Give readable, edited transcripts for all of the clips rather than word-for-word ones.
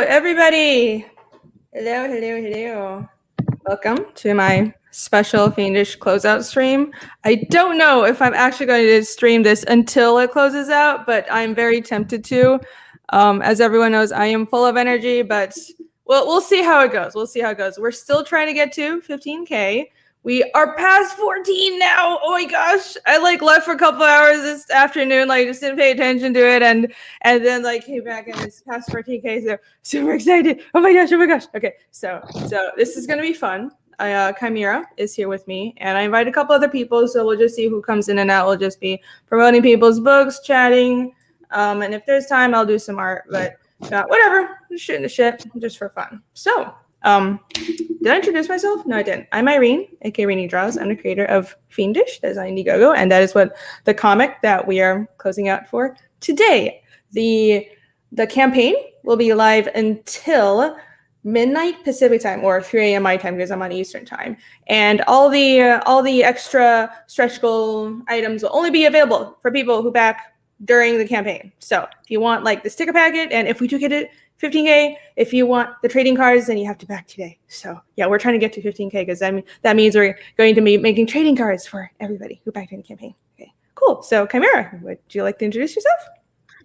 everybody. Hello. Welcome to my special Fiendish closeout stream. I don't know if I'm actually going to stream this until it closes out, but I'm very tempted to. As everyone knows, I am full of energy, but we'll see how it goes. We're still trying to get to 15K. We are past 14 now. Oh my gosh. I left for a couple hours this afternoon, just didn't pay attention to it and then came back and it's past 14K. So super excited. Oh my gosh. Okay. So this is gonna be fun. Chimera is here with me and I invite a couple other people, so we'll just see who comes in and out. We'll just be promoting people's books, chatting, and if there's time I'll do some art, but whatever. Just shooting the shit just for fun. So did I introduce myself? No, I didn't. I'm Irene, aka Irene Draws. I'm the creator of Fiendish, that is on Indiegogo, and that is what the comic that we are closing out for today. The campaign will be live until midnight Pacific time, or 3 a.m. my time because I'm on Eastern time. And all the extra stretch goal items will only be available for people who back during the campaign. So if you want the sticker packet, and if we do get it 15K, if you want the trading cards, then you have to back today. So yeah, we're trying to get to 15K because that means we're going to be making trading cards for everybody who backed in the campaign. Okay, cool. So Chimera, would you like to introduce yourself?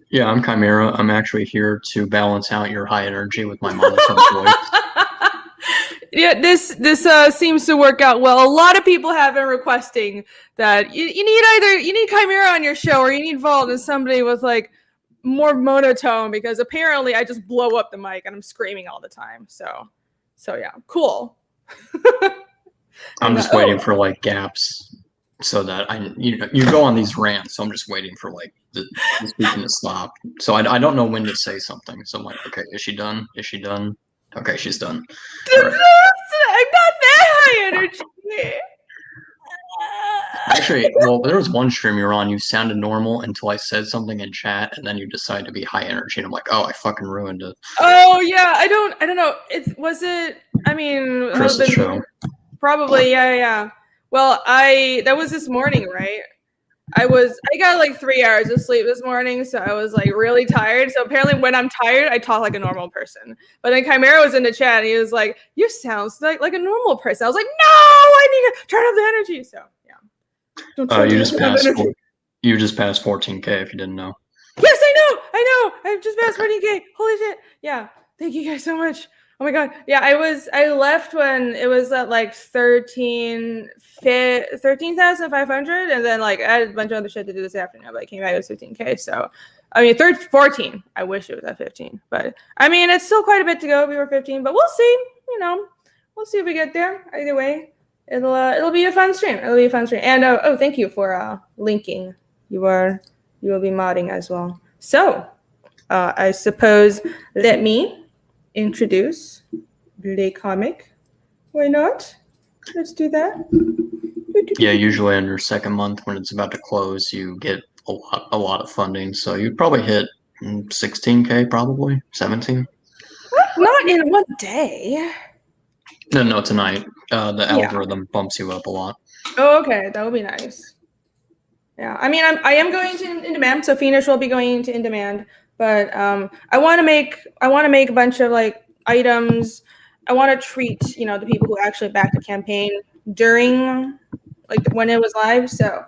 Yeah, I'm Chimera. I'm actually here to balance out your high energy with my monotone voice. Yeah, this seems to work out well. A lot of people have been requesting that you need Chimera on your show, or you need Vault as somebody with more monotone, because apparently I just blow up the mic and I'm screaming all the time. So yeah, cool. I'm just waiting for gaps so that you go on these rants. So I'm just waiting for the speaking to stop. So I don't know when to say something. So I'm like, okay, is she done? Okay, she's done. Right. I'm not that high energy. Actually, well, there was one stream you were on. You sounded normal until I said something in chat, and then you decided to be high energy. And I'm like, oh, I fucking ruined it. Oh yeah, I don't know. I mean, Chris's show. Probably, yeah. Well, that was this morning, right? I got 3 hours of sleep this morning, so I was really tired. So apparently when I'm tired, I talk like a normal person. But then Chimera was in the chat and he was like, "You sound like a normal person." I was like, "No, I need to turn up the energy." So yeah. You just passed 14K if you didn't know. Yes, I know. I've just passed 14K. Holy shit. Yeah. Thank you guys so much. Oh my god. Yeah, I left when it was at 13,500, and then I had a bunch of other shit to do this afternoon, but I came back with 15K. So I mean 14. I wish it was at 15. But I mean it's still quite a bit to go. We were 15, but we'll see. We'll see if we get there. Either way, it'll be a fun stream. And thank you for linking. You will be modding as well. So I suppose let me introduce the comic. Why not? Let's do that. Yeah, usually on your second month when it's about to close, you get a lot of funding. So you'd probably hit 16K, probably 17. Not in one day. No, tonight. The algorithm bumps you up a lot. Oh, okay, that would be nice. Yeah, I mean, I am going to in demand, so Fiendish will be going into in demand. But I want to make a bunch of items. I want to treat the people who actually backed the campaign during when it was live. So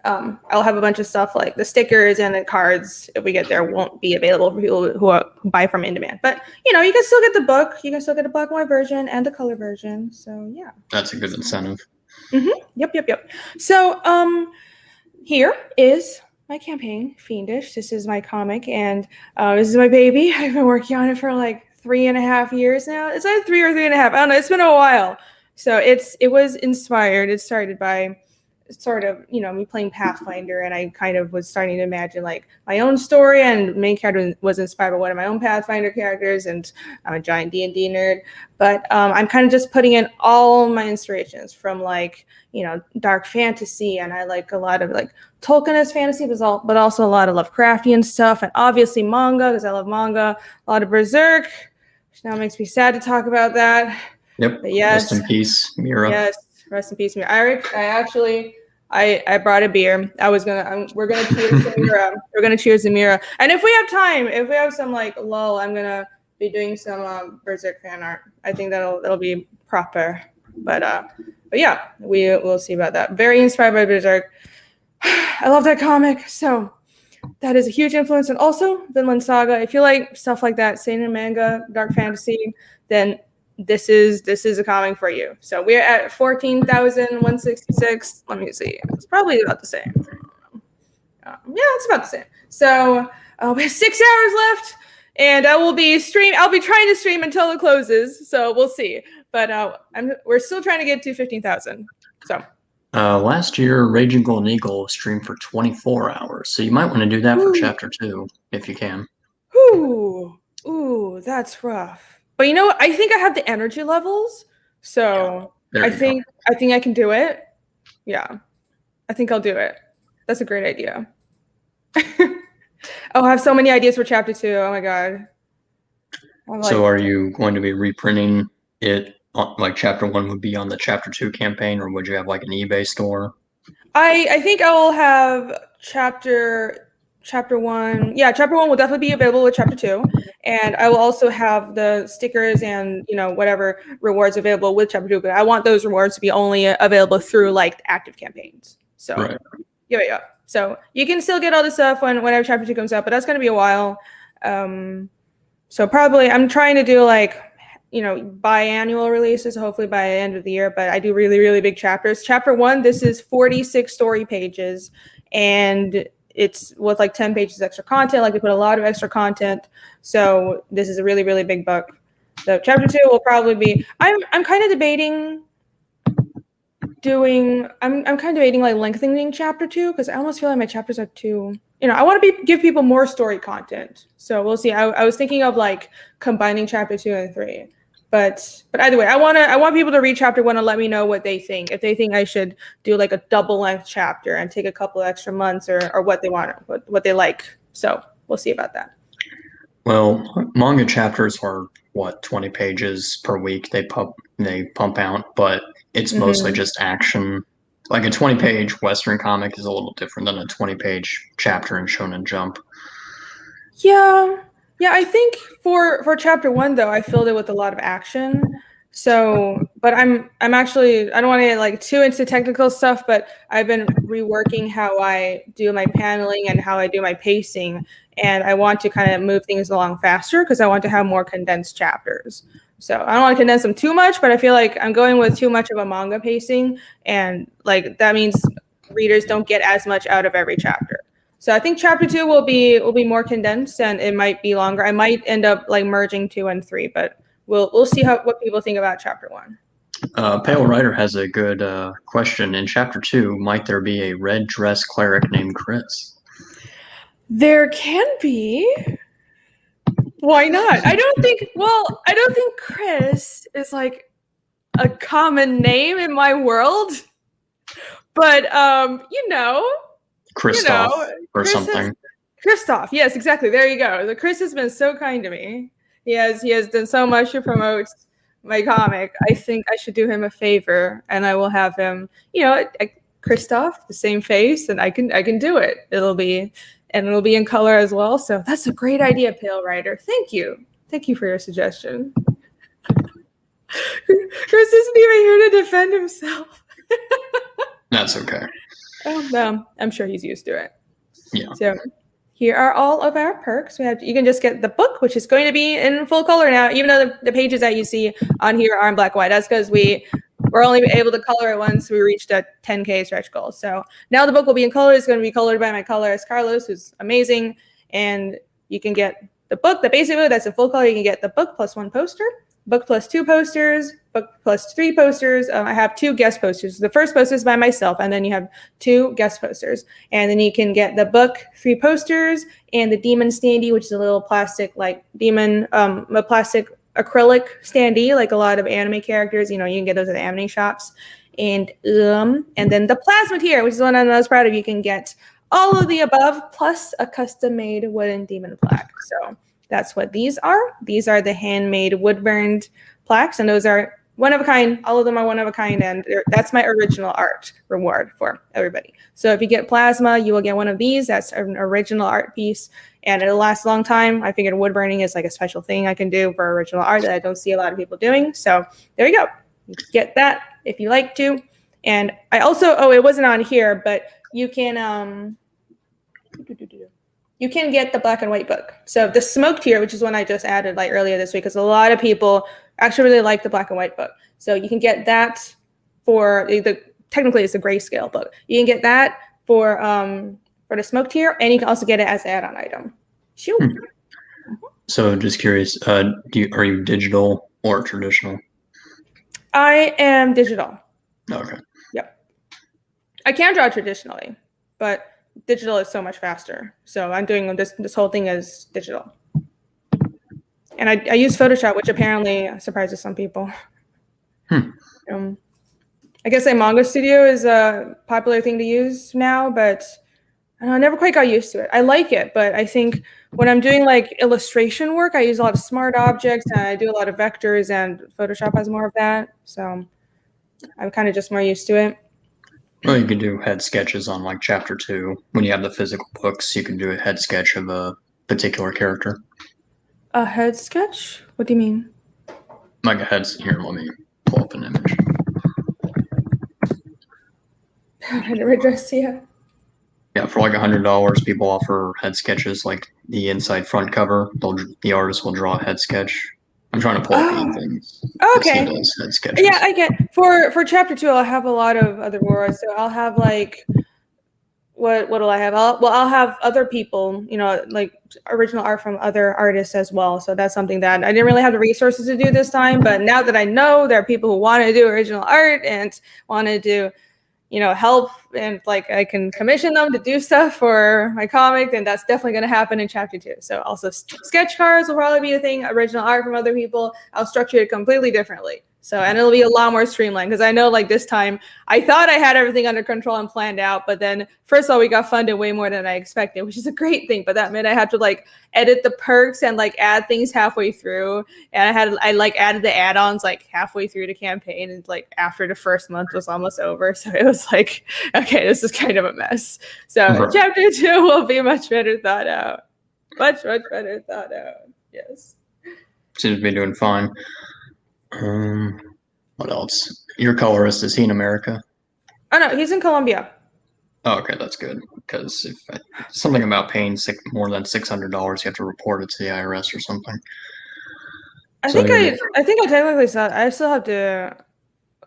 I'll have a bunch of stuff like the stickers and the cards. If we get there, won't be available for people who buy from in demand. But you can still get the book. You can still get the black and white version and the color version. So yeah, that's a good incentive. Yep. So here is my campaign, Fiendish. This is my comic, and this is my baby. I've been working on it for 3.5 years now. It's either 3 or 3.5. I don't know. It's been a while. So it was inspired. It started by sort of me playing Pathfinder, and I kind of was starting to imagine my own story, and the main character was inspired by one of my own Pathfinder characters, and I'm a giant D&D nerd. But I'm kind of just putting in all my inspirations from dark fantasy, and I like a lot of Tolkien-esque fantasy, but also a lot of Lovecraftian stuff, and obviously manga because I love manga. A lot of Berserk, which now makes me sad to talk about that. Yep. But yes. Rest in peace, Mira. Yes. Rest in peace, Mira. I brought a beer. We're gonna cheers to Mira. We're gonna cheers to Mira. And if we have time, if we have some lull, I'm gonna be doing some Berserk fan art. I think that'll be proper. But yeah, we'll see about that. Very inspired by Berserk. I love that comic. So that is a huge influence. And also Vinland Saga. If you like stuff like that, seinen manga, dark fantasy, then this is a comic for you. So we're at 14,166. Let me see. It's probably about the same. Yeah, it's about the same. So we have 6 hours left, and I'll be trying to stream until it closes. So we'll see. But we're still trying to get to 15,000. So. Last year, Raging Golden Eagle streamed for 24 hours, so you might want to do that for Chapter 2 if you can. Ooh, that's rough. But you know what? I think I have the energy levels, so I think I can do it. Yeah, I think I'll do it. That's a great idea. Oh, I have so many ideas for Chapter 2. Oh my god. So are you going to be reprinting it? Like Chapter 1 would be on the Chapter 2 campaign, or would you have like an eBay store? I think I will have Chapter 1. Yeah, Chapter 1 will definitely be available with Chapter 2. And I will also have the stickers and, whatever rewards available with Chapter 2. But I want those rewards to be only available through like active campaigns. So right. Yeah. So you can still get all this stuff whenever Chapter 2 comes out, but that's going to be a while. So probably I'm trying to do like, biannual releases, hopefully by the end of the year, but I do really, really big chapters. Chapter 1, this is 46 story pages, and it's with like 10 pages extra content. Like, they put a lot of extra content. So this is a really, really big book. So Chapter 2 will probably be, I'm kind of debating like lengthening Chapter 2, because I almost feel like my chapters are too, I want to give people more story content. So we'll see. I was thinking of like combining Chapter 2 and 3. But either way, I want people to read Chapter 1 and let me know what they think. If they think I should do like a double length chapter and take a couple extra months, or what they want, what they like. So we'll see about that. Well, manga chapters are 20 pages per week they pump out, but it's mostly just action. Like a 20-page Western comic is a little different than a 20-page chapter in Shonen Jump. Yeah, I think for Chapter 1 though, I filled it with a lot of action. So, but I'm actually, I don't want to get like too into technical stuff, but I've been reworking how I do my paneling and how I do my pacing, and I want to kind of move things along faster because I want to have more condensed chapters. So I don't want to condense them too much, but I feel like I'm going with too much of a manga pacing, and like that means readers don't get as much out of every chapter. So I think Chapter 2 will be more condensed, and it might be longer. I might end up like merging 2 and 3, but we'll see what people think about Chapter 1. Pale Rider has a good question. In Chapter 2, might there be a red dress cleric named Chris? There can be. Why not? I don't think Chris is like a common name in my world. But Christoph or something. Christoph, yes, exactly. There you go. The Chris has been so kind to me. He has done so much to promote my comic. I think I should do him a favor, and I will have him, Christoph, the same face, and I can do it. It'll be in color as well. So that's a great idea, Pale Rider. Thank you for your suggestion. Chris isn't even here to defend himself. That's okay. Oh no, I'm sure he's used to it. Yeah. So here are all of our perks. You can just get the book, which is going to be in full color now, even though the pages that you see on here are in black and white. That's because we're only able to color it once we reached a 10K stretch goal. So now the book will be in color. It's going to be colored by my colorist, Carlos, who's amazing. And you can get the book, the basic book that's in full color. You can get the book plus 1 poster, book plus 2 posters, book plus 3 posters. I have 2 guest posters. The first poster is by myself, and then you have 2 guest posters. And then you can get the book, 3 posters, and the demon standee, which is a little plastic like demon, a plastic acrylic standee, like a lot of anime characters. You can get those at the anime shops. And then the plasmid here, which is the one I'm most proud of. You can get all of the above plus a custom-made wooden demon plaque. So that's what these are. These are the handmade wood-burned plaques, and those are one of a kind. All of them are one of a kind, and that's my original art reward for everybody. So if you get plasma, you will get one of these. That's an original art piece, and it'll last a long time. I figured wood burning is like a special thing I can do for original art that I don't see a lot of people doing. So there you go. You get that if you like to. And I also, it wasn't on here, but you can get the black and white book. So the smoked here, which is one I just added like earlier this week, because a lot of people actually really like the black and white book. So you can get that for technically it's a grayscale book. You can get that for the smoked tier, and you can also get it as an add-on item. Shoot. So just curious, are you digital or traditional? I am digital. Okay. Yep. I can draw traditionally, but digital is so much faster. So I'm doing this whole thing as digital. And I use Photoshop, which apparently surprises some people. I guess a Manga Studio is a popular thing to use now, but I never quite got used to it. I like it, but I think when I'm doing like illustration work, I use a lot of smart objects and I do a lot of vectors, and Photoshop has more of that. So I'm kind of just more used to it. Well, you can do head sketches on like chapter 2. When you have the physical books, you can do a head sketch of a particular character. A head sketch? What do you mean? Like a head. Here, let me pull up an image. I never addressed yet. Yeah, for like $100, people offer head sketches, like the inside front cover. The artist will draw a head sketch. I'm trying to pull up things. Okay. Head sketches. Yeah, I get. For chapter 2, I'll have a lot of other words. So I'll have like, what will I have? I'll have other people, like original art from other artists as well. So that's something that I didn't really have the resources to do this time. But now that I know there are people who want to do original art and want to do, help, and like I can commission them to do stuff for my comic, then that's definitely going to happen in chapter 2. So also sketch cards will probably be a thing, original art from other people. I'll structure it completely differently. So, and it'll be a lot more streamlined, because I know like this time I thought I had everything under control and planned out, but then first of all, we got funded way more than I expected, which is a great thing. But that meant I had to like edit the perks and like add things halfway through. And I like added the add-ons like halfway through the campaign, and like after the first month was almost over. So it was like, okay, this is kind of a mess. So chapter 2 will be much better thought out. Much better thought out. Yes. Seems to be doing fine. What else? Your colorist, is he in America? Oh no, he's in Colombia. Oh, okay, that's good. Because if something about paying more than $600, you have to report it to the IRS or something. I think I technically said I still have to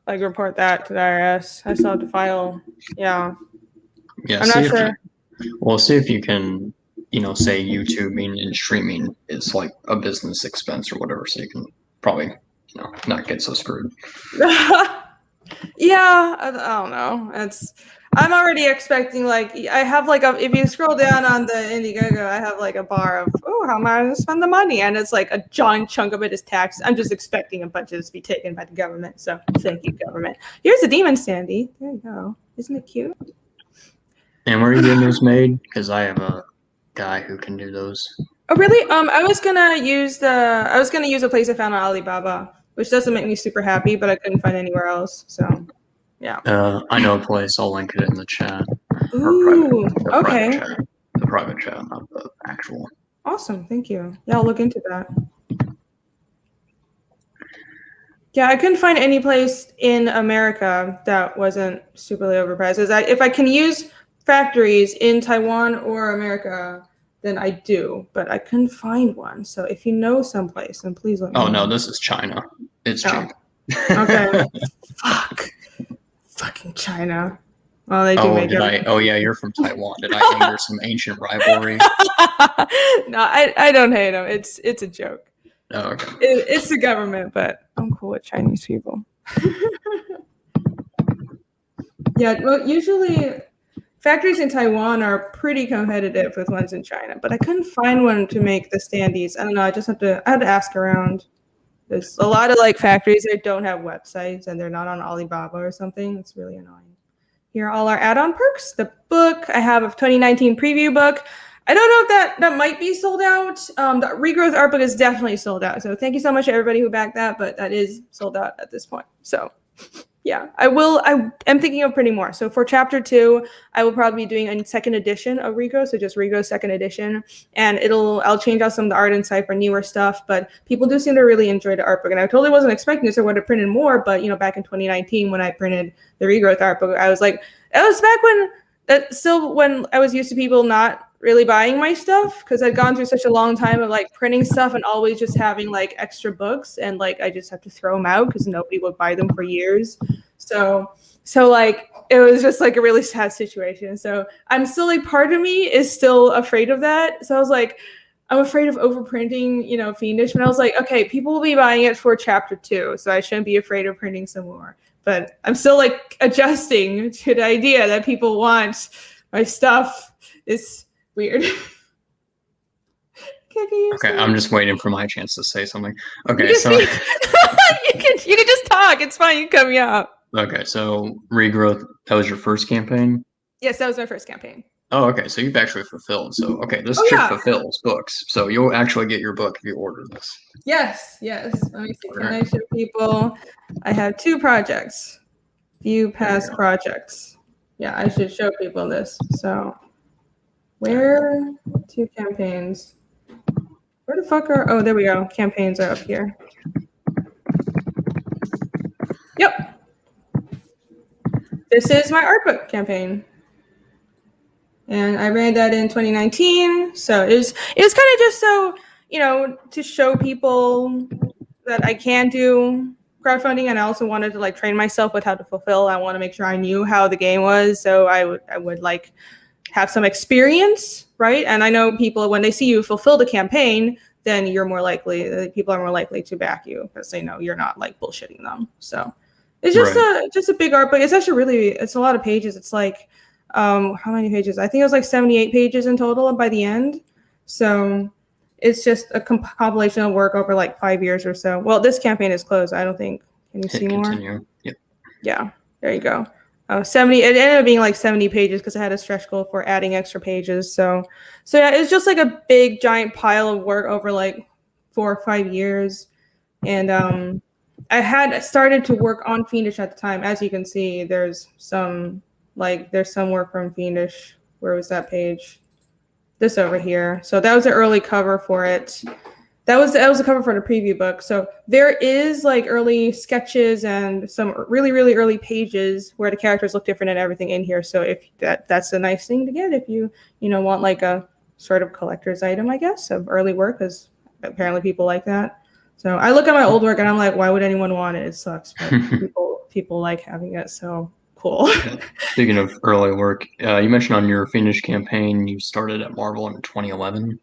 like report that to the IRS. I still have to file. Yeah. Yeah. I'm not sure. See if you can, say YouTubing and streaming is like a business expense or whatever, so you can probably not get so screwed. Yeah, I don't know. I'm already expecting like I have like if you scroll down on the Indiegogo, I have like a bar of how am I going to spend the money, and it's like a giant chunk of it is taxed. I'm just expecting a bunch of this to be taken by the government. So thank you, government. Here's a demon Sandy. There you go. Isn't it cute? And where are you getting those made? Because I have a guy who can do those. Oh really? I was gonna use a place I found on Alibaba, which doesn't make me super happy, but I couldn't find anywhere else. So, yeah. I know a place. I'll link it in the chat. Ooh, okay. The private chat, not the actual. Awesome, thank you. Yeah, I'll look into that. Yeah, I couldn't find any place in America that wasn't superly overpriced. If I can use factories in Taiwan or America, then I do, but I couldn't find one. So if you know someplace, then please let me know. Oh, no, this is China. It's cheap. Okay. Fuck. Fucking China. Well, they do make it. Oh, yeah, you're from Taiwan. Did I anger some ancient rivalry? No, I don't hate them. It's a joke. Oh, okay. It's the government, but I'm cool with Chinese people. Yeah, well, usually factories in Taiwan are pretty competitive with ones in China, but I couldn't find one to make the standees. I don't know. I had to ask around. There's a lot of like factories that don't have websites and they're not on Alibaba or something. It's really annoying. Here are all our add-on perks. The book, I have a 2019 preview book. I don't know if that might be sold out. The Regrowth art book is definitely sold out. So thank you so much to everybody who backed that, but that is sold out at this point. So yeah, I am thinking of printing more. So for chapter 2, I will probably be doing a second edition of Regrow. So just Regrow second edition. And I'll change out some of the art inside for newer stuff, but people do seem to really enjoy the art book. And I totally wasn't expecting this, or would have printed more, but back in 2019 when I printed the Regrowth art book, I was like, it was back when I was used to people not really buying my stuff, because I'd gone through such a long time of like printing stuff and always just having like extra books, and like I just have to throw them out because nobody would buy them for years. So like it was just like a really sad situation. So I'm still like, part of me is still afraid of that. So I was like, I'm afraid of overprinting, Fiendish. And I was like, okay, people will be buying it for chapter 2, so I shouldn't be afraid of printing some more. But I'm still like adjusting to the idea that people want my stuff. It's weird. Okay, I'm just waiting for my chance to say something. Okay, so you can just talk. It's fine. You can cut me off. Okay, so Regrowth, that was your first campaign? Yes, that was my first campaign. Oh, okay, so you've actually fulfilled. So, okay, this chick fulfills books, so you'll actually get your book if you order this. Yes. Let me see. Can I show people? I have 2 projects. View past projects. Yeah, I should show people this. So, where 2 campaigns? Where the fuck are? Oh, there we go. Campaigns are up here. Yep. This is my art book campaign. And I ran that in 2019. So it was kind of just so, to show people that I can do crowdfunding, and I also wanted to like train myself with how to fulfill. I want to make sure I knew how the game was, so I would like have some experience, right? And I know people, when they see you fulfill the campaign, then people are more likely to back you because they know you're not like bullshitting them. So it's just a big art book. It's actually it's a lot of pages. It's like, how many pages? I think it was like 78 pages in total by the end. So it's just a compilation of work over like 5 years or so. Well, this campaign is closed. I don't think. Can you see continue. more? Yep. Yeah, there you go. 70. It ended up being like 70 pages because I had a stretch goal for adding extra pages. So yeah, it's just like a big giant pile of work over like 4 or 5 years. And I had started to work on Fiendish at the time. As you can see, there's some work from Fiendish. Where was that page? This over here. So that was the early cover for it. That was the cover for the preview book. So there is like early sketches and some really, really early pages where the characters look different and everything in here. So if that's a nice thing to get if you want like a sort of collector's item, I guess, of early work, because apparently people like that. So I look at my old work and I'm like, why would anyone want it? It sucks, but people like having it. So cool. Speaking of early work, you mentioned on your Fiendish campaign you started at Marvel in 2011.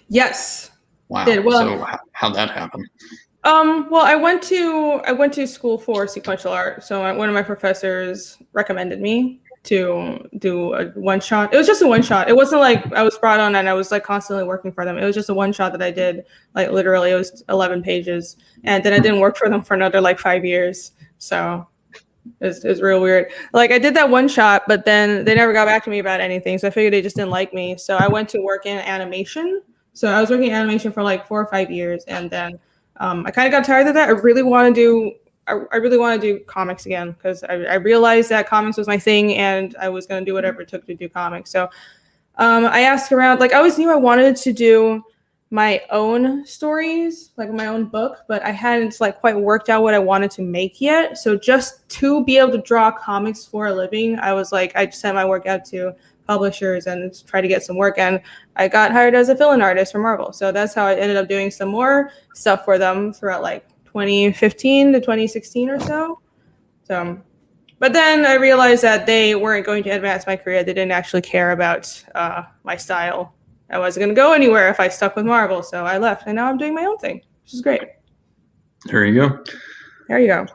Yes. Wow. So how'd that happen? Well, I went to school for sequential art. So one of my professors recommended me to do a one shot. It was just a one shot. It wasn't like I was brought on and I was like constantly working for them. It was just a one shot that I did. Like literally, it was 11 pages, and then I didn't work for them for another like 5 years. So it was real weird. Like I did that one shot, but then they never got back to me about anything. So I figured they just didn't like me. So I went to work in animation. So I was working in animation for like 4 or 5 years, and then I kind of got tired of that. I really want to do comics again, because I realized that comics was my thing, and I was going to do whatever it took to do comics. So I asked around. Like I always knew I wanted to do my own stories, like my own book, but I hadn't like quite worked out what I wanted to make yet. So just to be able to draw comics for a living, I was like, I sent my work out to publishers and try to get some work, and I got hired as a fill-in artist for Marvel. So that's how I ended up doing some more stuff for them throughout like 2015 to 2016 or so. But then I realized that they weren't going to advance my career. They didn't actually care about my style. I wasn't going to go anywhere if I stuck with Marvel. So I left, and now I'm doing my own thing, which is great. There you go. There you go.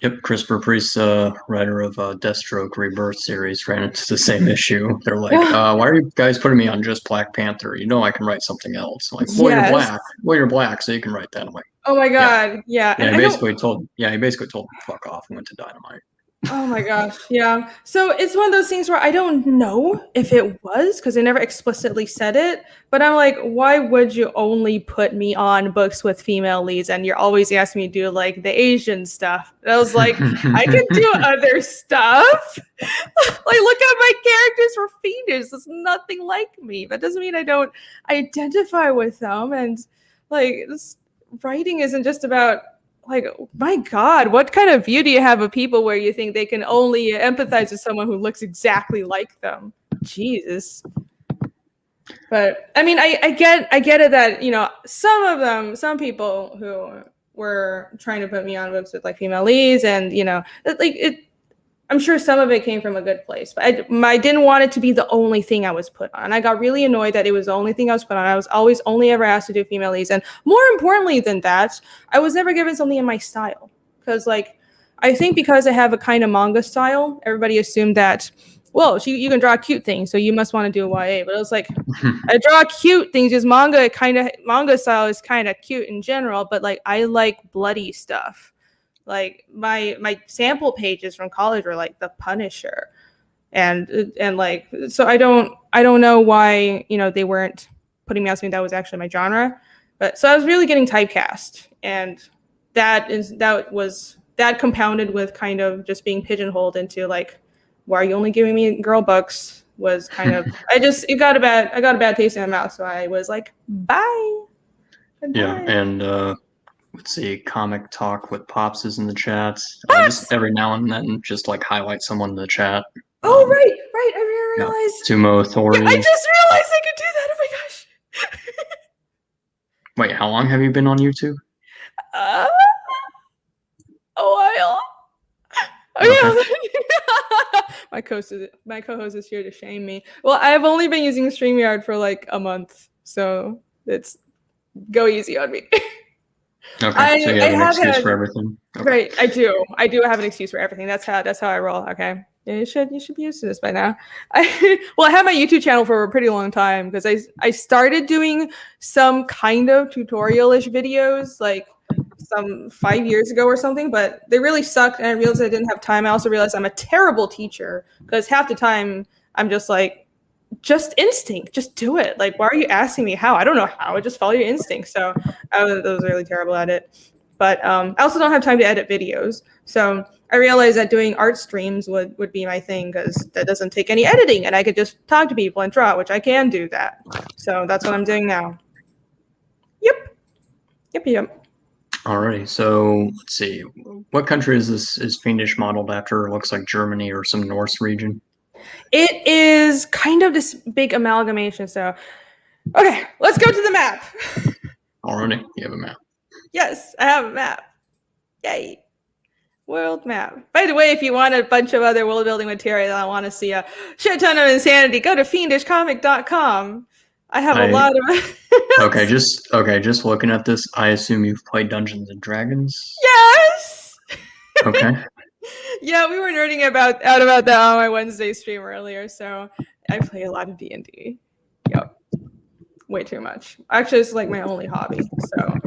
Yep, Christopher Priest, writer of Deathstroke Rebirth series, ran into the same issue. They're like, why are you guys putting me on just Black Panther? You know I can write something else. I'm like, well, you're black. Well, you're black, so you can write that. I'm like, oh my God, yeah. Yeah, he basically told him, fuck off, and went to Dynamite. Oh my gosh, yeah. So it's one of those things where I don't know if it was because they never explicitly said it, but I'm like, why would you only put me on books with female leads and you're always asking me to do like the Asian stuff? And I was like, I can do other stuff. Like, look at my characters for Fiendish. It's nothing like me. That doesn't mean I don't identify with them. And like, this writing isn't just about like, my God, what kind of view do you have of people where you think they can only empathize with someone who looks exactly like them? Jesus. But I mean, I get it that, you know, some people who were trying to put me on books with like female leads and, you know, like it, I'm sure some of it came from a good place, but I didn't want it to be the only thing I was put on. I got really annoyed that it was the only thing I was put on. I was always only ever asked to do female leads. And more importantly than that, I was never given something in my style. Because like, I think because I have a kind of manga style, everybody assumed that, well, you can draw cute things, so you must want to do a YA. But it was like, I draw cute things. Just manga style is kind of cute in general, but like I like bloody stuff. Like my sample pages from college were like The Punisher, and like, so I don't know why, you know, they weren't putting me on something that was actually my genre. But so I was really getting typecast, and that compounded with kind of just being pigeonholed into like, why are you only giving me girl books? Was kind of I got a bad taste in my mouth, so I was like, bye. Goodbye. Yeah, and let's see, Comic Talk with Pops is in the chat. Just every now and then, just like highlight someone in the chat. Oh, right. I realized. Sumo Authority. Yeah, I just realized I could do that. Oh my gosh. Wait, how long have you been on YouTube? A while. Oh, yeah. My co-host is here to shame me. Well, I've only been using StreamYard for like a month, so it's go easy on me. Okay, so you have an excuse for everything. Okay. Right, I do have an excuse for everything. That's how I roll. Okay, yeah, you should be used to this by now. I had my YouTube channel for a pretty long time because I started doing some kind of tutorial-ish videos like some 5 years ago or something, but they really sucked, and I realized I didn't have time. I also realized I'm a terrible teacher because half the time I'm just like, just instinct, just do it. Like, why are you asking me how? I don't know how. Just follow your instinct. So I was really terrible at it. But I also don't have time to edit videos. So I realized that doing art streams would be my thing because that doesn't take any editing, and I could just talk to people and draw, which I can do that. So that's what I'm doing now. Yep. Alrighty, so let's see. What country is Fiendish modeled after? It looks like Germany or some Norse region. It is kind of this big amalgamation. So, okay, let's go to the map. Alrighty, you have a map. Yes, I have a map. Yay. World map. By the way, if you want a bunch of other world building material, I want to see a shit ton of insanity, go to fiendishcomic.com. I have a lot of Okay, just looking at this, I assume you've played Dungeons and Dragons? Yes. Okay. Yeah, we were nerding about that on my Wednesday stream earlier, so I play a lot of D&D. Yep. Way too much. Actually, it's like my only hobby. So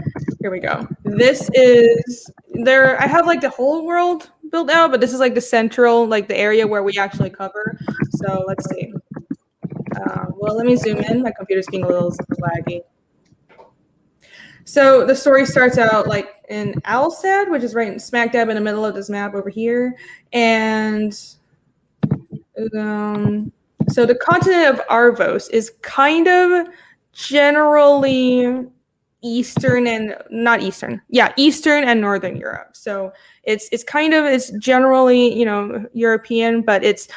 here we go. This is there. I have like the whole world built out, but this is like the central, like the area where we actually cover. So let's see. Well, let me zoom in. My computer's being a little laggy. So the story starts out like in Alstad, which is right smack dab in the middle of this map over here. And so the continent of Arvos is kind of generally Eastern and Northern Europe. So it's generally, European, but it's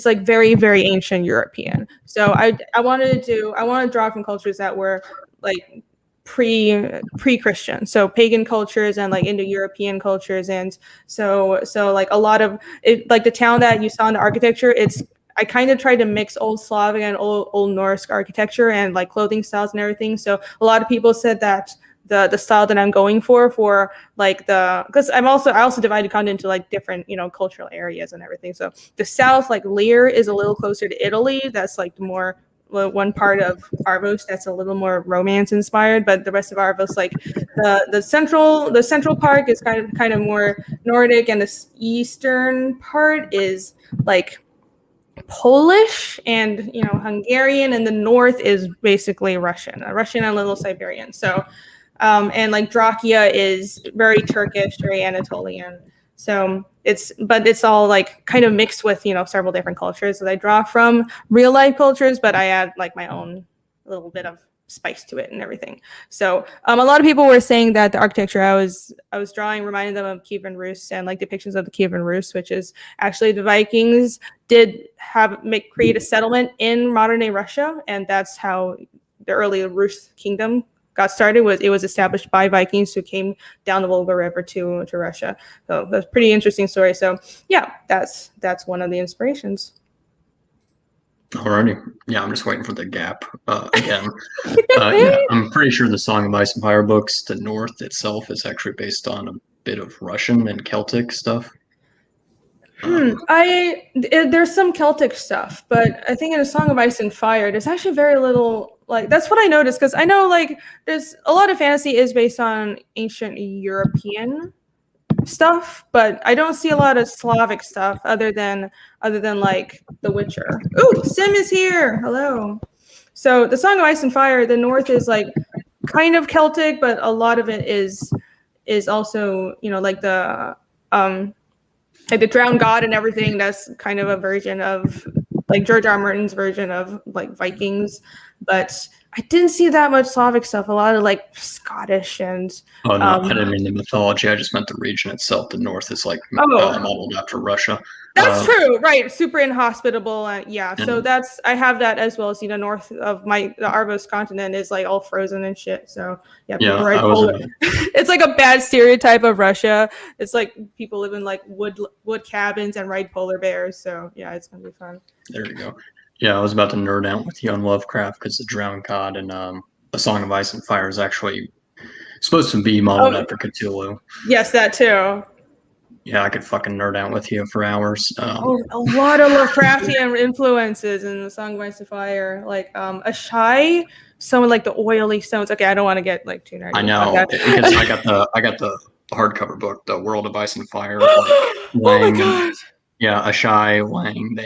like very, very ancient European. So I want to draw from cultures that were like pre-Christian, so pagan cultures and like Indo-European cultures. And so like a lot of it, like the town that you saw in the architecture, I kind of tried to mix Old Slavic and Old Norse architecture and like clothing styles and everything. So a lot of people said that the style that I'm going for like because I also divided content into like different, cultural areas and everything. So the south, like Lear, is a little closer to Italy. That's like the more one part of Arvos that's a little more romance inspired, but the rest of Arvos, like the central park is kind of more Nordic, and the eastern part is like Polish and Hungarian, and the north is basically Russian and a little Siberian. So and like Drakia is very Turkish, very Anatolian. So it's all like kind of mixed with several different cultures that I draw from real life cultures, but I add like my own little bit of spice to it and everything. So a lot of people were saying that the architecture I was drawing reminded them of Kievan Rus and like depictions of the Kievan Rus, which is actually the Vikings did create a settlement in modern day Russia, and that's how the early Rus kingdom got started. It was established by Vikings who came down the Volga River to Russia. So that's a pretty interesting story. So yeah, that's one of the inspirations. Alrighty. Yeah, I'm just waiting for the gap again. I'm pretty sure the Song of Ice and Fire books, the North itself, is actually based on a bit of Russian and Celtic stuff. There's some Celtic stuff, but I think in A Song of Ice and Fire, there's actually very little, like, that's what I noticed, because I know, like, there's a lot of fantasy is based on ancient European stuff, but I don't see a lot of Slavic stuff other than like The Witcher. Ooh, Sim is here. Hello. So the Song of Ice and Fire, the North is like kind of Celtic, but a lot of it is also, like the Drowned God and everything. That's kind of a version of like George R. R. Martin's version of like Vikings, but I didn't see that much Slavic stuff. A lot of like Scottish and. Oh no, I didn't mean the mythology. I just meant the region itself. The North is like modeled after Russia. That's true, right? Super inhospitable, yeah. So I have that as well as north of the Arvos continent is like all frozen and shit. So yeah, it's like a bad stereotype of Russia. It's like people live in like wood cabins and ride polar bears. So yeah, it's gonna be fun. There you go. Yeah, I was about to nerd out with you on Lovecraft because the Drowned God and A Song of Ice and Fire is actually supposed to be modeled after Cthulhu. Yes, that too. Yeah, I could fucking nerd out with you for hours. A lot of Lovecraftian influences in The Song of Ice and Fire, like Ashai, some of like the oily stones. Okay, I don't want to get like too nerdy. I know because I got the hardcover book, The World of Ice and Fire. Like, oh my god! Yeah, Ashai, Lang.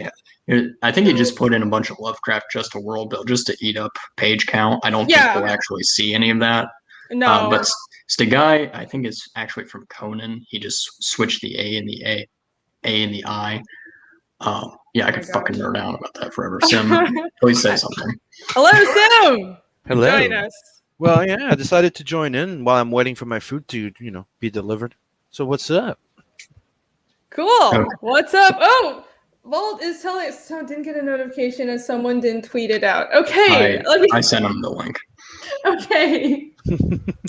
I think he just put in a bunch of Lovecraft just a world build just to eat up page count. I don't think we'll actually see any of that. No, but Stegai, I think, is actually from Conan. He just switched the A and the I. Yeah, I could fucking nerd out about that forever. Sim, please say something. Hello, Sim. Hello. Join us. Well, yeah, I decided to join in while I'm waiting for my food to, be delivered. So what's up? Cool. Okay. What's up? Oh, Vault is telling us someone didn't get a notification and someone didn't tweet it out. Okay. I sent him the link. Okay.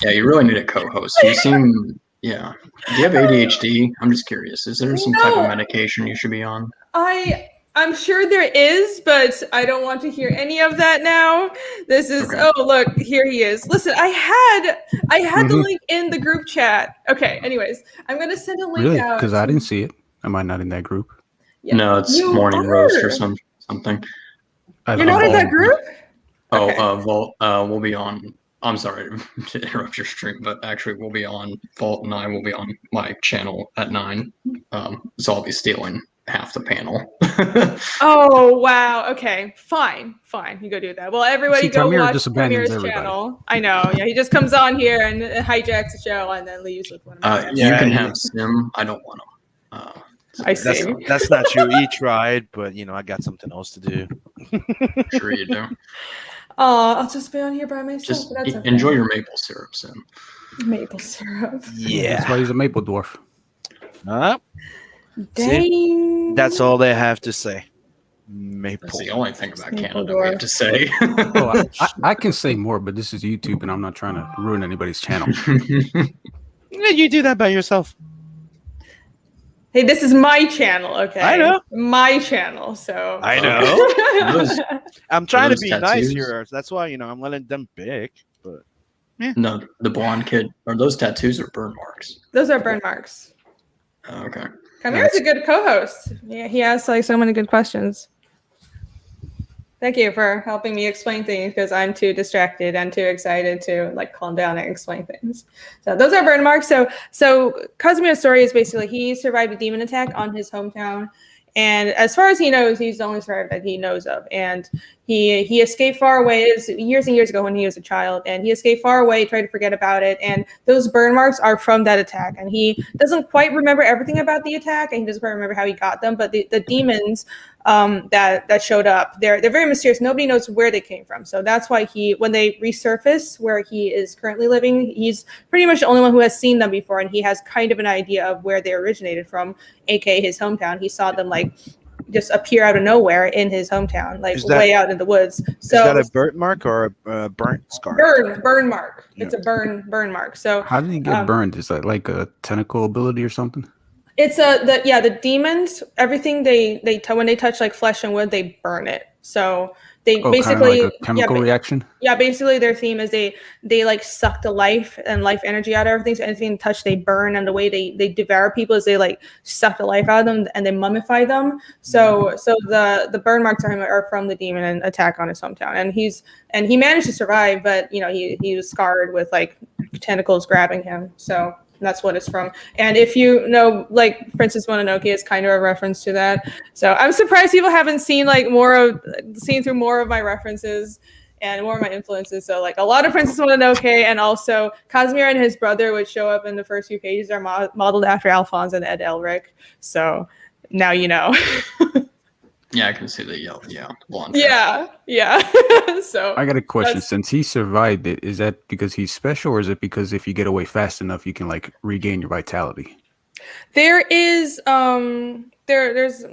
Yeah, you really need a co-host. You seem, do you have ADHD? I'm just curious. Is there some type of medication you should be on? I'm sure there is, but I don't want to hear any of that now. This is Oh, look, here he is. Listen, I had the link in the group chat. Okay, anyways, I'm gonna send a link out. Because I didn't see it. Am I not in that group? Yeah. No, it's Morning Roast or something. You're not in that group? Oh, okay. Vault, we'll be on. I'm sorry to interrupt your stream, but actually we'll be on. Vault and I will be on my channel at 9. So I'll be stealing half the panel. Oh wow. Okay. Fine. You go do that. Well, everybody go watch Premier's channel. I know. Yeah, he just comes on here and hijacks the show and then leaves with one of you can have Sim. I don't want him. I see. That's not true. He tried, but I got something else to do. Sure you do. I'll just be on here by myself. Just enjoy your maple syrup, Sim. Maple syrup. Yeah. That's why he's a maple dwarf. Dang. See? That's all they have to say. Maple. That's the only thing about Canada we have to say. Well, I can say more, but this is YouTube, and I'm not trying to ruin anybody's channel. You do that by yourself. Hey, this is my channel, okay? I know. My channel, so. I know. I'm trying to be tattoos? nice here. That's why, I'm letting them pick. But No, the blonde kid. Are those tattoos or burn marks? Those are burn marks. Oh, okay. Kamir's a good co-host. Yeah, he asks like so many good questions. Thank you for helping me explain things because I'm too distracted and too excited to like calm down and explain things. So those are burn marks. So Kazumiya's story is basically he survived a demon attack on his hometown. And as far as he knows, he's the only survivor that he knows of. And he escaped far away. It was years and years ago when he was a child. And he escaped far away, tried to forget about it. And those burn marks are from that attack. And he doesn't quite remember everything about the attack. And he doesn't quite remember how he got them. But the demons that showed up, they're very mysterious. Nobody knows where they came from. So that's why when they resurface where he is currently living, he's pretty much the only one who has seen them before. And he has kind of an idea of where they originated from, aka his hometown. He saw them like just appear out of nowhere in his hometown, like way out in the woods. So is that a burnt mark or a burnt scar? Burn mark. Yeah. It's a burn mark. So how did he get burned? Is that like a tentacle ability or something? It's the demons, everything they when they touch like flesh and wood, they burn it. So they basically like a chemical reaction. Yeah, basically their theme is they like suck the life and life energy out of everything. So anything they touch, they burn, and the way they devour people is they like suck the life out of them and they mummify them. So the burn marks are from the demon and attack on his hometown, and he managed to survive, but he was scarred with like tentacles grabbing him. So that's what it's from. And if you know, like Princess Mononoke is kind of a reference to that. So I'm surprised people haven't seen through more of my references and more of my influences. So like a lot of Princess Mononoke, and also Kazumiya and his brother, which show up in the first few pages, are modeled after Alphonse and Ed Elric. So now you know. Yeah, I can see the yellow. Yeah, blonde. Yeah. So I got a question. Since he survived it, is that because he's special, or is it because if you get away fast enough, you can like regain your vitality? There is there's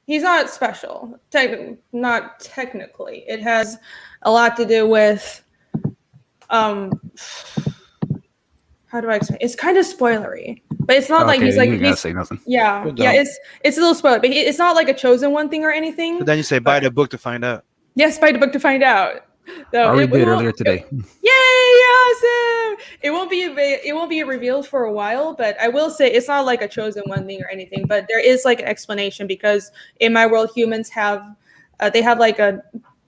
he's not special. Not technically. It has a lot to do with how do I explain? It's kind of spoilery, but it's not like he's like you gotta say nothing. Yeah, it's a little spoiler, but it's not like a chosen one thing or anything. But then you say buy the book to find out. Yes, buy the book to find out. So I already did earlier today. Yay! Awesome. It won't be revealed for a while, but I will say it's not like a chosen one thing or anything. But there is like an explanation, because in my world, humans have they have like a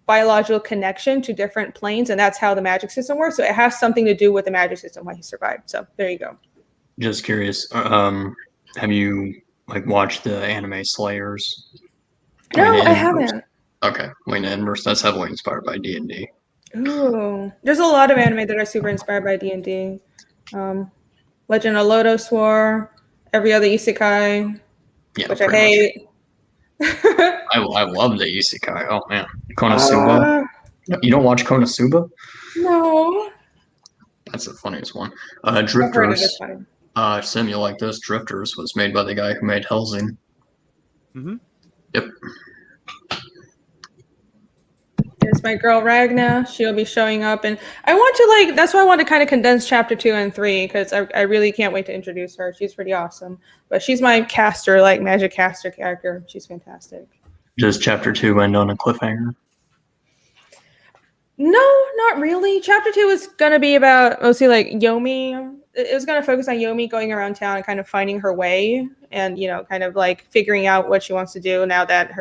biological connection to different planes, and that's how the magic system works. So it has something to do with the magic system why he survived. So there you go. Just curious, have you like watched the anime Slayers? No, I haven't. Okay, Wayne Inverse. That's heavily inspired by D&D. Ooh, there's a lot of anime that are super inspired by D&D. Legend of Lodoss War, every other isekai, which I hate. I love the isekai. Oh man, Konosuba. You don't watch Konosuba? No. That's the funniest one. Drifters. Sim, you like this? Drifters was made by the guy who made Hellsing. Mm-hmm. Yep. There's my girl Ragna. She'll be showing up, and I want to that's why I want to kind of condense chapter 2 and 3, because I really can't wait to introduce her. She's pretty awesome, but she's my caster, like magic caster character. She's fantastic. Does chapter 2 end on a cliffhanger? No, not really. Chapter 2 is gonna be about mostly like Yomi. It was gonna focus on Yomi going around town and kind of finding her way, and kind of like figuring out what she wants to do now that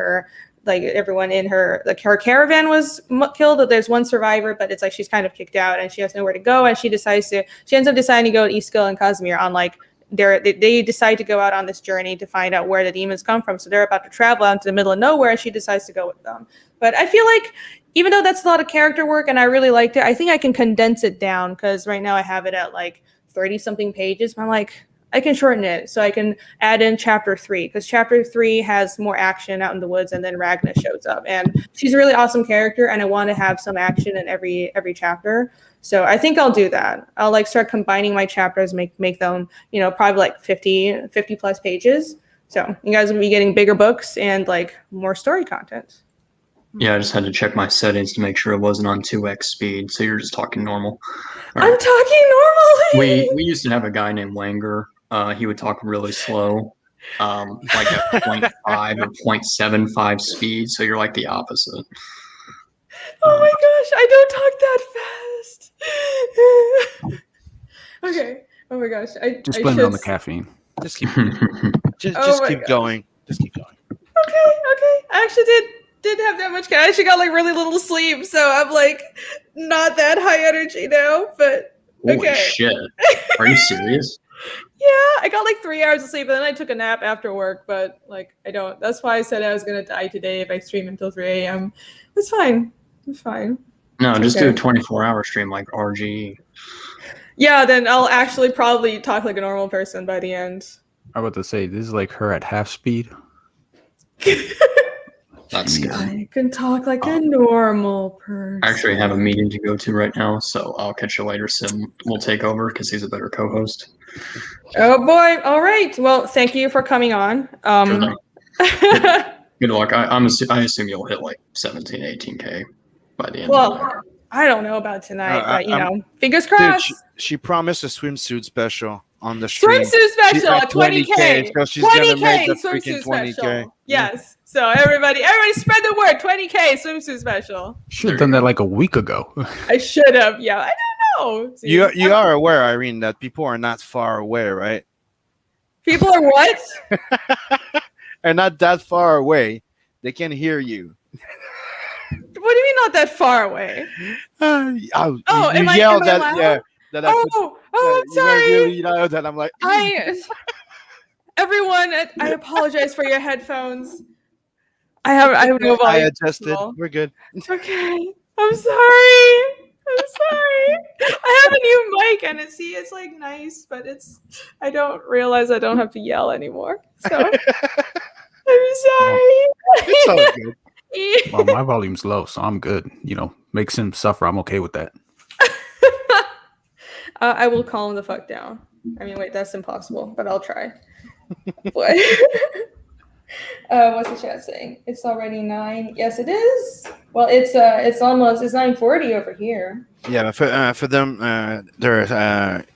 everyone in her caravan was killed. There's one survivor, but it's like she's kind of kicked out and she has nowhere to go, and she ends up deciding to go to Eastgill and Casimir on like they decide to go out on this journey to find out where the demons come from. So they're about to travel out into the middle of nowhere, and she decides to go with them. But I feel like even though that's a lot of character work and I really liked it, I think I can condense it down, because right now I have it at like 30 something pages. But I'm like, I can shorten it, so I can add in chapter 3, because chapter 3 has more action out in the woods, and then Ragna shows up, and she's a really awesome character, and I want to have some action in every chapter. So I think I'll do that. I'll like start combining my chapters, make them, probably like 50 plus pages. So you guys will be getting bigger books and like more story content. Yeah, I just had to check my settings to make sure it wasn't on 2x speed. So you're just talking normal. Right. I'm talking normally. We used to have a guy named Wanger. He would talk really slow, like at 0.5 or 0.75 speed. So you're like the opposite. Oh my gosh, I don't talk that fast. Okay. Oh my gosh. Just blame it on the caffeine. Just keep going. Just keep going. Okay. I actually did didn't have that much. I actually got like really little sleep, so I'm like not that high energy now. But Holy okay. shit! Are you serious? Yeah, I got like 3 hours of sleep, and then I took a nap after work. But like, I don't. That's why I said I was gonna die today if I stream until 3 a.m. It's fine. It's fine. No, It's just okay. do a 24-hour stream like RGE. Yeah, then I'll actually probably talk like a normal person by the end. I was about to say this is like her at half speed. That's good. I can talk like a normal person. I actually have a meeting to go to right now, so I'll catch you later. Sim will take over because he's a better co-host. Oh boy! All right. Well, thank you for coming on. Sure Good luck. I assume you'll hit like 17, 18K by the end of the night. Well, I don't know about tonight, but fingers Dude, crossed. she promised a swimsuit special on the stream. Swimsuit special at 20K. So she's gonna make 20K the swimsuit freaking 20K. special. Yes. So everybody spread the word. 20K swimsuit special. Should have done that like a week ago. I should have. Yeah, I don't know. See, You are aware, Irene, that people are not far away, right? People are what? Are not that far away. They can hear you. What do you mean not that far away? You am yelled I that, loud? yeah. That I'm sorry. You went really loud, and I'm like, everyone, I apologize for your headphones. I have no volume. I adjusted. We're good. Okay. I'm sorry. I have a new mic, and it's like nice, but I don't realize I don't have to yell anymore. So I'm sorry. It's all good. Well, my volume's low, so I'm good. Makes him suffer. I'm okay with that. I will calm the fuck down. I mean, wait, that's impossible, but I'll try. What? What's the chat saying? It's already 9. Yes, it is. Well, it's 9:40 over here. Yeah, for them,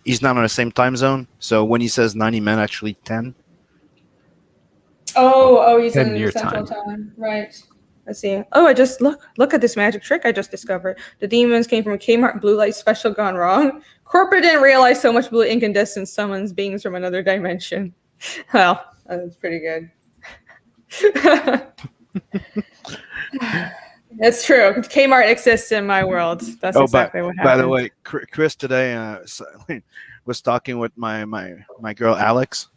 he's not on the same time zone. So when he says 9, he meant actually 10. Oh, he's in your Central time, right? Let's see. Oh, I just look at this magic trick I just discovered. The demons came from a Kmart blue light special gone wrong. Corporate didn't realize so much blue incandescence summons beings from another dimension. Well, that's pretty good. It's true. Kmart exists in my world. That's exactly what happened. By the way, Chris today was talking with my girl Alex,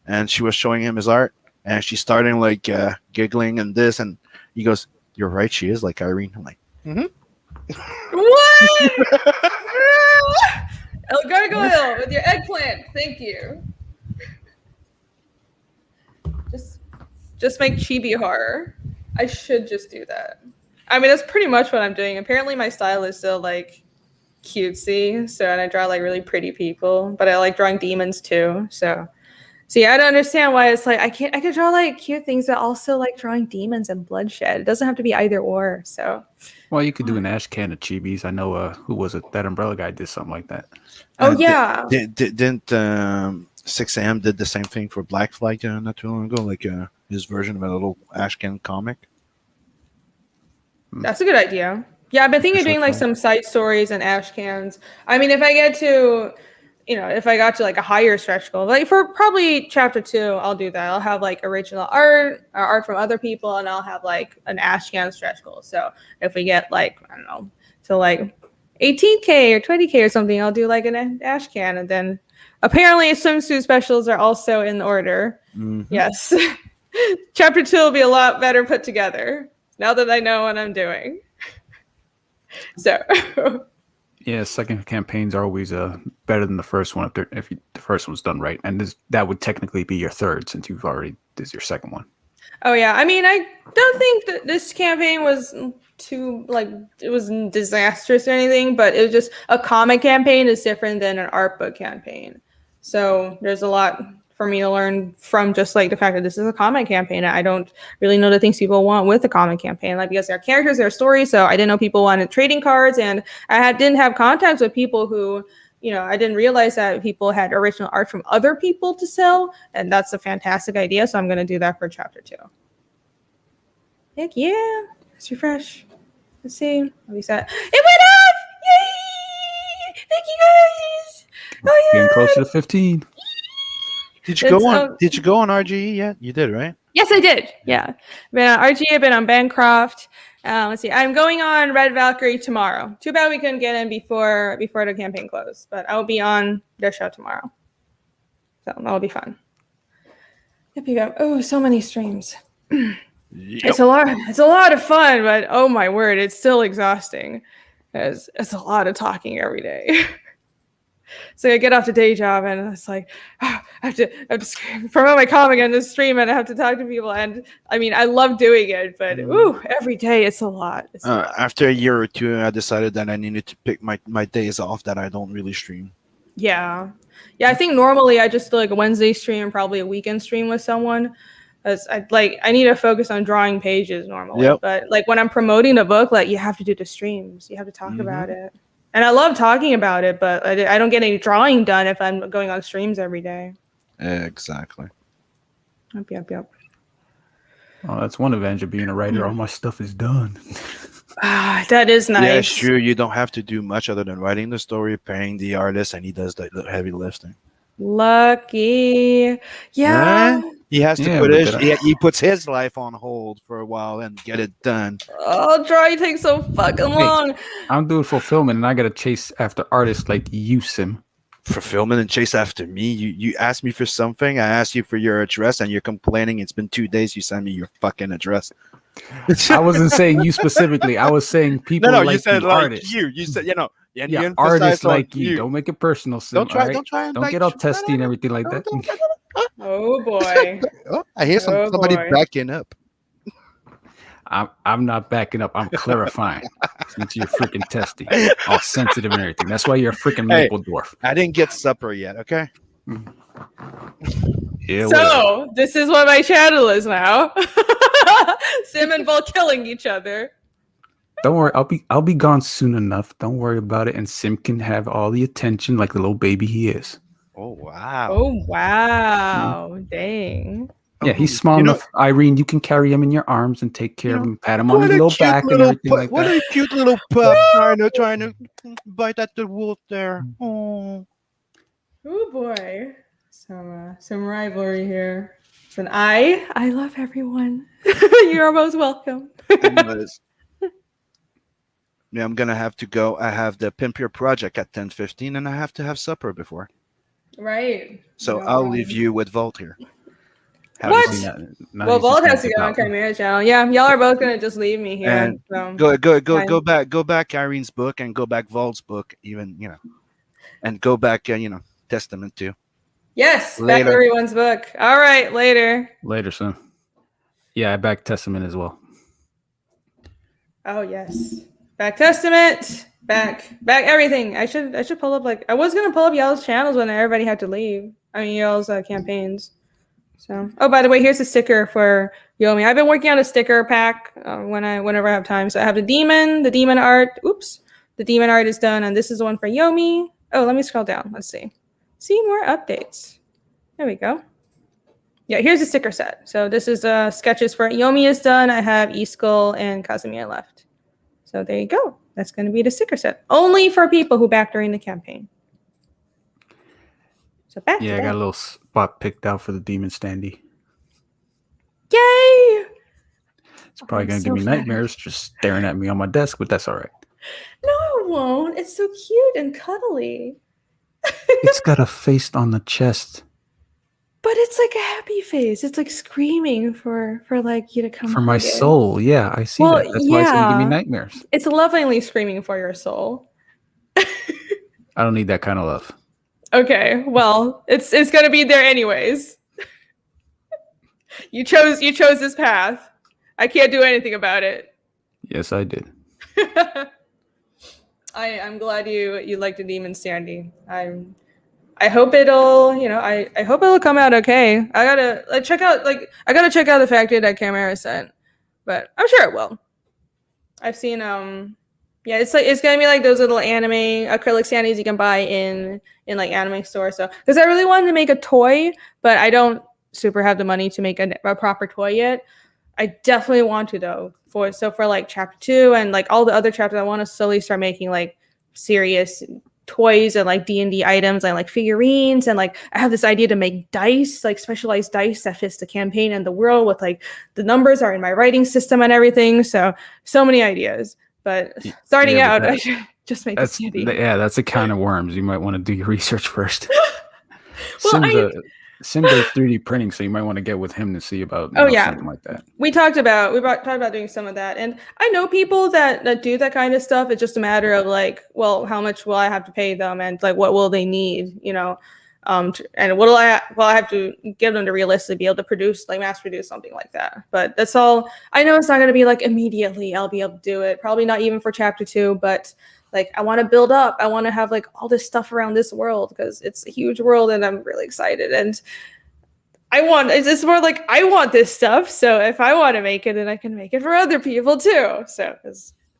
and she was showing him his art, and she started like giggling and this, and he goes, "You're right, she is like Irene." I'm like, What? El Gargoyle with your eggplant. Thank you. Just make chibi horror. I should just do that. I mean, that's pretty much what I'm doing. Apparently, my style is still like cutesy, and I draw like really pretty people, but I like drawing demons too. So, see, I don't understand why it's like I could draw like cute things, but also like drawing demons and bloodshed. It doesn't have to be either or. So, well, you could do an ash can of chibis. I know who was it? That umbrella guy did something like that. Oh yeah. Didn't 6 a.m. did the same thing for Black Flag not too long ago, like his version of a little Ashcan comic. That's a good idea. Yeah, I've been thinking of doing like some side stories and ash cans. I mean, if I got to like a higher stretch goal, like for probably chapter 2, I'll do that. I'll have like original art or art from other people, and I'll have like an ash can stretch goal. So if we get like, I don't know, to like 18K or 20K or something, I'll do like an ash can. And then apparently swimsuit specials are also in order. Mm-hmm. Yes. Chapter 2 will be a lot better put together now that I know what I'm doing. So yeah, second campaigns are always better than the first one if the first one's done right, and that would technically be your third since you've already did your second one. Oh yeah, I mean, I don't think that this campaign was too it was disastrous or anything, but it was just a comic campaign is different than an art book campaign. So there's a lot for me to learn from just like the fact that this is a comic campaign. I don't really know the things people want with a comic campaign, like because there are characters, there are stories. So I didn't know people wanted trading cards, and I didn't have contacts with people who, I didn't realize that people had original art from other people to sell, and that's a fantastic idea. So I'm going to do that for chapter 2. Heck yeah, let's refresh. Let's see. What we said. It went up! Yay! Thank you guys. Oh yeah. Getting closer to 15. Did you go on? Did you go on RGE yet? You did, right? Yes, I did. Yeah, been on RGE. I've been on Bancroft. Let's see. I'm going on Red Valkyrie tomorrow. Too bad we couldn't get in before the campaign closed, but I'll be on their show tomorrow. So that'll be fun. Yep. Oh, so many streams. It's a lot of fun, but oh my word, it's still exhausting. It's a lot of talking every day. So I get off the day job and it's like, I have to promote my comic on this stream and I have to talk to people. And I mean, I love doing it, but every day it's a lot. After a year or two, I decided that I needed to pick my days off that I don't really stream. Yeah. I think normally I just do like a Wednesday stream and probably a weekend stream with someone. I need to focus on drawing pages normally. Yep. But like when I'm promoting a book, like you have to do the streams. You have to talk about it. And I love talking about it, but I don't get any drawing done if I'm going on streams every day. Exactly. Yep. Oh, that's one advantage of being a writer. All my stuff is done. That is nice. Yeah, sure. You don't have to do much other than writing the story, paying the artist, and he does the heavy lifting. Lucky. Yeah. He has to put he puts his life on hold for a while and get it done. Oh, drawing takes so fucking long. I'm doing fulfillment and I gotta chase after artists like you, Sim. Fulfillment and chase after me? You asked me for something, I asked you for your address, and you're complaining it's been 2 days you sent me your fucking address. I wasn't saying you specifically. I was saying people like you said you, like artists. You said, yeah, artists like you. Don't make it personal, Sim. Don't get all testy and everything like that. Oh boy! I hear somebody backing up. I'm not backing up. I'm clarifying. Since you're freaking testy, all sensitive and everything. That's why you're a freaking maple dwarf. I didn't get supper yet. Okay. Yeah. So this is what my channel is now. Sim and Vol killing each other. Don't worry, I'll be gone soon enough. Don't worry about it, and Sim can have all the attention like the little baby he is. Oh wow! Oh wow! Dang! Yeah, he's small enough. Irene, you can carry him in your arms and take care of him, pat him on his little back and everything like that. What a cute little pup trying to bite at the wolf there. Oh boy! Some rivalry here. And I love everyone. You're most welcome. Anyways. Yeah, I'm gonna have to go. I have the Pimp Your Project at 10:15, and I have to have supper before. Right. So I'll leave you with Volt here. What? Well, Volt has to go on Chimera's channel. Yeah, y'all are both gonna just leave me here. And go back Irene's book and go back Volt's book, even and go back Testament too. Yes, later. Back everyone's book. All right, later. Later, son. Yeah, I back Testament as well. Oh yes. Back Testament, back everything. I should pull up I was gonna pull up y'all's channels when everybody had to leave. I mean y'all's campaigns. So by the way, here's a sticker for Yomi. I've been working on a sticker pack whenever I have time. So I have the demon art. Oops, the demon art is done, and this is the one for Yomi. Oh, let me scroll down. Let's see more updates. There we go. Yeah, here's the sticker set. So this is sketches for Yomi is done. I have Eskull and Kazumia left. So there you go. That's going to be the sticker set. Only for people who backed during the campaign. So back. Yeah, I got a little spot picked out for the demon standee. Yay! It's probably going to give me nightmares just staring at me on my desk, but that's all right. No, it won't. It's so cute and cuddly. It's got a face on the chest. But it's like a happy face. It's like screaming for you to come. For my soul, yeah, I see that. That's why it's gonna give me nightmares. It's lovingly screaming for your soul. I don't need that kind of love. Okay, well, it's gonna be there anyways. You chose this path. I can't do anything about it. Yes, I did. I'm glad you like the demon standee. I hope it'll, I hope it'll come out okay. I gotta check out the factory that Chimera sent, but I'm sure it will. I've seen, it's gonna be like those little anime acrylic standees you can buy in like anime stores. So, because I really wanted to make a toy, but I don't super have the money to make a proper toy yet. I definitely want to though. For like chapter 2 and like all the other chapters, I want to slowly start making like serious toys and like D&D items and like figurines, and like I have this idea to make dice, like specialized dice that fits the campaign and the world, with like the numbers are in my writing system and everything. So many ideas. But starting Yeah, but out, I should just make a candy. That's a can of worms. You might want to do your research first. Well, Sim does 3D printing, so you might want to get with him to see about something like that. We talked about doing some of that, and I know people that do that kind of stuff. It's just a matter of like, well, how much will I have to pay them, and like what will they need, and what will I have to give them to realistically be able to mass produce something like that. But that's all. I know it's not going to be like immediately I'll be able to do it. Probably not even for chapter 2, but like I want to build up. I want to have like all this stuff around this world because it's a huge world and I'm really excited. And it's more like I want this stuff. So if I want to make it, then I can make it for other people too. So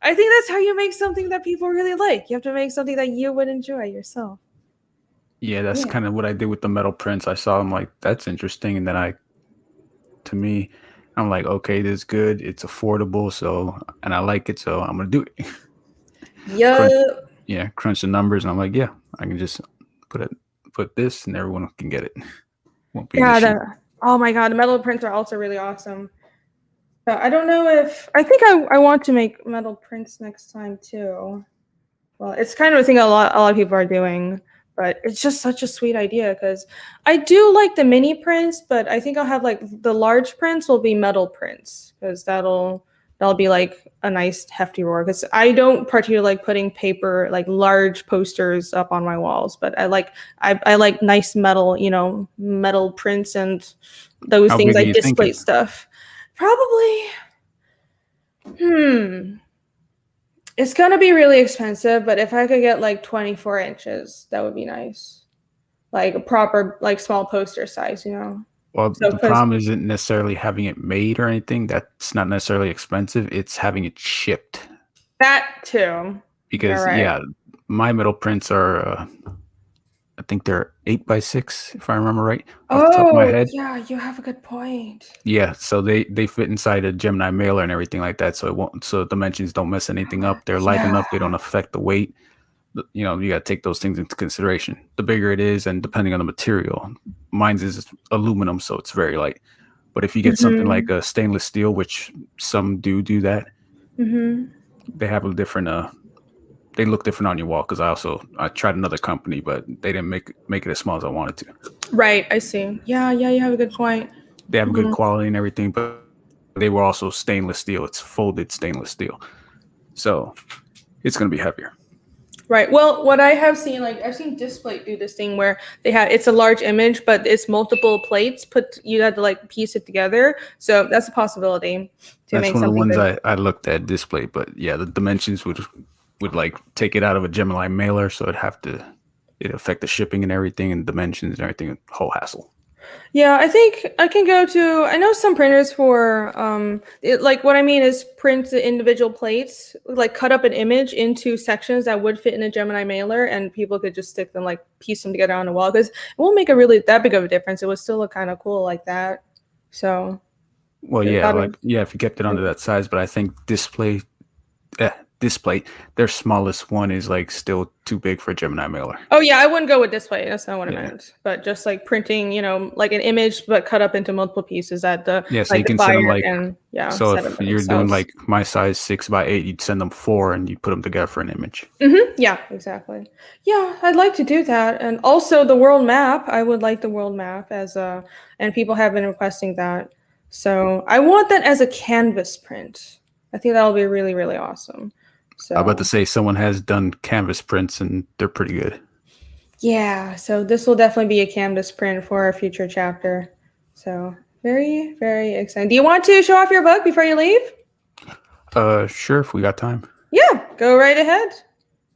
I think that's how you make something that people really like. You have to make something that you would enjoy yourself. Yeah, that's kind of what I did with the metal prints. I saw them like, that's interesting. And then I'm like, okay, this is good. It's affordable. And I like it. So I'm going to do it. Crunch the numbers, and I'm like, yeah, I can just put this, and everyone can get it. Won't be an issue. Oh my god, the metal prints are also really awesome. But I don't know I think I want to make metal prints next time too. Well, it's kind of a thing a lot of people are doing, but it's just such a sweet idea because I do like the mini prints, but I think I'll have like the large prints will be metal prints because that'll be like a nice hefty roar, because I don't particularly like putting paper, like large posters up on my walls, but I like nice metal, metal prints and those things like display stuff. Probably, it's gonna be really expensive, but if I could get like 24 inches, that would be nice. Like a proper, like small poster size, Well, the problem isn't necessarily having it made or anything. That's not necessarily expensive. It's having it shipped. That too. Because my metal prints are, I think they're 8x6, if I remember right, off the top of my head. Yeah, you have a good point. Yeah, so they fit inside a Gemini mailer and everything like that, so dimensions don't mess anything up. They're light enough; they don't affect the weight. You got to take those things into consideration. The bigger it is, and depending on the material, mine's is aluminum, so it's very light. But if you get something like a stainless steel, which some do that, they have a different. They look different on your wall because I tried another company, but they didn't make it as small as I wanted to. Right, I see. Yeah, you have a good point. They have good quality and everything, but they were also stainless steel. It's folded stainless steel, so it's going to be heavier. Right. Well, what I have seen, like I've seen Displate do this thing where it's a large image, but it's multiple plates. You have to like piece it together. So that's a possibility. That's one of the ones I looked at, Displate, but yeah, the dimensions would like take it out of a Gemini mailer, so it'd affect the shipping and everything, and dimensions and everything, whole hassle. Yeah, I think I can go to. I know some printers for like what I mean is print the individual plates, like cut up an image into sections that would fit in a Gemini mailer, and people could just stick them, like piece them together on the wall, because it won't make that big of a difference. It would still look kind of cool like that. So. Well, yeah, if you kept it under that size, but I think Displate, their smallest one is like still too big for a Gemini mailer. Oh yeah, I wouldn't go with Displate. That's not what I meant. But just like printing, like an image but cut up into multiple pieces at the so you can send them So if you're themselves. doing like my size 6x8, you'd send them 4 and you put them together for an image. Yeah, exactly. Yeah, I'd like to do that, and also the world map. I would like the world map and people have been requesting that. So I want that as a canvas print. I think that'll be really, really awesome. So I'm about to say someone has done canvas prints and they're pretty good. Yeah, so this will definitely be a canvas print for a future chapter. So very, very exciting. Do you want to show off your book before you leave? Sure, if we got time. Yeah, go right ahead.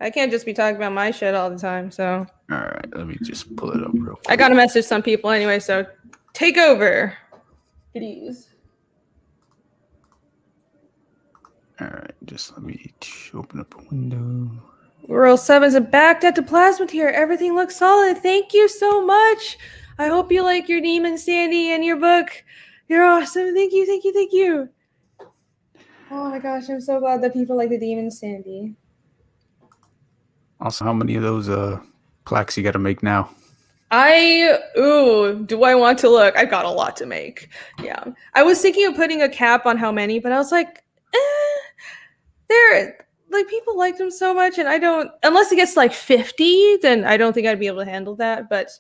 I can't just be talking about my shit all the time, so. All right, let me just pull it up real quick. I got to message some people anyway, so take over, please. All right, just let me open up a window. World 7's a backed at the plasma tier. Everything looks solid. Thank you so much. I hope you like your Demon Sandy and your book. You're awesome. Thank you, thank you, thank you. Oh my gosh, I'm so glad that people like the Demon Sandy. Also, how many of those plaques you got to make now? Do I want to look? I've got a lot to make. Yeah. I was thinking of putting a cap on how many, but I was like, they're like, people like them so much, and I don't, unless it gets like 50, then I don't think I'd be able to handle that. But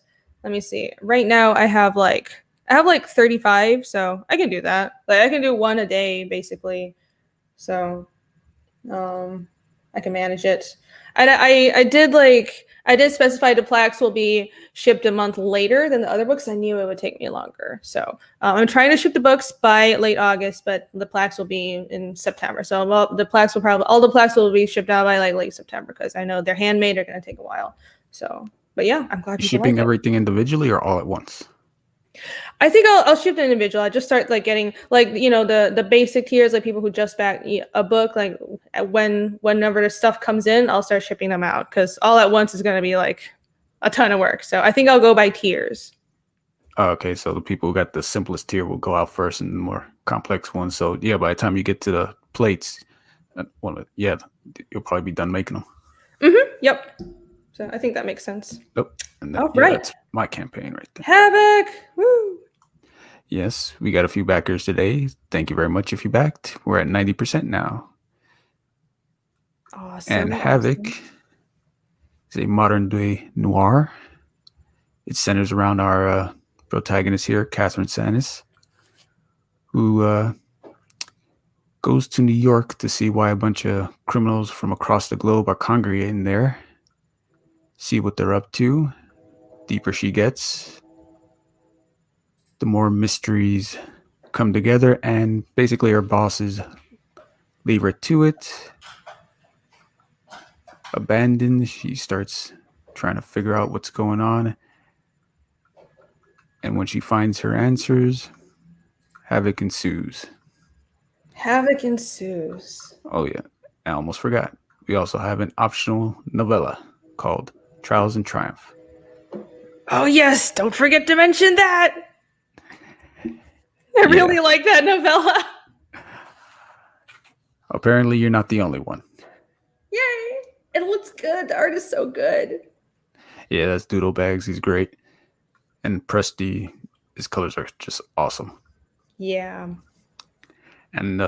let me see. Right now I have like 35, so I can do that. Like I can do one a day basically. So I can manage it. And I did specify the plaques will be shipped a month later than the other books. I knew it would take me longer. So I'm trying to ship the books by late August, but the plaques will be in September. So all the plaques will be shipped out by like late September because I know they're handmade. They're going to take a while. So, but yeah, I'm glad people Shipping like it. everything individually or all at once? I think I'll ship the individual. I just start like getting like the basic tiers, like people who just back a book. Like whenever the stuff comes in, I'll start shipping them out because all at once is going to be like a ton of work. So I think I'll go by tiers. Oh, okay, so the people who got the simplest tier will go out first, and the more complex ones. So yeah, by the time you get to the plates, you'll probably be done making them. Yep. So I think that makes sense. Yep. And then, Right. That's my campaign right there. Havoc. Woo. Yes, we got a few backers today. Thank you very much if you backed. We're at 90% now. Awesome. And Havoc is a modern day noir. It centers around our protagonist here, Catherine Sanis, who goes to New York to see why a bunch of criminals from across the globe are congregating there. See what they're up to. Deeper she gets, the more mysteries come together, and basically her bosses leave her to it. Abandoned, she starts trying to figure out what's going on. And when she finds her answers, havoc ensues. Havoc ensues. Oh yeah, I almost forgot. We also have an optional novella called Trials and Triumph. Oh yes, don't forget to mention that. I really like that novella. Apparently you're not the only one. Yay! It looks good. The art is so good. Yeah, that's Doodle Bags. He's great. And Presty, his colors are just awesome. Yeah. And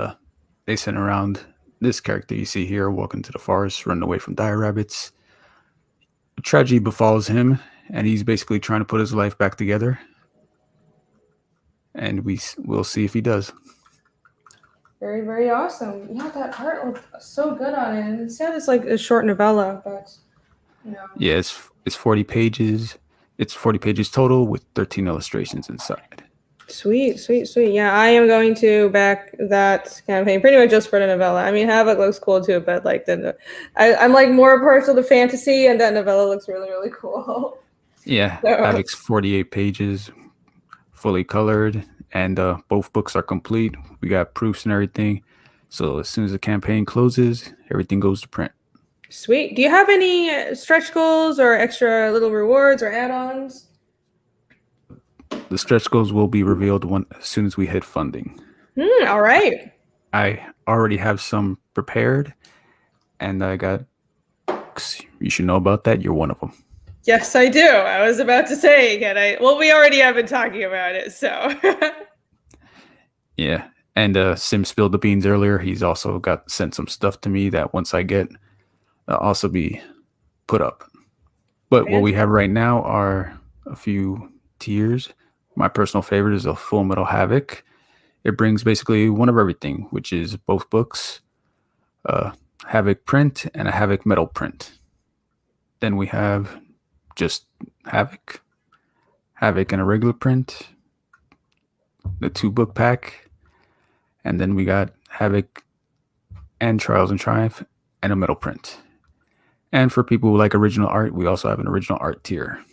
they sent around this character you see here, walking to the forest, running away from dire rabbits. A tragedy befalls him, and he's basically trying to put his life back together. And we'll see if he does. Very, very awesome. Yeah, that art looks so good on it. It said it's like a short novella, but Yeah, it's 40 pages. It's 40 pages total with 13 illustrations inside. Sweet, sweet, sweet. Yeah, I am going to back that campaign pretty much just for the novella. I mean, Havoc looks cool too, but like I'm like more partial to fantasy, and that novella looks really, really cool. Yeah, Havoc's 48 pages, fully colored, and both books are complete. We got proofs and everything. So as soon as the campaign closes, everything goes to print. Sweet. Do you have any stretch goals or extra little rewards or add-ons? The stretch goals will be revealed as soon as we hit funding. All right. I already have some prepared, and I got. You should know about that. You're one of them. Yes, I do. I was about to say, can I? Well, we already have been talking about it, so. Yeah, and Sim spilled the beans earlier. He's also sent some stuff to me that once I get, also be put up. But what we have right now are a few tiers. My personal favorite is a Full Metal Havoc. It brings basically one of everything, which is both books, Havoc print and a Havoc metal print. Then we have just Havoc and a regular print, the 2-book pack, and then we got Havoc and Trials and Triumph and a metal print. And for people who like original art, we also have an original art tier.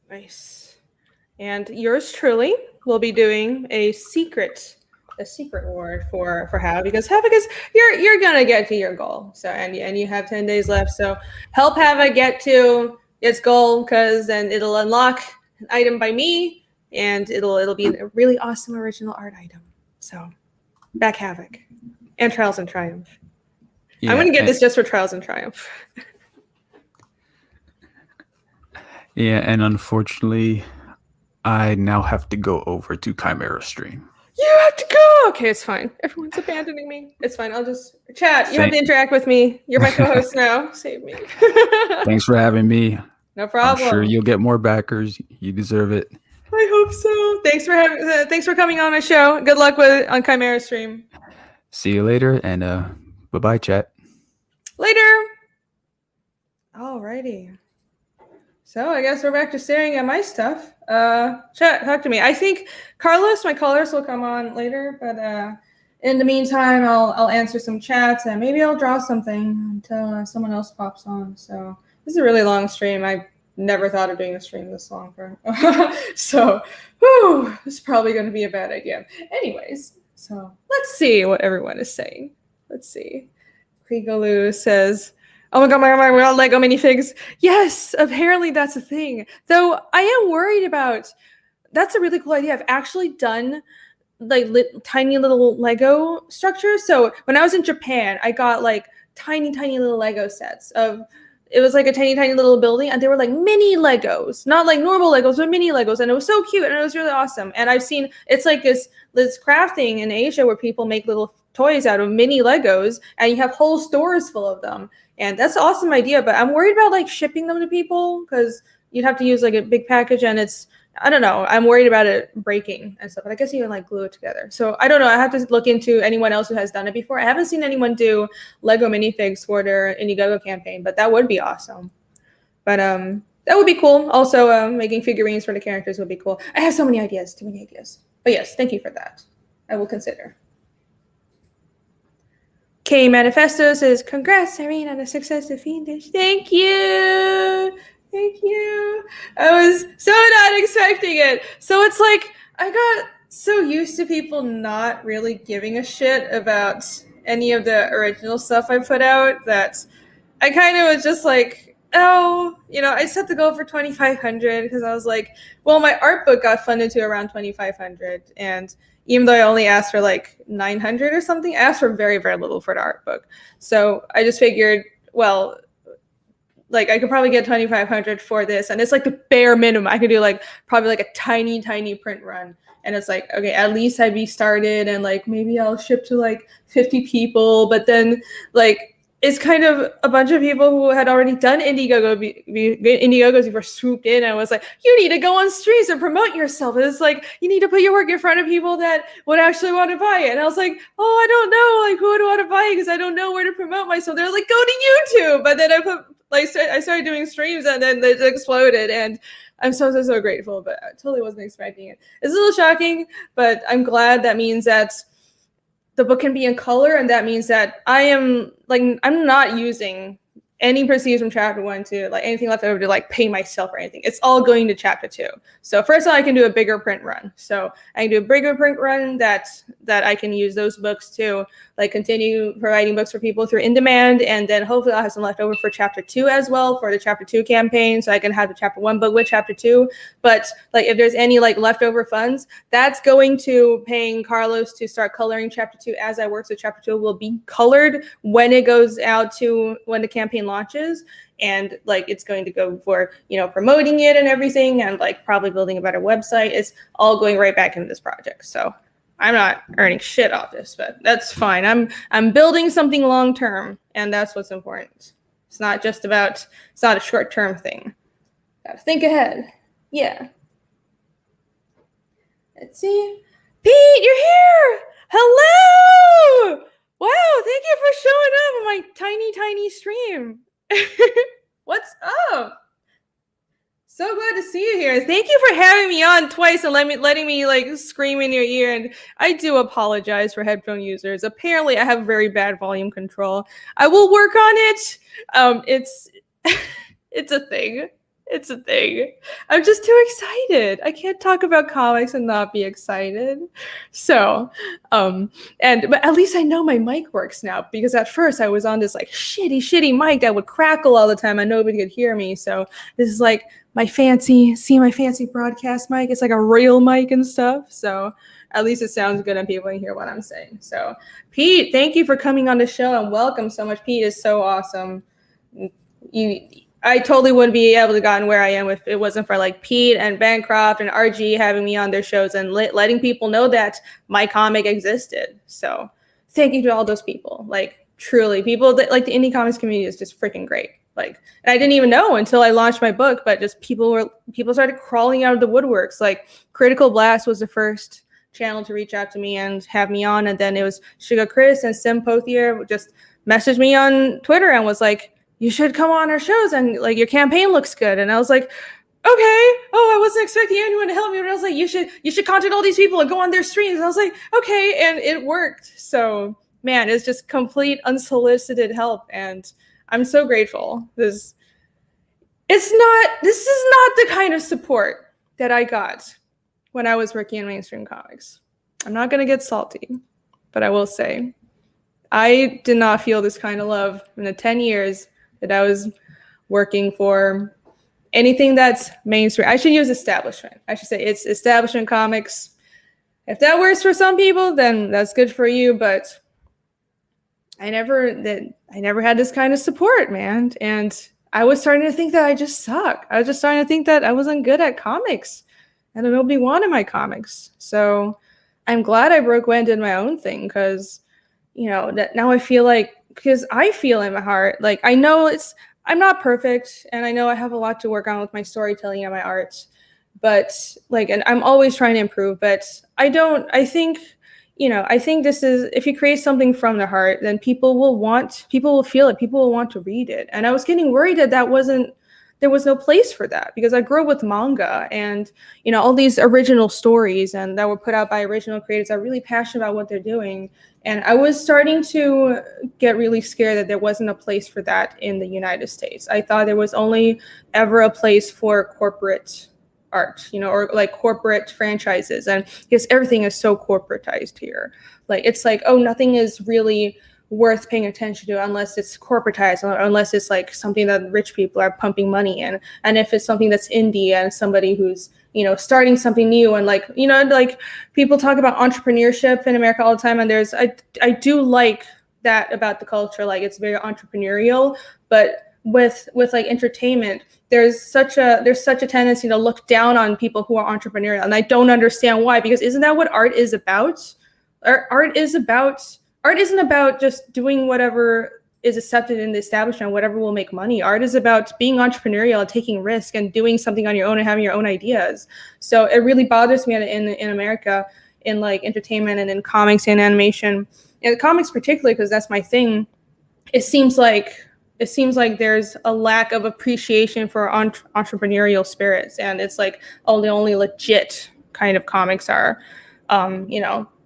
Nice. And yours truly will be doing a secret award for Havoc, because Havoc is you're gonna get to your goal. So and you have 10 days left. So help Havoc get to its goal, because then it'll unlock an item by me, and it'll be a really awesome original art item. So back Havoc and Trials and Triumph. Yeah, I'm gonna get this just for Trials and Triumph. Yeah, and unfortunately, I now have to go over to Chimera stream. You have to go. Okay, it's fine. Everyone's abandoning me. It's fine. I'll just chat. You have to interact with me. You're my co-host now. Save me. Thanks for having me. No problem. I'm sure you'll get more backers. You deserve it. I hope so. Thanks for coming on my show. Good luck on Chimera stream. See you later, and bye-bye, chat. Later. Alrighty. So I guess we're back to staring at my stuff. Chat, talk to me. I think Carlos, my callers, will come on later, but in the meantime, I'll answer some chats and maybe I'll draw something until someone else pops on. So this is a really long stream. I never thought of doing a stream this long for. So, this is probably going to be a bad idea. Anyways, so let's see what everyone is saying. Let's see. Krigaloo says, oh my god, we got Lego minifigs. Yes, apparently that's a thing. Though I am worried about, that's a really cool idea. I've actually done like tiny little Lego structures. So when I was in Japan, I got like tiny little Lego sets of, it was like a tiny little building, and they were like mini Legos, not like normal Legos, but mini Legos, and it was so cute and it was really awesome. And I've seen, it's like this crafting in Asia where people make little toys out of mini Legos, and you have whole stores full of them. And that's an awesome idea, but I'm worried about like shipping them to people because you'd have to use like a big package, and it's, I don't know, I'm worried about it breaking and stuff, but I guess you can like glue it together. So I don't know, I have to look into anyone else who has done it before. I haven't seen anyone do Lego minifigs for their Indiegogo campaign, but that would be awesome. But that would be cool. Also, making figurines for the characters would be cool. I have so many ideas, too many ideas. But yes, thank you for that. I will consider. K Manifesto says, congrats, Irene, on the success of Fiendish. Thank you. Thank you. I was so not expecting it. So it's like, I got so used to people not really giving a shit about any of the original stuff I put out that I kind of was just like, oh, you know, I set the goal for 2,500 because I was like, well, my art book got funded to around 2,500, and even though I only asked for like 900 or something, I asked for very little for the art book. So I just figured, well, like I could probably get 2,500 for this, and it's like the bare minimum. I could do like probably like a tiny print run, and it's like, okay, at least I'd be started, and like maybe I'll ship to like 50 people, but then like it's kind of a bunch of people who had already done Indiegogos before swooped in and was like, you need to go on streams and promote yourself. And it's like, you need to put your work in front of people that would actually want to buy it. And I was like, oh, I don't know, like who would want to buy it because I don't know where to promote myself. They're like, go to YouTube. But then I started doing streams, and then it exploded, and I'm so grateful, but I totally wasn't expecting it. It's a little shocking, but I'm glad. That means that the book can be in color, and that means that I'm not using any proceeds from chapter 1 to like anything left over to like pay myself or anything. It's all going to chapter 2. So first of all, I can do a bigger print run. So I can do a bigger print run that I can use those books to like continue providing books for people through in demand, and then hopefully I'll have some left over for chapter 2 as well for the chapter 2 campaign, so I can have the chapter 1 book with chapter 2. But like if there's any like leftover funds, that's going to paying Carlos to start coloring chapter 2 as I work. So chapter 2 will be colored when it goes out to when the campaign launches, and like it's going to go for, you know, promoting it and everything, and like probably building a better website. It's all going right back into this project. So I'm not earning shit off this, but that's fine. I'm building something long term, and that's what's important. It's not a short term thing. Gotta think ahead. Yeah. Let's see. Pete, you're here. Hello. Wow, thank you for showing up on my tiny stream. What's up? So glad to see you here. Thank you for having me on twice and letting me like scream in your ear. And I do apologize for headphone users. Apparently, I have very bad volume control. I will work on it. It's a thing. It's a thing. I'm just too excited. I can't talk about comics and not be excited. So, but at least I know my mic works now, because at first I was on this like shitty mic that would crackle all the time and nobody could hear me. So this is like my fancy broadcast mic. It's like a real mic and stuff. So at least it sounds good and people can hear what I'm saying. So Pete, thank you for coming on the show and welcome so much. Pete is so awesome. I totally wouldn't be able to gotten where I am if it wasn't for like Pete and Bancroft and RG having me on their shows and letting people know that my comic existed. So thank you to all those people. Like truly, people that like the indie comics community is just freaking great. Like, and I didn't even know until I launched my book, but just people started crawling out of the woodworks. Like Critical Blast was the first channel to reach out to me and have me on, and then it was Sugar Chris and Sim Pothier just messaged me on Twitter and was like, you should come on our shows and like your campaign looks good. And I was like, okay. Oh, I wasn't expecting anyone to help me, but I was like, you should contact all these people and go on their streams. And I was like, okay, and it worked. So man, it's just complete unsolicited help, and I'm so grateful. This is not the kind of support that I got when I was working in mainstream comics. I'm not gonna get salty, but I will say I did not feel this kind of love in the 10 years that I was working for anything that's mainstream. I should use establishment. I should say it's establishment comics. If that works for some people, then that's good for you. But I never had this kind of support, man. And I was starting to think that I just suck. I was just starting to think that I wasn't good at comics and that nobody wanted my comics. So I'm glad I broke away and did my own thing, because that now I feel like, because I feel in my heart, like I know I'm not perfect, and I know I have a lot to work on with my storytelling and my art, but like, and I'm always trying to improve, but I think this is, if you create something from the heart, then people will feel it, people will want to read it. And I was getting worried that there was no place for that, because I grew up with manga and, all these original stories and that were put out by original creators are really passionate about what they're doing. And I was starting to get really scared that there wasn't a place for that in the United States. I thought there was only ever a place for corporate art, or like corporate franchises. And because everything is so corporatized here, like, it's like, oh, nothing is really worth paying attention to unless it's corporatized, or unless it's like something that rich people are pumping money in. And if it's something that's indie and somebody who's starting something new, and like people talk about entrepreneurship in America all the time, and I do like that about the culture, like it's very entrepreneurial. But with like entertainment, there's such a tendency to look down on people who are entrepreneurial, and I don't understand why, because isn't that what art is about? Art isn't about just doing whatever is accepted in the establishment, whatever will make money. Art is about being entrepreneurial, taking risk, and doing something on your own and having your own ideas. So it really bothers me in America, in like entertainment and in comics and animation, and comics particularly, because that's my thing. It seems like there's a lack of appreciation for entrepreneurial spirits, and it's like, oh, the only legit kind of comics are,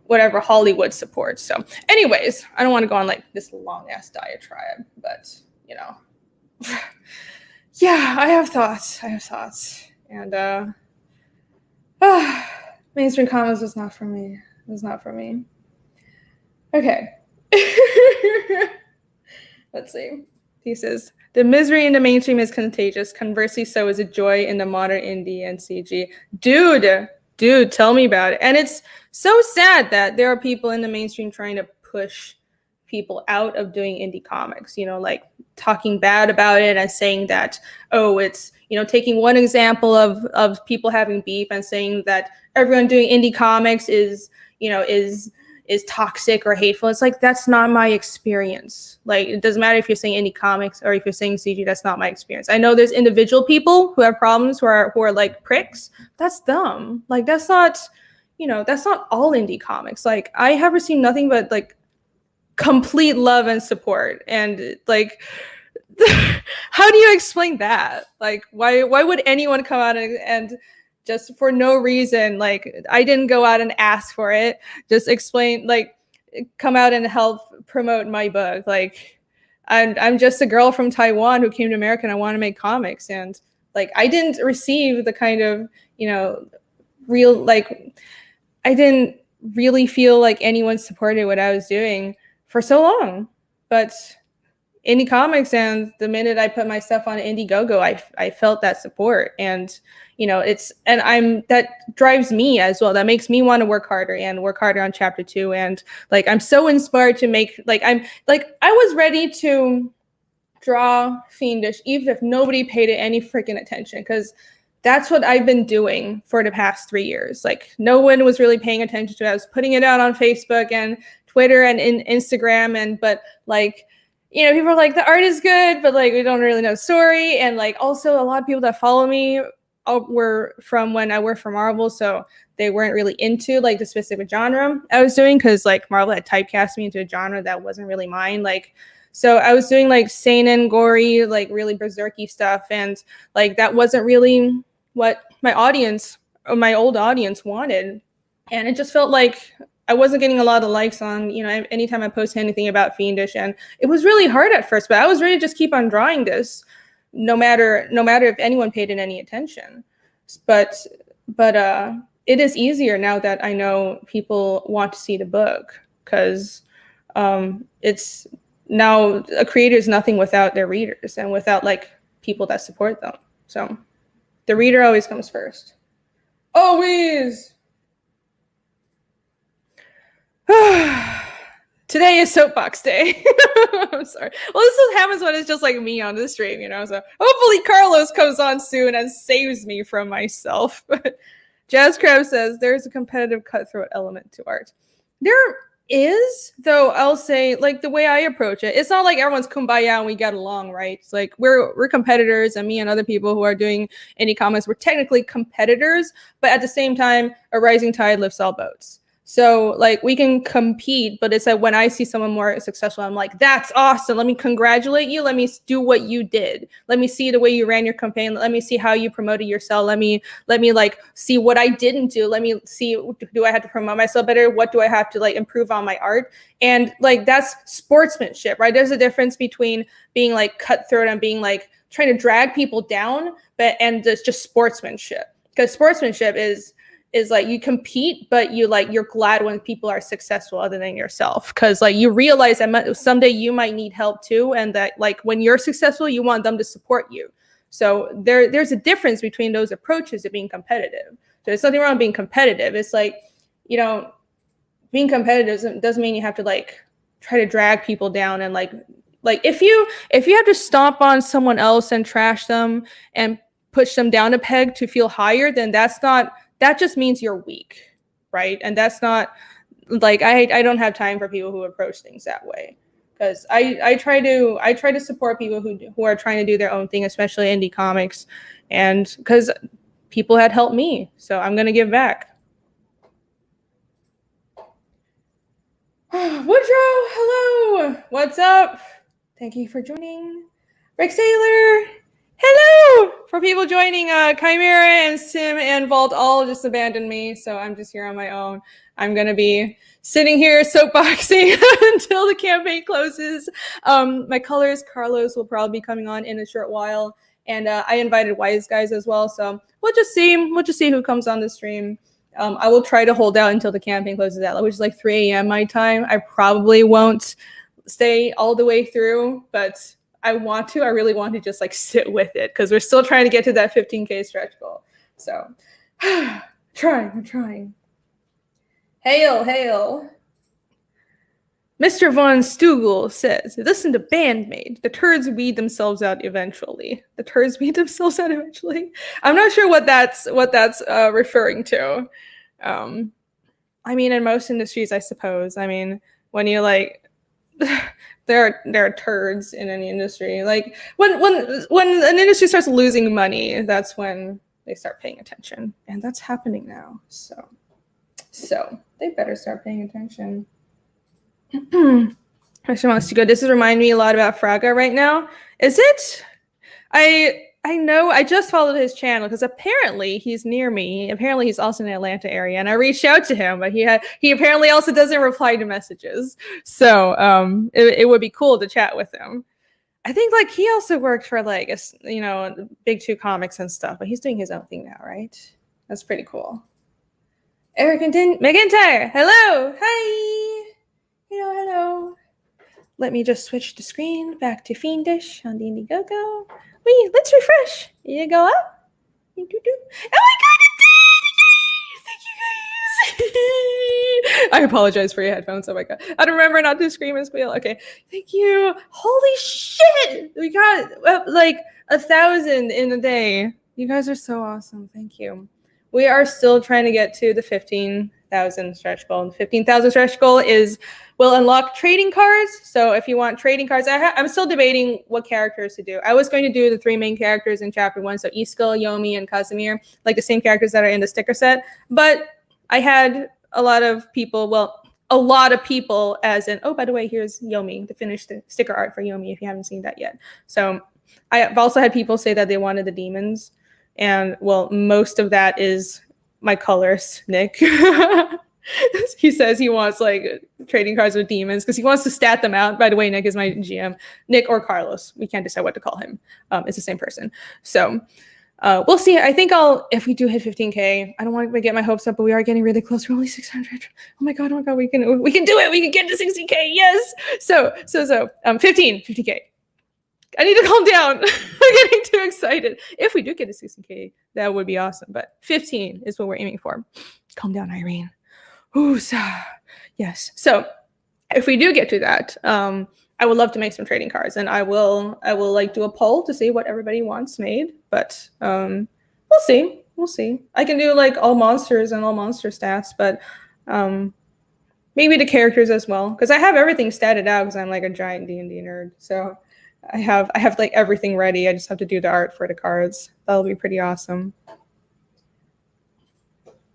whatever Hollywood supports. So anyways, I don't want to go on like this long ass diatribe, but yeah, I have thoughts. And mainstream comics was not for me. It was not for me. Okay. Let's see. He says, the misery in the mainstream is contagious. Conversely, so is a joy in the modern indie and CG. Dude, tell me about it. And it's so sad that there are people in the mainstream trying to push people out of doing indie comics, like talking bad about it and saying that, oh, it's, taking one example of people having beef and saying that everyone doing indie comics is toxic or hateful. It's like, that's not my experience. Like, it doesn't matter if you're saying indie comics or if you're saying CG, that's not my experience. I know there's individual people who have problems, who are like pricks. That's them. Like, that's not all indie comics. Like, I have received nothing but like complete love and support. And like, how do you explain that? Like, why would anyone come out and just for no reason, like, I didn't go out and ask for it, just explain, like, come out and help promote my book. Like, I'm just a girl from Taiwan who came to America and I want to make comics. And like, I didn't receive the kind of, real, like, I didn't really feel like anyone supported what I was doing for so long. But indie comics, and the minute I put my stuff on Indiegogo, I felt that support. And that drives me as well. That makes me want to work harder on chapter 2. And like, I'm so inspired to make, like, I was ready to draw Fiendish, even if nobody paid it any freaking attention, because that's what I've been doing for the past 3 years. Like, no one was really paying attention to it. I was putting it out on Facebook and Twitter and in Instagram, but like, you know, people are like, the art is good, but like, we don't really know the story. And like, also a lot of people that follow me were from when I worked for Marvel, so they weren't really into like the specific genre I was doing, because like Marvel had typecast me into a genre that wasn't really mine. Like, so I was doing like seinen, gory, like really berserky stuff, and like that wasn't really what my audience, or my old audience, wanted. And it just felt like I wasn't getting a lot of likes on, you know, anytime I posted anything about Fiendish, and it was really hard at first, but I was ready to just keep on drawing this, no matter if anyone paid it any attention. But it is easier now that I know people want to see the book, because it's now a creator is nothing without their readers and without like people that support them. So the reader always comes first. Always. Today is soapbox day. I'm sorry. Well, this is happens when it's just like me on the stream, you know. So hopefully Carlos comes on soon and saves me from myself. Jazz Crab says there's a competitive cutthroat element to art. There is, though. I'll say, like, the way I approach it, it's not like everyone's kumbaya and we get along, right? It's like we're competitors, and me and other people who are doing indie comics, we're technically competitors, but at the same time, a rising tide lifts all boats. So like we can compete, but it's like when I see someone more successful, I'm like, that's awesome. Let me congratulate you. Let me do what you did. Let me see the way you ran your campaign. Let me see how you promoted yourself. Let me like see what I didn't do. Let me see, do I have to promote myself better? What do I have to like improve on my art? And like that's sportsmanship, right? There's a difference between being like cutthroat and being like trying to drag people down, and just sportsmanship. Because sportsmanship is like you compete, but you're glad when people are successful other than yourself, because like you realize that someday you might need help too, and that like when you're successful, you want them to support you. So there's a difference between those approaches to being competitive. So there's nothing wrong with being competitive. It's like, you know, being competitive doesn't mean you have to like try to drag people down, and like if you have to stomp on someone else and trash them and push them down a peg to feel higher, then that just means you're weak, right? And that's not like I don't have time for people who approach things that way, because I try to support people who are trying to do their own thing, especially indie comics, and because people had helped me, so I'm gonna give back. Woodrow, hello, what's up? Thank you for joining. Rick Saylor, hello! For people joining, Chimera and Sim and Vault all just abandoned me, so I'm just here on my own. I'm going to be sitting here soapboxing until the campaign closes. My colors, Carlos, will probably be coming on in a short while, and I invited Wise Guys as well, so we'll just see who comes on the stream. I will try to hold out until the campaign closes out, which is like 3 a.m. my time. I probably won't stay all the way through, but I really want to just like sit with it, because we're still trying to get to that 15K stretch goal. So I'm trying. Hail. Mr. Von Stugel says, listen to Bandmate. The turds weed themselves out eventually. I'm not sure what that's referring to. I mean, in most industries, I suppose. I mean, when you like there are turds in any industry. Like when an industry starts losing money, that's when they start paying attention, and that's happening now. So they better start paying attention. Actually wants to go. This is reminding me a lot about Fraga right now. Is it? I know. I just followed his channel because apparently he's near me. Apparently he's also in the Atlanta area, and I reached out to him, but he apparently also doesn't reply to messages. So it would be cool to chat with him. I think like he also worked for like Big Two Comics and stuff, but he's doing his own thing now, right? That's pretty cool. Eric and McIntyre, hello, hi, hello. Let me just switch the screen back to Fiendish on the Indiegogo. Let's refresh. You go up. Oh my god, it did! Thank you guys. I apologize for your headphones. Oh my god. I don't remember not to scream and squeal. Okay. Thank you. Holy shit. We got like 1,000 in a day. You guys are so awesome. Thank you. We are still trying to get to the 15,000 stretch goal. The 15,000 stretch goal will unlock trading cards. So if you want trading cards, I'm still debating what characters to do. I was going to do the 3 main characters in chapter 1. So Iskil, Yomi, and Casimir, like the same characters that are in the sticker set. But I had a lot of people, as in, oh, by the way, here's Yomi, the finished sticker art for Yomi, if you haven't seen that yet. So I've also had people say that they wanted the demons. And, well, most of that is my colorist, Nick. He says he wants, like, trading cards with demons because he wants to stat them out. By the way, Nick is my GM. Nick or Carlos. We can't decide what to call him. It's the same person. So we'll see. I think if we do hit 15K, I don't want to get my hopes up, but we are getting really close. We're only 600. Oh my God, we can do it. We can get to 60K. Yes. So 50K. I need to calm down. I'm getting too excited. If we do get to 60K, that would be awesome. But 15 is what we're aiming for. Calm down, Irene. Ooh, yes. So if we do get to that, I would love to make some trading cards, and I will like do a poll to see what everybody wants made. But we'll see. I can do like all monsters and all monster stats, but maybe the characters as well, because I have everything statted out because I'm like a giant D&D nerd. So I have like everything ready. I just have to do the art for the cards. That'll be pretty awesome.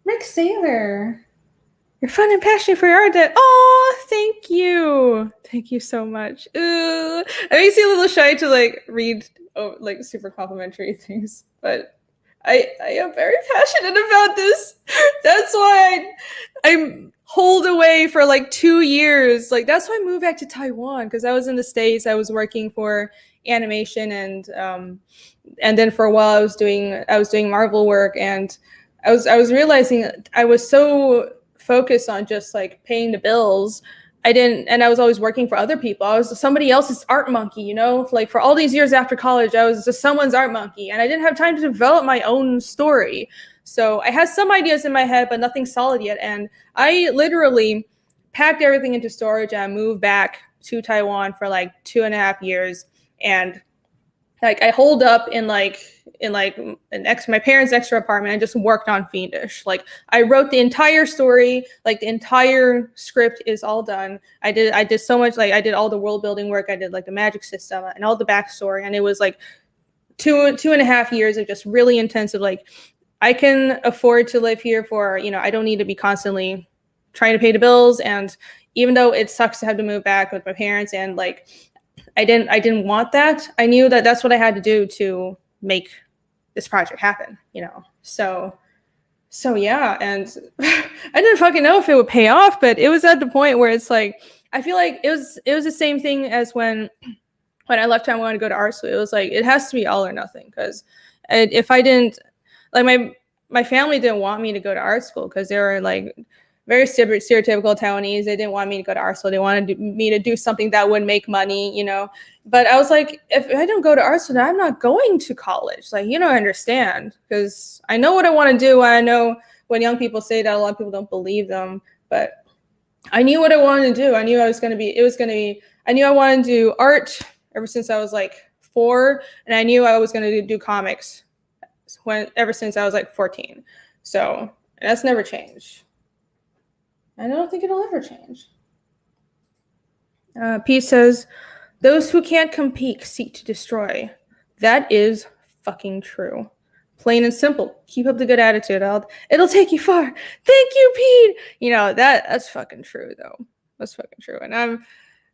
Rick Sailor, you're fun and passionate for your art. Oh, thank you. Thank you so much. Ooh, it makes you a little shy to like read like super complimentary things, but I am very passionate about this. That's why I'm hold away for like 2 years. Like that's why I moved back to Taiwan, because I was in the States. I was working for animation, and then for a while I was doing Marvel work, and I was realizing I was so focused on just like paying the bills. And I was always working for other people. I was somebody else's art monkey, you know, like for all these years after college, I was just someone's art monkey, and I didn't have time to develop my own story. So I had some ideas in my head, but nothing solid yet. And I literally packed everything into storage and I moved back to Taiwan for like 2.5 years. And like I holed up in my parents' extra apartment and just worked on Fiendish. Like I wrote the entire story, like the entire script is all done. I did so much, like I did all the world building work. I did like the magic system and all the backstory. And it was like 2.5 years of just really intensive, like I can afford to live here for, you know, I don't need to be constantly trying to pay the bills. And even though it sucks to have to move back with my parents, and like, I didn't want that. I knew that that's what I had to do to make this project happen, you know? So yeah. And I didn't fucking know if it would pay off, but it was at the point where it's like, I feel like it was the same thing as when I left Taiwan to go to art school. It was like, it has to be all or nothing. Because if I didn't, like my family didn't want me to go to art school because they were like very stereotypical Taiwanese. They didn't want me to go to art school. They wanted me to do something that would make money, you know. But I was like, if I don't go to art school, I'm not going to college. Like, you don't understand, because I know what I want to do. I know when young people say that, a lot of people don't believe them. But I knew what I wanted to do. I knew I knew I wanted to do art ever since I was like 4, and I knew I was going to do comics ever since I was like 14. So that's never changed. I don't think it'll ever change. Pete says, those who can't compete seek to destroy. That is fucking true. Plain and simple. Keep up the good attitude. It'll take you far. Thank you, Pete. You know, that's fucking true though. That's fucking true. And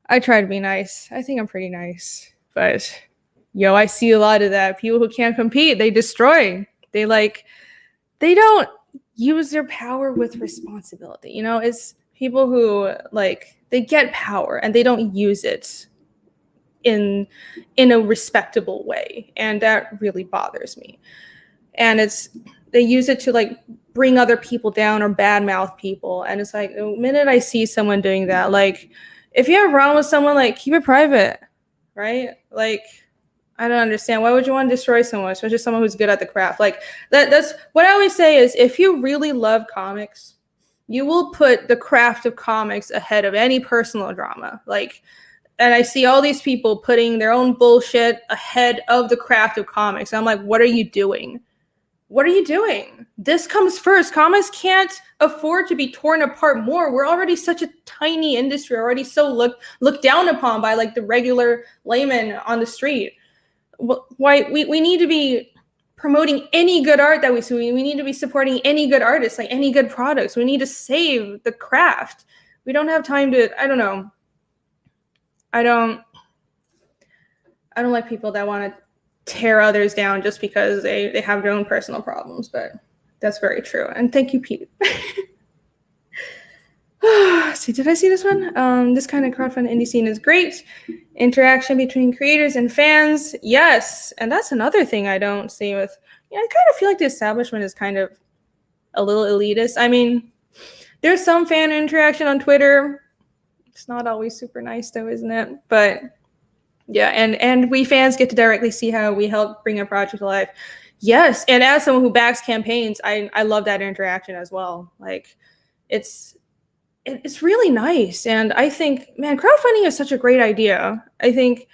I try to be nice. I think I'm pretty nice. But I see a lot of that. People who can't compete, they destroy. They don't use their power with responsibility. You know, it's people who like, they get power and they don't use it in a respectable way. And that really bothers me. And they use it to like bring other people down or badmouth people. And it's like, the minute I see someone doing that, like if you have a problem with someone, like keep it private, right? Like, I don't understand. Why would you want to destroy someone, especially someone who's good at the craft? Like that's what I always say is, if you really love comics, you will put the craft of comics ahead of any personal drama. Like, and I see all these people putting their own bullshit ahead of the craft of comics. I'm like, what are you doing? What are you doing? This comes first. Comics can't afford to be torn apart more. We're already such a tiny industry, already so looked down upon by like the regular layman on the street. Why we need to be promoting any good art that we see. We need to be supporting any good artists, like any good products. We need to save the craft. We don't have time to, I don't know. I don't like people that want to tear others down just because they have their own personal problems, but that's very true. And thank you, Pete. See, did I see this one? This kind of crowdfunding indie scene is great. Interaction between creators and fans. Yes. And that's another thing I don't see with, I kind of feel like the establishment is kind of a little elitist. I mean, there's some fan interaction on Twitter. It's not always super nice though, isn't it? But yeah, and we fans get to directly see how we help bring a project to life. Yes, and as someone who backs campaigns, I love that interaction as well. Like, it's really nice. And I think, man, crowdfunding is such a great idea. I think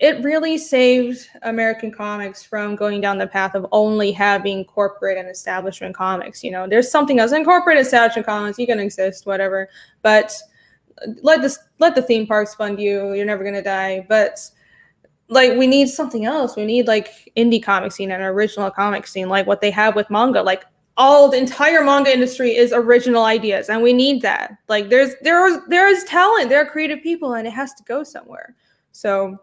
it really saved American comics from going down the path of only having corporate and establishment comics. You know, there's something else in corporate establishment comics. You can exist, whatever, but let the theme parks fund you. You're never gonna die. But like, we need something else. We need like indie comic scene and original comic scene, like what they have with manga. Like, all the entire manga industry is original ideas, and we need that. Like, there is talent, there are creative people, and it has to go somewhere. So,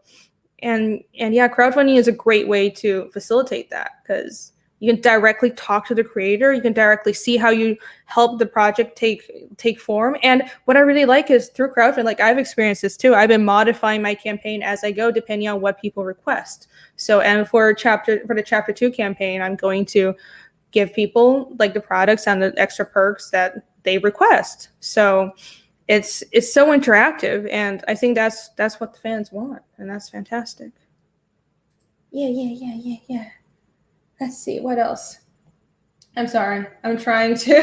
and yeah, crowdfunding is a great way to facilitate that, because you can directly talk to the creator. You can directly see how you help the project take form. And what I really like is through crowdfunding, like I've experienced this too. I've been modifying my campaign as I go, depending on what people request. So, and for the chapter 2 campaign, I'm going to give people like the products and the extra perks that they request. So it's so interactive, and I think that's what the fans want, and that's fantastic. Yeah. Let's see, what else? I'm sorry. I'm trying to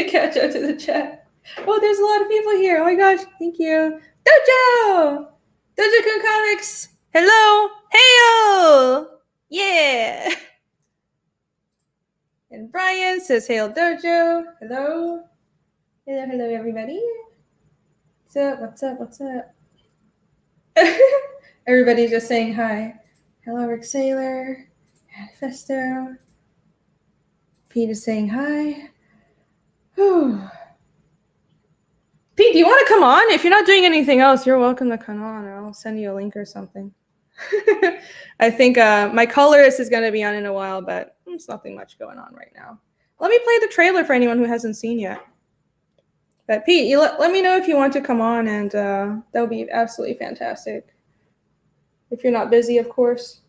catch up to the chat. Oh, there's a lot of people here. Oh my gosh, thank you. Dojo-kun Comics. Hello. Heyo. Yeah. And Brian says, Hail Dojo. Hello. Hello, everybody. What's up? Everybody's just saying hi. Hello, Rick Sailor. Manifesto. Pete is saying hi. Whew. Pete, do you want to come on? If you're not doing anything else, you're welcome to come on, or I'll send you a link or something. I think my colorist is going to be on in a while, but there's nothing much going on right now. Let me play the trailer for anyone who hasn't seen yet. But Pete, you let me know if you want to come on, and that would be absolutely fantastic. If you're not busy, of course.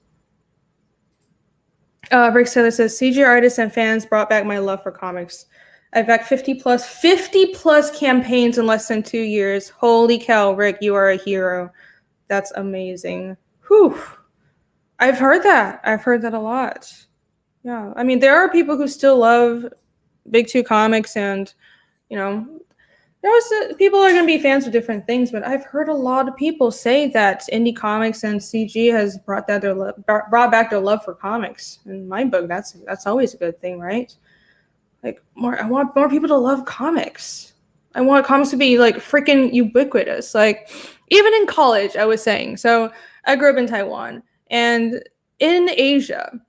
Rick Sailor says, CG artists and fans brought back my love for comics. I've backed 50 plus campaigns in less than 2 years. Holy cow, Rick, you are a hero. That's amazing. Whew. I've heard that a lot. Yeah, I mean, there are people who still love Big Two comics, and people are going to be fans of different things, but I've heard a lot of people say that indie comics and CG has brought back their love for comics. In my book, that's always a good thing, right? Like, I want more people to love comics. I want comics to be like freaking ubiquitous. Like, even in college, I was saying. So I grew up in Taiwan, and in Asia,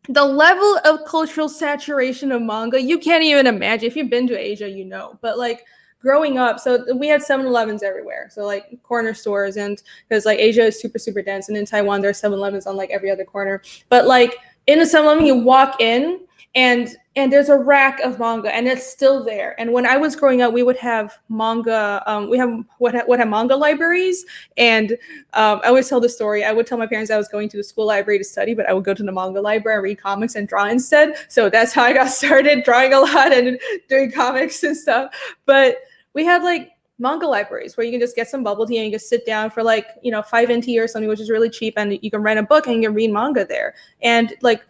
the level of cultural saturation of manga, you can't even imagine. If you've been to Asia, you know. But like, growing up, so we had 7-Elevens everywhere. So like corner stores, and because like Asia is super, super dense, and in Taiwan, there are 7-Elevens on like every other corner. But like in a 7-Eleven, you walk in, and there's a rack of manga, and it's still there. And when I was growing up, we would have manga. We have manga libraries, and I always tell the story. I would tell my parents I was going to the school library to study, but I would go to the manga library and read comics and draw instead. So that's how I got started drawing a lot and doing comics and stuff. But we had like manga libraries where you can just get some bubble tea and you just sit down for like 5 NT or something, which is really cheap, and you can rent a book and you can read manga there. And like,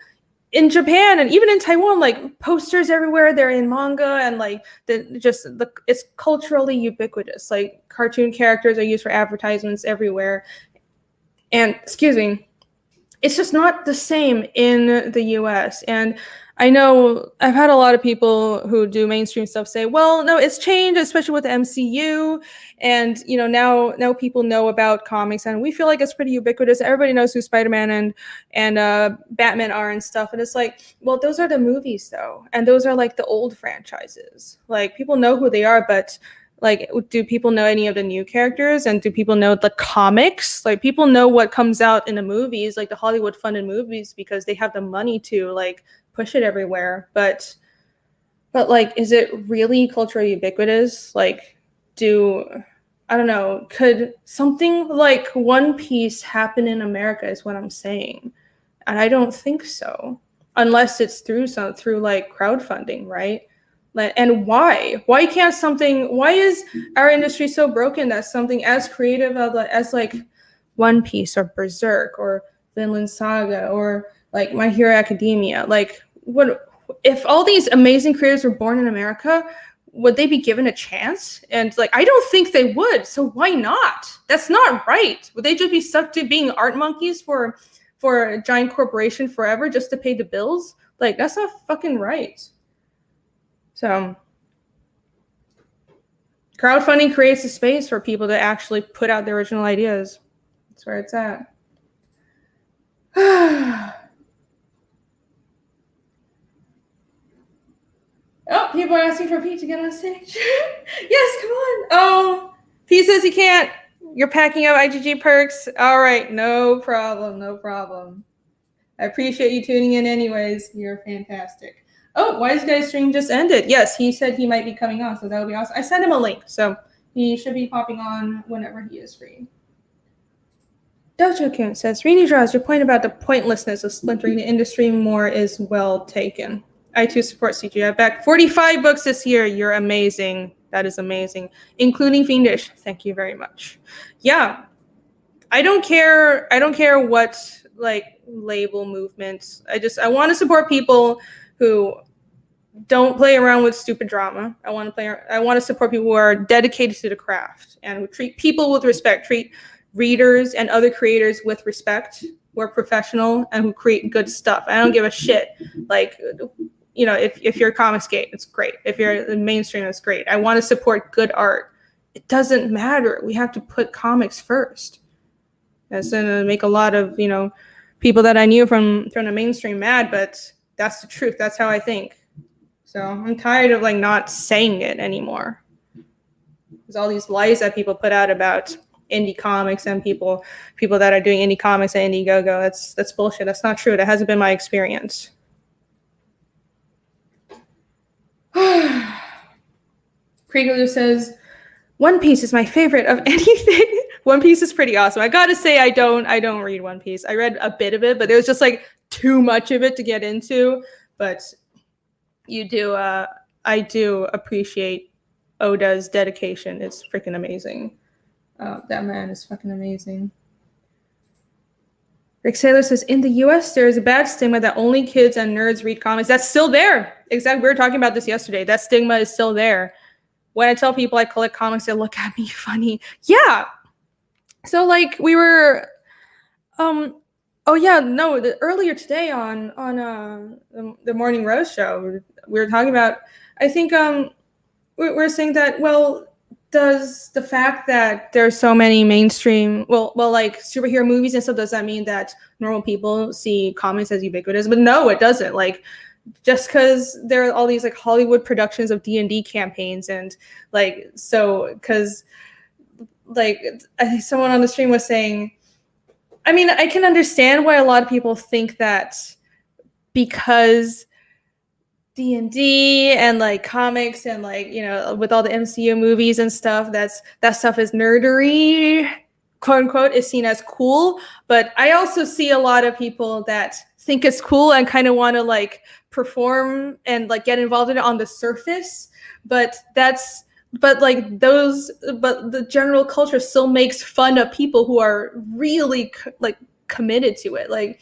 in Japan and even in Taiwan, like posters everywhere. They're in manga and like it's culturally ubiquitous. Like cartoon characters are used for advertisements everywhere. And excuse me, it's just not the same in the US. And I know I've had a lot of people who do mainstream stuff say, well, no, it's changed, especially with the MCU. And, you know, now people know about comics and we feel like it's pretty ubiquitous. Everybody knows who Spider-Man and Batman are and stuff. And it's like, well, those are the movies though. And those are like the old franchises. Like people know who they are, but like, do people know any of the new characters? And do people know the comics? Like people know what comes out in the movies, like the Hollywood funded movies, because they have the money to like push it everywhere. But like, is it really culturally ubiquitous? Like, I don't know, could something like One Piece happen in America is what I'm saying. And I don't think so, unless it's through like crowdfunding, right? And why is our industry so broken that something as creative as like One Piece or Berserk or Vinland Saga or like My Hero Academia, like what if all these amazing creators were born in America, would they be given a chance? And like, I don't think they would. So why not? That's not right. Would they just be stuck to being art monkeys for a giant corporation forever just to pay the bills? Like, that's not fucking right. So crowdfunding creates a space for people to actually put out their original ideas. That's where it's at. Oh, people are asking for Pete to get on stage. Yes, come on. Oh, Pete says he can't. You're packing up IGG perks. All right, no problem, no problem. I appreciate you tuning in anyways. You're fantastic. Oh, Wise Guy stream just ended. Yes, he said he might be coming on, so that would be awesome. I sent him a link, so he should be popping on whenever he is free. Dojo-kun says, Rini Draws, your point about the pointlessness of splintering the industry more is well taken. I too support CGI back. 45 books this year. You're amazing. That is amazing. Including Fiendish. Thank you very much. Yeah. I don't care what like label movements. I want to support people who don't play around with stupid drama. I want to support people who are dedicated to the craft and who treat people with respect, treat readers and other creators with respect, who are professional and who create good stuff. I don't give a shit. Like, you know, if you're a Comicsgate, it's great. If you're the mainstream, it's great. I want to support good art. It doesn't matter. We have to put comics first. That's gonna make a lot of, you know, people that I knew from the mainstream mad, but that's the truth. That's how I think. So I'm tired of like not saying it anymore. There's all these lies that people put out about indie comics and people that are doing indie comics at Indiegogo. That's bullshit. That's not true. That hasn't been my experience. Kriegler says, One Piece is my favorite of anything. One Piece is pretty awesome. I gotta say, I don't read One Piece. I read a bit of it, but there was just like too much of it to get into. But I do appreciate Oda's dedication. It's freaking amazing. That man is fucking amazing. Rick Saylor says, in the US, there is a bad stigma that only kids and nerds read comics. That's still there. Exactly. We were talking about this yesterday. That stigma is still there. When I tell people I collect comics, they look at me funny. Yeah. So like we were, earlier today on the Morning Rose show, we were talking about, I think we're saying that, well, does the fact that there's so many mainstream, like superhero movies and stuff, does that mean that normal people see comics as ubiquitous? But no, it doesn't. Like, just because there are all these like Hollywood productions of D&D campaigns and like, so because like I think someone on the stream was saying, I mean, I can understand why a lot of people think that because D&D and like comics and like, you know, with all the MCU movies and stuff, that stuff is nerdery, quote unquote, is seen as cool. But I also see a lot of people that think it's cool and kind of want to like perform and like get involved in it on the surface. But the general culture still makes fun of people who are really like committed to it. Like,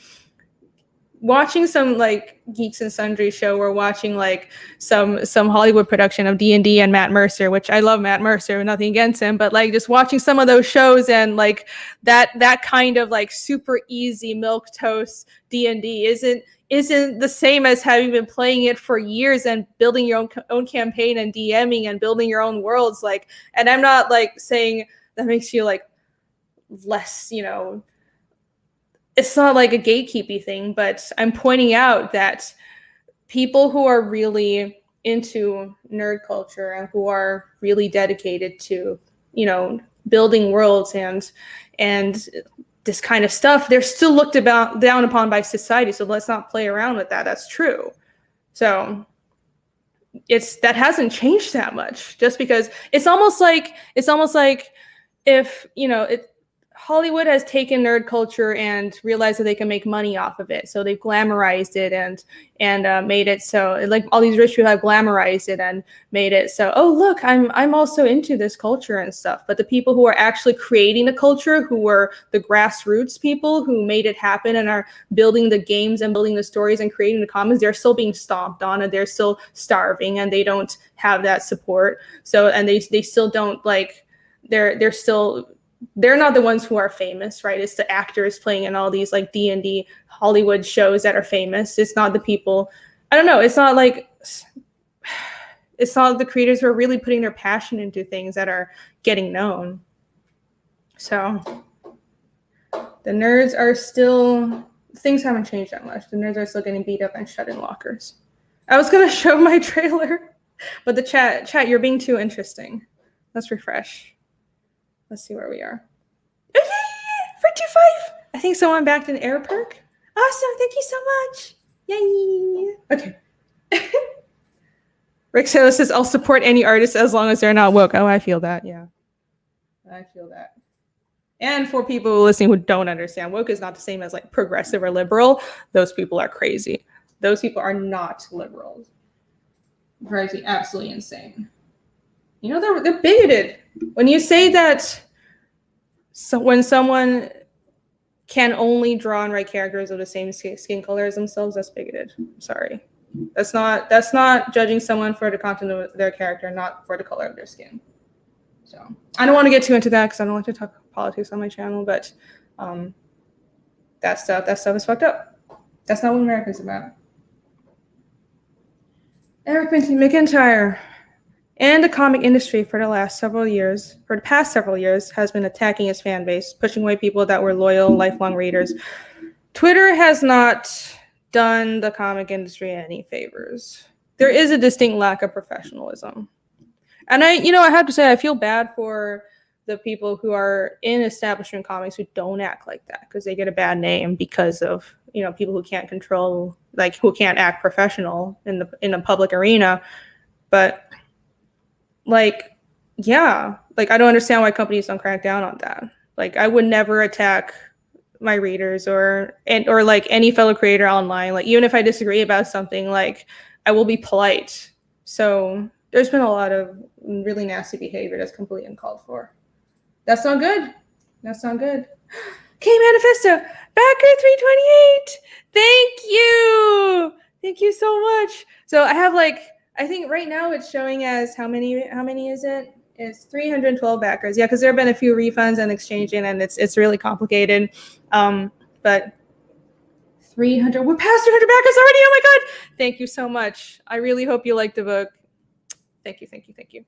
watching some like Geeks and Sundry show, or watching like some Hollywood production of D&D and Matt Mercer, which I love Matt Mercer, nothing against him, but like just watching some of those shows and like that kind of like super easy milquetoast D&D isn't the same as having been playing it for years and building your own campaign and DMing and building your own worlds. Like, and I'm not like saying that makes you like less, you know, it's not like a gatekeepy thing, but I'm pointing out that people who are really into nerd culture and who are really dedicated to, you know, building worlds and this kind of stuff, they're still looked down upon by society. So let's not play around with that. That's true. So that hasn't changed that much, just because it's almost like if, you know, Hollywood has taken nerd culture and realized that they can make money off of it. So they've glamorized it and made it so, like, all these rich people have glamorized it and made it so, oh, look, I'm also into this culture and stuff. But the people who are actually creating the culture, who were the grassroots people who made it happen and are building the games and building the stories and creating the comics, they're still being stomped on and they're still starving and they don't have that support. So, and they still don't, like, they're not the ones who are famous, right? It's the actors playing in all these like D&D Hollywood shows that are famous. It's not the people, I don't know. It's not the creators who are really putting their passion into things that are getting known. So the nerds are still, things haven't changed that much. The nerds are still getting beat up and shut in lockers. I was going to show my trailer, but the chat, you're being too interesting. Let's refresh. Let's see where we are. Oh, yay! For 2.5. I think someone backed an air perk. Awesome. Thank you so much. Yay. Okay. Rick Saylor says, I'll support any artist as long as they're not woke. Oh, I feel that. Yeah. I feel that. And for people listening who don't understand, woke is not the same as like progressive or liberal. Those people are crazy. Those people are not liberals. Drives me absolutely insane. You know, they're bigoted. When you say that, so when someone can only draw and write characters of the same skin color as themselves, that's bigoted. I'm sorry. That's not judging someone for the content of their character, not for the color of their skin. So I don't want to get too into that because I don't like to talk politics on my channel, but that stuff is fucked up. That's not what America's about. Eric McIntyre. And the comic industry for the past several years, has been attacking its fan base, pushing away people that were loyal, lifelong readers. Twitter has not done the comic industry any favors. There is a distinct lack of professionalism. And I have to say, I feel bad for the people who are in establishment comics who don't act like that, because they get a bad name because of, you know, people who can't control, like, who can't act professional in the public arena. But like, yeah, like, I don't understand why companies don't crack down on that. Like, I would never attack my readers or like any fellow creator online. Like, even if I disagree about something, like, I will be polite. So there's been a lot of really nasty behavior that's completely uncalled for. That's not good. That's not good. Okay, Manifesto, backer 328. Thank you so much. So I have, like, I think right now it's showing as how many is it? It's 312 backers. Yeah, because there have been a few refunds and exchanging, and it's really complicated. But 300, we're past 200 backers already. Oh my God. Thank you so much. I really hope you like the book. Thank you.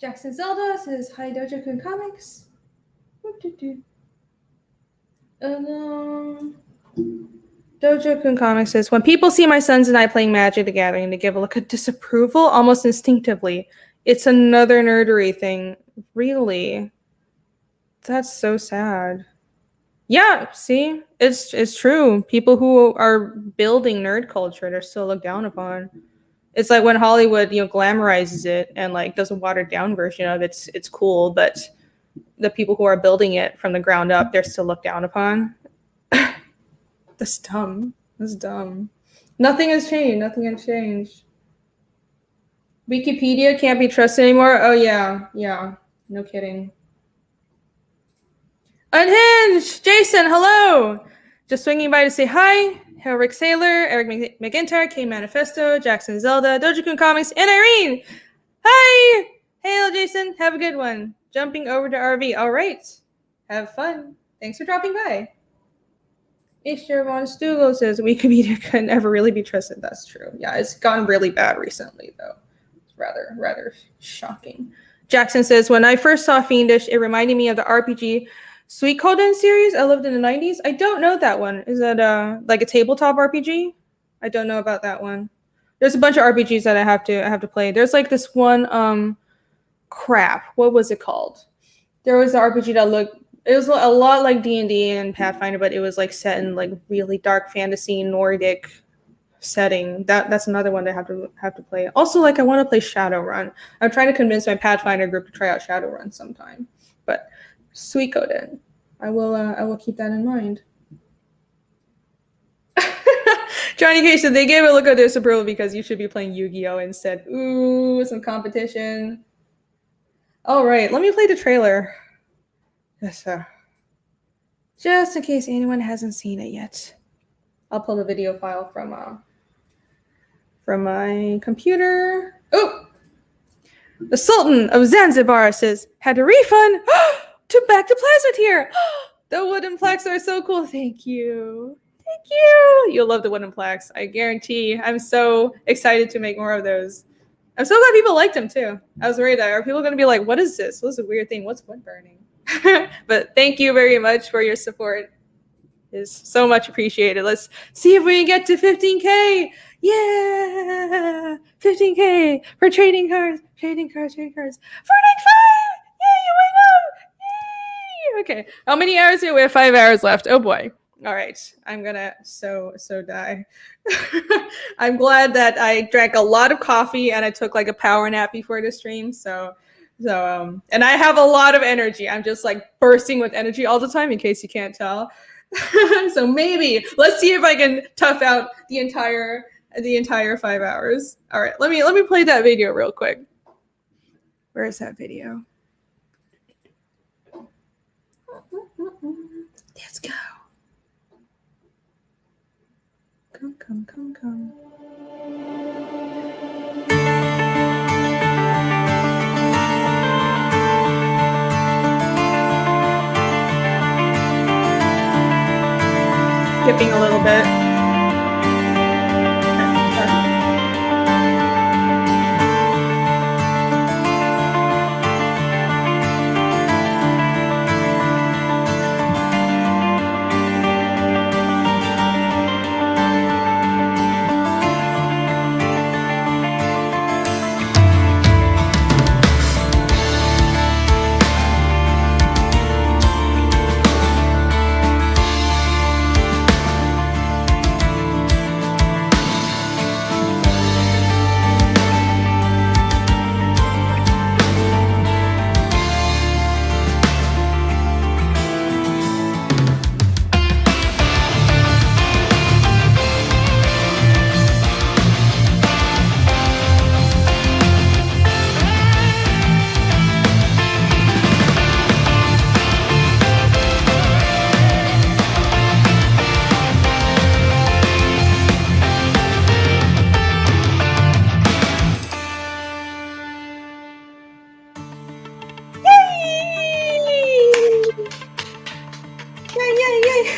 Jackson Zelda says, hi, Dojo-kun Comics. Dojo-kun Comics says, when people see my sons and I playing Magic the Gathering, they give a look of disapproval almost instinctively. It's another nerdery thing. Really? That's so sad. Yeah, see? It's true. People who are building nerd culture, they're still looked down upon. It's like when Hollywood, you know, glamorizes it and like does a watered down version of it. It's cool, but the people who are building it from the ground up, they're still looked down upon. That's dumb. Nothing has changed. Wikipedia can't be trusted anymore. Oh yeah. No kidding. Unhinged! Jason, hello! Just swinging by to say hi. Rick Sailor, Eric McIntyre, K Manifesto, Jackson Zelda, Doja-kun Comics, and Irene! Hi! Hey, Jason, have a good one. Jumping over to RV. All right. Have fun. Thanks for dropping by. Mr. Von Stugel says Wikipedia could never really be trusted. That's true. Yeah, it's gone really bad recently, though. It's rather shocking. Jackson says, when I first saw Fiendish, it reminded me of the RPG Suikoden series I loved in the 90s. I don't know that one. Is that like a tabletop RPG? I don't know about that one. There's a bunch of RPGs that I have to play. There's like this one crap. What was it called? There was an RPG that it was a lot like D&D and Pathfinder, but it was like set in like really dark fantasy Nordic setting. That's another one that I have to play. Also, like I want to play Shadowrun. I'm trying to convince my Pathfinder group to try out Shadowrun sometime. But Suikoden, I will keep that in mind. Johnny K said they gave a look at disapproval because you should be playing Yu-Gi-Oh instead. Ooh, some competition. All right, let me play the trailer. Just in case anyone hasn't seen it yet. I'll pull the video file from my computer. Oh! The Sultan of Zanzibar says, had a refund to back to plasma tier. The wooden plaques are so cool. Thank you. Thank you. You'll love the wooden plaques. I guarantee. I'm so excited to make more of those. I'm so glad people liked them too. I was worried that are people going to be like, what is this? What's a weird thing? What's wood burning? But thank you very much for your support. It's so much appreciated. Let's see if we can get to 15K. Yeah, 15K for trading cards. 45. Yay, wait up. Yay. Okay, how many hours do we have? 5 hours left. Oh boy. All right, I'm gonna so die. I'm glad that I drank a lot of coffee and I took like a power nap before the stream. So and I have a lot of energy. I'm just like bursting with energy all the time, in case you can't tell. So maybe let's see if I can tough out the entire 5 hours. All right, let me play that video real quick. Where is that video? Let's go. Come. Skipping a little bit.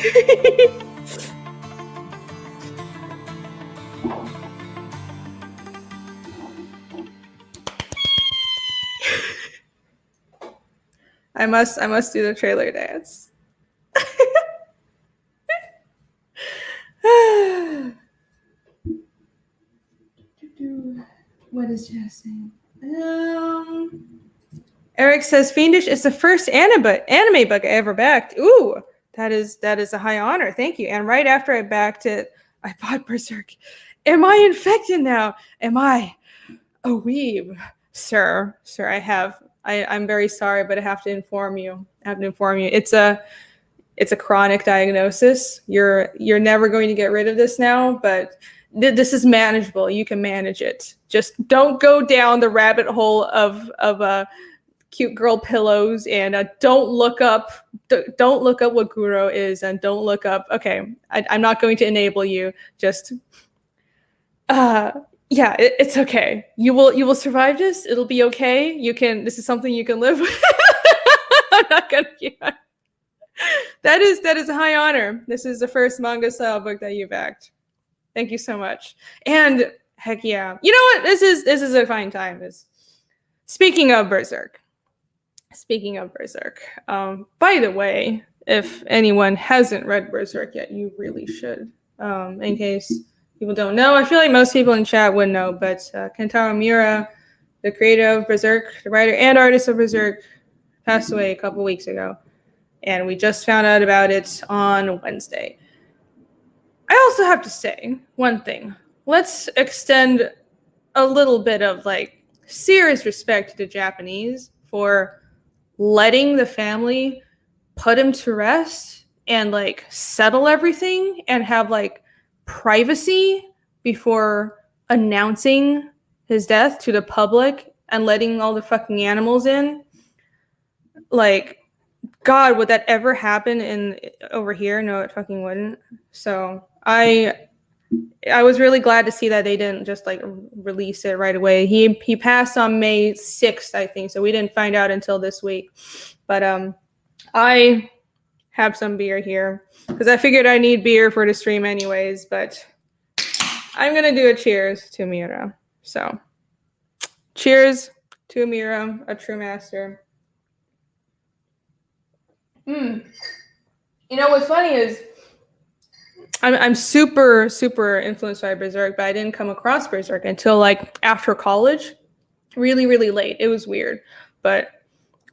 Yay! I must do the trailer dance. What is Jess saying? Eric says Fiendish is the first anime book I ever backed. Ooh, that is a high honor. Thank you. And right after I backed it, I bought Berserk. Am I infected now? Am I a weeb? Sir, I'm very sorry, but I have to inform you. It's a chronic diagnosis. You're never going to get rid of this now, but this is manageable. You can manage it. Just don't go down the rabbit hole of cute girl pillows, and don't look up what Guro is, and don't look up. Okay, I'm not going to enable you. Just yeah, it's okay. You will survive this. It'll be okay. You can. This is something you can live with. I'm not gonna. Yeah. That is a high honor. This is the first manga style book that you backed. Thank you so much. And heck yeah, you know what? This is a fine time. Speaking of Berserk. By the way, if anyone hasn't read Berserk yet, you really should. In case people don't know, I feel like most people in chat would know, but Kentaro Miura, the creator of Berserk, the writer and artist of Berserk, passed away a couple weeks ago. And we just found out about it on Wednesday. I also have to say one thing. Let's extend a little bit of like serious respect to the Japanese for letting the family put him to rest and like settle everything and have like privacy before announcing his death to the public and letting all the fucking animals in. Like, God, would that ever happen over here? No, it fucking wouldn't. So I was really glad to see that they didn't just like release it right away. He passed on May 6th, I think, so we didn't find out until this week. But I have some beer here because I figured I need beer for the stream anyways. But I'm gonna do a cheers to Miura. So cheers to Miura, a true master. You know what's funny is I'm super influenced by Berserk, but I didn't come across Berserk until like after college, really late. It was weird, but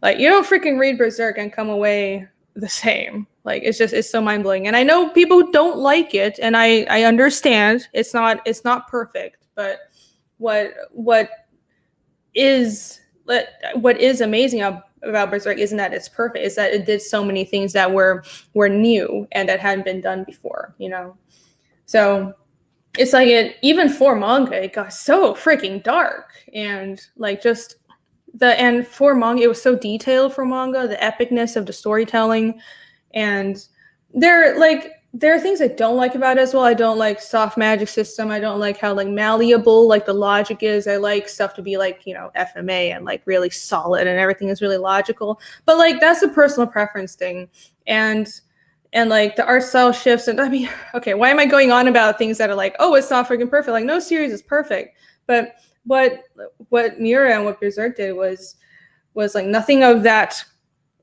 like you don't freaking read Berserk and come away the same. Like it's so mind blowing. And I know people don't like it, and I understand it's not perfect, but what is amazing about Berserk isn't that it's perfect, it's that it did so many things that were new and that hadn't been done before, you know? So it's like even for manga, it got so freaking dark, and like for manga, it was so detailed for manga, the epicness of the storytelling. And there are things I don't like about it as well. I don't like soft magic system. I don't like how like malleable like the logic is. I like stuff to be like, you know, FMA and like really solid and everything is really logical. But like that's a personal preference thing. And like the art style shifts. And I mean, okay, why am I going on about things that are like, oh, it's not freaking perfect? Like no series is perfect. But what Miura and what Berserk did was like nothing of that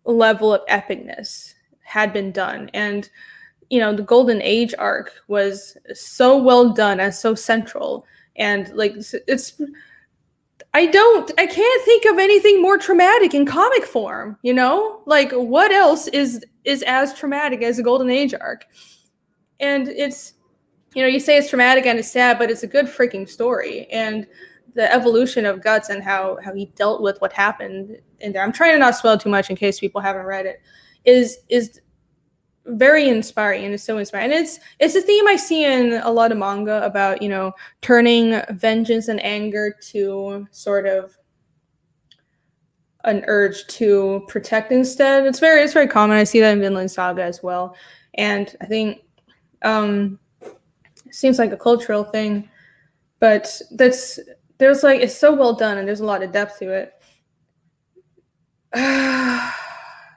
level of epicness had been done. And you know, the Golden Age arc was so well done and so central. And like I can't think of anything more traumatic in comic form, you know? Like what else is as traumatic as the Golden Age arc? And it's, you know, you say it's traumatic and it's sad, but it's a good freaking story. And the evolution of Guts and how he dealt with what happened in there. I'm trying to not spoil too much in case people haven't read it. Is very inspiring, and it's so inspiring. And it's a theme I see in a lot of manga about, you know, turning vengeance and anger to sort of an urge to protect instead. It's very common. I see that in Vinland Saga as well. And I think it seems like a cultural thing, but there's like it's so well done and there's a lot of depth to it.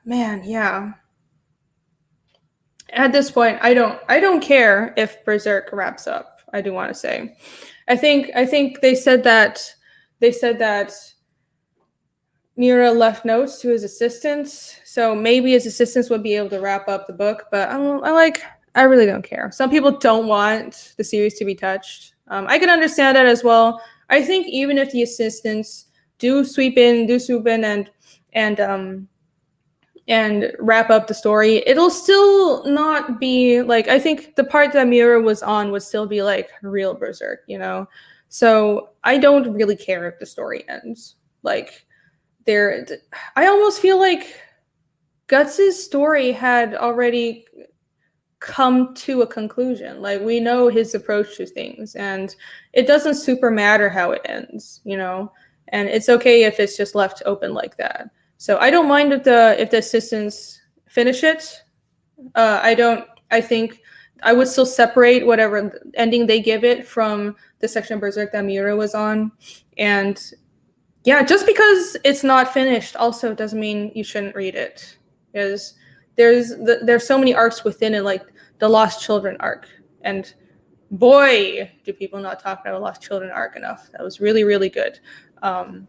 Man, yeah. At this point, I don't care if Berserk wraps up. I do want to say, I think they said that Miura left notes to his assistants, so maybe his assistants would be able to wrap up the book. But I really don't care. Some people don't want the series to be touched. I can understand that as well. I think even if the assistants do swoop in and wrap up the story, it'll still not be like, I think the part that Miura was on would still be like real Berserk, you know? So I don't really care if the story ends. Like I almost feel like Guts' story had already come to a conclusion. Like we know his approach to things and it doesn't super matter how it ends, you know? And it's okay if it's just left open like that. So I don't mind if the assistants finish it. I think I would still separate whatever ending they give it from the section of Berserk that Miura was on. And yeah, just because it's not finished also doesn't mean you shouldn't read it. Because there's so many arcs within it, like the Lost Children arc. And boy, do people not talk about the Lost Children arc enough. That was really, really good. And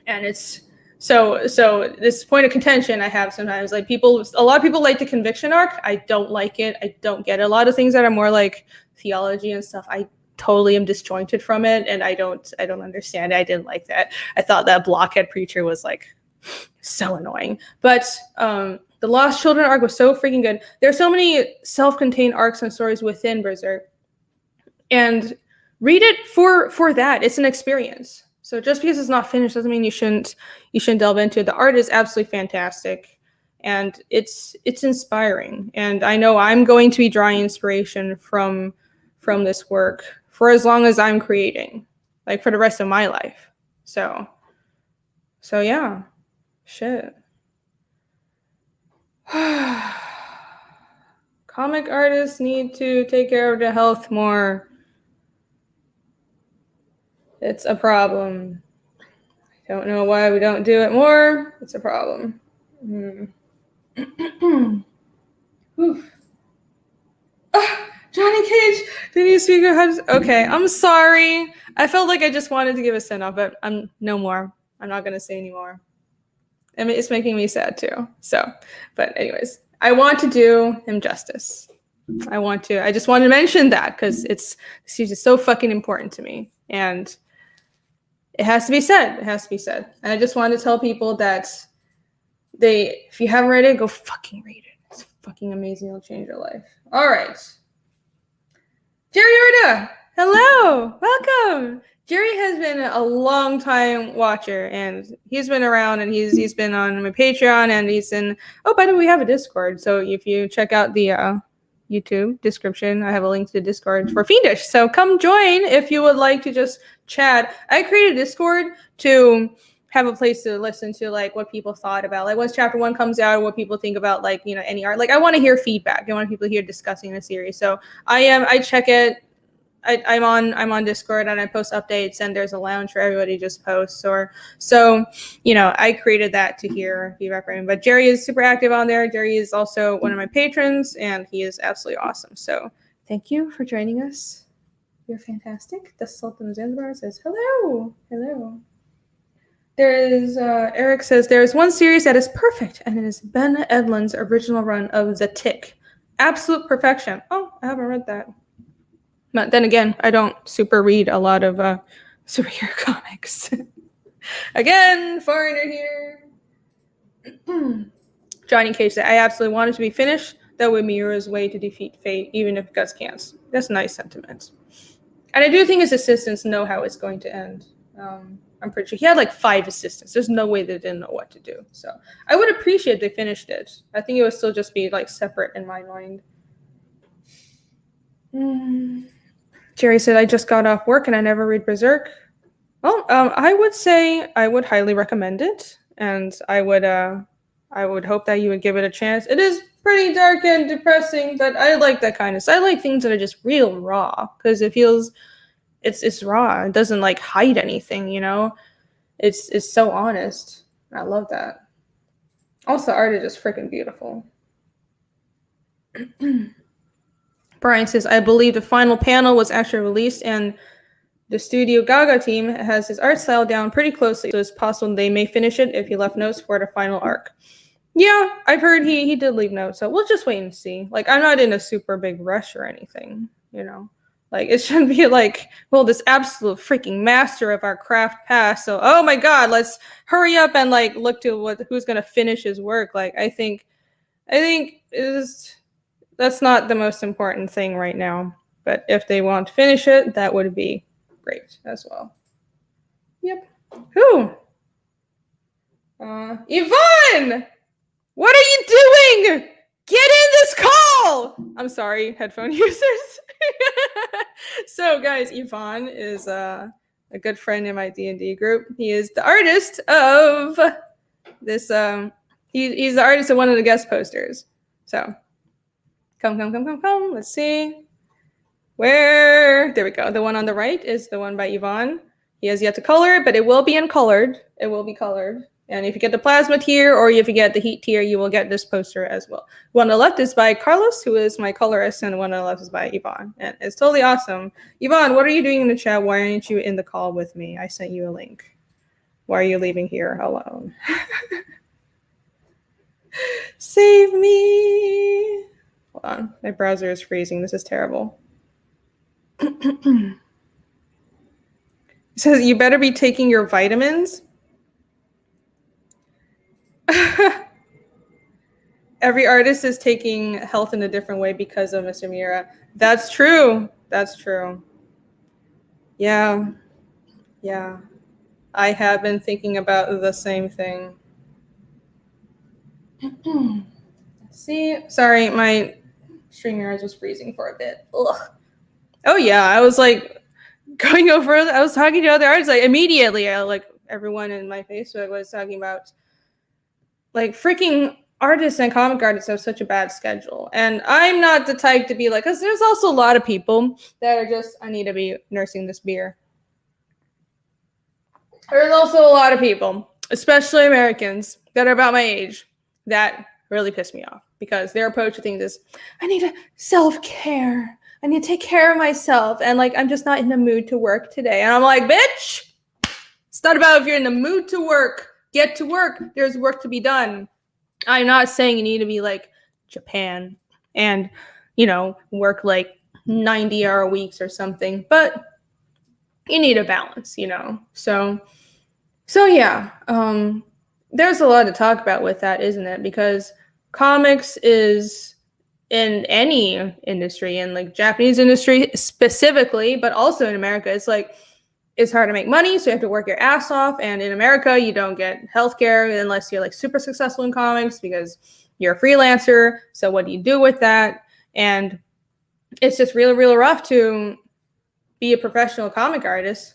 it's so this point of contention I have sometimes, like a lot of people like the Conviction arc. I don't like it. I don't get it. A lot of things that are more like theology and stuff, I totally am disjointed from it, and I don't understand it. I didn't like that. I thought that blockhead preacher was like so annoying. But the Lost Children arc was so freaking good. There's so many self-contained arcs and stories within Berserk, and read it for that. It's an experience. So just because it's not finished doesn't mean you shouldn't delve into it. The art is absolutely fantastic, and it's inspiring. And I know I'm going to be drawing inspiration from this work for as long as I'm creating, like for the rest of my life. So yeah, shit. Comic artists need to take care of their health more. It's a problem. I don't know why we don't do it more. It's a problem. Johnny Cage, did you speak of okay, I'm sorry. I felt like I just wanted to give a send off, but I'm no more. I'm not gonna say anymore. I mean, it's making me sad too. So, but anyways, I want to do him justice. I just want to mention that because he's just so fucking important to me. And it has to be said. It has to be said. And I just wanted to tell people that if you haven't read it, go fucking read it. It's fucking amazing. It'll change your life. All right. Jerry Urda, hello, welcome. Jerry has been a long time watcher, and he's been around, and he's been on my Patreon, and he's in. Oh, by the way, we have a Discord. So if you check out the YouTube description, I have a link to the Discord for Fiendish. So come join if you would like to just chat. I created Discord to have a place to listen to like what people thought about, like once chapter 1 comes out, what people think about, like, you know, any art. Like I want to hear feedback. I want people here discussing the series. So I check it. I'm on Discord, and I post updates, and there's a lounge for everybody just posts. So you know, I created that to hear feedback from him. But Jerry is super active on there. Jerry is also one of my patrons, and he is absolutely awesome. So thank you for joining us. You're fantastic. The Sultan Zanzibar says hello. There is Eric says there is one series that is perfect, and it is Ben Edlund's original run of The Tick. Absolute perfection. Oh, I haven't read that. But then again, I don't super read a lot of superhero comics. Again, foreigner here. Johnny Cage said, I absolutely want it to be finished. That would be Miura's way to defeat fate, even if Guts can't. That's a nice sentiment. And I do think his assistants know how it's going to end. I'm pretty sure he had like 5 assistants. There's no way they didn't know what to do. So I would appreciate if they finished it. I think it would still just be like separate in my mind. Jerry said, I just got off work and I never read Berserk. Well, I would say I would highly recommend it. And I would hope that you would give it a chance. It is pretty dark and depressing, but I like that kind of stuff. I like things that are just real raw, because it feels it's raw. It doesn't like hide anything, you know? It's so honest. I love that. Also, art is just freaking beautiful. Brian says, I believe the final panel was actually released, and the Studio Gaga team has his art style down pretty closely, so it's possible they may finish it if he left notes for the final arc. Yeah, I've heard he did leave notes, so we'll just wait and see. Like, I'm not in a super big rush or anything, you know? Like, it shouldn't be like, well, this absolute freaking master of our craft passed, so, oh my god, let's hurry up and, like, look to who's gonna finish his work. Like, I think that's not the most important thing right now. But if they want to finish it, that would be great as well. Yep. Who? Yvonne! What are you doing? Get in this call! I'm sorry, headphone users. So, guys, Yvonne is a good friend in my D&D group. He is the artist of This he's the artist of one of the guest posters. So come. Let's see. There we go. The one on the right is the one by Yvonne. He has yet to color it, but it will be uncolored. It will be colored. And if you get the plasma tier or if you get the heat tier, you will get this poster as well. One on the left is by Carlos, who is my colorist, and one on the left is by Yvonne. And it's totally awesome. Yvonne, what are you doing in the chat? Why aren't you in the call with me? I sent you a link. Why are you leaving here alone? Save me. Hold on. My browser is freezing. This is terrible. It says you better be taking your vitamins. Every artist is taking health in a different way because of Mr. Mira. That's true. That's true. Yeah. I have been thinking about the same thing. See, sorry, my StreamYard was freezing for a bit. Ugh. Oh yeah, I was like going over. I was talking to other artists like immediately. Like everyone in my Facebook was talking about like freaking artists and comic artists have such a bad schedule, and I'm not the type to be like, because there's also a lot of people that are just, I need to be nursing this beer. There's also a lot of people, especially Americans, that are about my age that really piss me off because their approach to things is, I need to self-care. I need to take care of myself. And like, I'm just not in the mood to work today. And I'm like, bitch, it's not about if you're in the mood to work. Get to work. There's work to be done. I'm not saying you need to be like Japan and, you know, work like 90-hour weeks or something, but you need a balance, you know? So yeah, there's a lot to talk about with that, isn't it? Because comics is in any industry, in like Japanese industry specifically, but also in America, it's like, it's hard to make money, so you have to work your ass off. And in America, you don't get healthcare unless you're like super successful in comics because you're a freelancer. So what do you do with that? And it's just really, really rough to be a professional comic artist.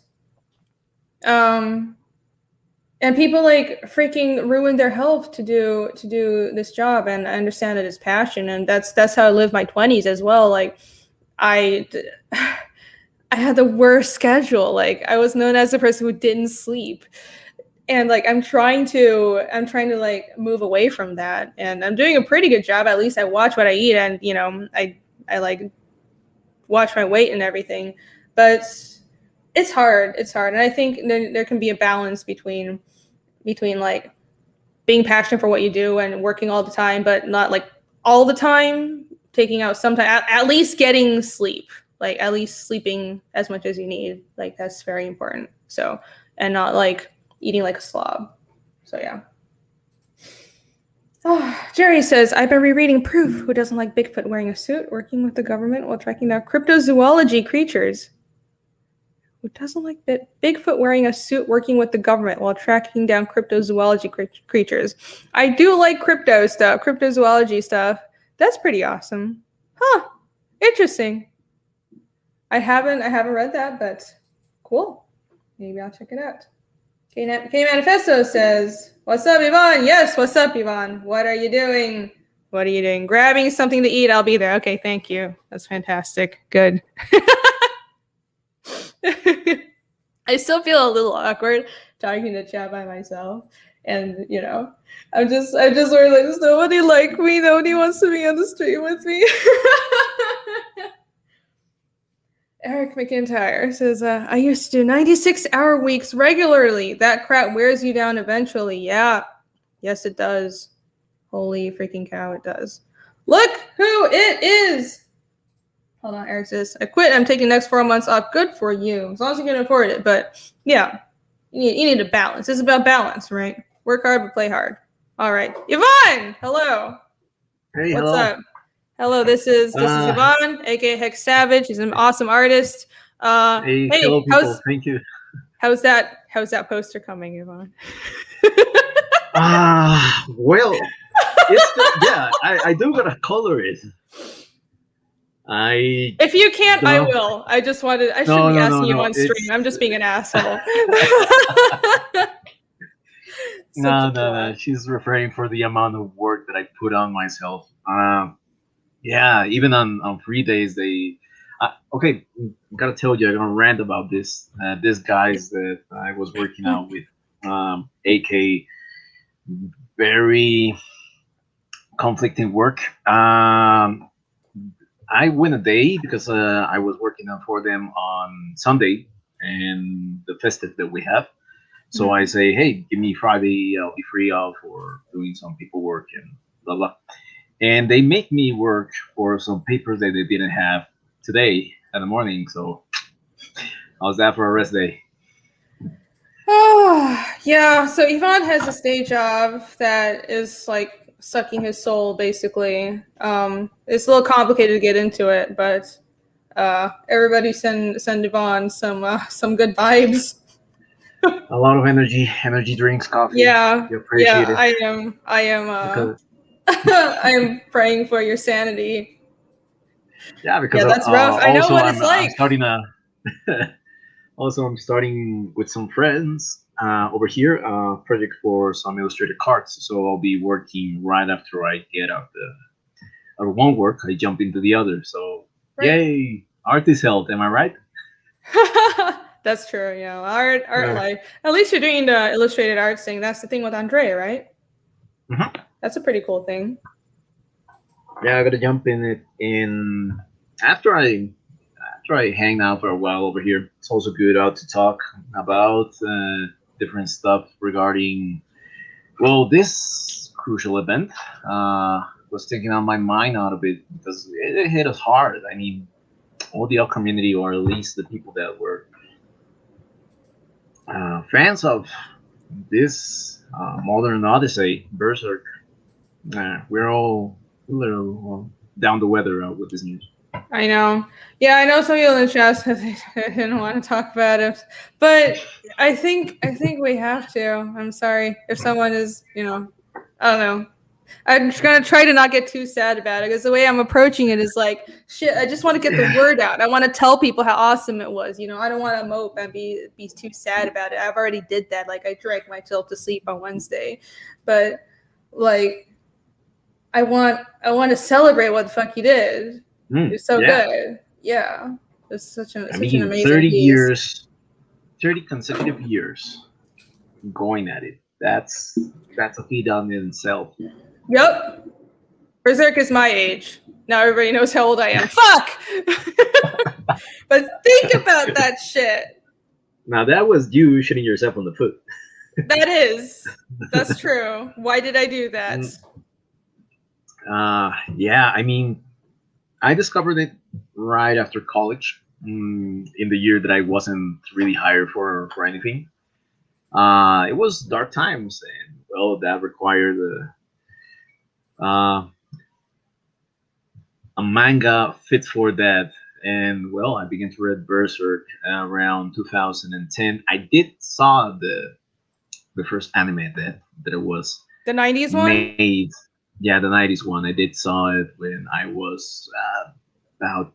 And people like freaking ruin their health to do this job. And I understand that it's passion, and that's how I lived my 20s as well. Like I had the worst schedule. Like I was known as the person who didn't sleep. And like I'm trying to like move away from that. And I'm doing a pretty good job. At least I watch what I eat, and you know, I like watch my weight and everything. But it's hard. And I think there can be a balance between like being passionate for what you do and working all the time, but not like all the time, taking out some time, at least getting sleep. Like at least sleeping as much as you need. Like that's very important. So, and not like eating like a slob. So yeah. Oh, Jerry says, I've been rereading Proof. Who doesn't like Bigfoot wearing a suit, working with the government while tracking down cryptozoology creatures? Who doesn't like Bigfoot wearing a suit, working with the government while tracking down cryptozoology creatures? I do like crypto stuff, cryptozoology stuff. That's pretty awesome. Huh. Interesting. I haven't read that, but cool. Maybe I'll check it out. K Manifesto says, what's up, Yvonne? Yes, what's up, Yvonne? What are you doing? Grabbing something to eat. I'll be there. Okay, thank you. That's fantastic. Good. I still feel a little awkward talking to chat by myself. And, you know, I'm just sort of like, does nobody like me? Nobody wants to be on the stream with me. Eric McIntyre says, I used to do 96-hour weeks regularly. That crap wears you down eventually. Yeah. Yes, it does. Holy freaking cow, it does. Look who it is. Hold on, Eric says, I quit. I'm taking the next 4 months off. Good for you. As long as you can afford it. But yeah, you need a balance. It's about balance, right? Work hard, but play hard. All right. Yvonne, hello. Hey, What's hello. up? Hello, this is Yvonne, aka Hex Savage. She's an awesome artist. Hey, hello, people. Thank you. How's that poster coming, Yvonne? Well, I do gotta color it. If you can't, I will. I shouldn't be asking you on stream. I'm just being an asshole. No. She's referring for the amount of work that I put on myself. Yeah, even on free days, they. Okay, gotta tell you, I'm gonna rant about this. These guys that I was working out with, AK, very conflicting work. I win a day because I was working out for them on Sunday and the festive that we have. So I say, hey, give me Friday. I'll be free out for doing some paperwork and blah blah. And they make me work for some papers that they didn't have today in the morning. So I was there for a rest day. Oh, yeah. So Yvonne has a day job that is like sucking his soul, basically. It's a little complicated to get into it, but everybody send Yvonne some good vibes. A lot of energy drinks, coffee. Yeah, you appreciate it. I am. I am praying for your sanity. Yeah, because that's rough. I know what it's like. I'm starting I'm starting with some friends over here project for some illustrated cards. So I'll be working right after I get out one work. I jump into the other. So yay, artist health. Am I right? That's true. Yeah, art life. At least you're doing the illustrated art thing. That's the thing with Andre, right? Mm-hmm. That's a pretty cool thing. Yeah, I gotta jump in it. After I hang out for a while over here, it's also good out to talk about different stuff regarding this crucial event. Was taking on my mind out of it because it hit us hard. I mean, all the art community, or at least the people that were fans of this modern odyssey, Berserk, we're all a little down the weather with this news. I know. Yeah, I know some people in the chat said they didn't want to talk about it, but I think we have to. I'm sorry if someone is, I don't know. I'm just gonna try to not get too sad about it because the way I'm approaching it is like, shit. I just want to get the word out. I want to tell people how awesome it was. I don't want to mope and be too sad about it. I've already did that. Like I drank myself to sleep on Wednesday, but like I want to celebrate what the fuck you did. It's so good. Yeah, it's such an amazing 30 piece. years, 30 consecutive years going at it. That's a feat on itself. Yep. Berserk is my age. Now everybody knows how old I am. Fuck! But think about that shit. Now that was you shooting yourself on the foot. That's true. Why did I do that? Yeah, I mean, I discovered it right after college, in the year that I wasn't really hired for anything. It was dark times, and that required a manga fit for that. And I began to read Berserk around 2010. I did saw the first anime that it was the 90s one. Made. Yeah, the 90s one. I did saw it when I was about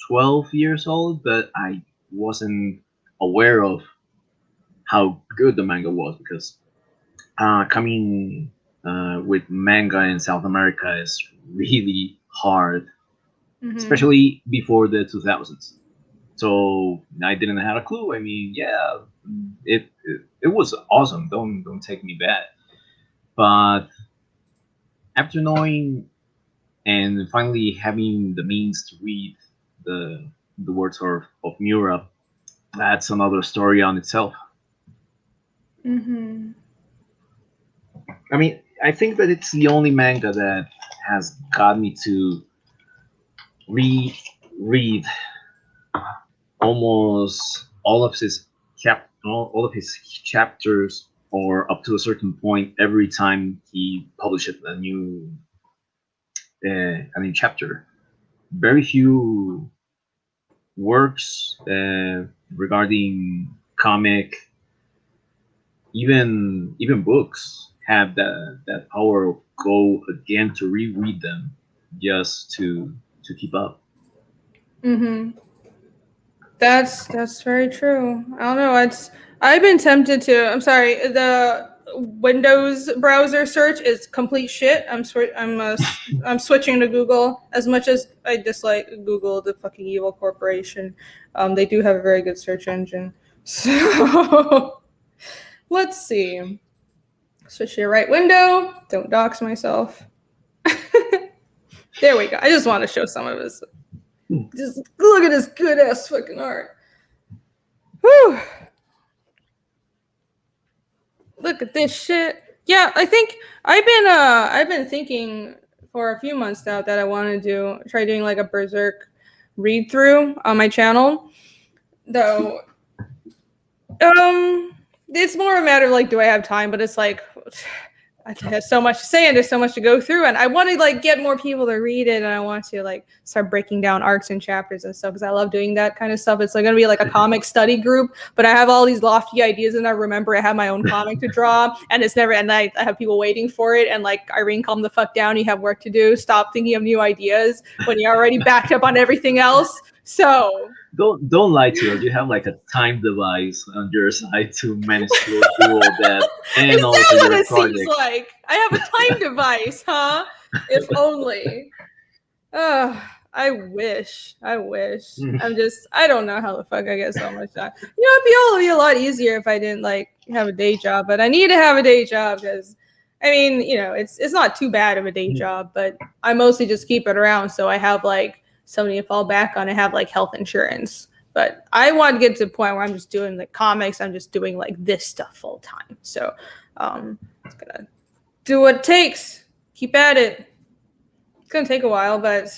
12 years old, but I wasn't aware of how good the manga was because coming with manga in South America is really hard, especially before the 2000s. So I didn't have a clue. I mean, yeah, it was awesome. Don't take me back. But after knowing and finally having the means to read the works of Miura, that's another story on itself. Mm-hmm. I mean, I think that it's the only manga that has got me to reread almost all of his chapters, or up to a certain point, every time he publishes a new chapter. Very few works regarding comic, even books, have that power of go again to reread them just to keep up. Mm-hmm. That's very true. I don't know. I've been tempted to. I'm sorry. The Windows browser search is complete shit. I'm switching to Google. As much as I dislike Google, the fucking evil corporation, they do have a very good search engine. So let's see. Switch to your right window. Don't dox myself. There we go. I just want to show some of his. Just look at his good ass fucking art. Whew. Look at this shit. Yeah, I think I've been thinking for a few months now that I want to try doing like a Berserk read through on my channel. Though it's more a matter of like, do I have time? But it's like I have so much to say and there's so much to go through, and I want to like get more people to read it, and I want to like start breaking down arcs and chapters and stuff because I love doing that kind of stuff. It's like gonna be like a comic study group, but I have all these lofty ideas, and I remember I have my own comic to draw, and it's never. And I have people waiting for it, and like Irene, calm the fuck down. You have work to do. Stop thinking of new ideas when you're already backed up on everything else. So. Don't lie to us. You have like a time device on your side to manage to go through all that, and Is also that what your it project. seems like? I have a time device, huh? If only. I wish. I don't know how the fuck I get so much time. You know, it'd be a lot easier if I didn't like have a day job, but I need to have a day job because, I mean, you know, it's not too bad of a day job, but I mostly just keep it around so I have like somebody to fall back on and have like health insurance. But I want to get to the point where I'm just doing the comics. I'm just doing like this stuff full time. So it's gonna do what it takes. Keep at it. It's gonna take a while, but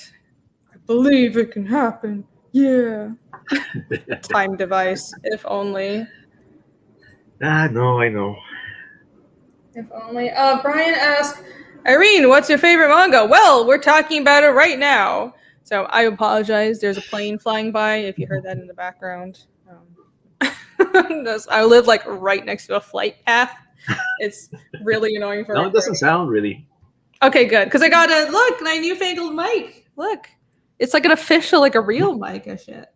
I believe it can happen. Yeah. Time device, if only. No, I know. If only. Brian asked, Irene, what's your favorite manga? Well, we're talking about it right now. So I apologize. There's a plane flying by. If you heard that in the background, I live like right next to a flight path. It's really annoying for. No, it doesn't sound really. Okay, good. Because I got my newfangled mic. Look, it's like an official, like a real mic and shit.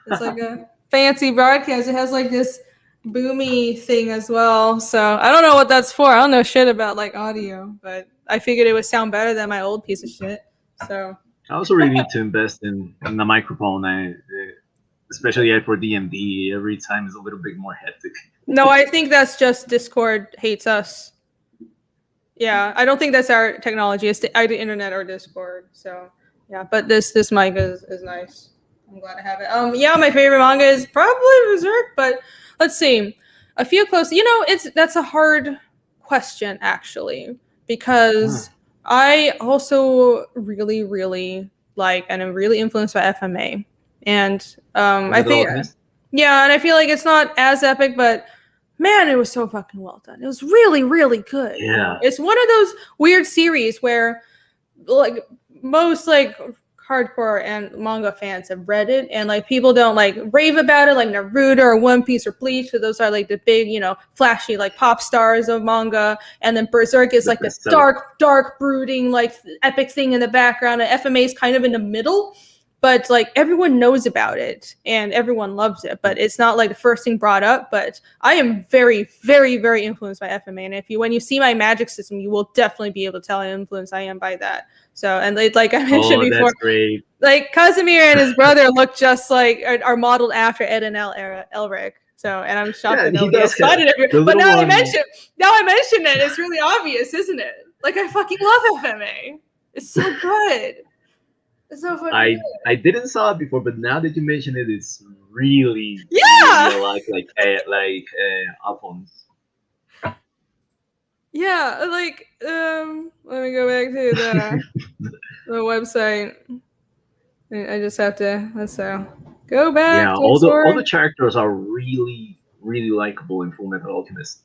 It's like a fancy broadcast. It has like this boomy thing as well. So I don't know what that's for. I don't know shit about like audio, but I figured it would sound better than my old piece of shit. So. I also really need to invest in the microphone. Especially for DMD, every time is a little bit more hectic. No, I think that's just Discord hates us. Yeah, I don't think that's our technology. It's either internet or Discord. So yeah, but this mic is nice. I'm glad to have it. Yeah, my favorite manga is probably Berserk, but let's see. A few close. You know, that's a hard question actually because. I also really, really like and am really influenced by FMA. And I think, yeah, and I feel like it's not as epic, but man, it was so fucking well done. It was really, really good. Yeah. It's one of those weird series where like most like hardcore and manga fans have read it and like people don't like rave about it like Naruto or One Piece or Bleach, so those are like the big, you know, flashy like pop stars of manga, and then Berserk is like this dark brooding like epic thing in the background, and FMA is kind of in the middle, but like everyone knows about it and everyone loves it, but it's not like the first thing brought up. But I am very, very, very influenced by FMA, and when you see my magic system, you will definitely be able to tell how influenced I am by that. So, and like I mentioned before, that's great. Like Casimir and his brother look just like are modeled after Ed and Elric. So, and I'm shocked that nobody has spotted it. But now I mention it, it's really obvious, isn't it? Like I fucking love FMA. It's so good. It's so fucking good. I didn't saw it before, but now that you mention it, it's really really like Alphonse. Yeah, like let me go back to the website. I just have to go back. Yeah, all the characters are really, really likable in Fullmetal Alchemist.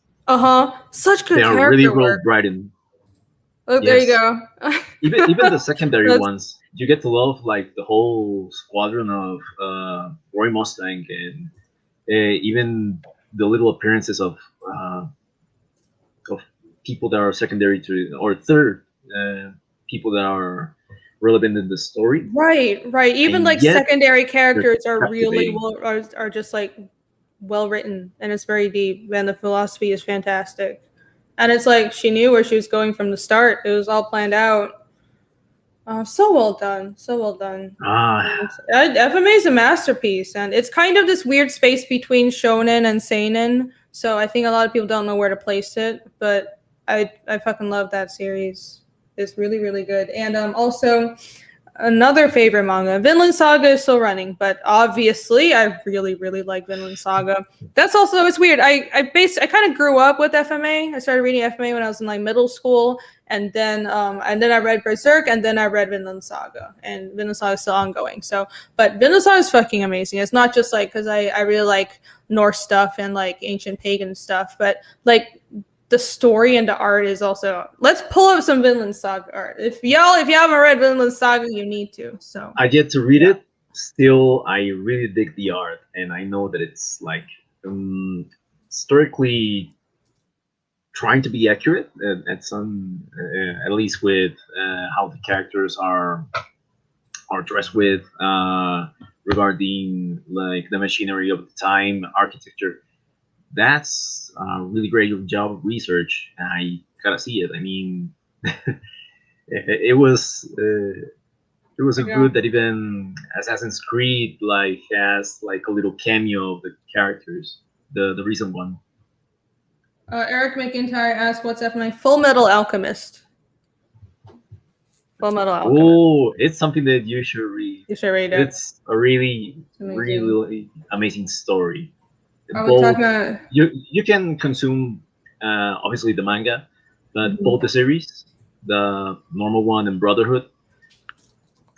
Such good. They are really well written. Oh, there you go. even the secondary ones, you get to love like the whole squadron of Roy Mustang and even the little appearances of people that are secondary to or third people that are relevant in the story. Right. Even and like secondary characters are really are just like well written and it's very deep and the philosophy is fantastic. And it's like she knew where she was going from the start. It was all planned out. So well done. So well done. FMA is a masterpiece, and it's kind of this weird space between shonen and seinen. So I think a lot of people don't know where to place it, but I fucking love that series. It's really, really good. And also another favorite manga, Vinland Saga is still running, but obviously I really, really like Vinland Saga. That's also, it's weird. I kind of grew up with FMA. I started reading FMA when I was in like middle school, and then I read Berserk, and then I read Vinland Saga, and Vinland Saga is still ongoing. So, but Vinland Saga is fucking amazing. It's not just like because I really like Norse stuff and like ancient pagan stuff, but like the story and the art is also. Let's pull up some Vinland Saga art. If you haven't read Vinland Saga, you need to. So I get to read it. Still, I really dig the art, and I know that it's like historically trying to be accurate at some, at least with how the characters are dressed with, regarding like the machinery of the time, architecture. That's a really great job of research. I gotta see it. I mean, it was a good that even Assassin's Creed like has like a little cameo of the characters, the recent one. Eric McIntyre asked, "What's FMA?" Full Metal Alchemist. Full Metal Alchemist. Oh, it's something that you should read. You should read it. It's a really, really amazing story. Are we talking about... You can consume obviously the manga, but both the series, the normal one and Brotherhood,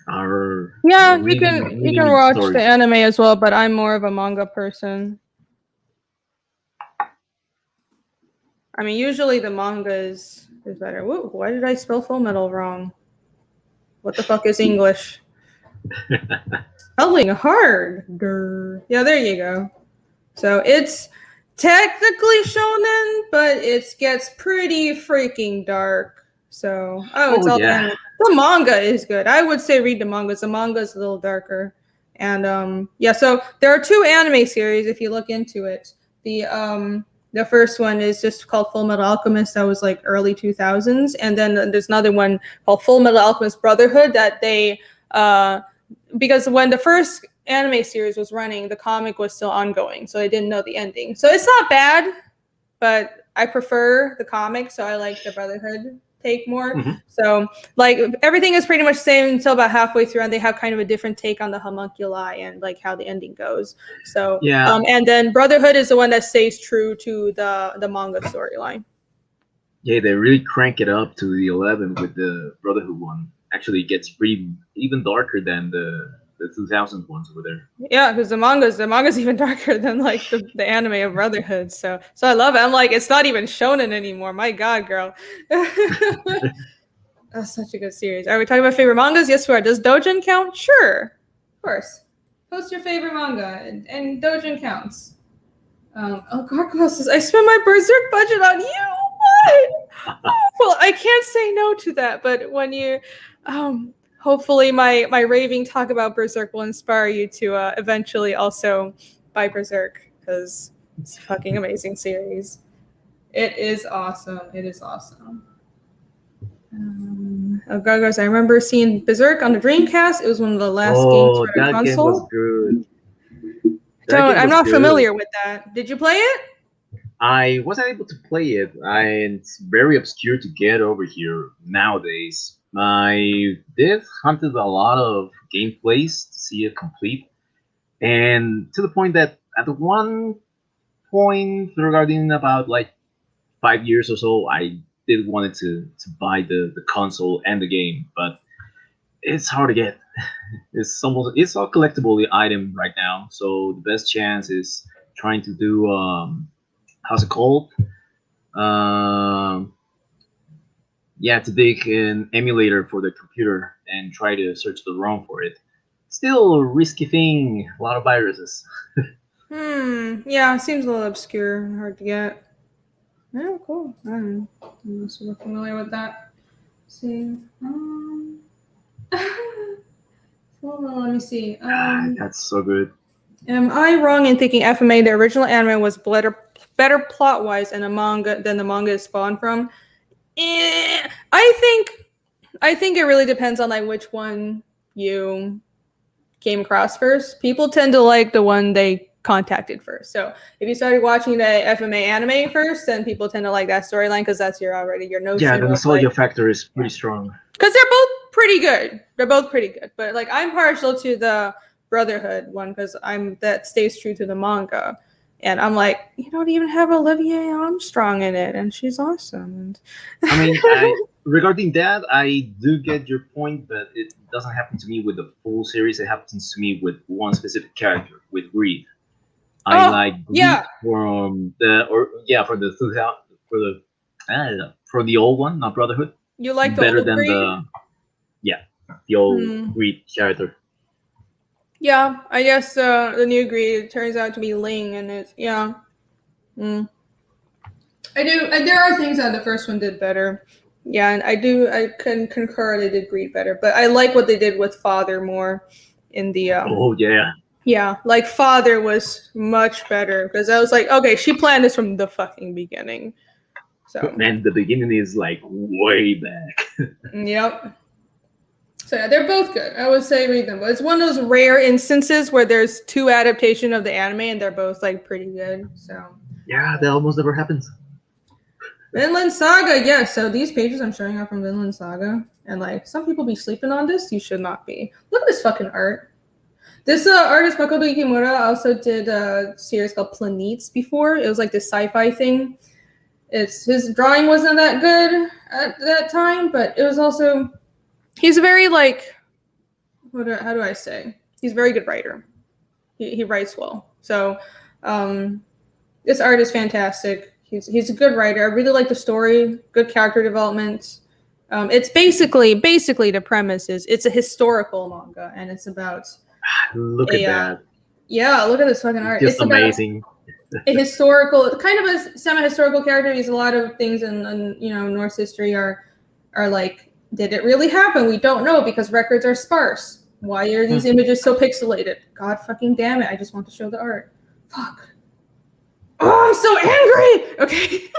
are really, you can really watch stories. the anime as well, but I'm more of a manga person. I mean, usually the manga is better. Whoa, why did I spell Full Metal wrong? What the fuck is English? Spelling hard. Grr. Yeah, there you go. So it's technically shonen, but it gets pretty freaking dark. So the manga is good. I would say read the mangas. The manga is a little darker. And so there are 2 anime series if you look into it. The first one is just called Full Metal Alchemist. That was like early 2000s. And then there's another one called Full Metal Alchemist Brotherhood that they, because when the first anime series was running, the comic was still ongoing. So I didn't know the ending. So it's not bad, but I prefer the comic. So I like the Brotherhood take more. So like everything is pretty much the same until about halfway through, and they have kind of a different take on the homunculi and like how the ending goes. So and then Brotherhood is the one that stays true to the manga storyline. Yeah, they really crank it up to the 11 with the Brotherhood one. Actually, it gets pretty even darker than the 2000s ones over there. Yeah, because the manga's even darker than like the anime of Brotherhood. So I love it. I'm like, it's not even shonen anymore. My God, girl. That's such a good series. Are we talking about favorite mangas? Yes, we are. Does Dojin count? Sure. Of course. Post your favorite manga, and Dojin counts. Gargoyle says, I spent my Berserk budget on you. What? Well, I can't say no to that, but when you hopefully my raving talk about Berserk will inspire you to eventually also buy Berserk, because it's a fucking amazing series. It is awesome. It is awesome. Gargos, I remember seeing Berserk on the Dreamcast. It was one of the last games for the console. Game was good. I'm not familiar with that. Did you play it? I wasn't able to play it. It's very obscure to get over here nowadays. I did hunted a lot of gameplays to see it complete, and to the point that at one point regarding about like 5 years or so, I did wanted to buy the console and the game, but it's hard to get. It's a collectible item right now, so the best chance is trying to do how's it called? To dig an emulator for the computer and try to search the ROM for it. Still a risky thing. A lot of viruses. Yeah, it seems a little obscure and hard to get. Oh, cool. I'm super familiar with that. Let's see. Hold on, let me see. That's so good. Am I wrong in thinking FMA, the original anime, was better plot wise and a manga than the manga is spawned from? I think it really depends on like which one you came across first. People tend to like the one they contacted first. So if you started watching the FMA anime first, then people tend to like that storyline because that's your notion. Yeah, the of, nostalgia like, factor is pretty strong. because they're both pretty good. They're both pretty good. But like I'm partial to the Brotherhood one because that stays true to the manga. And I'm like, you don't even have Olivia Armstrong in it, and she's awesome. I mean, regarding that, I do get your point, but it doesn't happen to me with the full series. It happens to me with one specific character, with Greed. I like Greed from for the old one, not Brotherhood. You like the better old than Greed? the old Greed character. Yeah, I guess the new Greed turns out to be Ling, and it's I do. There are things that the first one did better. Yeah, and I can concur they did Greed better, but I like what they did with Father more in the. Oh yeah. Yeah, like Father was much better because I was like, okay, she planned this from the fucking beginning. So. Man, the beginning is like way back. Yep. So yeah, they're both good. I would say read them, but it's one of those rare instances where there's two adaptations of the anime and they're both like pretty good. So yeah, that almost never happens. Vinland Saga, yes. So these pages I'm showing are from Vinland Saga, and like some people be sleeping on this. You should not be. Look at this fucking art. This artist Makoto Ikimura also did a series called Planets before. It was like this sci-fi thing. His drawing wasn't that good at that time, but it was also. He's a very like, how do I say? He's a very good writer. He writes well. So this art is fantastic. He's a good writer. I really like the story. Good character development. It's basically the premise is it's a historical manga and it's about. Look at that. Yeah, look at this fucking art. Just it's amazing. A historical, kind of a semi-historical character. There's a lot of things in Norse history are like. Did it really happen? We don't know because records are sparse. Why are these images so pixelated? God fucking damn it. I just want to show the art. Fuck. Oh, I'm so angry. Okay.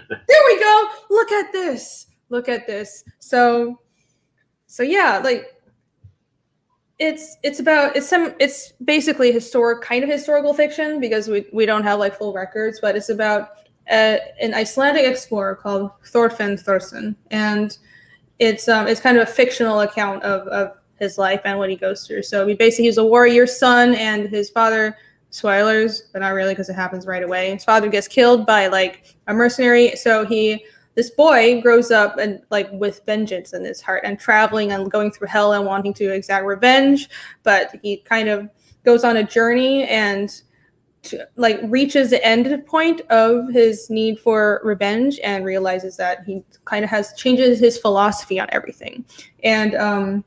There we go. Look at this. Look at this. So yeah, like it's basically kind of historical fiction because we don't have like full records, but it's about an Icelandic explorer called Thorfinn Thorson, and it's kind of a fictional account of his life and what he goes through. So he's a warrior's son, and his father, spoilers, but not really because it happens right away. His father gets killed by like a mercenary. So this boy grows up and like with vengeance in his heart and traveling and going through hell and wanting to exact revenge. But he kind of goes on a journey and like reaches the end point of his need for revenge and realizes that he kind of changes his philosophy on everything. And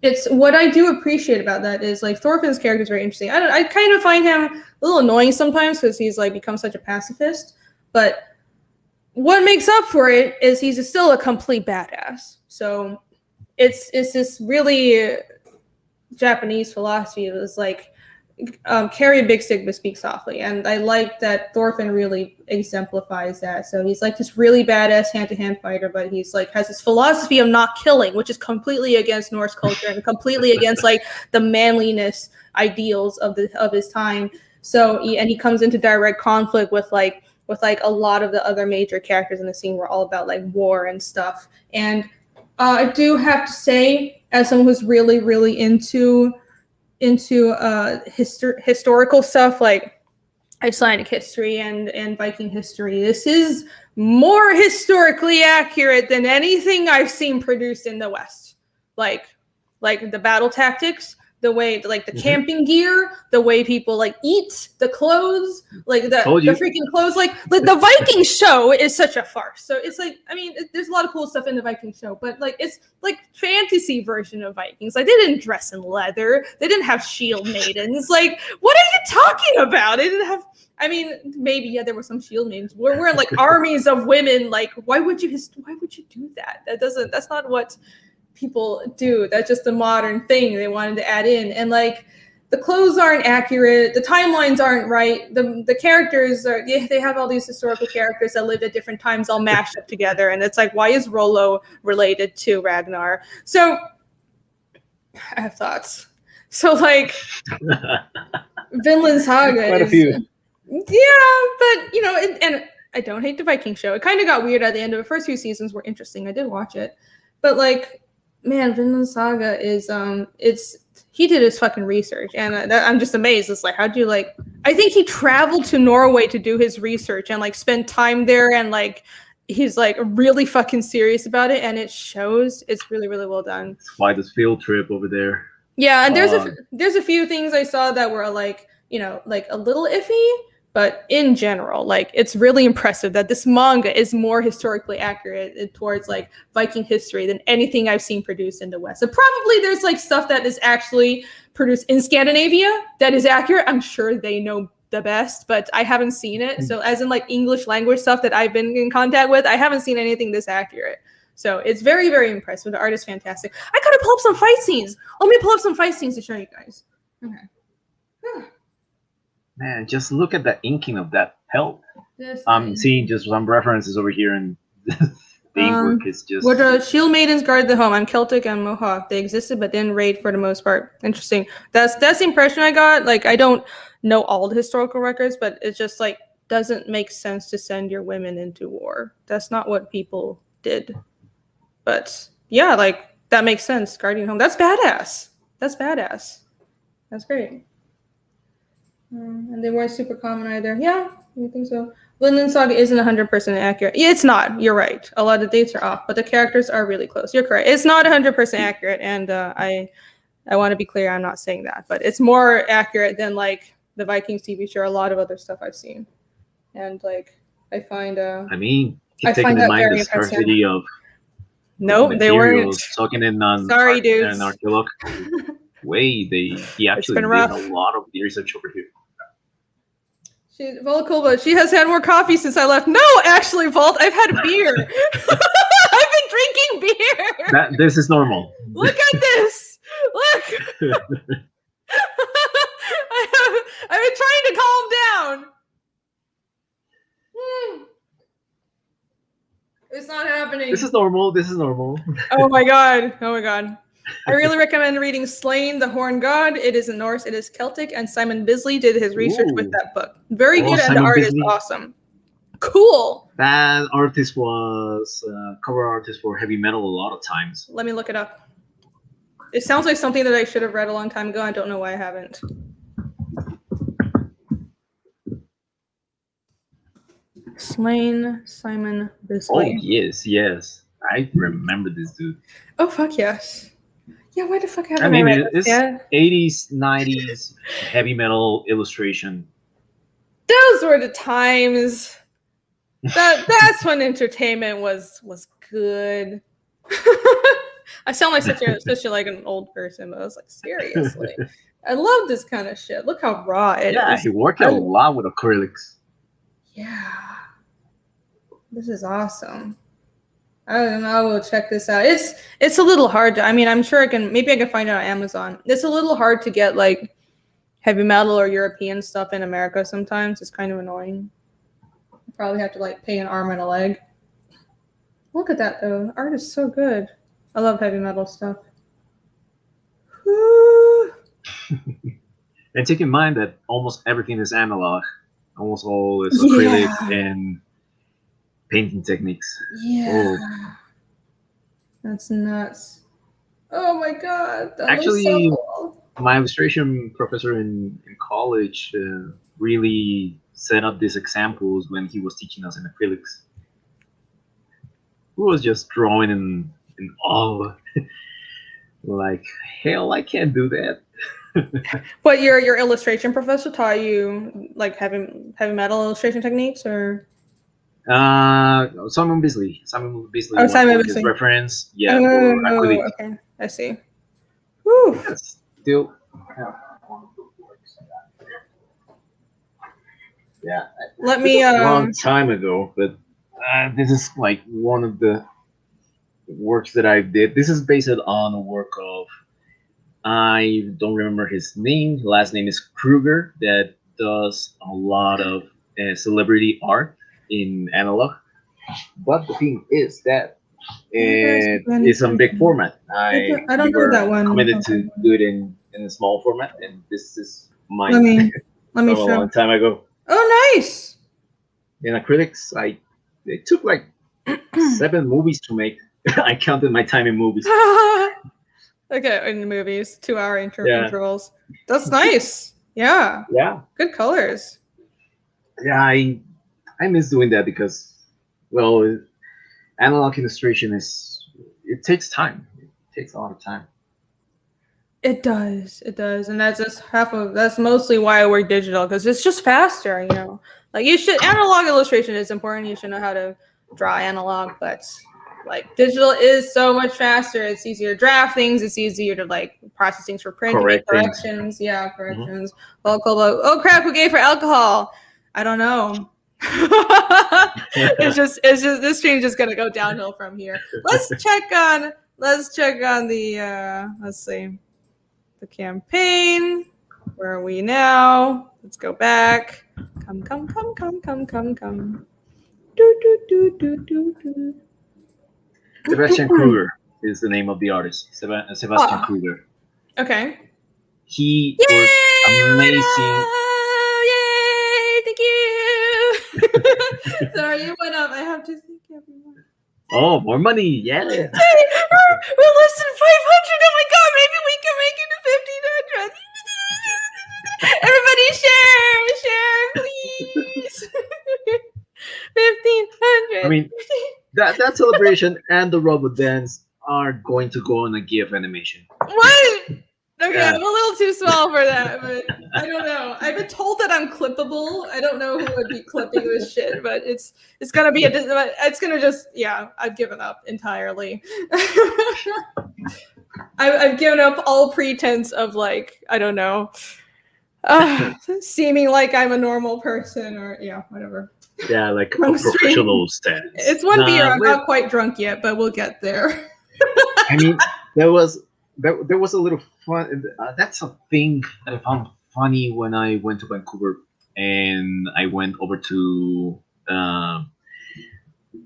it's what I do appreciate about that is like Thorfinn's character is very interesting. I kind of find him a little annoying sometimes because he's like become such a pacifist, but what makes up for it is he's still a complete badass. So it's this really Japanese philosophy. It was like carry a big stick but speak softly, and I like that Thorfinn really exemplifies that. So he's like this really badass hand-to-hand fighter, but he's like has this philosophy of not killing, which is completely against Norse culture and completely against like the manliness ideals of his time. So he comes into direct conflict with a lot of the other major characters in the scene were all about like war and stuff. And I do have to say, as someone who's really, really into historical stuff like Icelandic history and Viking history, this is more historically accurate than anything I've seen produced in the West. Like the battle tactics, the way like the camping gear, the way people like eat, the clothes, like the freaking clothes, like the Viking show is such a farce. So it's like, I mean, there's a lot of cool stuff in the Viking show, but like it's like fantasy version of Vikings. Like they didn't dress in leather, they didn't have shield maidens. Like, what are you talking about? They didn't have. I mean, maybe there were some shield maidens. We're in like armies of women. Like, why would you do that? That's not what people do. That's just a modern thing they wanted to add in. And like the clothes aren't accurate, the timelines aren't right, the characters are, they have all these historical characters that lived at different times all mashed up together, and it's like, why is Rollo related to Ragnar? So I have thoughts. So like Vinland Saga Quite a few. Yeah, but you know, and I don't hate the Viking show. It kind of got weird at the end of the first few seasons were interesting. I did watch it. But like, man, Vinland Saga is he did his fucking research, and I'm just amazed. It's like, how'd you like? I think he traveled to Norway to do his research and like spend time there, and like he's like really fucking serious about it, and it shows. It's really really well done. It's quite a field trip over there. Yeah, and there's a few things I saw that were like, you know, like a little iffy, but in general, like it's really impressive that this manga is more historically accurate towards like Viking history than anything I've seen produced in the West. And probably there's like stuff that is actually produced in Scandinavia that is accurate. I'm sure they know the best, but I haven't seen it. So as in like English language stuff that I've been in contact with, I haven't seen anything this accurate. So it's very, very impressive. The art is fantastic. I gotta pull up some fight scenes. Let me pull up some fight scenes to show you guys. Okay. Man, just look at the inking of that pelt. This I'm thing. seeing just some references over here, and the inkwork is just. Where the shield maidens guard the home. I'm Celtic and Mohawk. They existed but didn't raid for the most part. Interesting. That's the impression I got. Like, I don't know all the historical records, but it's just like doesn't make sense to send your women into war. That's not what people did. But yeah, like that makes sense. Guarding home. That's badass. That's badass. That's great. And they weren't super common either. Yeah, I think so. Vinland Saga isn't 100% accurate. Yeah, it's not. You're right. A lot of the dates are off, but the characters are really close. You're correct. It's not 100% accurate, and I want to be clear. I'm not saying that, but it's more accurate than like the Vikings TV show. Or a lot of other stuff I've seen, and like I find. I mean, I taking find in that mind very the scarcity of. Nope, they weren't. materials, talking in on Sorry, dudes. an archaeological way, he actually been did rough. a lot of the research over here. Volkulba, she has had more coffee since I left. No, actually, Volt, I've had beer. I've been drinking beer. This is normal. Look at this. Look. I've been trying to calm down. It's not happening. This is normal. This is normal. Oh my god. Oh my god. I really recommend reading Slain the Horn God. It is in Norse, it is Celtic, and Simon Bisley did his research with that book. Very good, and the Simon art Bisley. is awesome. Cool. That artist was cover artist for heavy metal a lot of times. Let me look it up. It sounds like something that I should have read a long time ago. I don't know why I haven't. Slain Simon Bisley. Oh yes, I remember this dude. Oh fuck yes. Yeah, why the fuck haven't I mean, read this it's yet? 80s, 90s heavy metal illustration. Those were the times. That's when entertainment was good. I sound like such a like an old person, but I was like, seriously. I love this kind of shit. Look how raw it is. He worked a lot with acrylics. Yeah. This is awesome. I don't know. I will check this out. It's a little hard to, I mean, I'm sure I can find it on Amazon. It's a little hard to get like heavy metal or European stuff in America sometimes. It's kind of annoying. You probably have to like pay an arm and a leg. Look at that though. The art is so good. I love heavy metal stuff. Woo. And take in mind that almost everything is analog. Almost all is acrylic and painting techniques. Yeah. Oh. That's nuts. Oh my god. That Actually, so cool. My illustration professor in college really set up these examples when he was teaching us in acrylics. He was just drawing in awe. Like, hell, I can't do that. What, your illustration professor taught you like heavy metal illustration techniques, or? Simon Bisley. Simon Bisley. Oh, Simon was Bisley. his reference. Yeah. For acrylic. Okay, I see. Woo. That's still. Yeah. Let me. A long time ago, but this is like one of the works that I did. This is based on a work of I don't remember his name. Last name is Kruger. That does a lot of celebrity art in analog. But the thing is that it's on big format. I don't We know that were one. committed to do it in a small format, and this is Let mine me from a show. long time ago. Oh, nice. In acrylics, it took like 7 movies to make. I counted my time in movies. Okay, in the movies, 2-hour Yeah. intervals. That's nice. Yeah, Yeah, good colors. yeah. I miss doing that because, well, analog illustration it takes time. It takes a lot of time. It does, and that's mostly why I work digital, because it's just faster. Like analog illustration is important. You should know how to draw analog, but like digital is so much faster. It's easier to draft things. It's easier to like process things for print, to make Correct things. corrections. Yeah, corrections. Oh crap! Who gave for alcohol? I don't know. it's just this stream's just gonna go downhill from here. Let's check on the let's see. The campaign. Where are we now? Let's go back. Come. Do. Sebastian Kruger is the name of the artist. Sebastian Kruger. Okay. He was amazing. Yay! Thank you. Sorry, it went up. I have to thank everyone. Oh, more money! Yeah. Hey, we're less than 500. Oh my god! Maybe we can make it to 1,500. Everybody share, please. 1,500. I mean, that celebration and the robot dance are going to go on a GIF animation. What? Okay, Yeah. I'm a little too small for that, but I don't know. I've been told that I'm clippable. I don't know who would be clipping this shit, but it's gonna be I've given up entirely. I've given up all pretense of like, I don't know, seeming like I'm a normal person or whatever. Yeah, like a professional stance. It's one beer. I'm not quite drunk yet, but we'll get there. I mean, there was a little fun. That's a thing that I found funny when I went to Vancouver and I went over to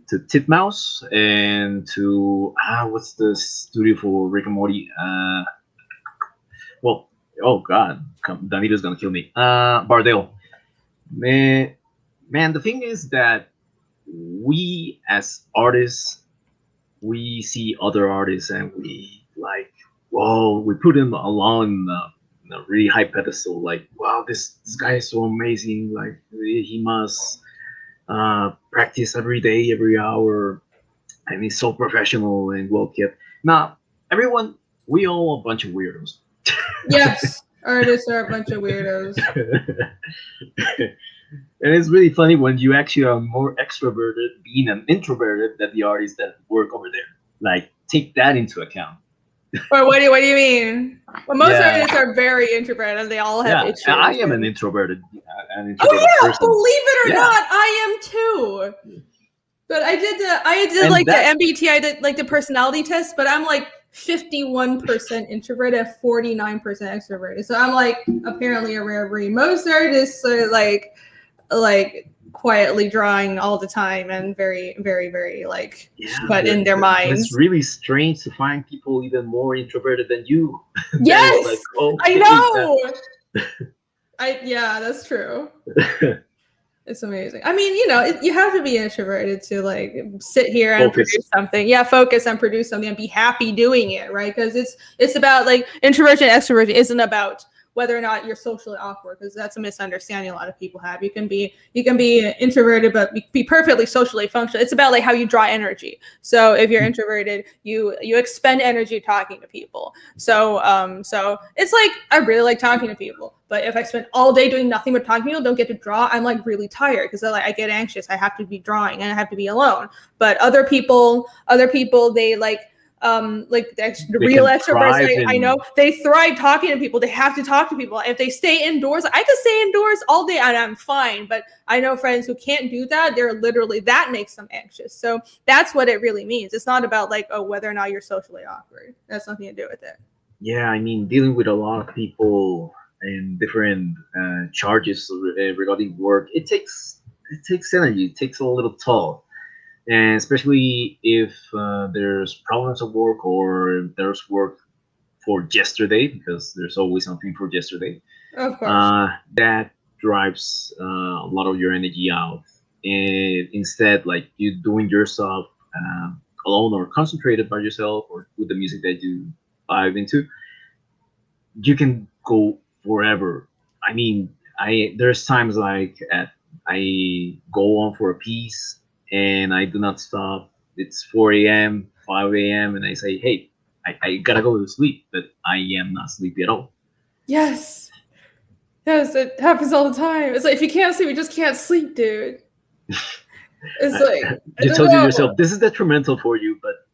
Titmouse and to what's the studio for Rick and Morty? Well, oh god, Danito's gonna kill me. Bardell. Man, the thing is that we as artists, we see other artists and we like, whoa, we put him along in a really high pedestal. Like, wow, this guy is so amazing. Like, he must practice every day, every hour, and he's so professional and well kept. Now, everyone, we all a bunch of weirdos. Yes, artists are a bunch of weirdos. And it's really funny when you actually are more extroverted, being an introverted, than the artists that work over there. Like, take that into account. Or what do you mean? Well, most artists are very introverted, and they all have issues. I am an introverted person. Believe it or not, I am too. But I did the MBTI, I did like the personality test, but I'm like 51% introverted, 49% extroverted. So I'm like apparently a rare breed. Most artists are like quietly drawing all the time and very, very, very like, but in their minds. It's really strange to find people even more introverted than you. Yes, like, oh, I know. That's true. It's amazing. I mean, you have to be introverted to like sit here and produce something. Yeah, focus and produce something and be happy doing it, right? Because it's about like introversion and extroversion isn't about whether or not you're socially awkward, because that's a misunderstanding a lot of people have. You can be introverted but be perfectly socially functional. It's about like how you draw energy. So if you're introverted, you expend energy talking to people. So it's like I really like talking to people, but if I spend all day doing nothing but talking to people, don't get to draw, I'm like really tired because I get anxious. I have to be drawing and I have to be alone. But other people they like the real extroverts, I know they thrive talking to people. They have to talk to people. If they stay indoors, I could stay indoors all day and I'm fine. But I know friends who can't do that. That makes them anxious. So that's what it really means. It's not about like, whether or not you're socially awkward. That's nothing to do with it. yeah, I mean, dealing with a lot of people and different charges regarding work, it takes energy. It takes a little toll, and especially if there's problems at work or there's work for yesterday, because there's always something for yesterday. Of course. That drives a lot of your energy out, and instead, like you doing your stuff alone or concentrated by yourself or with the music that you dive into, you can go forever. I mean, I there's times like I go on for a piece and I do not stop. It's 4 a.m., 5 a.m., and I say, hey, I gotta go to sleep, but I am not sleepy at all. Yes. Yes, it happens all the time. It's like if you can't sleep, you just can't sleep, dude. It's like I You don't told know. yourself this is detrimental for you, but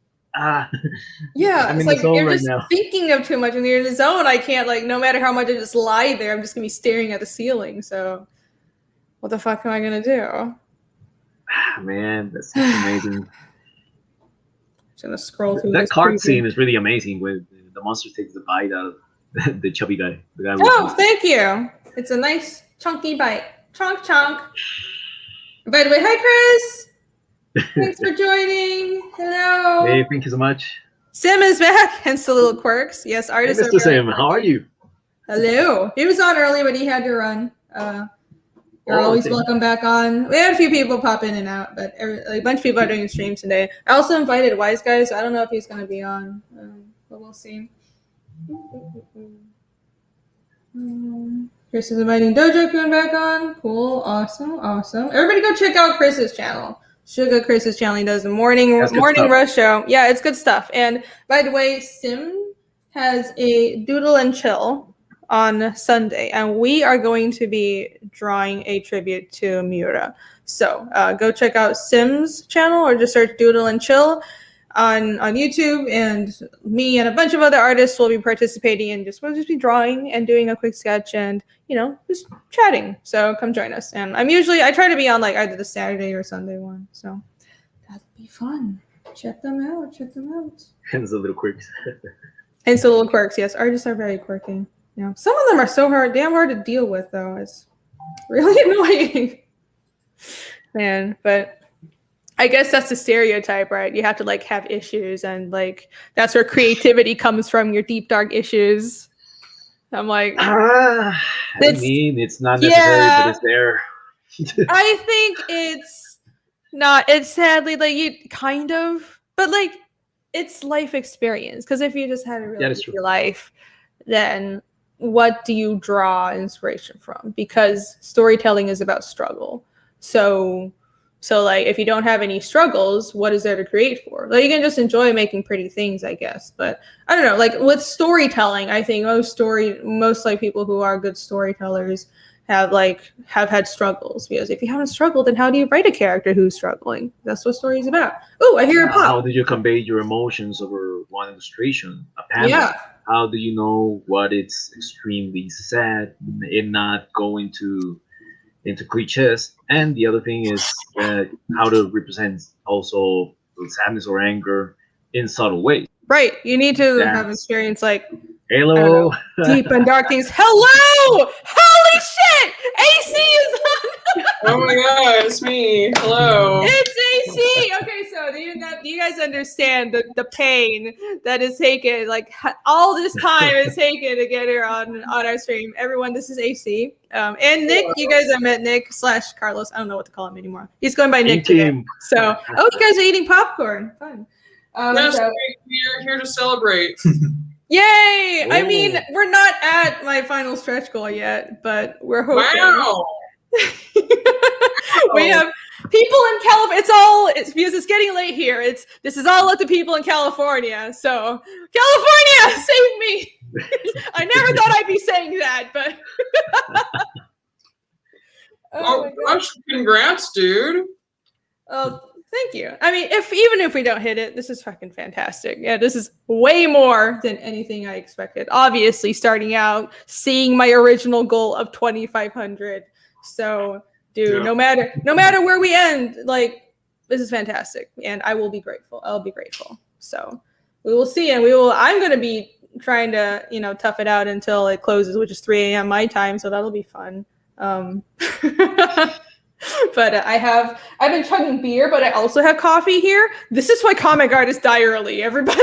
Yeah, I'm it's in the like zone you're right just now. thinking of too much and you're in the zone. I can't like no matter how much I just lie there, I'm just gonna be staring at the ceiling. So what the fuck am I gonna do? Man, that's such amazing. Just gonna scroll through That this card preview. scene is really amazing when the monster takes the bite out of the chubby guy, the guy with Oh, thank you. It's a nice chunky bite. Chonk chonk. By the way, hi Chris. Thanks for joining. Hello. Hey, thank you so much. Sim is back, hence the little quirks. Yes, Hey, artists are Mr. very Sam, how are quirky. you? Hello. He was on early, but he had to run. You're always Okay. welcome back on. We had a few people pop in and out, but a bunch of people are doing streams today. I also invited Wise Guy, so I don't know if he's going to be on, but we'll see. Chris is inviting Dojo Kun back on. Cool. Awesome. Awesome. Everybody go check out Chris's channel. Sugar Chris's channel. He does the morning That's good stuff. rush show. Yeah, it's good stuff. And by the way, Sim has a doodle and chill on Sunday, and we are going to be drawing a tribute to Miura. So go check out Sim's channel or just search Doodle and Chill on YouTube, and me and a bunch of other artists will be participating and we'll just be drawing and doing a quick sketch and just chatting. So come join us. And I try to be on like either the Saturday or Sunday one, so that'll be fun. Check them out. And the little quirks. And so little quirks, yes, artists are very quirky. Yeah, some of them are so damn hard to deal with though. It's really annoying, man. But I guess that's the stereotype, right? You have to like have issues, and like that's where creativity comes from, your deep dark issues. I'm like, I mean, it's not necessary, but it's there. I think it's not. It's sadly like you kind of, but like it's life experience. Because if you just had a really easy life, then what do you draw inspiration from? Because storytelling is about struggle. So like if you don't have any struggles, what is there to create for? Like you can just enjoy making pretty things, I guess. But I don't know, like with storytelling, I think most like people who are good storytellers have had struggles, because if you haven't struggled, then how do you write a character who's struggling? That's what story is about. Oh, I hear a pop. How do you convey your emotions over one illustration? A panel? Yeah. How do you know what it's extremely sad and not go into cliches? And the other thing is how to represent also sadness or anger in subtle ways. Right. You need to have experience like hello, deep and dark things. Hello! Holy shit! AC is on. Oh my god, it's me. Hello. It's AC. Okay, so do you guys understand the pain that is taken? Like all this time is taken to get here on our stream. Everyone, this is AC. And Nick, you guys have met Nick / Carlos. I don't know what to call him anymore. He's going by Nick today. So, you guys are eating popcorn. Fun. Yes, we're here to celebrate. Yay! I mean, we're not at my final stretch goal yet, but we're hoping. Wow. We have people in California. It's because it's getting late here. This is all up to people in California. So, California, save me! I never thought I'd be saying that, but. Oh gosh, congrats, dude. Oh, thank you. I mean, even if we don't hit it, this is fucking fantastic. Yeah, this is way more than anything I expected. Obviously, starting out, seeing my original goal of 2,500. So, dude, no matter where we end, like, this is fantastic, and I will be grateful. I'll be grateful. So, we will see, and I'm going to be trying to, tough it out until it closes, which is 3 a.m. my time. So that'll be fun. But I've been chugging beer, but I also have coffee here. This is why comic art is die early, everybody.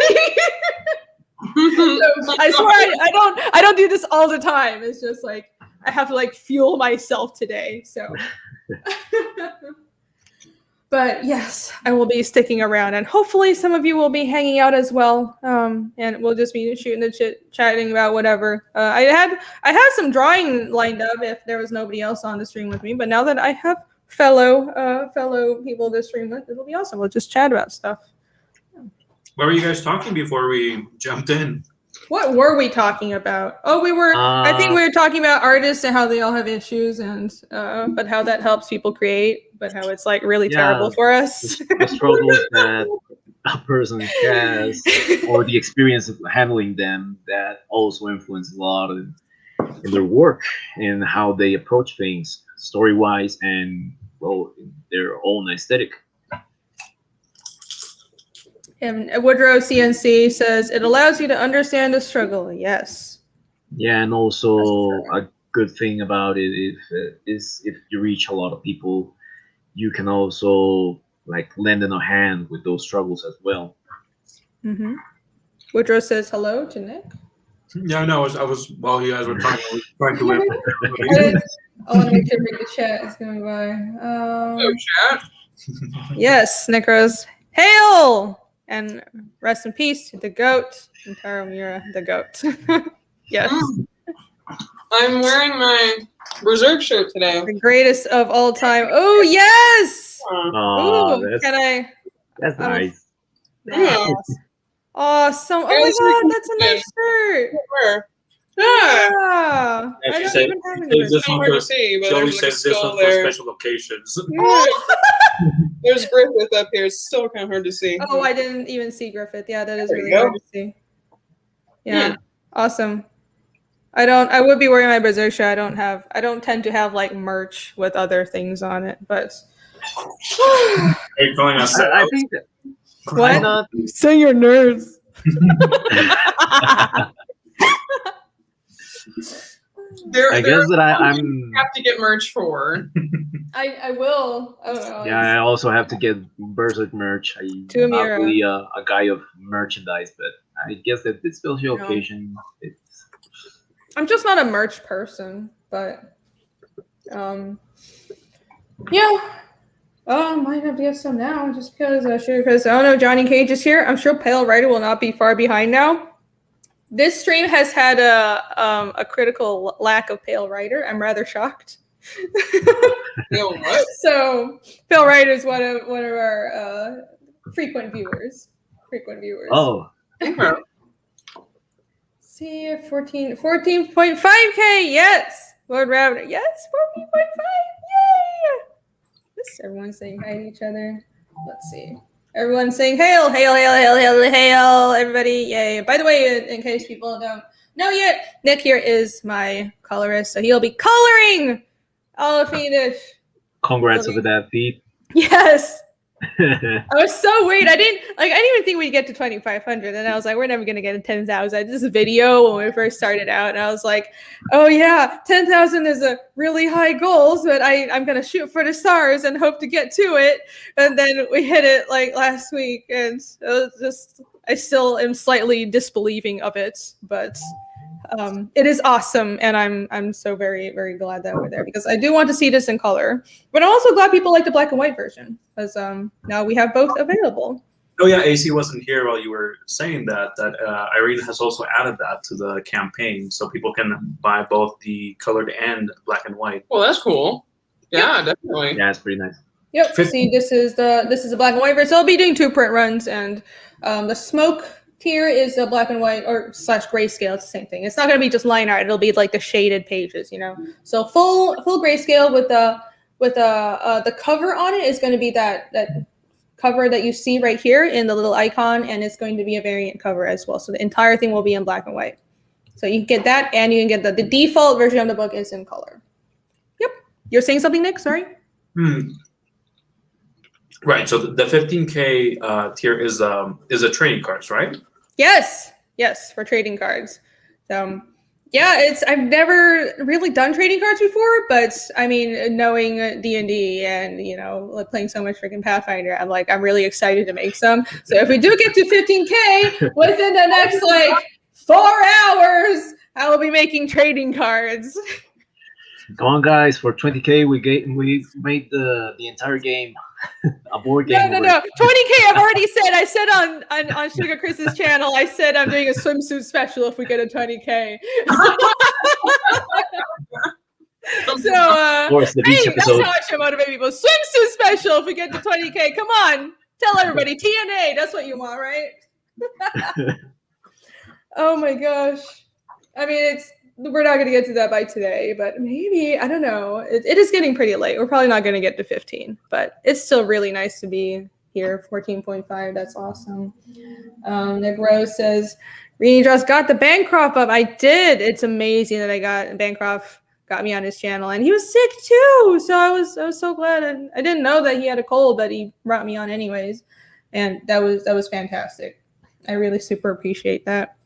I swear I don't do this all the time. It's just like I have to like fuel myself today. So but yes, I will be sticking around, and hopefully some of you will be hanging out as well. And we'll just be shooting the shit, chatting about whatever. I had some drawing lined up if there was nobody else on the stream with me, but now that I have fellow people to stream with, it'll be awesome. We'll just chat about stuff. What were you guys talking before we jumped in? What were we talking about? Oh, we were. I think we were talking about artists and how they all have issues, and but how that helps people create, but how it's like really terrible for us. The struggles that a person has, or the experience of handling them, that also influences a lot in their work and how they approach things, story-wise, and well, in their own aesthetic. And Woodrow CNC says it allows you to understand the struggle. Yes. Yeah, and also a good thing about it is if you reach a lot of people, you can also like lend a hand with those struggles as well. Mm-hmm. Woodrow says hello to Nick. Yeah, no, I was while you guys were talking, I was trying to wait. I want to make sure the chat is going by. Oh, chat. Yes, Necros. Hail! And rest in peace to the goat, and Taro Mura, the goat. Yes. I'm wearing my Berserk shirt today. The greatest of all time. Oh, yes! Oh, Ooh, that's nice. Yeah. Awesome. Oh my god, that's a nice shirt. Where? Yeah. Yeah. Yeah, I she don't said- even have she any said this of one Hard to for- see, but She always there's like a says this skull one for there. special occasions. There's Griffith up here. It's still kind of hard to see. Oh, I didn't even see Griffith. Yeah, that is There you really go. hard to see. Yeah. Awesome. I would be wearing my Berserk shirt. I don't tend to have like merch with other things on it, but Are you calling us I out? think that what? I'm not. Say your nerds. I guess that I'm. have to get merch for. I will. Oh, Yeah, I also have to get Berserk merch. I'm To not Amira. really a guy of merchandise, but I guess that this special No. occasion. I'm just not a merch person, but yeah. Oh, might have to get some now just because I don't know, Johnny Cage is here. I'm sure Pale Rider will not be far behind now. This stream has had a critical lack of Pale Rider. I'm rather shocked. Yo, what? So Pale Rider is one of our frequent viewers. Oh, Okay. See 14.5K. Yes, Lord Rabbit. Yes, 14.5. Yay! This everyone's saying hi to each other. Let's see. Everyone's saying hail, hail, hail, hail, hail, hail. Everybody, yay! By the way, in case people don't know yet, Nick here is my colorist, so he'll be coloring all of Fiendish. congrats over that feat. Yes. I was so worried. I didn't even think we'd get to 2,500, and I was like, we're never gonna get to 10,000. I did this video when we first started out, and I was like, oh yeah, 10,000 is a really high goal, but I'm gonna shoot for the stars and hope to get to it. And then we hit it like last week, and it was just I still am slightly disbelieving of it, but it is awesome, and I'm so very, very glad that we're there because I do want to see this in color. But I'm also glad people like the black and white version because now we have both available. Oh yeah, AC wasn't here while you were saying that. Irene has also added that to the campaign, so people can buy both the colored and black and white. Well, that's cool. Yeah, definitely. Yeah, it's pretty nice. Yep. See, this is the black and white version. So I'll be doing 2 print runs, and the smoke tier is a black and white or / grayscale. It's the same thing. It's not going to be just line art. It'll be like the shaded pages, So full grayscale with the cover on it is going to be that cover that you see right here in the little icon, and it's going to be a variant cover as well. So the entire thing will be in black and white. So you can get that, and you can get the default version of the book is in color. Yep. You're saying something, Nick? Sorry. Right. So the 15K tier is a trading cards, right? Yes. Yes, for trading cards. So yeah, I've never really done trading cards before, but I mean, knowing D&D and like playing so much freaking Pathfinder, I'm really excited to make some. So if we do get to 15K within the next like 4 hours, I will be making trading cards. Come on, guys! For 20K, we made the entire game a board game. No. 20K. I said on Sugar Chris's channel. I said I'm doing a swimsuit special if we get a 20K. So, of course, the beach hey, episode. that's how I should motivate people. Swimsuit special if we get to 20K. Come on, tell everybody. TNA. That's what you want, right? Oh my gosh. I mean, we're not going to get to that by today, but maybe, I don't know. It is getting pretty late. We're probably not going to get to 15, but it's still really nice to be here. 14.5. That's awesome. Nick Rose says, Reading Just got the Bancroft up. I did. It's amazing that Bancroft got me on his channel, and he was sick too. So I was so glad. And I didn't know that he had a cold, but he brought me on anyways. And that was fantastic. I really super appreciate that.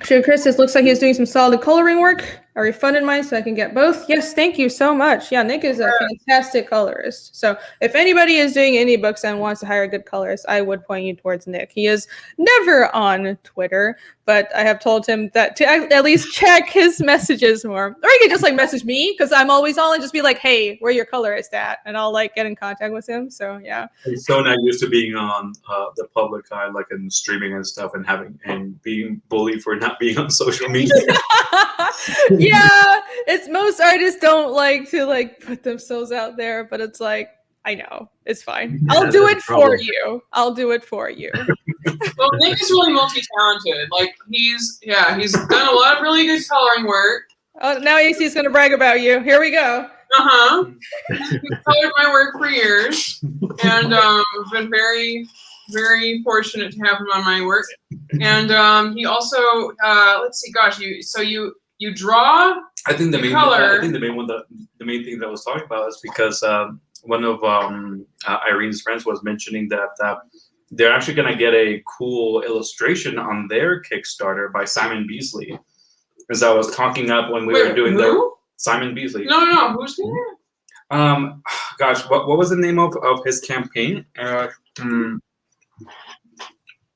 Sugar Chris says, looks like he's doing some solid coloring work. I refunded mine so I can get both. Yes, thank you so much. Yeah, Nick is a fantastic colorist. So if anybody is doing indie books and wants to hire a good colorist, I would point you towards Nick. He is never on Twitter, but I have told him that to at least check his messages more. Or he could just like message me because I'm always on and just be like, hey, where your colorist at? And I'll like get in contact with him. So yeah. He's so not used to being on the public eye, like in streaming and stuff, and being bullied for not being on social media. Yeah, it's most artists don't like to like put themselves out there, but it's like, I know, it's fine. I'll do it for you. I'll do it for you. Well, Nick is really multi-talented. Like he's done a lot of really good coloring work. Oh, now AC's gonna brag about you. Here we go. He's colored my work for years, and I've been very, very fortunate to have him on my work. And he also, let's see, gosh, you draw. I think the main color. the main thing that I was talking about is because one of Irene's friends was mentioning that they're actually going to get a cool illustration on their Kickstarter by Simon Beasley. As I was talking up when we were doing Simon Beasley. No, who's there? Gosh, what was the name of his campaign?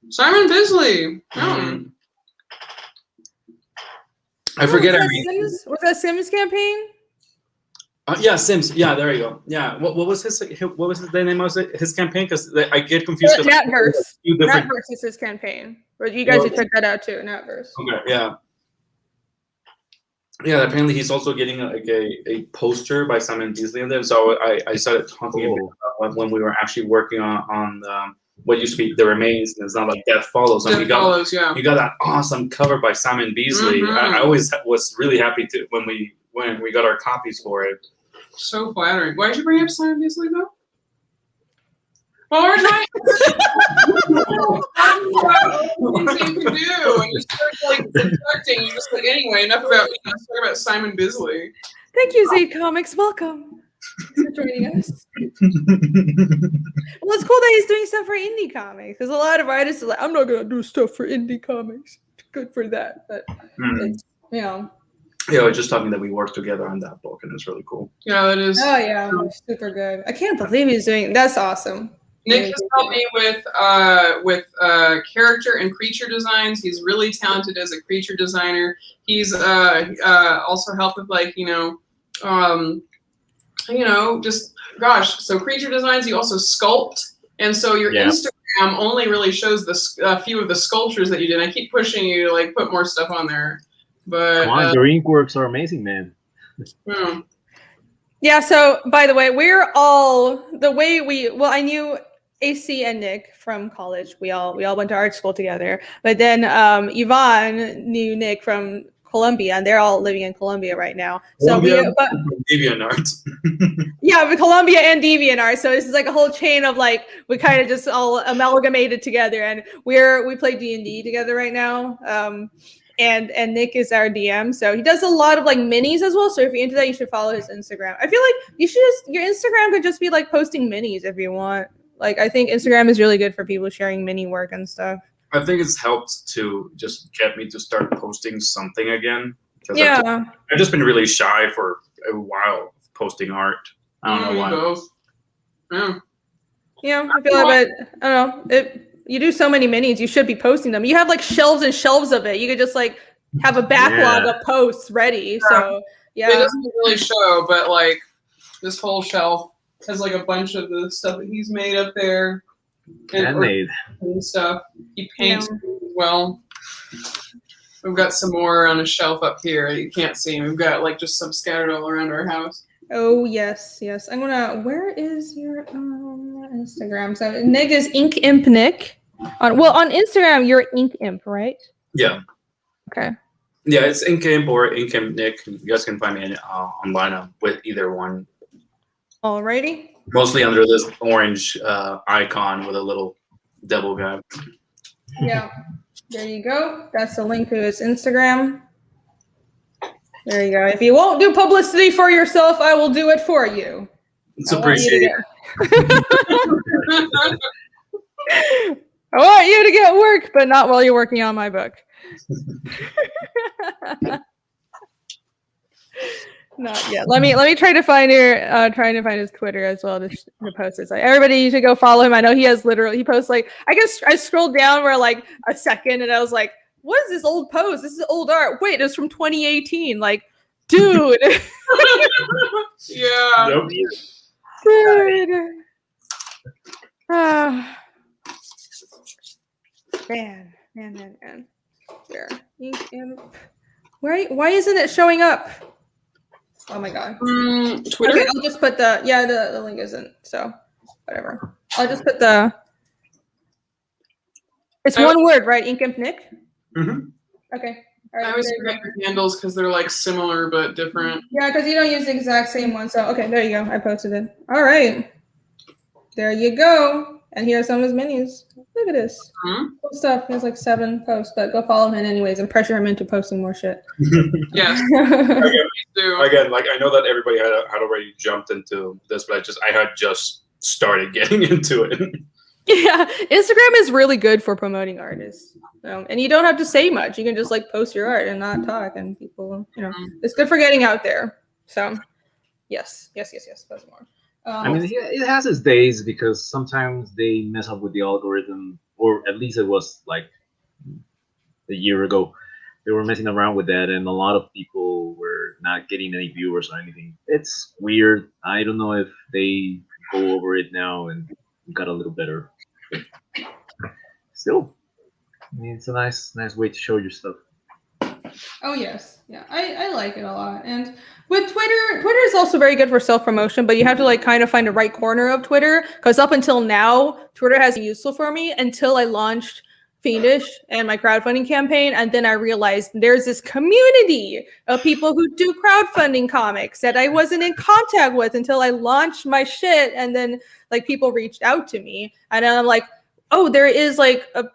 Simon Bisley. I forget. Was that Sims campaign? Yeah, Sims. Yeah, there you go. Yeah, what was the name of his campaign? Because I get confused. Natverse. Natverse is his campaign. But you guys should check that out too. Natverse. Okay. Yeah. Yeah. Apparently, he's also getting a poster by Simon Beasley in there. So I started talking about when we were actually working on what used to be The Remains, and it's not like Death Follows. Death Follows, yeah. You got that awesome cover by Simon Beasley. I always was really happy when we got our copies for it. So flattering. Why did you bring up Simon Beasley though? Well, we're trying to do, and you start like subtracting. You just like anyway. Enough about let's talk about Simon Bisley. Thank you, Zaid Comics. Welcome. Thanks for joining us. Well, it's cool that he's doing stuff for indie comics because a lot of artists are like, I'm not gonna do stuff for indie comics. Good for that, but it's, Yeah, we're just talking that we worked together on that book, and it's really cool. Yeah, that is. Oh yeah, super good. I can't believe he's doing. That's awesome. Nick has helped me with character and creature designs. He's really talented as a creature designer. He's also helped with like just gosh. So creature designs. You also sculpt, and so your Instagram only really shows a few of the sculptures that you did. I keep pushing you to like put more stuff on there, but come on, your ink works are amazing, man. Yeah. So by the way, we're all the way I knew AC and Nick from college. We all went to art school together. But then Yvonne knew Nick from Colombia, and they're all living in Colombia right now. So DeviantArt. Yeah, with Colombia and DeviantArt. So this is like a whole chain of like we kind of just all amalgamated together, and we play D&D together right now. And Nick is our DM, so he does a lot of like minis as well. So if you're into that, you should follow his Instagram. I feel like your Instagram could just be like posting minis if you want. Like I think Instagram is really good for people sharing mini work and stuff. I think it's helped to just get me to start posting something again. 'Cause Yeah. I've just been really shy for a while posting art. I don't know why. Both. Yeah. Yeah, I feel like, but I don't know. You do so many minis, you should be posting them. You have like shelves and shelves of it. You could just like have a backlog Yeah. of posts ready. So It yeah, doesn't really show, but like this whole shelf has like a bunch of the stuff that he's made up there Handmade. and stuff. He paints Yeah. as well. We've got some more on a shelf up here. You can't see. We've got like just some scattered all around our house. Oh yes, yes. I'm gonna. Where is your Instagram? So Nick is Ink Imp Nick. On Instagram you're Ink Imp, right? Yeah. Okay. Yeah, it's Inkimp or Inkimp Nick. You guys can find me online with either one. Alrighty. Mostly under this orange icon with a little devil guy. Yeah. There you go. That's the link to his Instagram. There you go. If you won't do publicity for yourself, I will do it for you. It's appreciated. I want you to get work, but not while you're working on my book. Not yet. Let me try to find trying to find his Twitter as well to post it. So everybody, you should go follow him. I know he posts like, I guess I scrolled down for like a second and I was like, what is this old post? This is old art. Wait, it's from 2018. Like, dude. Yeah. Nope. Dude. Ah. Man. There. Ink Imp. Why isn't it showing up? Oh my god. Twitter? Okay, I'll just put the link isn't, so whatever. I'll just put it's one word, right? Ink Imp Nick? Mm-hmm. Okay. All I right. always forget your handles because they're like similar but different. Yeah, because you don't use the exact same one. So okay, there you go. I posted it. All right. There you go. And here are some of his minis. Look at this. Mhm. Cool stuff. He has like 7 posts, but go follow him anyways and pressure him into posting more shit. Yes. Again, like I know that everybody had already jumped into this, but I had just started getting into it. Yeah, Instagram is really good for promoting artists. And you don't have to say much. You can just like post your art and not talk, and people, it's good for getting out there. So, yes. Post more. I mean, it has its days because sometimes they mess up with the algorithm, or at least it was like a year ago. They were messing around with that, and a lot of people were not getting any viewers or anything. It's weird. I don't know if they go over it now and got a little better. But still, I mean, it's a nice way to show your stuff. Oh yes, yeah, I like it a lot. And with Twitter is also very good for self-promotion, but you have to like kind of find the right corner of Twitter, because up until now, Twitter has been useful for me until I launched Fiendish and my crowdfunding campaign, and then I realized there's this community of people who do crowdfunding comics that I wasn't in contact with until I launched my shit, and then like people reached out to me, and then I'm like, oh, there is like a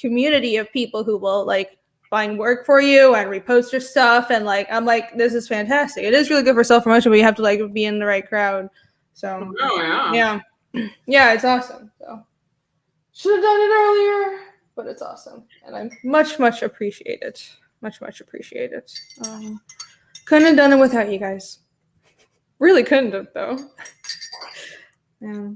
community of people who will like find work for you and repost your stuff, and like I'm like, this is fantastic. It is really good for self-promotion, but you have to like be in the right crowd. So yeah, it's awesome. So should have done it earlier, but it's awesome, and I'm much appreciated. Much appreciated. Couldn't have done it without you guys. Really couldn't have though. Yeah.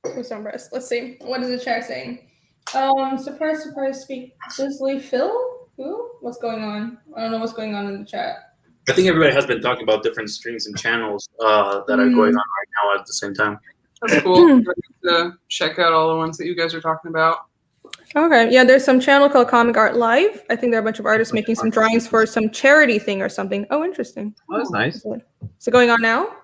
For some rest. Let's see. What is the chat saying? Surprise, speak. Leslie Phil? Who? What's going on? I don't know what's going on in the chat. I think everybody has been talking about different streams and channels that are going on right now at the same time. That's cool. To check out all the ones that you guys are talking about. Okay, yeah, there's some channel called Comic Art Live. I think there are a bunch of artists making some drawings for some charity thing or something. Oh, interesting. Oh, that's nice. Is it going on now?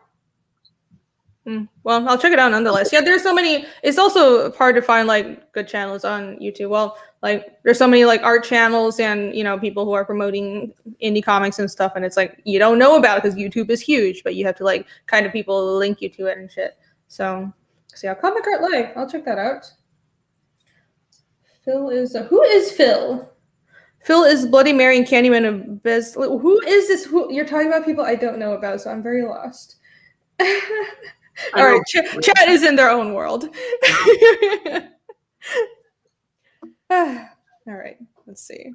Well, I'll check it out nonetheless. Yeah, there's so many. It's also hard to find like good channels on YouTube. Well, like there's so many like art channels and people who are promoting indie comics and stuff, and it's like you don't know about it because YouTube is huge, but you have to like kind of people link you to it and shit. So yeah, Comic Art Live. I'll check that out. Phil is who is Phil? Phil is Bloody Mary and Candyman of Bez. Who is this? Who you're talking about? People I don't know about, so I'm very lost. All right, chat is in their own world. All right, let's see.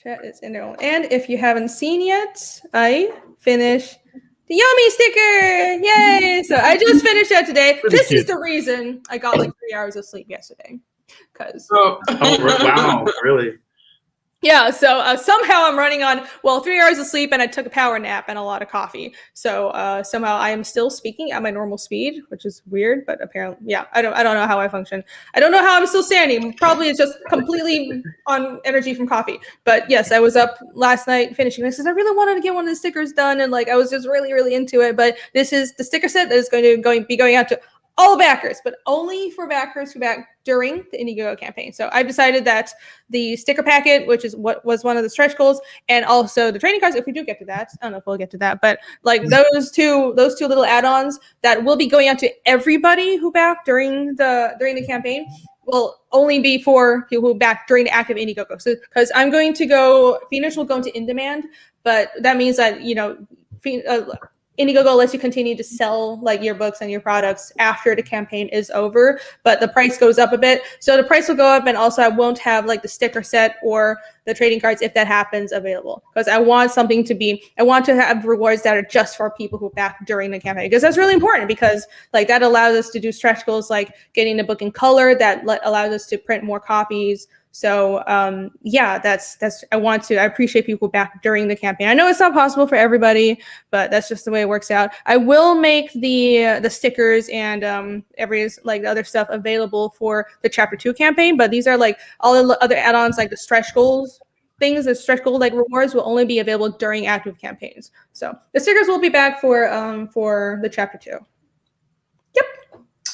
Chat is in their own. And if you haven't seen yet, I finished the Yummy sticker. Yay! So I just finished that today. This is the reason I got like 3 hours of sleep yesterday. Because wow, really? Yeah, so somehow I'm running on 3 hours of sleep, and I took a power nap and a lot of coffee. So somehow I am still speaking at my normal speed, which is weird, but apparently, yeah, I don't know how I function. I don't know how I'm still standing. Probably it's just completely on energy from coffee. But yes, I was up last night finishing this because I really wanted to get one of the stickers done, and like I was just really into it. But this is the sticker set that is going to be going out to all backers, but only for backers who back during the Indiegogo campaign. So I've decided that the sticker packet, which is what was one of the stretch goals, and also the trading cards, if we do get to that, I don't know if we'll get to that, but like those two little add-ons that will be going out to everybody who backed during the campaign will only be for people who back during the active Indiegogo. So because I'm going to go, Fiendish will go into in demand, but that means that Indiegogo lets you continue to sell like your books and your products after the campaign is over, but the price goes up a bit. So the price will go up, and also I won't have like the sticker set or the trading cards if that happens available, because I want to have rewards that are just for people who back during the campaign, because that's really important, because like that allows us to do stretch goals like getting the book in color, that allows us to print more copies. So yeah, I appreciate people back during the campaign. I know it's not possible for everybody, but that's just the way it works out. I will make the stickers and the other stuff available for the Chapter 2 campaign, but these are like all the other add-ons, like the stretch goals things, the stretch goal like rewards will only be available during active campaigns. So the stickers will be back for the Chapter 2. Yep.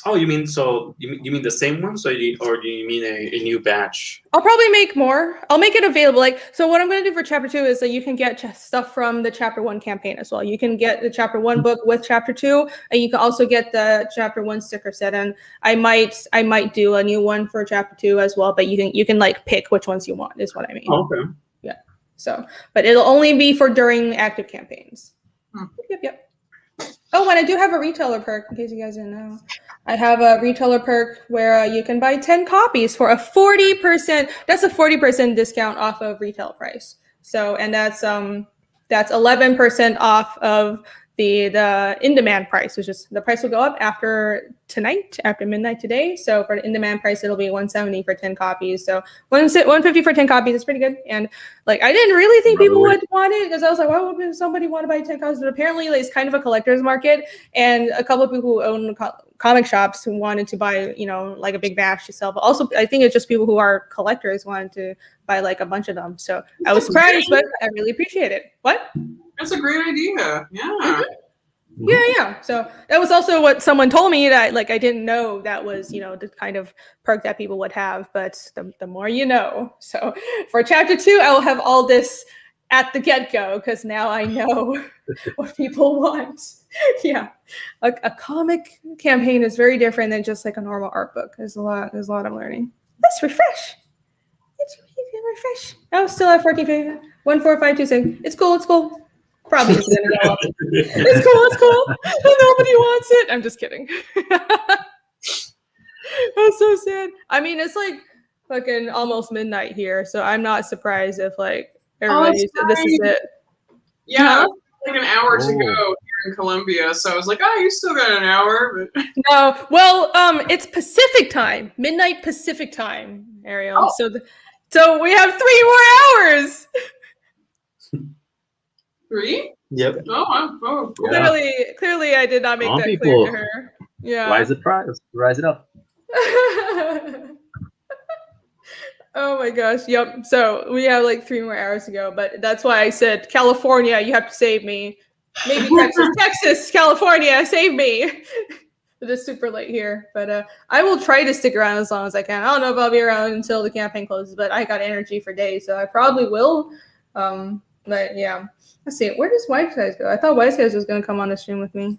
Oh, you mean the same one? Or do you mean a new batch? I'll probably make more. I'll make it available. So what I'm going to do for Chapter 2 is that you can get stuff from the Chapter 1 campaign as well. You can get the Chapter 1 book with Chapter 2, and you can also get the Chapter 1 sticker set. And I might do a new one for Chapter 2 as well, but you can like pick which ones you want, is what I mean. Oh, okay. Yeah. So, but it'll only be for during active campaigns. Yep. Oh, and I do have a retailer perk, in case you guys didn't know. I have a retailer perk where you can buy 10 copies for a 40%. That's a 40% discount off of retail price. So, and that's 11% off of the in-demand price, which is the price will go up after midnight today. So for the in-demand price, it'll be $170 for 10 copies. So $150 for 10 copies is pretty good. And like, I didn't really think people would want it, because I was like, why would somebody want to buy 10 copies? But apparently like, it's kind of a collector's market, and a couple of people who own comic shops who wanted to buy, like a big batch to sell. But also, I think it's just people who are collectors wanted to buy like a bunch of them. So I was surprised, but I really appreciate it. What? That's a great idea. Yeah. Mm-hmm. Yeah. So that was also what someone told me, that like I didn't know that was, the kind of perk that people would have, but the more you know. So for Chapter 2, I will have all this at the get-go, because now I know what people want. Yeah. A comic campaign is very different than just like a normal art book. There's a lot of learning. Let's refresh. Refresh. Oh, still at 1450. 14526. It's cool. Probably isn't gonna go up. It's cool. Nobody wants it. I'm just kidding. That's so sad. I mean, it's like fucking almost midnight here, so I'm not surprised if like everybody's this is it. Yeah, like an hour to go here in Colombia, so I was like, you still got an hour. But no, well, it's Pacific time, midnight Pacific time, Ariel. So we have 3 more hours. 3? Yep. Oh, cool. Clearly, I did not make that clear to her. Yeah. Rise it up. Oh my gosh. Yep. So we have like 3 more hours to go, but that's why I said California, you have to save me. Maybe Texas, California, save me. It is super late here, but I will try to stick around as long as I can. I don't know if I'll be around until the campaign closes, but I got energy for days, so I probably will. But yeah, let's see. Where does White Guys go? I thought White Guys was going to come on the stream with me.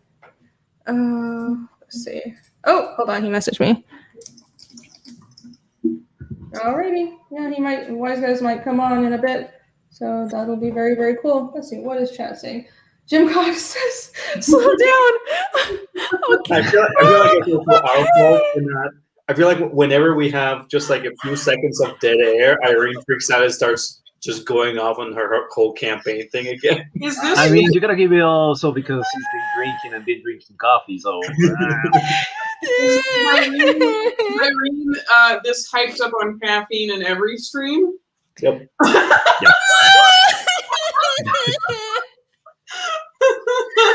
Let's see. Oh, hold on. He messaged me. Alrighty. Yeah, Wise Guys might come on in a bit. So that'll be very, very cool. Let's see. What is chat saying? Jim Cox says, slow down. I feel like it's also our fault in that. I feel like whenever we have just like a few seconds of dead air, Irene freaks out and starts just going off on her whole campaign thing again. Is this? I mean, you gotta give it also because he's been drinking and been drinking coffee, so. Irene, this hyped up on caffeine in every stream. Yep.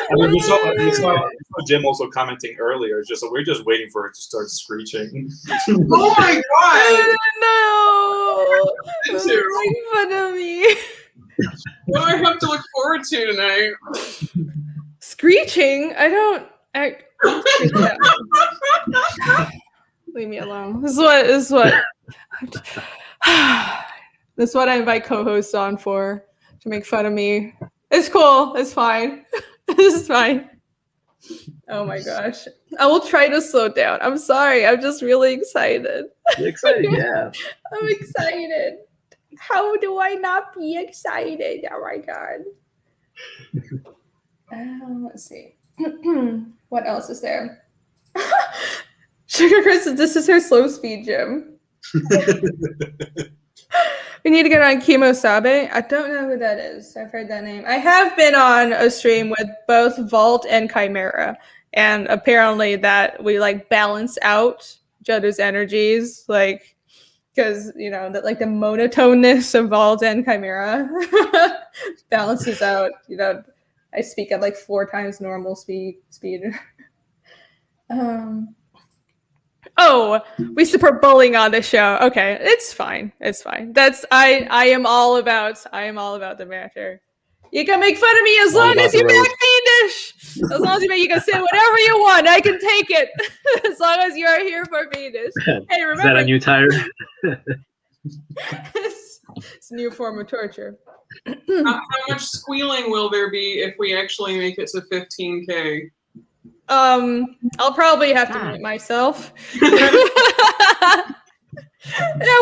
I mean, we saw Jim also commenting earlier. Just we're just waiting for it to start screeching. Oh my god! No! Make fun of me. What do I have to look forward to tonight? Screeching? I don't. Leave me alone. This is what this is what I invite co-hosts on for, to make fun of me. It's cool. It's fine. This is fine. Oh my gosh. I will try to slow down. I'm sorry. I'm just really excited. You're excited, yeah. I'm excited. How do I not be excited? Oh my god. Let's see. What else is there? Sugar Chris, this is her slow speed gym. We need to get on Kimosabe. I don't know who that is. I've heard that name. I have been on a stream with both Vault and Chimera, and apparently that we like balance out each other's energies, like because that like the monotoneness of Vault and Chimera balances out. I speak at like 4 times normal speed. Oh, we support bullying on the show. Okay, it's fine. It's fine. I am all about the matter. You can make fun of me as long as you back Fiendish. As long as you can say whatever you want. I can take it. As long as you are here for Fiendish. Hey, remember? Is that a new tire? It's a new form of torture. How much squealing will there be if we actually make it to 15K? I'll probably have to mute myself. No,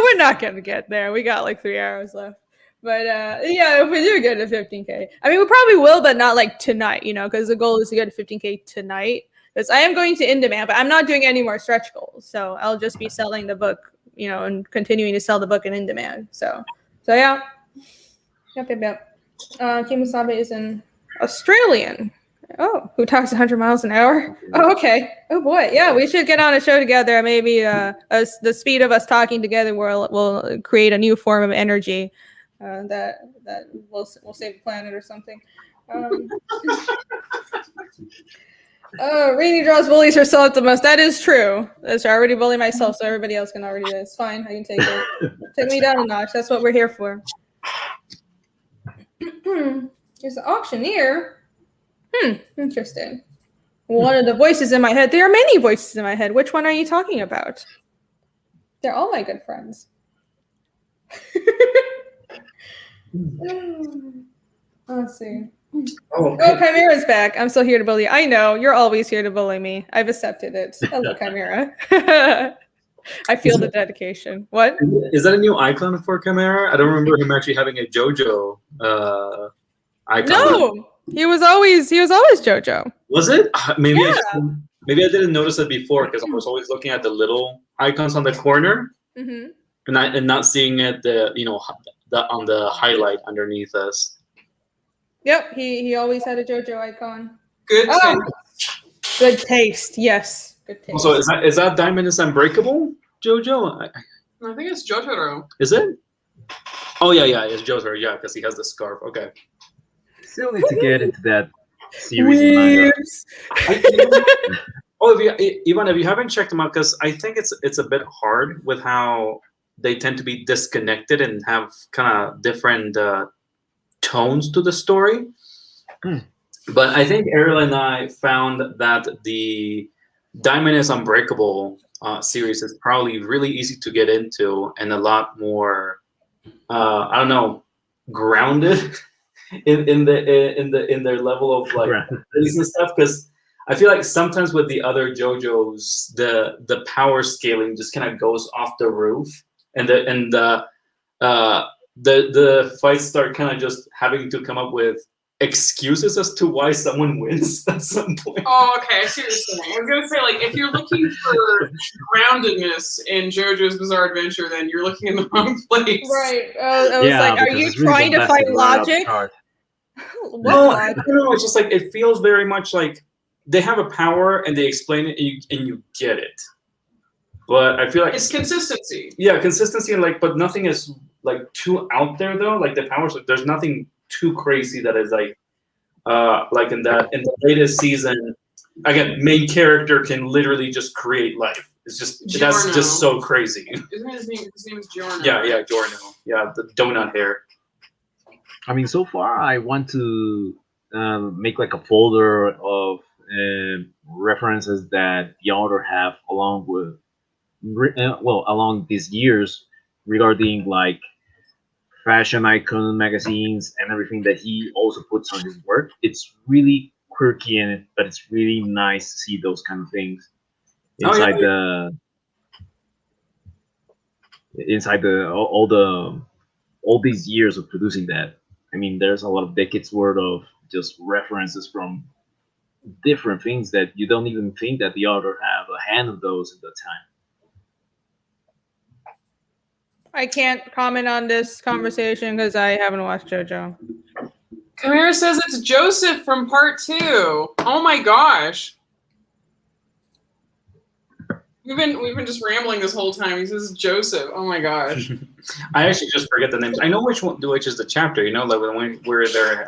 we're not gonna get there. We got like 3 hours left. But yeah, if we do get to 15K, I mean, we probably will, but not like tonight, because the goal is to get to 15K tonight. Because I am going to In Demand, but I'm not doing any more stretch goals. So I'll just be selling the book, and continuing to sell the book in Demand. So yeah. Yep. Kimosabe is an Australian. Oh, who talks 100 miles an hour? Oh, okay. Oh boy, yeah, we should get on a show together. Maybe the speed of us talking together will create a new form of energy that will save the planet or something. Rainy draws bullies herself the most. That is true. I already bully myself, so everybody else can already do it. It's fine. I can take it. Take me down a notch. That's what we're here for. There's an auctioneer. Interesting. One of the voices in my head. There are many voices in my head. Which one are you talking about? They're all my good friends. Let's see. Oh, Chimera's back. I'm still here to bully you. I know. You're always here to bully me. I've accepted it. Hello, Chimera. I feel the dedication. What? Is that a new icon for Chimera? I don't remember him actually having a JoJo icon. No! He was always JoJo. Was it? Maybe I didn't notice it before because I was always looking at the little icons on the corner, and not seeing it on the highlight underneath us. Yep, he always had a JoJo icon. Good taste. Good taste. Yes, good taste. So is that Diamond is Unbreakable JoJo? I think it's Jotaro. Is it? Oh yeah, it's Jotaro. Yeah, because he has the scarf. Okay. Still need to get into that series of manga. If you haven't checked them out, because I think it's a bit hard with how they tend to be disconnected and have kind of different tones to the story. But I think Ariel and I found that the Diamond is Unbreakable series is probably really easy to get into and a lot more, grounded. In their level of like and stuff, because I feel like sometimes with the other JoJos the power scaling just kind of goes off the roof, and the fights start kind of just having to come up with excuses as to why someone wins at some point. Oh, okay. I see what you're saying. I was gonna say, like, if you're looking for groundedness in JoJo's Bizarre Adventure, then you're looking in the wrong place. Right. I was Yeah, like, are because you it's really trying to bombastic find right out the logic? start. What No, logic? no, it's just like it feels very much like they have a power and they explain it and you get it. But I feel like It's consistency. Yeah, consistency and like, but nothing is like too out there though. Like the powers, like there's nothing too crazy that is like in the latest season. Again, main character can literally just create life. It's just that's Giorno. just so crazy. Isn't his name? His name is Giorno. Yeah, Giorno. Yeah, the donut hair. I mean, so far I want to make like a folder of references that the author have along with, along these years regarding like fashion icon magazines and everything that he also puts on his work. It's really quirky in it, but it's really nice to see those kind of things inside all these years of producing that. I mean, there's a lot of decades worth of just references from different things that you don't even think that the author have a hand of those at the time. I can't comment on this conversation because I haven't watched JoJo. Kamira says it's Joseph from part 2. Oh my gosh. We've been just rambling this whole time. He says Joseph. Oh my gosh. I actually just forget the names. I know which is the chapter. You know, like where they're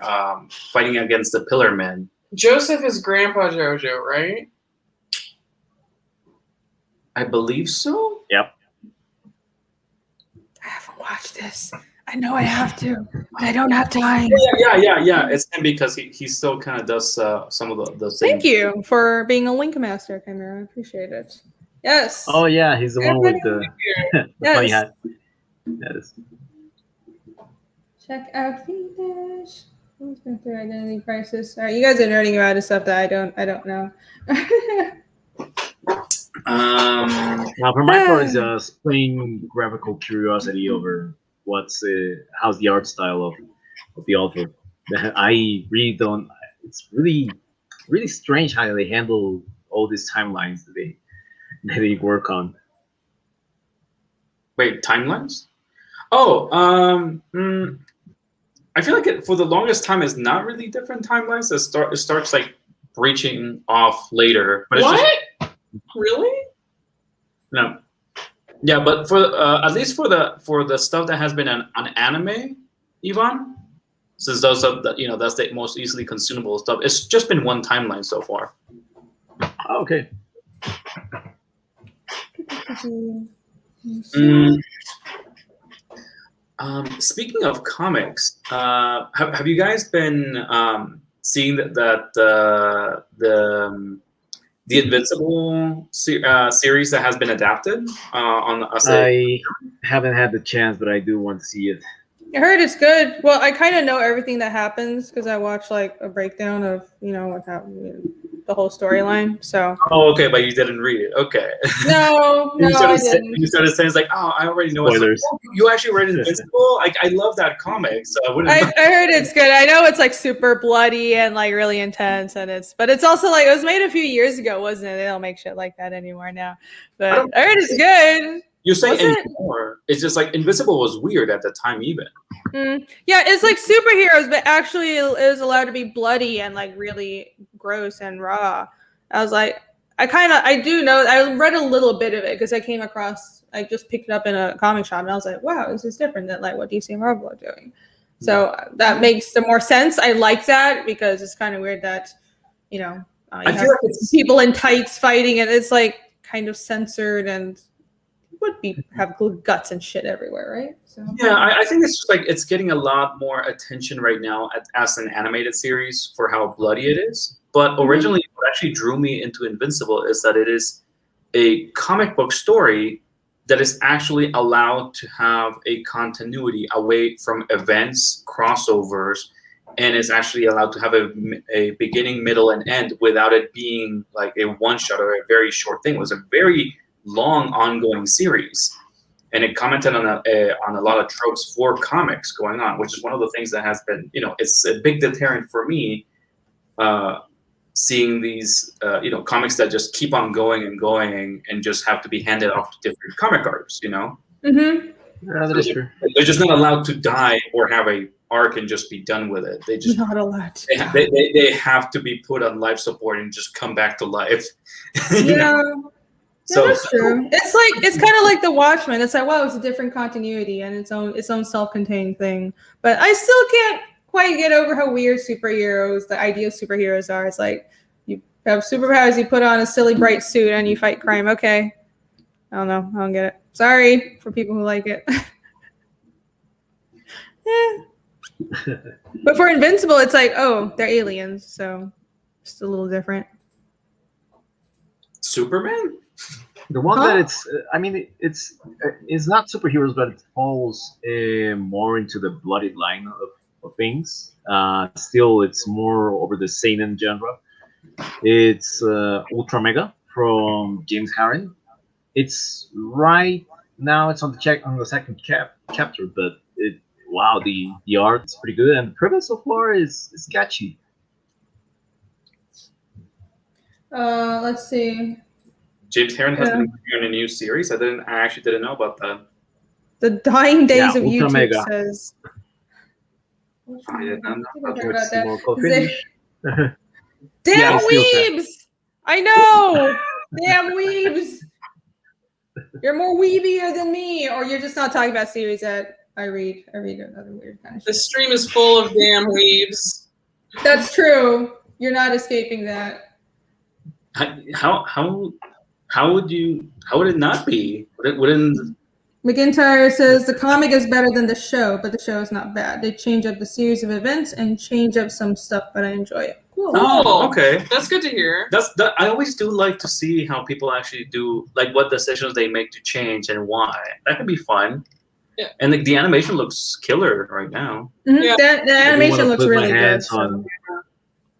fighting against the Pillar Men. Joseph is Grandpa JoJo, right? I believe so. Yep. I haven't watched this. I know I have to, but I don't have time. Yeah. It's him because he still kind of does some of the Thank you for being a link master, Chimera. I appreciate it. Yes. Oh yeah, he's the one with the funny Yes. hat. Yes. Check out Fiendish. Who's going through identity crisis? All right, you guys are nerding about this stuff that I don't know. Now, for my part, it's just plain graphical curiosity over how's the art style of the author. I really don't. It's really strange how they handle all these timelines that they work on. Wait, timelines? Oh, I feel like for the longest time it's not really different timelines. It starts like breaching off later. But What? It's just, Really? no. Yeah, but for at least for the stuff that has been on anime, Ivan, since those are that's the most easily consumable stuff. It's just been one timeline so far. Oh, okay. Speaking of comics, have you guys been seeing that the Invincible series that has been adapted on? I haven't had the chance, but I do want to see it. I heard it's good. Well, I kind of know everything that happens because I watched like a breakdown of what happened, the whole storyline. So. Oh, okay, but you didn't read it. Okay. No, I didn't. You started saying it's like, oh, I already know. Spoilers. Like, oh, you actually read Invincible? Like, I love that comic. So I wouldn't. I heard it's good. I know it's like super bloody and like really intense, but it's also like it was made a few years ago, wasn't it? They don't make shit like that anymore now. But I heard it's good. You're saying Was it? anymore. It's just like Invincible was weird at the time, even. Yeah, it's like superheroes, but actually it was allowed to be bloody and like really gross and raw. I was like, I do know. I read a little bit of it because I just picked it up in a comic shop and I was like, wow, this is different than like what DC and Marvel are doing. So that makes the more sense. I like that because it's kind of weird that you I feel like it's people in tights fighting and it's like kind of censored and would have guts and shit everywhere, right? So yeah, I think it's just like it's getting a lot more attention right now as an animated series for how bloody it is. But originally, what actually drew me into Invincible is that it is a comic book story that is actually allowed to have a continuity away from events, crossovers, and is actually allowed to have a beginning, middle, and end without it being like a one-shot or a very short thing. It was a very long ongoing series, and it commented on a lot of tropes for comics going on, which is one of the things that has been, it's a big deterrent for me, seeing these, comics that just keep on going and going and just have to be handed off to different comic artists, Mm-hmm. Yeah, that is true. They're just not allowed to die or have a arc and just be done with it. They just Not allowed to. they have to be put on life support and just come back to life. Yeah. So Yeah, that's true. It's kind of like The Watchmen. It's like, wow, it's a different continuity and its own self-contained thing. But I still can't quite get over how weird superheroes, the ideal superheroes are. It's like you have superpowers, you put on a silly bright suit and you fight crime. Okay. I don't know. I don't get it. Sorry for people who like it. But for Invincible, it's like, oh, they're aliens, so just a little different. Superman? The one that it's not superheroes, but it falls more into the blooded line of things. Still, it's more over the seinen genre. It's Ultra Mega from James Harren. It's right now. It's on the second chapter, but wow, the art is pretty good, and the premise so far is catchy. Let's see. James Harren has been working on a new series. I actually didn't know about that. The Dying Days of Ultra YouTube Mega says. I did not know about Let's see more called Is it- Finish. Damn Yeah, it's still weebs! I know! Damn weebs! You're more weebier than me, or you're just not talking about series that I read. I read another weird kind of The shit. stream is full of damn weaves. That's true. You're not escaping that. How would it not be? Wouldn't McIntyre says the comic is better than the show, but the show is not bad. They change up the series of events and change up some stuff, but I enjoy it. Cool. Oh, okay. That's good to hear. I always do like to see how people actually do, like what decisions they make to change and why. That could be fun. Yeah. And the animation looks killer right now. Mhm. Yeah. The animation looks really good.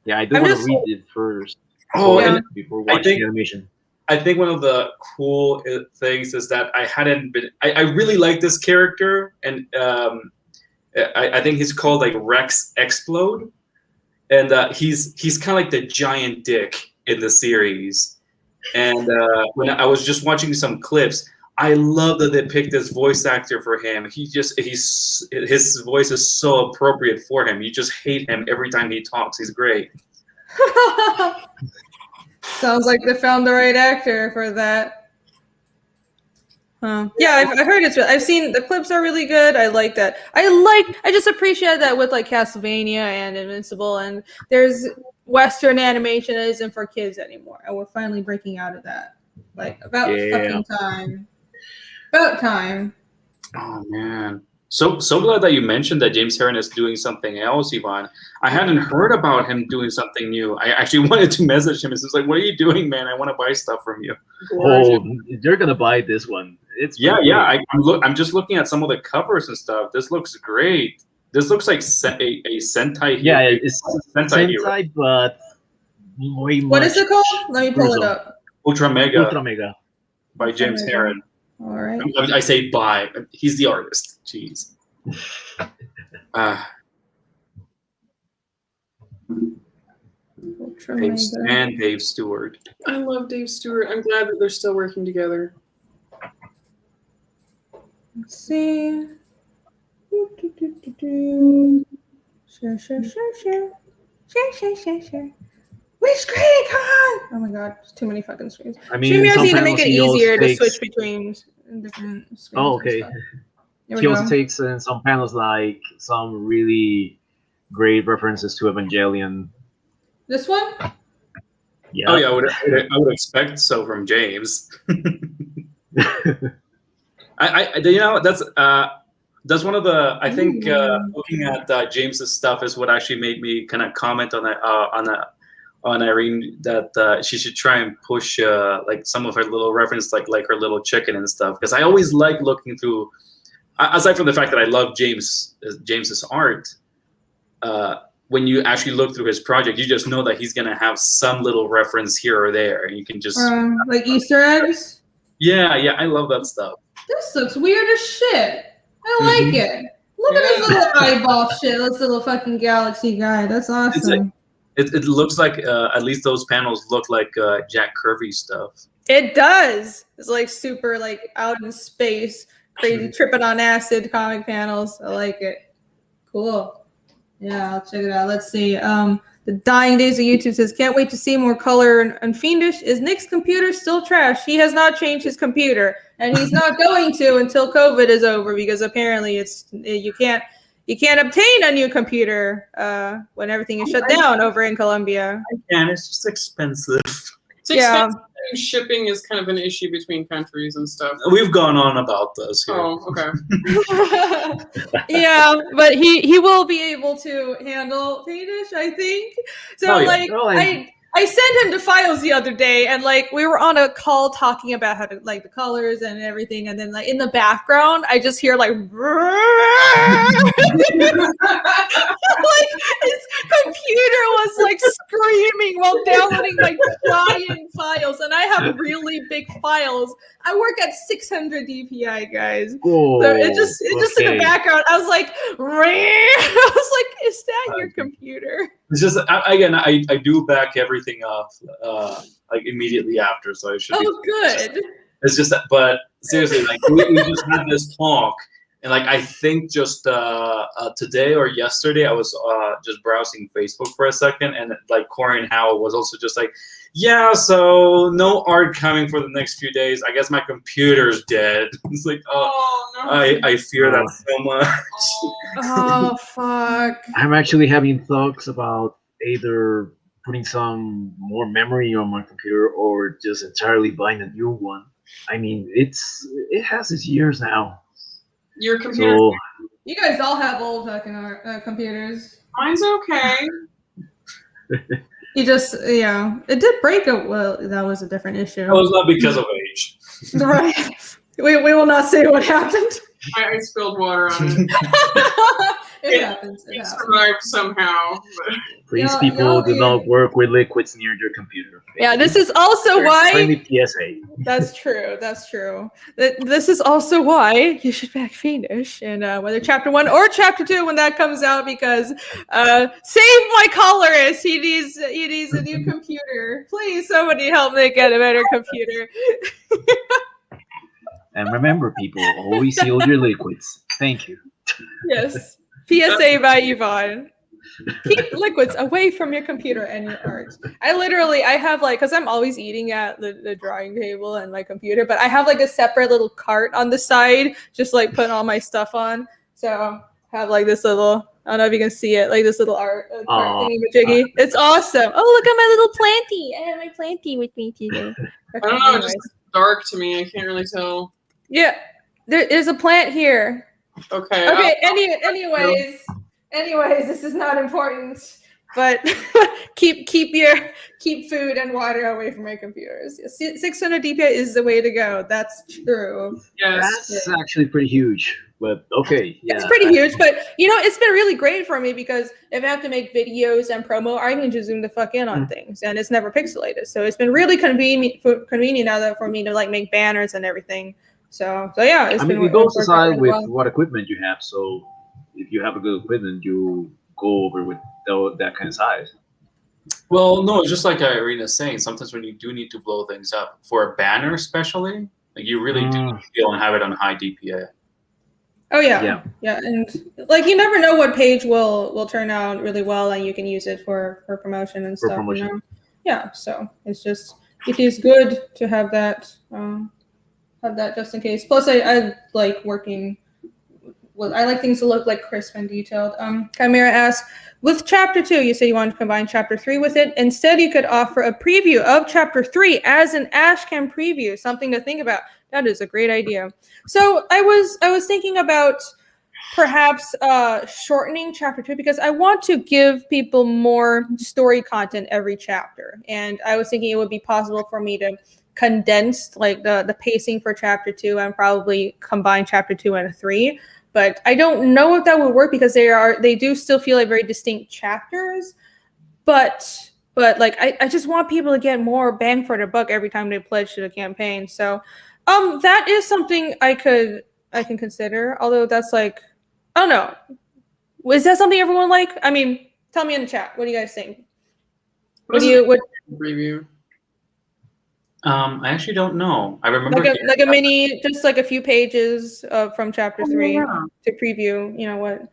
Yeah, I do I'm want to just- read it first. Oh, Yeah. and Before I watching think- the animation. I think one of the cool things is that I really like this character, and I think he's called like Rex Explode, and he's kind of like the giant dick in the series. And when I was just watching some clips, I love that they picked this voice actor for him. His voice is so appropriate for him. You just hate him every time he talks. He's great. Sounds like they found the right actor for that. Yeah, I've heard I've seen the clips are really good. I like that. I just appreciate that with like Castlevania and Invincible, and there's Western animation that isn't for kids anymore, and we're finally breaking out of that. Like about fucking time. About time. Oh man. So glad that you mentioned that James Harren is doing something else, Yvonne. I hadn't heard about him doing something new. I actually wanted to message him. It's just like, what are you doing, man? I want to buy stuff from you. Oh, you're gonna buy this one. It's Yeah. pretty I'm just looking at some of the covers and stuff. This looks great. This looks like a Sentai. Yeah, hero. it's Sentai hero. Sentai, but way What much is it called? Let me pull it gruesome. up. Ultra Mega Ultra Mega. by James Mega. Harren. All right. I say by. He's the artist. Jeez. Ultra Mega. And Dave Stewart. I love Dave Stewart. I'm glad that they're still working together. Let's see. Share. Which screen? Come on! Oh my god, there's too many fucking screens. I mean, Streamers some need to make panels it he also easier to takes- switch between different screens. Oh, and okay. stuff. Here He we also go. takes in some panels like some really great references to Evangelion. This one? Yeah. Oh yeah, I would expect so from James. That's one of the I think looking at James's stuff is what actually made me kind of comment on that on Irene that she should try and push like some of her little reference like her little chicken and stuff, because I always like looking through, aside from the fact that I love James's art. When you actually look through his project, you just know that he's gonna have some little reference here or there, and you can just Like Easter eggs? yeah, I love that stuff. This looks weird as shit. I like it. Look at this little eyeball shit. This little fucking galaxy guy. That's awesome. It looks like at least those panels look like Jack Kirby stuff. It does. It's like super like out in space, crazy tripping on acid comic panels. I like it. Cool. Yeah, I'll check it out. Let's see. The Dying Days of YouTube says, can't wait to see more color and Fiendish. Is Nick's computer still trash? He has not changed his computer, and he's not going to until COVID is over, because apparently you can't obtain a new computer when everything is shut down over in Colombia. I can. It's just expensive. It's expensive. Shipping is kind of an issue between countries and stuff. We've gone on about this here. Oh, okay. Yeah, but he will be able to handle Fiendish, I think. So I sent him to files the other day, and like we were on a call talking about how to like the colors and everything, and then like in the background I just hear like like his computer was like screaming while downloading like giant files, and I have really big files. I work at 600 DPI, guys. Oh, so it just in the background. I was like, is that your computer? It's just I do back everything up like immediately after, so I should. Oh, good. It's just that, but seriously, like we just had this talk, and like I think just today or yesterday I was just browsing Facebook for a second, and like Corey Howell was also just like, yeah, so no art coming for the next few days. I guess my computer's dead. It's like, oh no. I fear that so much. Oh fuck. I'm actually having thoughts about either putting some more memory on my computer or just entirely buying a new one. I mean, it has its years now. Your computer. So, you guys all have old fucking computers. Mine's okay. You just, it did break. Well, that was a different issue. It was not because of age. Right. We will not say what happened. I spilled water on it. It happens. It survived somehow. Please, people, do not work with liquids near your computer. Yeah, this is also why. Friendly PSA. That's true. That's true. This is also why you should back Fiendish, and whether Chapter 1 or Chapter 2 when that comes out, because save my colorist. He needs a new computer. Please, somebody help me get a better computer. And remember, people, always seal your liquids. Thank you. Yes. PSA by Yvonne. Keep liquids away from your computer and your art. I have like, because I'm always eating at the drawing table and my computer, but I have like a separate little cart on the side, just like putting all my stuff on. So I have like this little, I don't know if you can see it, like this little art thingy-majiggy. It's awesome. Oh, look at my little planty. I have my planty with me today. I don't know, it's just dark to me. I can't really tell. Yeah, there's a plant here. Okay. Okay. Anyways, this is not important. But keep food and water away from my computers. 600 DPI is the way to go. That's true. Yes. That's actually pretty huge. But okay. Yeah, it's pretty huge. But it's been really great for me, because if I have to make videos and promo, I can just zoom the fuck in on things, and it's never pixelated. So it's been really convenient now that for me to like make banners and everything. So yeah. It goes aside with what equipment you have. So if you have a good equipment, you go over with that kind of size. Well, no, it's just like Irina's saying. Sometimes when you do need to blow things up for a banner, especially, like you really do feel and have it on high DPI. Oh yeah, and like you never know what page will turn out really well, and you can use it for promotion and stuff. Yeah, so it is good to have that just in case. Plus, I like working. Well, I like things to look like crisp and detailed. Chimera asks, with Chapter 2, you say you want to combine Chapter 3 with it. Instead, you could offer a preview of Chapter 3 as an Ashcan preview. Something to think about. That is a great idea. So I was thinking about perhaps shortening Chapter 2, because I want to give people more story content every chapter. And I was thinking it would be possible for me to condense like the pacing for Chapter 2 and probably combine Chapter 2 and 3. But I don't know if that would work, because they do still feel like very distinct chapters. But like I just want people to get more bang for their buck every time they pledge to the campaign. So That is something I can consider. Although that's like, I don't know. Was that something everyone like? I mean, tell me in the chat. What do you guys think? What do you what Preview. I actually don't know. I remember like a mini, just like a few pages from chapter 3 yeah. to preview. You know what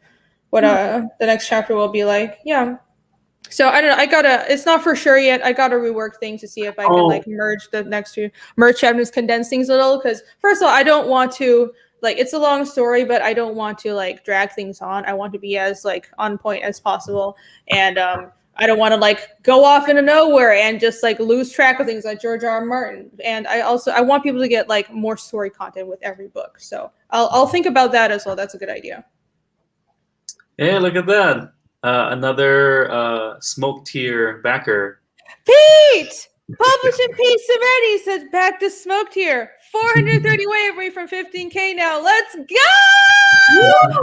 the next chapter will be like. Yeah. So I don't know. I gotta. It's not for sure yet. I gotta rework things to see if I can like merge the next two chapters, condense things a little. Because first of all, I don't want to like. It's a long story, but I don't want to like drag things on. I want to be as like on point as possible, and I don't want to like go off into nowhere and just like lose track of things like George R. R. Martin. And I want people to get like more story content with every book. So I'll think about that as well. That's a good idea. Hey, look at that. Another smoke tier backer. Pete! Publishing Pete Seretti says back to smoke tier. 430 away from 15K now. Let's go!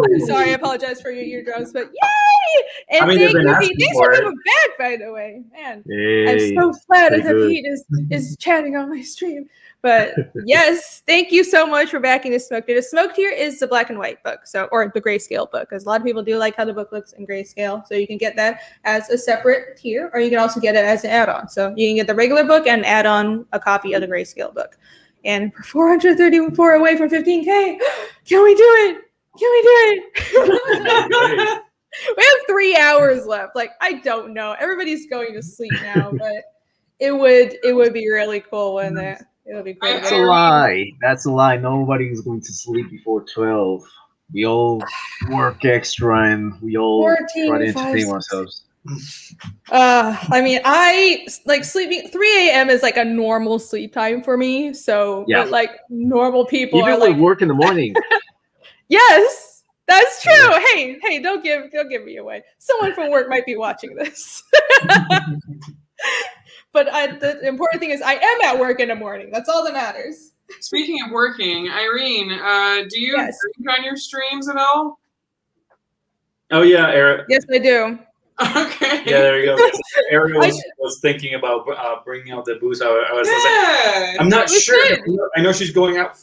I'm sorry, I apologize for your eardrums, but yay! And thank you, Pete. Thanks for coming back, by the way. Man, I'm so flattered that Pete is chatting on my stream. But yes, thank you so much for backing the smoke tier. The smoke tier is the black and white book, or the grayscale book, because a lot of people do like how the book looks in grayscale. So you can get that as a separate tier, or you can also get it as an add-on. So you can get the regular book and add on a copy of the grayscale book. And for 434 away from 15K, can we do it? Can we do it? We have 3 hours left. Like, I don't know. Everybody's going to sleep now, but it would be really cool when that. It would be great. That's a lie. That's a lie. Nobody's going to sleep before 12. We all work extra and we all 14, try to 5, entertain 6. ourselves. I mean, I like sleeping 3 a.m. is like a normal sleep time for me. So, Yeah. but like normal people Even are with like work in the morning. Yes, that's true. Yeah. Hey, don't give me away. Someone from work might be watching this. But the important thing is I am at work in the morning. That's all that matters. Speaking of working, Irene, do you drink on your streams at all? Oh yeah, Eric. Yes, I do. Okay. Yeah, there you go. Ariel was thinking about bringing out the booze. I'm not sure. I know she's going out,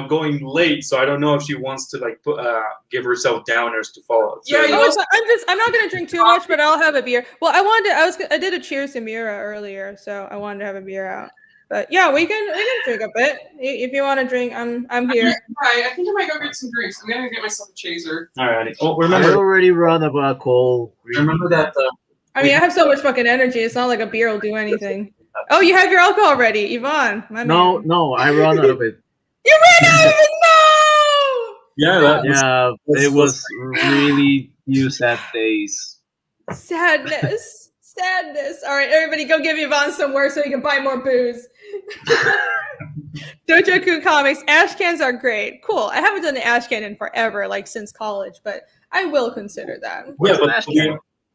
going late, so I don't know if she wants to like give herself downers to follow. So, yeah, I'm not gonna drink too much, but I'll have a beer. Well, I did a cheers to Mira earlier, so I wanted to have a beer out. But yeah, we can drink a bit if you want to drink. I'm here. I think I might go get some drinks. I'm gonna get myself a chaser. All right. Oh, remember, I already run about cold. Remember that. I mean, I have so much fucking energy. It's not like a beer will do anything. Oh, you have your alcohol ready, Yvonne. No, I run out of it. You ran out of it. No. Yeah, it was really few sad days. Sadness. All right, everybody, go give Yvonne some work so you can buy more booze. Dojoku Comics, ash cans are great. Cool. I haven't done the ash can in forever, like since college, but I will consider that. Yeah, but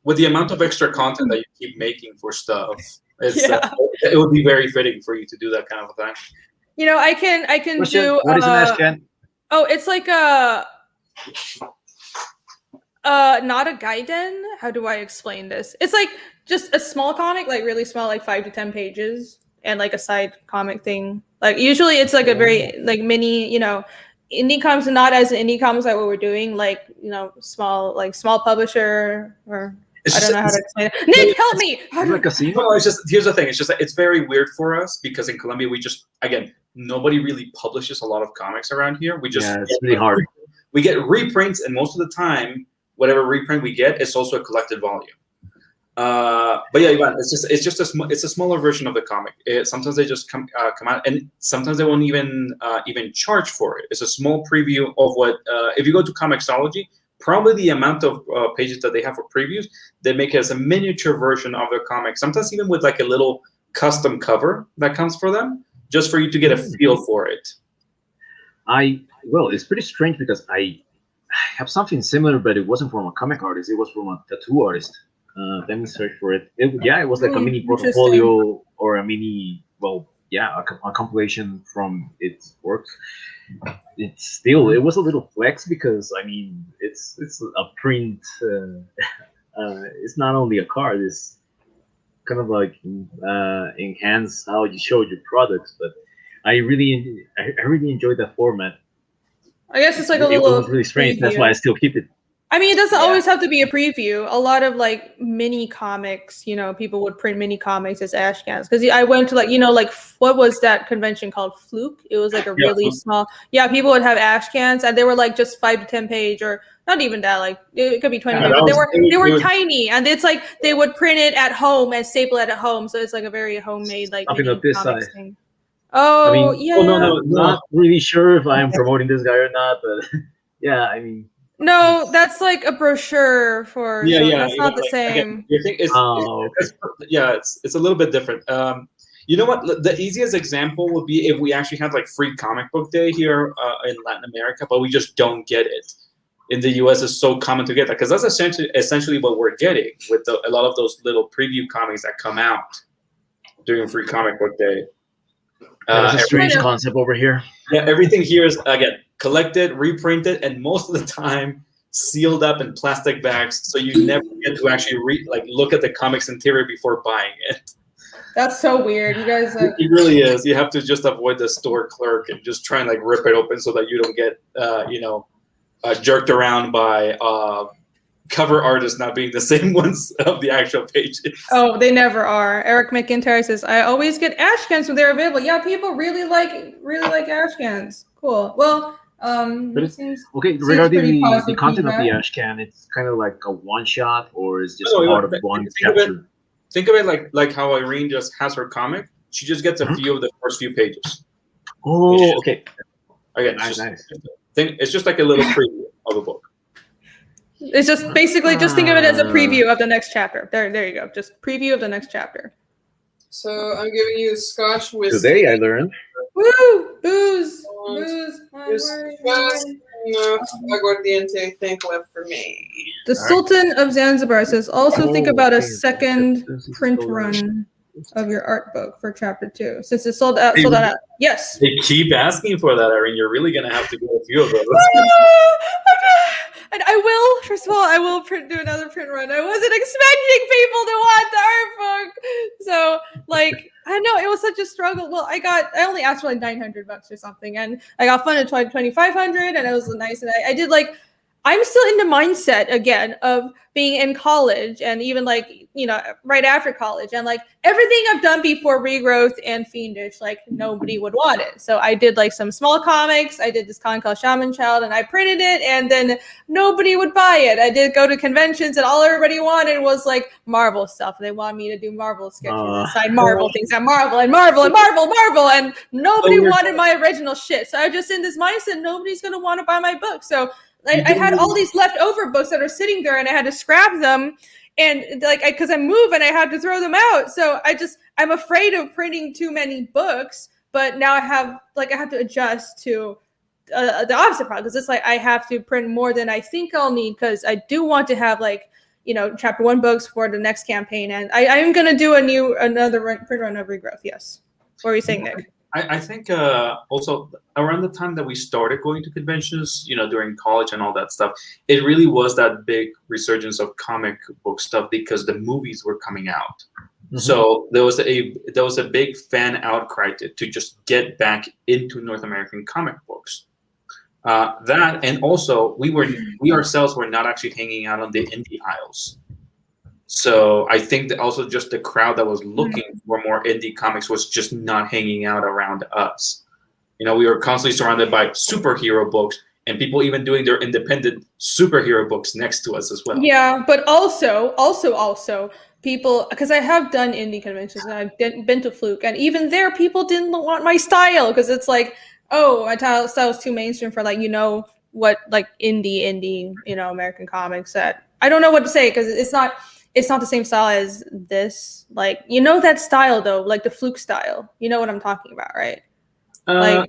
with the amount of extra content that you keep making for stuff, it would be very fitting for you to do that kind of a thing. I can do. What is an ash can? Oh, it's like a. Not a gaiden. How do I explain this? It's like just a small comic, like really small, like 5 to 10 pages, and like a side comic thing. Like usually it's like a very like mini, indie comics, not as indie comics like what we're doing, like small publisher or I don't know how to explain it. Nick, help me. Here's the thing. It's just that it's very weird for us because in Colombia nobody really publishes a lot of comics around here. It's really hard. We get reprints, and most of the time, whatever reprint we get, it's also a collected volume. But yeah, Ivan, it's a smaller version of the comic. Sometimes they just come out, and sometimes they won't even charge for it. It's a small preview of what if you go to Comixology, probably the amount of pages that they have for previews, they make it as a miniature version of their comic. Sometimes even with like a little custom cover that comes for them, just for you to get a feel for it. It's pretty strange because I have something similar, but it wasn't from a comic artist. It was from a tattoo artist. Let me search for it. It was like a mini portfolio or a mini, a compilation from its work. It was a little flex because I mean it's a print. It's not only a card. It's kind of like enhance how you show your products. But I really enjoyed that format. I guess it's like a It little was really strange. That's preview. why I still keep it. I mean, it doesn't Yeah. always have to be a preview. A lot of like mini comics, people would print mini comics as ashcans. Because I went to what was that convention called? Fluke. It was like a really small. Yeah, people would have ashcans, and they were like just 5 to 10 page, or not even that. Like it could be 20 page, but they were tiny, and it's like they would print it at home and staple it at home. So it's like a very homemade like Something mini of this comics size. thing. Oh, I mean, yeah. no, not really sure if I'm promoting this guy or not, but yeah, I mean. No, that's like a brochure for. Yeah, so yeah. That's not the Again, same. your thing is, it's a little bit different. You know what? The easiest example would be if we actually had like free comic book day here in Latin America, but we just don't get it. In the U.S., it's so common to get that because that's essentially what we're getting with a lot of those little preview comics that come out during free comic book day. That's a strange concept over here. Yeah, everything here is again collected, reprinted, and most of the time sealed up in plastic bags, so you never get to actually look at the comic's interior before buying it. That's so weird. You guys like. It really is. You have to just avoid the store clerk and just try and like rip it open so that you don't get jerked around by cover artists not being the same ones of the actual pages. Oh, they never are. Eric McIntyre says, I always get ashcans when they're available. Yeah, people really like ashcans. Cool. Well, seems regarding the content of the ashcan, it's kind of like a one shot, or is just part of one chapter. Think of it like how Irene just has her comic. She just gets a few of the first few pages. Oh, okay. Again, nice. It's just like a little preview of a book. It's just basically just think of it as a preview of the next chapter. There you go. Just preview of the next chapter. So I'm giving you Scotch whiskey. Today I learned. Woo! Booze! There's just enough aguardiente, I think, left for me. The Sultan of Zanzibar says, also think about a second print run of your art book for chapter 2. Since it's sold out. Yes. They keep asking for that, Irene. You're really going to have to do a few of those. And I will, first of all, do another print run. I wasn't expecting people to want the art book. So, I know it was such a struggle. Well, I only asked for like $900 or something. And I got funded $2,500 and it was nice. And I did I'm still in the mindset again of being in college and even right after college and everything I've done before Regrowth and Fiendish, nobody would want it. So I did some small comics. I did this comic called Shaman Child and I printed it and then nobody would buy it. I did go to conventions and all everybody wanted was Marvel stuff. They wanted me to do Marvel sketches and sign Marvel things at Marvel and Marvel and nobody wanted my original shit. So I was just in this mindset, nobody's going to want to buy my book. So I had all these leftover books that are sitting there and I had to scrap them and because I move and I had to throw them out. So I'm afraid of printing too many books, but now I have to adjust to the opposite problem because it's I have to print more than I think I'll need because I do want to have chapter 1 books for the next campaign. And I am going to do another print run of Regrowth. Yes. What were you saying, Nick? I think also around the time that we started going to conventions, during college and all that stuff, it really was that big resurgence of comic book stuff because the movies were coming out. Mm-hmm. So there was a big fan outcry to just get back into North American comic books. That and also we ourselves were not actually hanging out on the indie aisles. So I think that also just the crowd that was looking for more indie comics was just not hanging out around us. We were constantly surrounded by superhero books and people even doing their independent superhero books next to us as well. Yeah, but also people, because I have done indie conventions and I've been to Fluke, and even there people didn't want my style because it's my style is too mainstream for what indie American comics that I don't know what to say because it's not the same style as this. That style though, the Fluke style. You know what I'm talking about, right?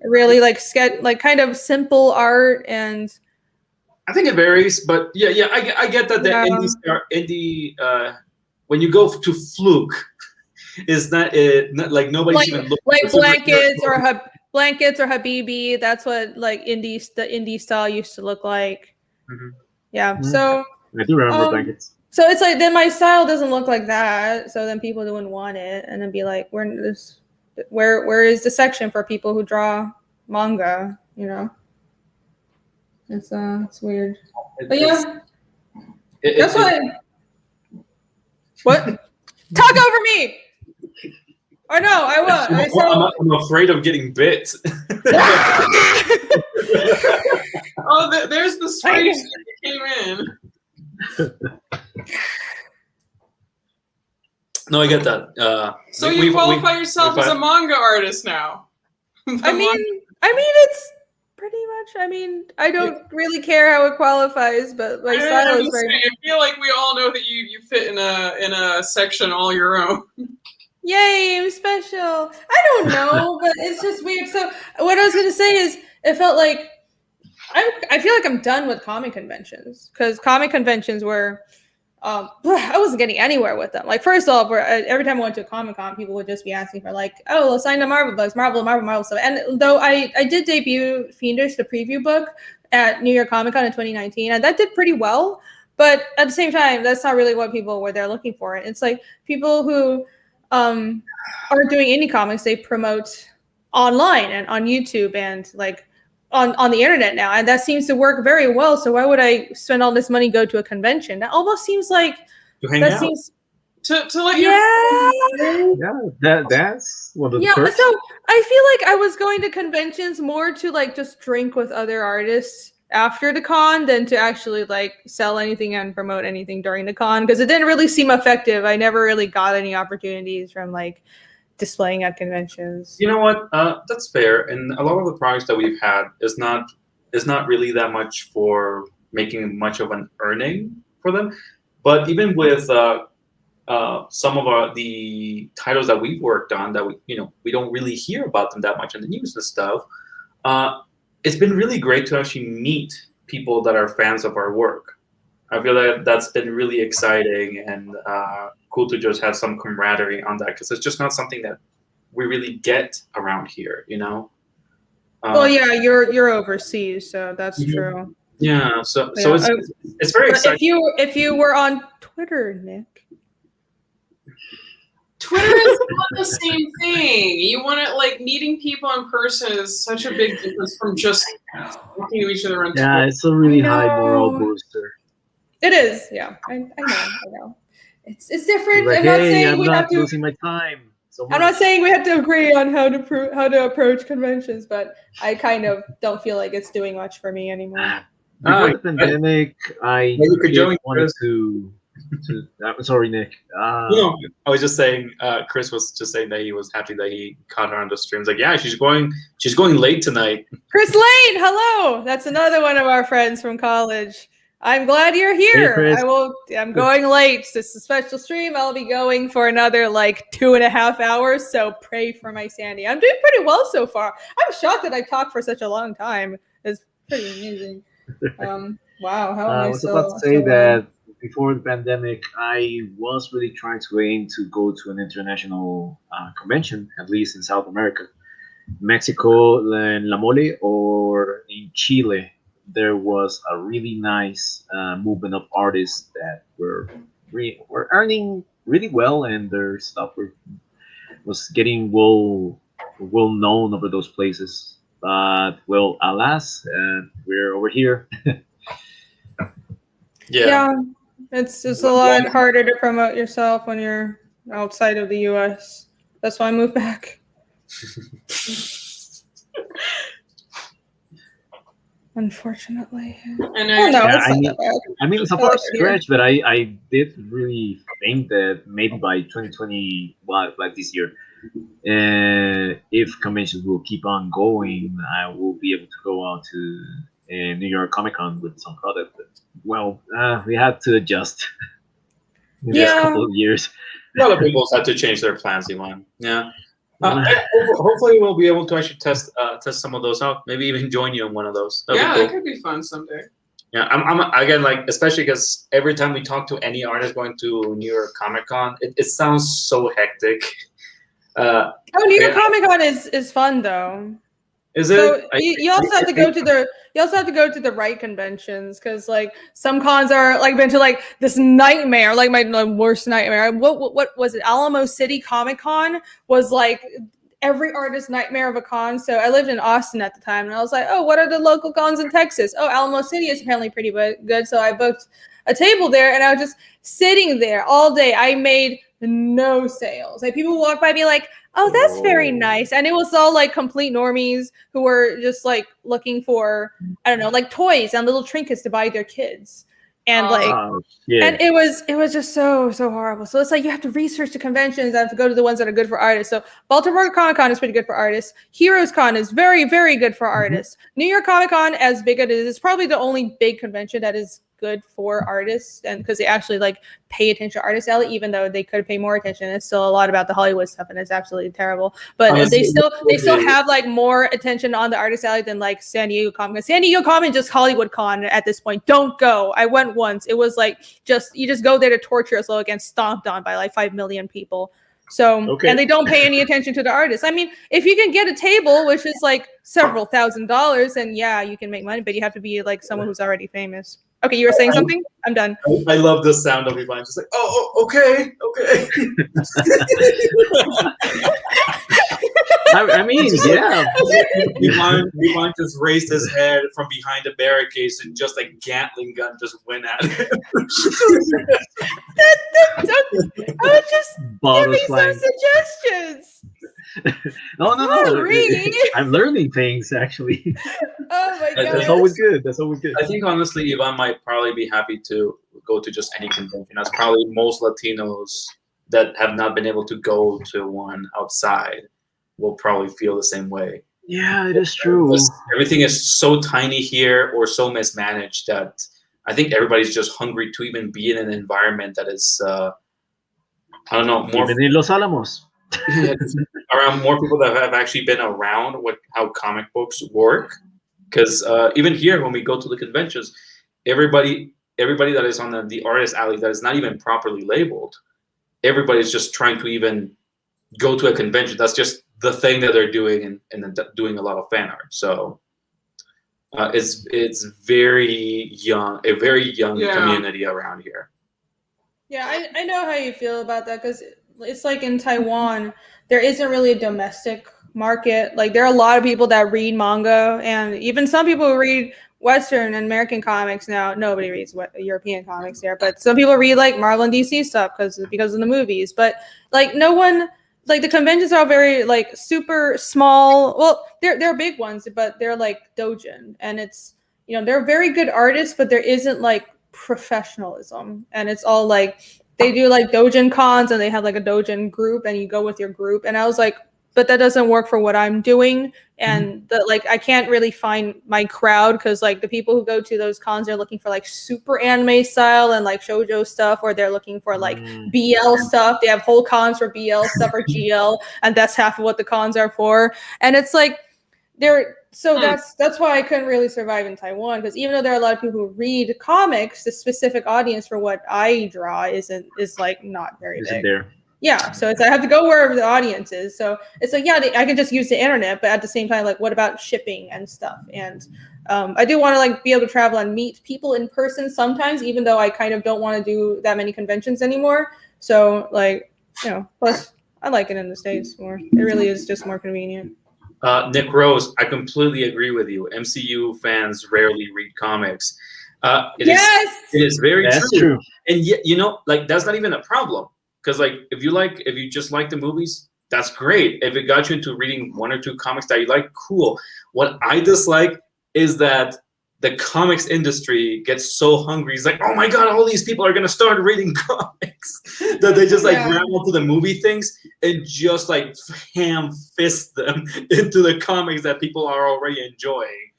Really sketch, kind of simple art, and I think it varies, but yeah, I get that the indie when you go to Fluke is not nobody's even looking blankets or Habibi. That's what the indie style used to look like. Mm-hmm. Yeah, so I do remember blankets. So it's then my style doesn't look like that. So then people wouldn't want it, and then be like, "We're this." where is the section for people who draw manga? You know, it's weird. But yeah, that's why. What? Talk over me. Or no, I won't. I'm afraid of getting bit. Oh, there's the spray that came in. No, I get that. So you qualify yourself as a manga artist now. I mean, it's pretty much. I mean, I don't really care how it qualifies, but my style is very. I feel like we all know that you fit in a section all your own. Yay, I'm special. I don't know, but it's just weird. So what I was gonna say is, it felt like I feel like I'm done with comic conventions, because comic conventions were. I wasn't getting anywhere with them. Like, first off, every time I went to a Comic-Con, people would just be asking for like, oh, let's sign the Marvel books, Marvel stuff. And though I did debut Fiendish, the preview book, at New York Comic-Con in 2019, and that did pretty well. But at the same time, that's not really what people were there looking for. It's like people who are doing indie comics, they promote online and on YouTube and like on the internet now, and that seems to work very well. So why would I spend all this money go to a convention? That almost seems like that seems to let that's one of the perks. So I feel like I was going to conventions more to like just drink with other artists after the con than to actually like sell anything and promote anything during the con, because it didn't really seem effective. I never really got any opportunities from like displaying at conventions. You know what? That's fair. And a lot of the products that we've had is not really that much for making much of an earning for them. But even with some of the titles that we've worked on that we don't really hear about them that much in the news and stuff, it's been really great to actually meet people that are fans of our work. I feel like that's been really exciting and cool to just have some camaraderie on that, because it's just not something that we really get around here, you know. Well, yeah, you're overseas, so that's true. Yeah, so it's very exciting. If you were on Twitter, Nick. Twitter is not the same thing. You want to like meeting people in person is such a big difference from just talking to each other on Twitter. Yeah, it's a really high moral booster. It is, yeah. I know. It's different. Like, I'm not saying I'm we not have to. losing my time. So I'm not saying we have to agree on how to approach conventions, but I kind of don't feel like it's doing much for me anymore. Before the pandemic, I wanted to. I'm sorry, Nick. No, I was just saying. Chris was just saying that he was happy that he caught her on the streams. Like, yeah, she's going late tonight. Chris Lane, hello. That's another one of our friends from college. I'm glad you're here. Hey, I'm going late. This is a special stream. I'll be going for another like 2.5 hours. So pray for my sanity. I'm doing pretty well so far. I'm shocked that I talked for such a long time. It's pretty amazing. Wow. How am I was about to say that before the pandemic, I was really trying to aim to go to an international convention, at least in South America, Mexico, in La Mole, or in Chile. There was a really nice movement of artists that were earning really well, and their stuff was getting well known over those places. But well, alas, we're over here. Yeah, it's a lot harder to promote yourself when you're outside of the U.S. That's why I moved back. Unfortunately. I know. I mean, it's a far stretch, but I did really think that maybe by 2020, like this year, if conventions will keep on going, I will be able to go out to New York Comic Con with some product. But, well, we had to adjust in this couple of years. A lot of people had to change their plans, Ivan. Yeah. Hopefully we'll be able to actually test some of those out. Maybe even join you in one of those. That'd be cool. That could be fun someday. Yeah, I'm again, like, especially because every time we talk to any artist going to New York Comic Con, it sounds so hectic. New York Comic Con is fun though. Is so it? You also have to go to the right conventions, because like some cons are like been to like this nightmare, like my worst nightmare. What was it? Alamo City Comic Con was like every artist's nightmare of a con. So I lived in Austin at the time, and I was like, oh, what are the local cons in Texas? Oh, Alamo City is apparently pretty good. So I booked a table there, and I was just sitting there all day. I made no sales. Like, people walk by me like, oh, that's very nice. And it was all like complete normies who were just like looking for, I don't know, like toys and little trinkets to buy their kids. And and it was just so horrible. So it's like you have to research the conventions. I have to go to the ones that are good for artists. So Baltimore Comic Con is pretty good for artists. Heroes Con is very, very good for artists. New York Comic Con, as big as it is probably the only big convention that is good for artists, and because they actually like pay attention to artist alley, even though they could pay more attention. It's still a lot about the Hollywood stuff, and it's absolutely terrible. But they still have like more attention on the artist alley than like San Diego Comic. San Diego Comic is just Hollywood Con at this point. Don't go. I went once. It was like you just go there to torture us all, get stomped on by like 5 million people. So and they don't pay any attention to the artists. I mean, if you can get a table, which is like several $1,000s, then yeah, you can make money, but you have to be like someone who's already famous. Okay, you were saying something? I'm done. I love the sound of Ivan just like, okay. I mean, yeah. Ivan just raised his head from behind the barricades and just like Gatling gun just went at him. I would just give me some suggestions. No. I'm learning things actually. Oh my god, that's always good. I think honestly, Ivan might probably be happy to go to just any convention. That's probably most Latinos that have not been able to go to one outside will probably feel the same way. Yeah, it is true. Because everything is so tiny here or so mismanaged that I think everybody's just hungry to even be in an environment that is, I don't know, more even in Los Alamos. around more people that have actually been around how comic books work. Because even here, when we go to the conventions, everybody that is on the artist alley that is not even properly labeled, everybody's just trying to even go to a convention. That's just the thing that they're doing, and then doing a lot of fan art. So it's very young, a very young community around here. Yeah, I know how you feel about that, because it's like in Taiwan, there isn't really a domestic market. Like, there are a lot of people that read manga, and even some people who read Western and American comics now. Nobody reads European comics there, but some people read like Marvel and DC stuff because of the movies. But like, no one, like, the conventions are all very like super small. Well, they're big ones, but they're like doujin, and it's, you know, they're very good artists, but there isn't like professionalism, and it's all like they do like doujin cons, and they have like a doujin group, and you go with your group. And I was like, but that doesn't work for what I'm doing. And like, I can't really find my crowd, because like the people who go to those cons are looking for like super anime style and like shoujo stuff, or they're looking for like BL stuff. They have whole cons for BL stuff or GL, and that's half of what the cons are for. And it's like that's why I couldn't really survive in Taiwan, because even though there are a lot of people who read comics, the specific audience for what I draw is like not very big. There. Yeah, so it's I have to go wherever the audience is. So it's like, yeah, I can just use the internet, but at the same time, like, what about shipping and stuff? And I do want to like be able to travel and meet people in person sometimes, even though I kind of don't want to do that many conventions anymore. So like, you know, plus I like it in the States more. It really is just more convenient. Nick Rose, I completely agree with you. MCU fans rarely read comics. It is very true. And yet, you know, like, that's not even a problem. Because like, if you just like the movies, that's great. If it got you into reading one or two comics that you like, cool. What I dislike is that the comics industry gets so hungry. It's like, oh my god, all these people are gonna start reading comics, that they just like grab onto the movie things and just like ham fist them into the comics that people are already enjoying,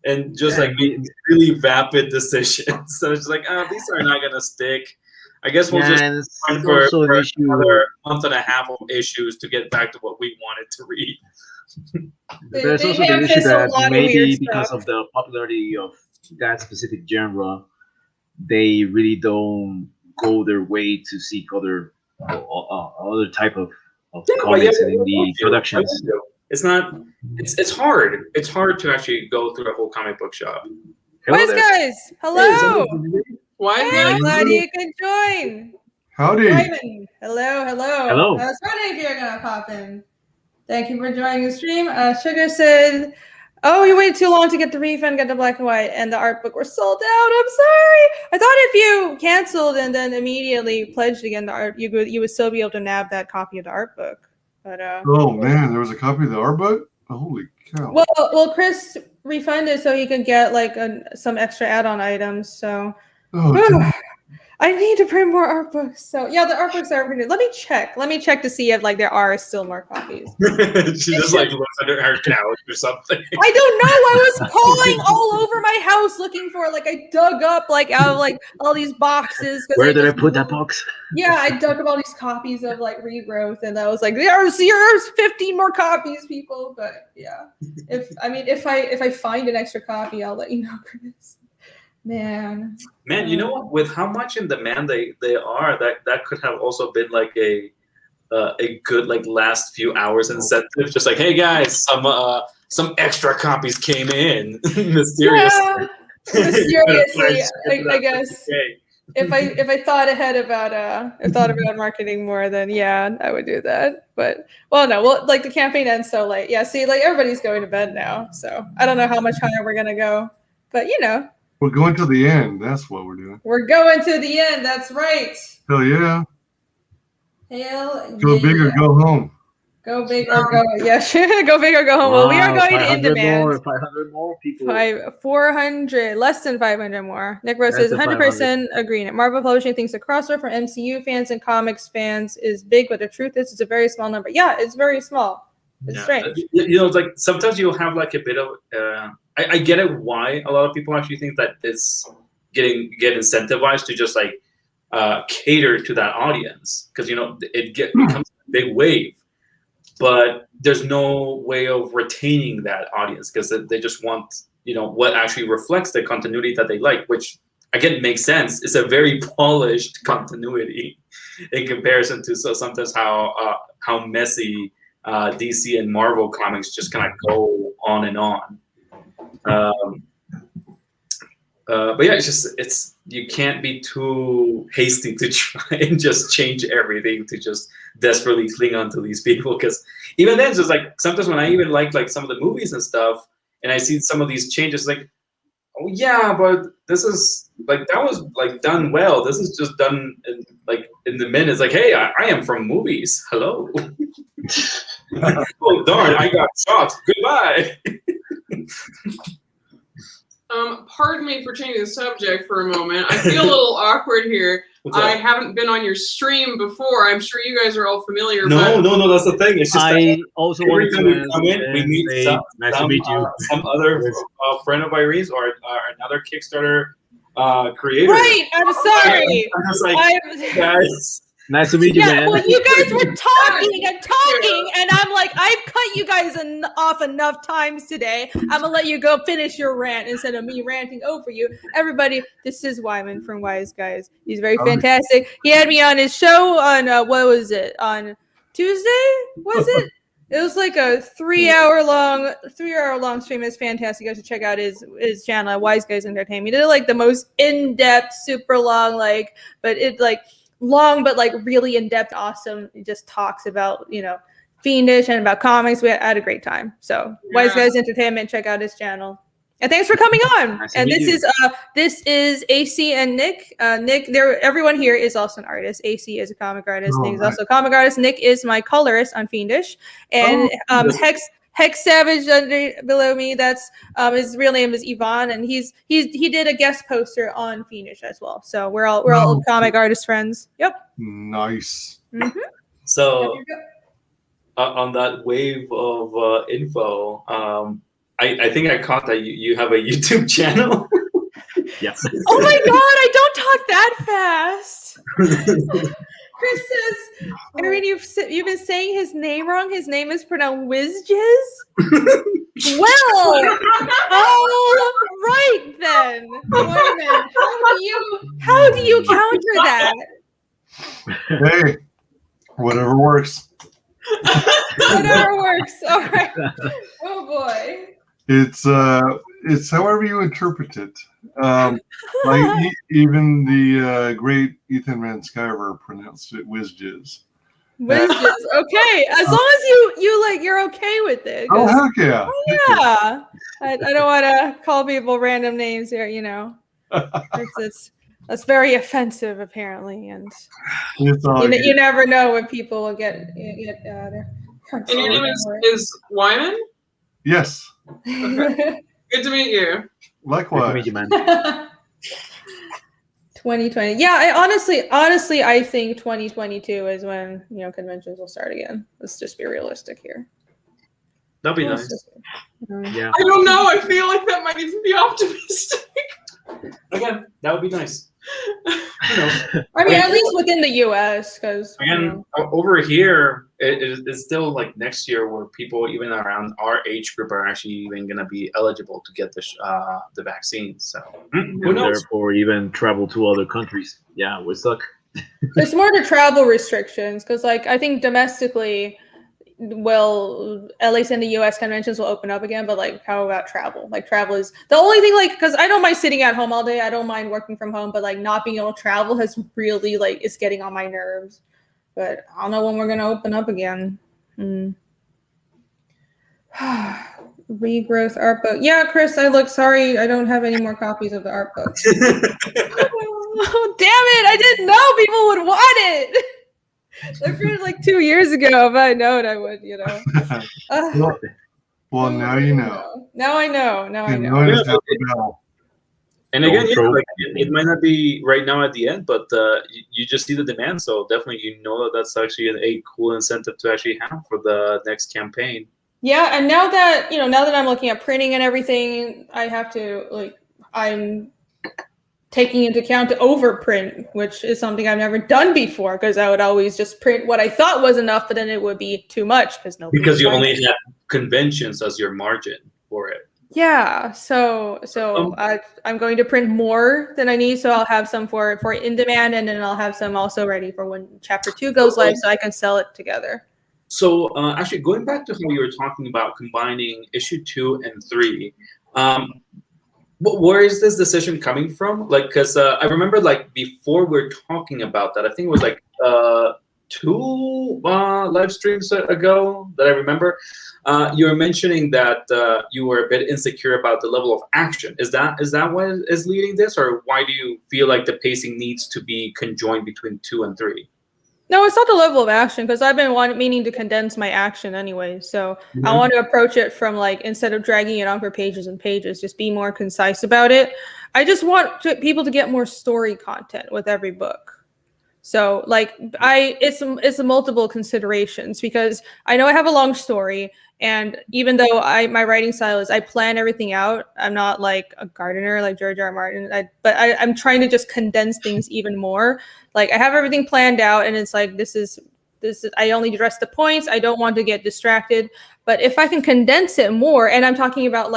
and just like make really vapid decisions. So it's like, these are not gonna stick. I guess we'll just run for another month and a half of issues to get back to what we wanted to read. There's also the issue that maybe because of the popularity of that specific genre, they really don't go their way to seek other type of comics and indie productions. It's not. It's hard. It's hard to actually go through a whole comic book shop. Wise guys, hello. Hey, glad you could join. Howdy. Ivan. Hello. Hello. I was wondering if you're gonna pop in. Thank you for joining the stream. Sugar said, "Oh, you waited too long to get the refund, get the black and white, and the art book were sold out. I'm sorry. I thought if you canceled and then immediately pledged again the art, you would still be able to nab that copy of the art book." But oh man, there was a copy of the art book. Holy cow! Well, Chris refunded so he could get like some extra add-on items. So. Oh, I need to print more art books. So yeah, the art books are printed. Let me check to see if like there are still more copies. She just like looks under her couch or something. I don't know. I was calling all over my house looking for like I dug up like out of like all these boxes. Where did I put that box? Yeah, I dug up all these copies of like Regrowth, and I was like, there's 15 more copies, people. But yeah, if I find an extra copy, I'll let you know, Chris. Man, you know what? With how much in demand they are, that could have also been like a good like last few hours incentive. Just like, hey guys, some extra copies came in mysteriously. Yeah, mysteriously, I guess. If I thought ahead about marketing more, then yeah, I would do that. But like the campaign ends so late. Yeah, see, like everybody's going to bed now, so I don't know how much higher we're gonna go, but you know. we're going to the end. That's what we're doing. We're going to the end. That's right. Hell yeah. Hell Go big or go home. Go big or go. Yeah, go big or go home. Well, we are going to in demand. 500 more people. 400, less than 500 more. Nick Rose says 100% agreeing. Marvel Publishing thinks the crossover for MCU fans and comics fans is big, but the truth is it's a very small number. Yeah, it's very small. It's strange. You know, it's like sometimes you'll have like a bit of. I get it why a lot of people actually think that it's get incentivized to just like cater to that audience because you know it becomes a big wave. But there's no way of retaining that audience because they just want, you know, what actually reflects the continuity that they like, which again makes sense. It's a very polished continuity in comparison to sometimes how messy DC and Marvel comics just kind of go on and on. But yeah, it's you can't be too hasty to try and just change everything to just desperately cling on to these people because even then, it's just like sometimes when I even like some of the movies and stuff, and I see some of these changes, like, oh yeah, but this is like that was like done well. This is just done in the minutes. Like, hey, I am from movies. Hello. Oh darn, I got shot. Goodbye. Pardon me for changing the subject for a moment. I feel a little awkward here. I haven't been on your stream before. I'm sure you guys are all familiar. No, that's the thing. It's just I also every wanted time to we come in, we meet nice to meet you. some other friend of Irene's or another Kickstarter creator. Right, I'm sorry. I'm just like, guys. Nice to meet you, man. Well, you guys were talking, and I'm like, I've cut you guys off enough times today. I'm gonna let you go finish your rant instead of me ranting over you. Everybody, this is Wyman from Wise Guys. He's very fantastic. He had me on his show on what was it? On Tuesday? Was it? It was like a 3 hour long stream. It's fantastic. You guys should check out his channel, Wise Guys Entertainment. He did like the most in-depth, super long, long but like really in-depth, awesome. It just talks about, you know, Fiendish and about comics. We had a great time. So Wise Guys Entertainment, check out his channel. And thanks for coming on. Nice and this is AC and Nick. Nick, everyone here is also an artist. AC is a comic artist. Nick is also a comic artist. Nick is my colorist on Fiendish. And Hex Savage below me. That's his real name is Yvonne, and he did a guest poster on Fiendish as well. So we're all comic artist friends. Yep. Nice. Mm-hmm. So on that wave of info, I think I caught that you have a YouTube channel. Yes. Oh my God! I don't talk that fast. Chris says, Irene, you've been saying his name wrong. His name is pronounced Wizjiz. Well, all right then. Wyman, how do you counter that? Hey, whatever works. Whatever works. All right. Oh boy. It's however you interpret it. Like even the great Ethan Van Sciver pronounced it Wizjiz. Wishes. Okay, as long as you're okay with it. Oh 'Cause- heck yeah! yeah. I don't want to call people random names here. That's very offensive apparently, and It's all you good. never know when people will get their And your name is Wyman? Yes. Okay. Good to meet you. Good to Likewise. meet you, man. 2020. Yeah, I honestly think 2022 is when conventions will start again. Let's just be realistic here. That'd be Let's nice. just- Yeah. I don't know. I feel like that might even be optimistic. Again, that would be nice. I mean, at least within the U.S. because Again, over here, it's still like next year where people even around our age group are actually even going to be eligible to get the vaccine. So who And knows? therefore, even travel to other countries. Yeah, we suck. it's more the travel restrictions because, like, I think domestically, well, at least in the U.S., conventions will open up again. But like, how about travel? Like, travel is the only thing. Like, because I don't mind sitting at home all day. I don't mind working from home. But like, not being able to travel has really it's getting on my nerves. But I don't know when we're gonna open up again. Regrowth art book. Yeah, Chris, sorry, I don't have any more copies of the art book. Oh, damn it! I didn't know people would want it. I printed like 2 years ago. If I known, I would. Well, now you know. Now I know. You know it's how to know. And again, Don't like, it might not be right now at the end, but you just see the demand. So definitely, that's actually a cool incentive to actually have for the next campaign. Yeah, and now that I'm looking at printing and everything, I have to I'm taking into account to overprint, which is something I've never done before because I would always just print what I thought was enough, but then it would be too much because you only have conventions as your margin for it. Yeah, so I'm going to print more than I need, so I'll have some for in demand, and then I'll have some also ready for when Chapter 2 goes live, so I can sell it together. So actually, going back to how you were talking about combining issue 2 and 3, where is this decision coming from? Like, because I remember like before we were talking about that, I think it was like 2 live streams ago that I remember. You were mentioning that you were a bit insecure about the level of action. Is that what is leading this, or why do you feel like the pacing needs to be conjoined between 2 and 3? No, it's not the level of action because I've been meaning to condense my action anyway. So I want to approach it from instead of dragging it on for pages and pages, just be more concise about it. I just want people to get more story content with every book. So it's multiple considerations because I know I have a long story, and even though my writing style is I plan everything out, I'm not like a gardener like George R. R. Martin. But I'm trying to just condense things even more. Like I have everything planned out, and it's like this is I only address the points. I don't want to get distracted. But if I can condense it more, and I'm talking about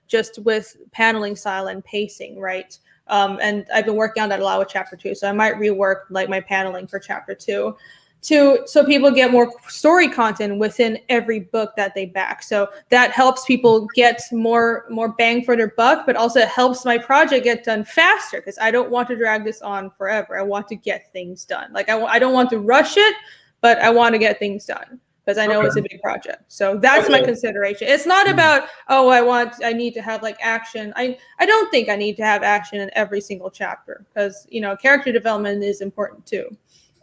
just with paneling style and pacing, right? And I've been working on that a lot with Chapter 2, so I might rework my paneling for Chapter 2 so people get more story content within every book that they back. So that helps people get more bang for their buck, but also it helps my project get done faster because I don't want to drag this on forever. I want to get things done. I don't want to rush it, but I want to get things done because I know it's a big project. So that's my consideration. It's not about, I need to have action. I don't think I need to have action in every single chapter because, character development is important too.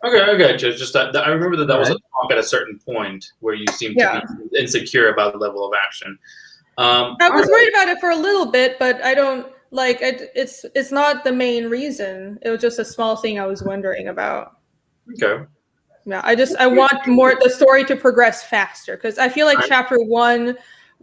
Okay. Just that I remember that was a talk at a certain point where you seemed to be insecure about the level of action. I was worried about it for a little bit, but I don't it's not the main reason. It was just a small thing I was wondering about. Okay. Yeah, I want the story to progress faster because I feel like Chapter 1,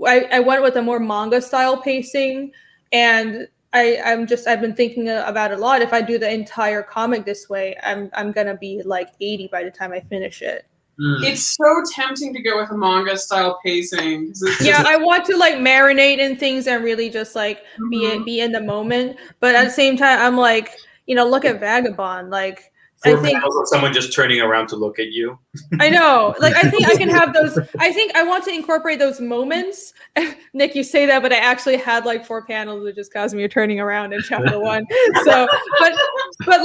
I went with a more manga style pacing, and I've been thinking about it a lot. If I do the entire comic this way, I'm gonna be 80 by the time I finish it. It's so tempting to go with a manga style pacing. I want to marinate in things and really just be in the moment. But at the same time, I'm look at Vagabond. I think someone just turning around to look at you. I know. I think I can have those. I think I want to incorporate those moments. Nick, you say that, but I actually had 4 panels that just caused me turning around in Chapter 1. So, but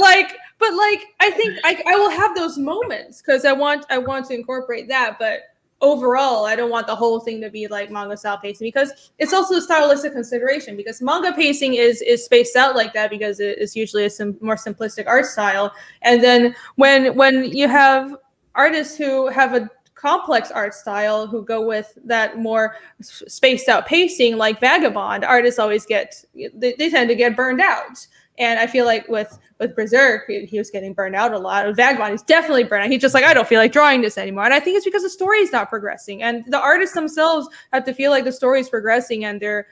But like, I think I will have those moments because I want to incorporate that. But overall, I don't want the whole thing to be like manga style pacing because it's also a stylistic consideration. Because manga pacing is spaced out like that because it is usually a more simplistic art style. And then when you have artists who have a complex art style who go with that more spaced out pacing, like Vagabond, artists always they tend to get burned out. And I feel like with Berserk, he was getting burned out a lot. With Vagabond, he's definitely burned out. He's just like, I don't feel like drawing this anymore. And I think it's because the story is not progressing. And the artists themselves have to feel like the story is progressing and they're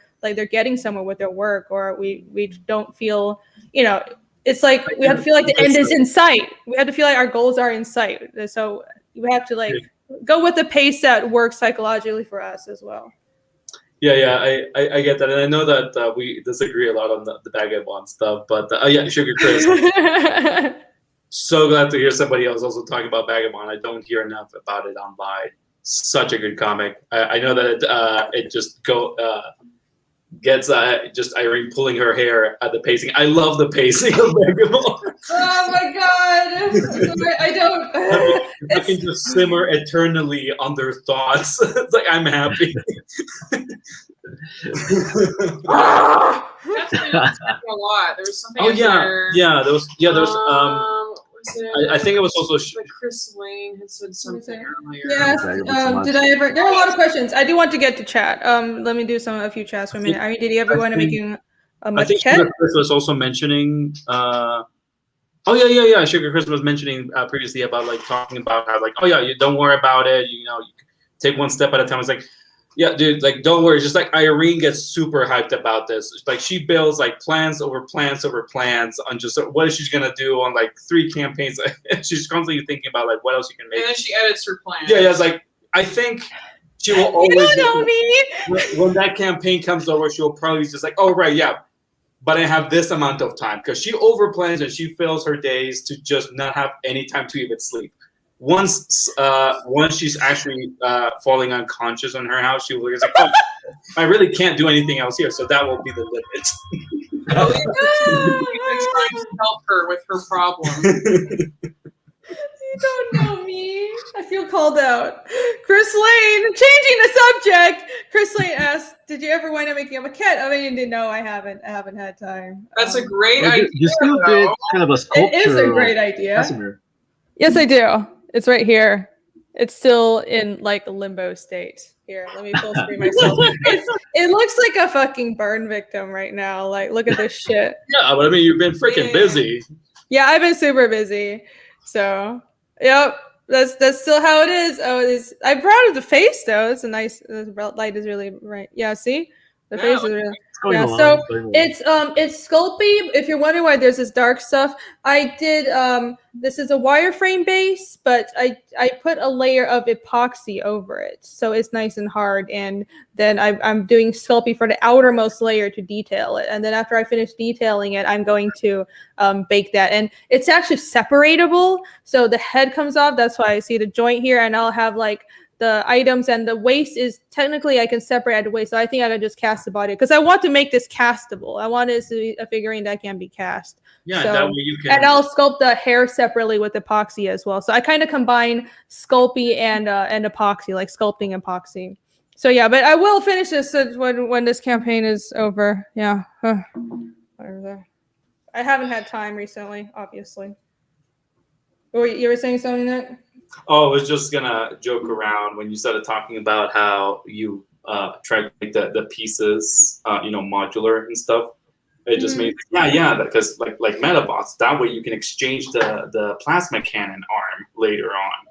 getting somewhere with their work, or we don't feel, it's like we have to feel like the end is in sight. We have to feel like our goals are in sight. So we have to like go with the pace that works psychologically for us as well. Yeah, I get that, and I know that we disagree a lot on the Vagabond stuff, but Sugar Chris. So glad to hear somebody else also talking about Vagabond. I don't hear enough about it online. Such a good comic. I know that it just gets just Irene pulling her hair at the pacing. I love the pacing of Vagabond. Oh my god! I don't. I can just simmer eternally under thoughts. It's like I'm happy. That's been a lot. There was something. Oh yeah. There was I think it was also like Chris Lane had said something earlier. Yes. Did I ever? There are a lot of questions. I do want to get to chat. Let me do a few chats for a minute. Irene, did you ever want to make a I think chat? Sugar Chris was also mentioning. Yeah. Sugar Chris was mentioning previously about like talking about how like, you don't worry about it. You take one step at a time. It's like, yeah, dude, like don't worry. Just like Irene gets super hyped about this. Like she builds like plans over plans over plans on just what is she gonna do on like 3 campaigns. She's constantly thinking about like what else you can make. And then she edits her plans. Yeah, it's like I think she will always. You don't know me. When that campaign comes over, she'll probably just like, oh right, yeah. But I have this amount of time because she overplans and she fills her days to just not have any time to even sleep. Once she's actually falling unconscious on her house, she will be like, oh, I really can't do anything else here, so that will be the limit. We've been trying to help her with her problem. You don't know me. I feel called out. Chris Lane, changing the subject. Chris Lane asked, "Did you ever wind up making a maquette?" I mean, no, I haven't. I haven't had time. That's a great idea. You still did kind of a sculpture. It is a great idea. Casimir. Yes, I do. It's right here. It's still in like a limbo state. Here, let me full screen myself. It looks like a fucking burn victim right now. Like, look at this shit. Yeah, but I mean, you've been freaking busy. Yeah, I've been super busy. So, yep, that's still how it is. Oh, it is. I'm proud of the face though. It's a nice. The light is really right. Yeah, see, the face is really. Yeah, so it's Sculpey. If you're wondering why there's this dark stuff, I did this is a wireframe base, but I put a layer of epoxy over it, so it's nice and hard. And then I'm doing Sculpey for the outermost layer to detail it, and then after I finish detailing it, I'm going to bake that. And it's actually separatable, so the head comes off. That's why I see the joint here, and I'll have like the items, and the waist is technically I can separate the waist. So I think I can just cast the body because I want to make this castable. I want it to be a figurine that can be cast. Yeah, so, that way you can. And I'll sculpt the hair separately with epoxy as well. So I kind of combine Sculpey and epoxy, like sculpting epoxy. So yeah, but I will finish this when this campaign is over. Yeah. Whatever. I haven't had time recently, obviously. You were saying something that? Oh, I was just gonna joke around when you started talking about how you try to make the pieces, modular and stuff. It just made because like Metabots, that way you can exchange the plasma cannon arm later on.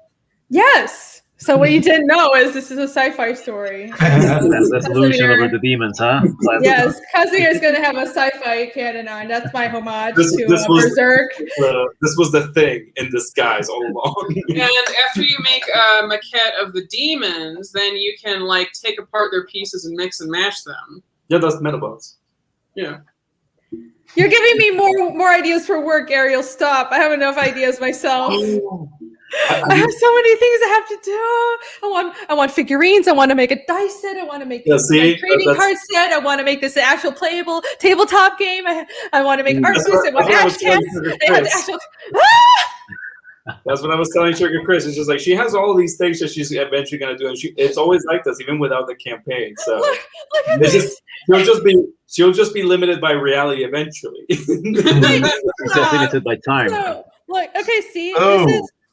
Yes. So what you didn't know is this is a sci-fi story. That's illusion over the demons, huh? Yes, Casimir is going to have a sci-fi cannon on. That's my homage to Berserk. Berserk. This was the thing in disguise all along. And after you make a maquette of the demons, then you can like take apart their pieces and mix and match them. Yeah, that's Metabots. Yeah. You're giving me more ideas for work, Ariel. Stop. I have enough ideas myself. I have so many things I have to do. I want figurines. I want to make a dice set. I want to make a trading card set. I want to make this an actual playable tabletop game. I want to make art books. I want ash tests. That's what I was telling Sugar Chris. It's just like she has all these things that she's eventually gonna do, and it's always like this, even without the campaign. So look at this. she'll just be limited by reality eventually. It's limited by time. So, look, okay, see,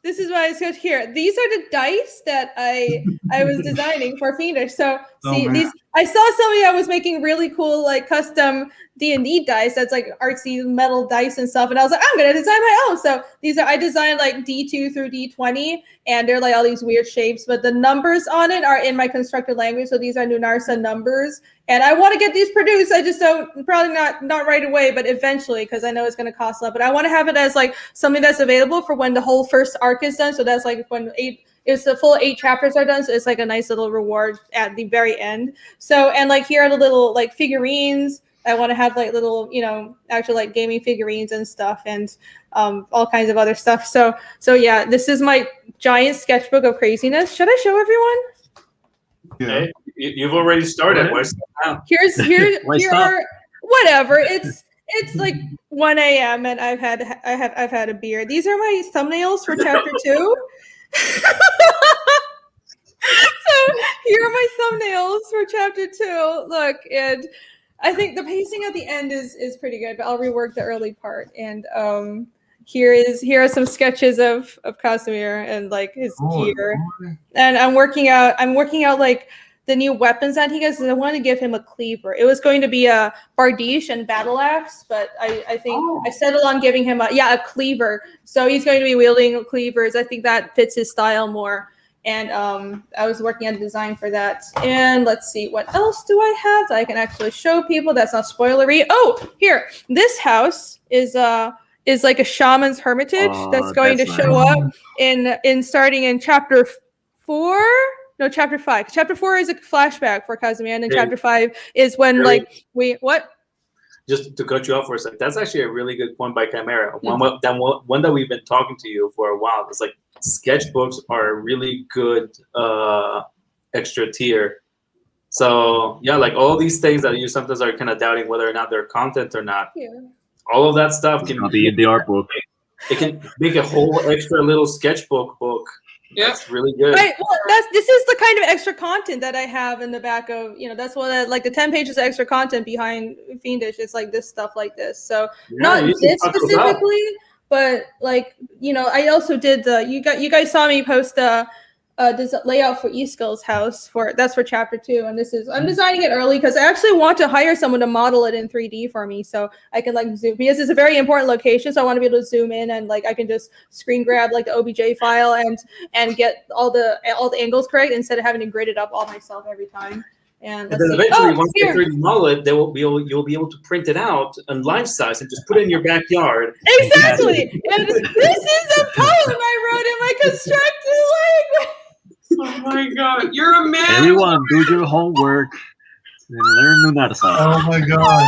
this is why I said here. These are the dice that I was designing for Fiendish. So see, these I saw somebody that was making really cool like custom D&D dice that's like artsy metal dice and stuff, and I was like, I'm gonna design my own. So I designed like D2 through D20, and they're like all these weird shapes, but the numbers on it are in my constructed language. So these are Nunarsa numbers, and I want to get these produced. I just don't, probably not right away, but eventually, because I know it's gonna cost a lot. But I want to have it as like something that's available for when the whole first arc is done. So that's like when it's the full 8 chapters are done, so it's like a nice little reward at the very end. So, and like here are the little like figurines. I want to have like little, actual like gaming figurines and stuff, and all kinds of other stuff. So yeah, this is my giant sketchbook of craziness. Should I show everyone? Yeah. Hey, you've already started. Why stop now? Here are whatever. It's like 1 a.m. and I've had a beer. These are my thumbnails for chapter 2. So here are my thumbnails for chapter 2. Look, and I think the pacing at the end is pretty good, but I'll rework the early part. And here are some sketches of Casimir and like his gear. And I'm working out like the new weapons that he gets. I wanted to give him a cleaver. It was going to be a bardiche and battle axe, but I think I settled on giving him a cleaver. So he's going to be wielding cleavers. I think that fits his style more. And I was working on design for that. And let's see, what else do I have that I can actually show people that's not spoilery? Oh, here, this house is like a shaman's hermitage that's going to show up in starting in chapter 4. No, chapter 5. Chapter 4 is a flashback for Casimir, and chapter 5 is when Just to cut you off for a second, that's actually a really good point by Chimera. One that we've been talking to you for a while. It's like sketchbooks are a really good extra tier. So yeah, like all these things that you sometimes are kind of doubting whether or not they're content or not. Yeah. All of that stuff can be in the art book. It can make a whole extra little sketchbook book. Yeah, that's really good. Right. Well, this is the kind of extra content that I have in the back of, that's what like the 10 pages of extra content behind Fiendish. It's like this stuff like this. So not this specifically, but like, I also did you guys saw me post this layout for Eskil's house that's for chapter 2, and I'm designing it early because I actually want to hire someone to model it in 3D for me, so I can like zoom, because it's a very important location, so I want to be able to zoom in and like I can just screen grab like the OBJ file and get all the angles correct instead of having to grid it up all myself every time. And then eventually, once you 3D model it, you'll be able to print it out in life size and just put it in your backyard. Exactly. And this is a poem I wrote in my constructed language. Oh my god, you're a man. Everyone, do your homework and learn Nunarsa. Oh my god.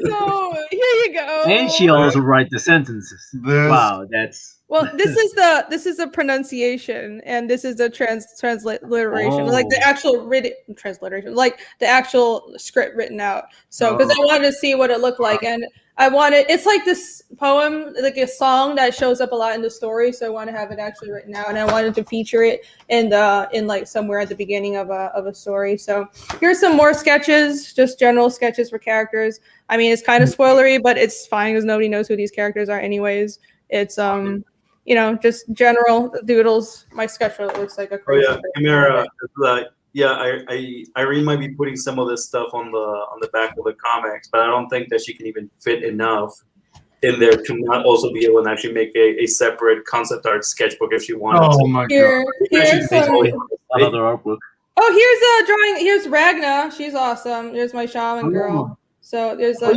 So here you go. And she also writes the sentences. Wow, that's this is the pronunciation, and this is the transliteration, like the actual written transliteration, like the actual script written out. So because I wanted to see what it looked like, and it's like this poem, like a song that shows up a lot in the story. So I want to have it actually written out, and I wanted to feature it in like somewhere at the beginning of a story. So here's some more sketches, just general sketches for characters. I mean, it's kind of spoilery, but it's fine because nobody knows who these characters are anyways. It's just general doodles. My sketch looks like a crazy. Oh yeah, Chimera. Irene might be putting some of this stuff on the back of the comics, but I don't think that she can even fit enough in there to not also be able to actually make a separate concept art sketchbook if she wanted. Oh my god! Here's another art book. Oh, here's a drawing. Here's Ragna. She's awesome. Here's my shaman girl. So there's I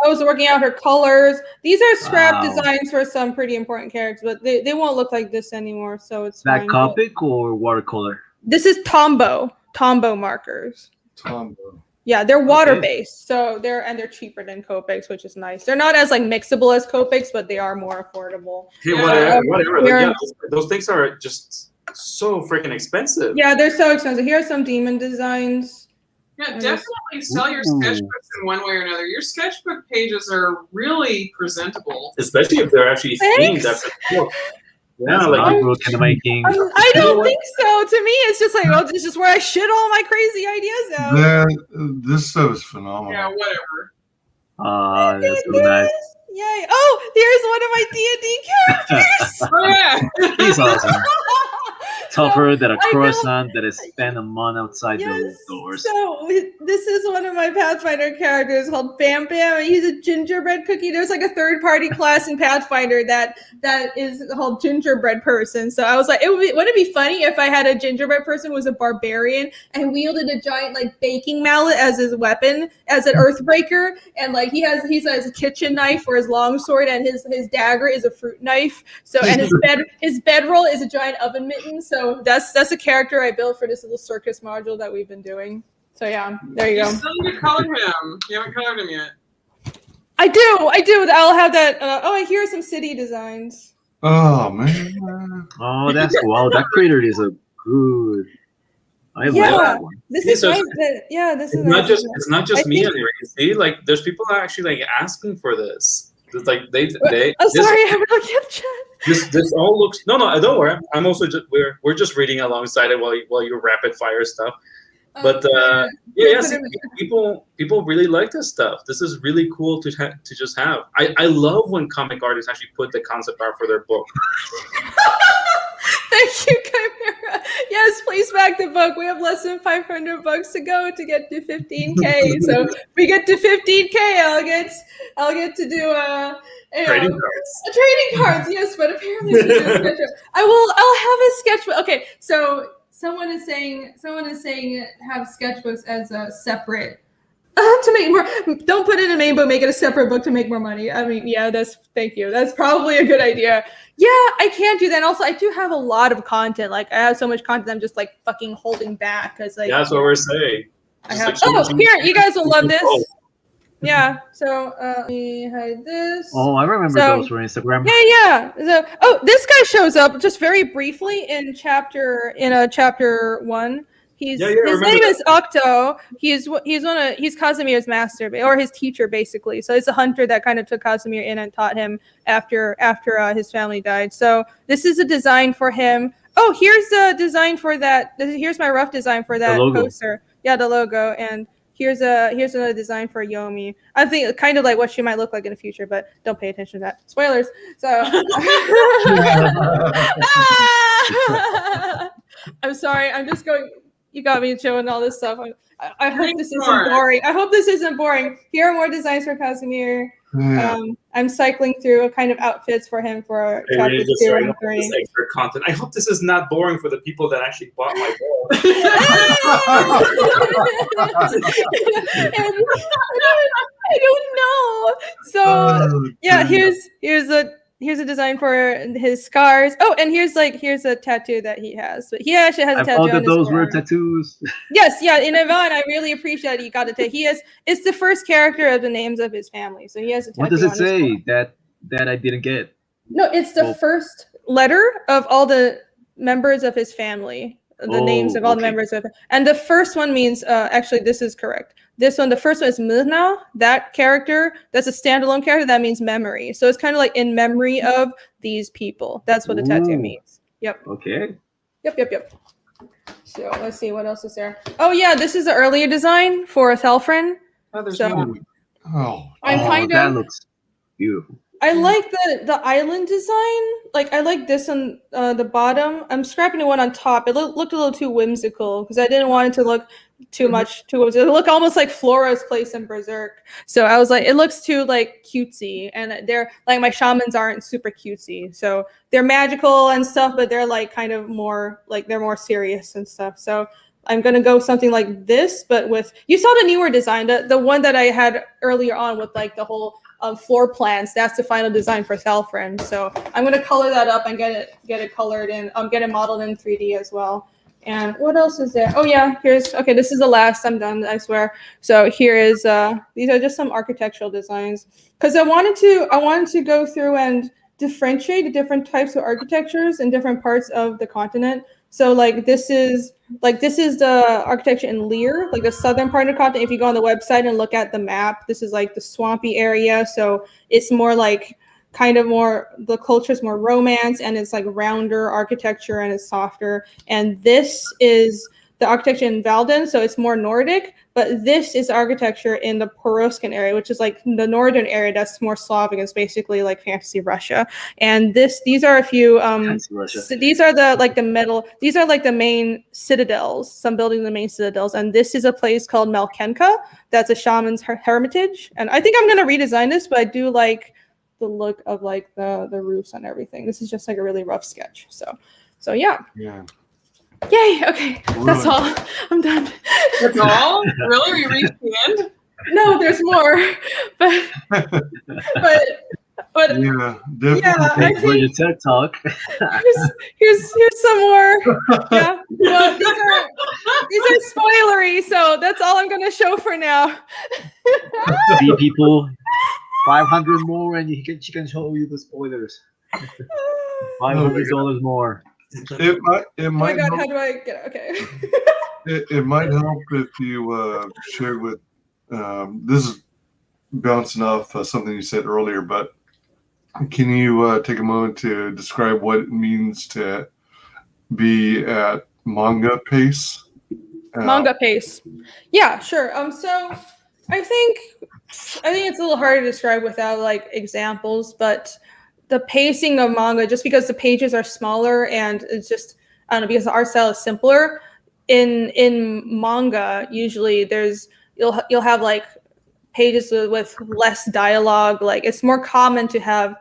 was working out her colors. These are scrap designs for some pretty important characters, but they won't look like this anymore. So it's that Copic or watercolor? This is Tombow markers. Tombow. Yeah, they're water based, so they're cheaper than Copics, which is nice. They're not as like mixable as Copics, but they are more affordable. Hey, whatever. Yeah, those things are just so freaking expensive. Yeah, they're so expensive. Here are some demon designs. Yeah, definitely sell your sketchbooks in one way or another. Your sketchbook pages are really presentable, especially if they're actually themed after the book. Yeah, like book in the making. I don't think so. To me, it's just like, well, this is where I shit all my crazy ideas out. This stuff is phenomenal. Yeah, whatever. That's really nice. Yay! Oh, there's one of my D&D characters. Oh yeah, he's awesome. Tougher than a croissant that is spent a month outside the doors. So this is one of my Pathfinder characters called Bam Bam, and he's a gingerbread cookie. There's like a third-party class in Pathfinder that is called gingerbread person. So I was like, wouldn't it be funny if I had a gingerbread person who was a barbarian and wielded a giant like baking mallet as his weapon, as an earthbreaker, and like he has a kitchen knife for his longsword, and his dagger is a fruit knife. So and his bedroll is a giant oven mitten. So that's a character I built for this little circus module that we've been doing. So yeah, there you go. You still need to color him. You haven't colored him yet. I do. I'll have that. And here are some city designs. Oh man. Oh, that's wow. That crater is a good. I love that one. This is nice. This is not just. It's not just me. Anyway, you see, like there's people actually like asking for this. It's like they. Oh, sorry, I'm looking at the chat. This all looks no, don't worry. I'm also just we're just reading alongside it while you rapid fire stuff. But people really like this stuff. This is really cool to just have. I love when comic artists actually put the concept art for their book. Thank you, Chimera. Yes, please back the book. We have less than 500 bucks to go to get to 15K. So if we get to 15K, I'll get to do trading cards. Trading cards, yes, but apparently I'll have a sketchbook. Okay, so someone is saying have sketchbooks as a separate to make more. Don't put it in a main book. Make it a separate book to make more money. I mean, yeah, thank you. That's probably a good idea. Yeah, I can't do that. And also, I do have a lot of content. Like I have so much content, I'm just like fucking holding back because like. Yeah, that's what we're saying. Here, you guys will love this. Yeah, so let me hide this. Oh, I remember those for Instagram. Yeah. So, this guy shows up just very briefly in chapter 1. His name is Octo. He's Casimir's master or his teacher basically. So it's a hunter that kind of took Casimir in and taught him after his family died. So this is a design for him. Oh, here's the design for that. Here's my rough design for that poster. Yeah, the logo. And here's another design for Yomi. I think kind of like what she might look like in the future, but don't pay attention to that. Spoilers. So I'm sorry. I'm just going. You got me showing all this stuff. I hope this isn't boring. I hope this isn't boring. Here are more designs for Casimir. Yeah. I'm cycling through kind of outfits for him for chapters 2 and 3. This extra content. I hope this is not boring for the people that actually bought my book. I don't know. So yeah, here's a design for his scars. Oh, and here's a tattoo that he has. But he actually has a tattoo. I thought those were tattoos. Yes, yeah. In Ivan, I really appreciate he got a tattoo. It's the first character of the names of his family. So he has a tattoo. What does it say that I didn't get? No, it's the first letter of all the members of his family. The names of all the members of it. And the first one means actually this is correct. The first one is Midnight. That character, that's a standalone character. That means memory. So it's kind of like in memory of these people. That's what the tattoo means. Yep. Okay. Yep. So let's see what else is there. Oh yeah, this is the earlier design for Thelfrin. That looks beautiful. I like the island design. Like I like this on the bottom. I'm scrapping the one on top. It looked a little too whimsical because I didn't want it to look too whimsical. It looked almost like Flora's place in Berserk. So I was like, it looks too like cutesy, and they're like my shamans aren't super cutesy. So they're magical and stuff, but they're like kind of more like they're more serious and stuff. So I'm gonna go something like this, but with you saw the newer design, the one that I had earlier on with like the whole floor plans. That's the final design for Thelfrin. So I'm gonna color that up and get it colored in. Get it modeled in 3D as well. And what else is there? Oh yeah, okay, this is the last. I'm done, I swear. So here is these are just some architectural designs, because I wanted to go through and differentiate the different types of architectures in different parts of the continent. So this is the architecture in Lear, like the southern part of the continent. If you go on the website and look at the map, this is like the swampy area. So it's more like the culture is more romance, and it's like rounder architecture, and it's softer. And this is the architecture in Valden, so it's more Nordic, but this is architecture in the Poroskan area, which is like the northern area that's more Slavic. It's basically like fantasy Russia. And these are a few so these are these are like the main citadels, some buildings in the main citadels. And this is a place called Malkenka, that's a shaman's hermitage. And I think I'm gonna redesign this, but I do like the look of like the roofs and everything. This is just like a really rough sketch. So yeah. Yay. Okay. That's all. I'm done. That's all? Really? We reached the end? No, there's more. But yeah, definitely. Yeah, I For your think TED talk. here's some more. Yeah. Well, these are spoilery, so that's all I'm gonna show for now. See, people, 500 more, and she can show you the spoilers. $500 more. It might Oh my God, help. how do I get okay? It might help if you share with. This is bouncing off something you said earlier, but can you take a moment to describe what it means to be at manga pace? Manga pace. Yeah, sure. So I think it's a little hard to describe without like examples, but the pacing of manga, just because the pages are smaller and it's just, I don't know, because the art style is simpler. In manga, usually you'll have like pages with less dialogue. Like it's more common to have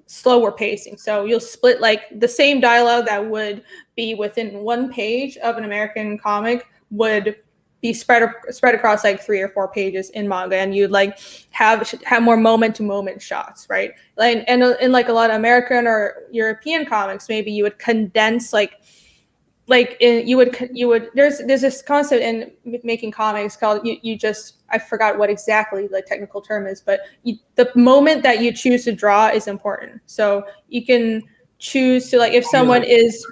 slower pacing. So you'll split like the same dialogue that would be within one page of an American comic would be spread across like 3 or 4 pages in manga, and you'd like have more moment to moment shots, right? And in like a lot of American or European comics, maybe you would condense you would there's this concept in making comics called I forgot what exactly the technical term is, but the moment that you choose to draw is important. So you can choose to, like, if someone is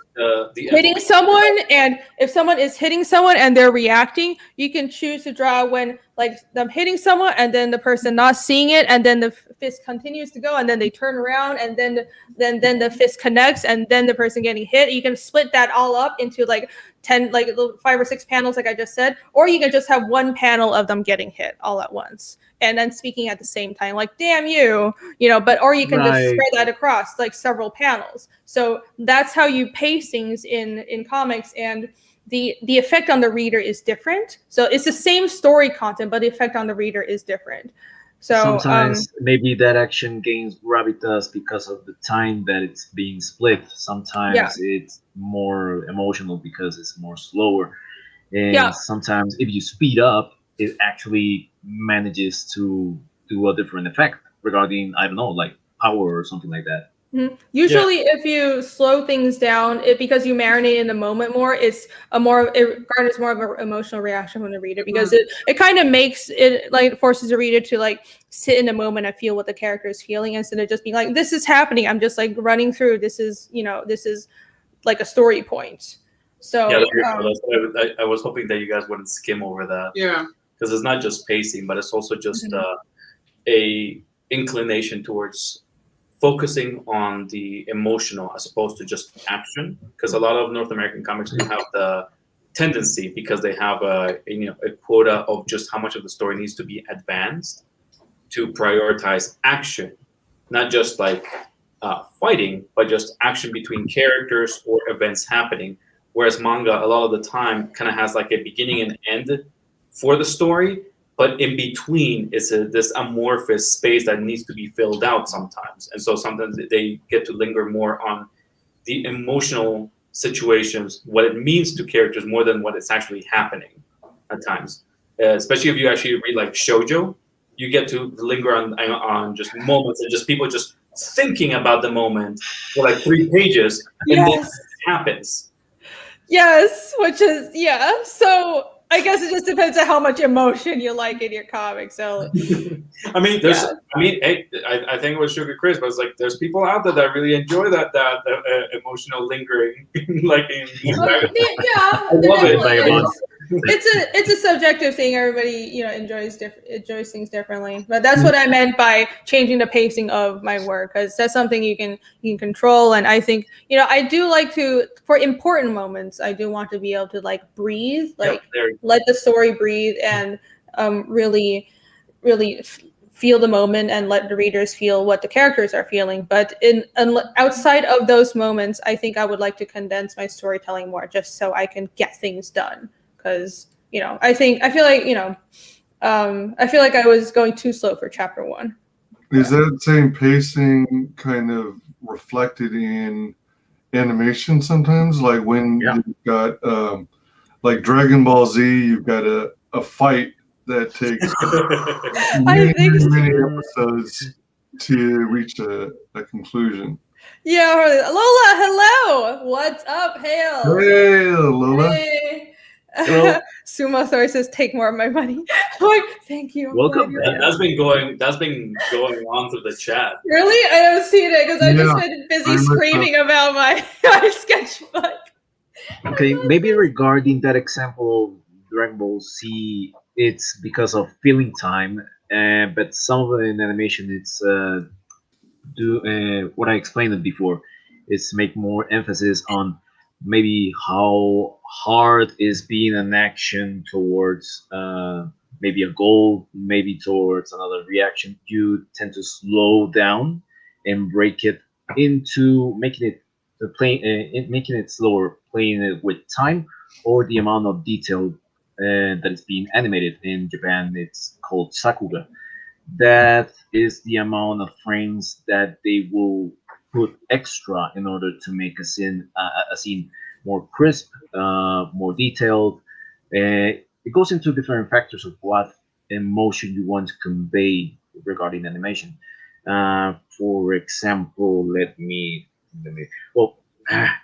hitting someone, and if someone is hitting someone and they're reacting, you can choose to draw when like them hitting someone and then the person not seeing it, and then the fist continues to go, and then they turn around, and then the fist connects, and then the person getting hit. You can split that all up into like 10, like 5 or 6 panels, like I just said, or you can just have one panel of them getting hit all at once and then speaking at the same time, like "damn you," but or you can just spread that across like several panels. So that's how you pace things in comics, and the effect on the reader is different. So it's the same story content, but the effect on the reader is different. So sometimes maybe that action gains gravitas because of the time that it's being split. Sometimes it's more emotional because it's more slower, and sometimes if you speed up, it actually manages to do a different effect regarding, I don't know, like power or something like that. Mm-hmm. Usually, if you slow things down, because you marinate in the moment more, it garners more of an emotional reaction from the reader, because it kind of makes it like forces the reader to like sit in the moment and feel what the character is feeling, instead of just being like, "this is happening, I'm just like running through. This is like a story point." So I was hoping that you guys wouldn't skim over that. Yeah. Because it's not just pacing, but it's also just a inclination towards focusing on the emotional as opposed to just action. Because a lot of North American comics do have the tendency, because they have a quota of just how much of the story needs to be advanced, to prioritize action, not just like fighting, but just action between characters or events happening. Whereas manga, a lot of the time, kind of has like a beginning and end for the story, but in between is this amorphous space that needs to be filled out sometimes. And so sometimes they get to linger more on the emotional situations, what it means to characters more than what is actually happening at times. Especially if you actually read like shoujo, you get to linger on just moments and just people just thinking about the moment for like 3 pages, and then it happens. Yes, which is So I guess it just depends on how much emotion you like in your comic. So I mean, hey, I think it was Sugar Chris, but it's like there's people out there that really enjoy that emotional lingering, like in I love it. definitely is. It's a subjective thing. Everybody enjoys things differently. But that's what I meant by changing the pacing of my work, because that's something you can control. And I think I do like to, for important moments, I do want to be able to like breathe, like let the story breathe, and really feel the moment and let the readers feel what the characters are feeling. But outside of those moments, I think I would like to condense my storytelling more, just so I can get things done. Because I feel like I was going too slow for chapter 1. Is that same pacing kind of reflected in animation sometimes? Like when you've got like Dragon Ball Z, you've got a fight that takes many episodes to reach a conclusion. Yeah, Lola, hello. What's up, Hale? Hey, Lola. Hey. Sumo Thor says, "Take more of my money." I'm like, thank you. Welcome. That's been going on through the chat. Really? I haven't seen it because I've just been busy screaming about my sketchbook. Okay, maybe regarding that example of Dragon Ball Z, it's because of filling time, but some of it in animation, it's what I explained it before, is make more emphasis on maybe how hard is being an action towards maybe a goal, maybe towards another reaction. You tend to slow down and break it into making it slower, playing it with time or the amount of detail that is being animated. In Japan, it's called sakuga. That is the amount of frames that they will put extra in order to make a scene more crisp, more detailed. It goes into different factors of what emotion you want to convey regarding animation. For example,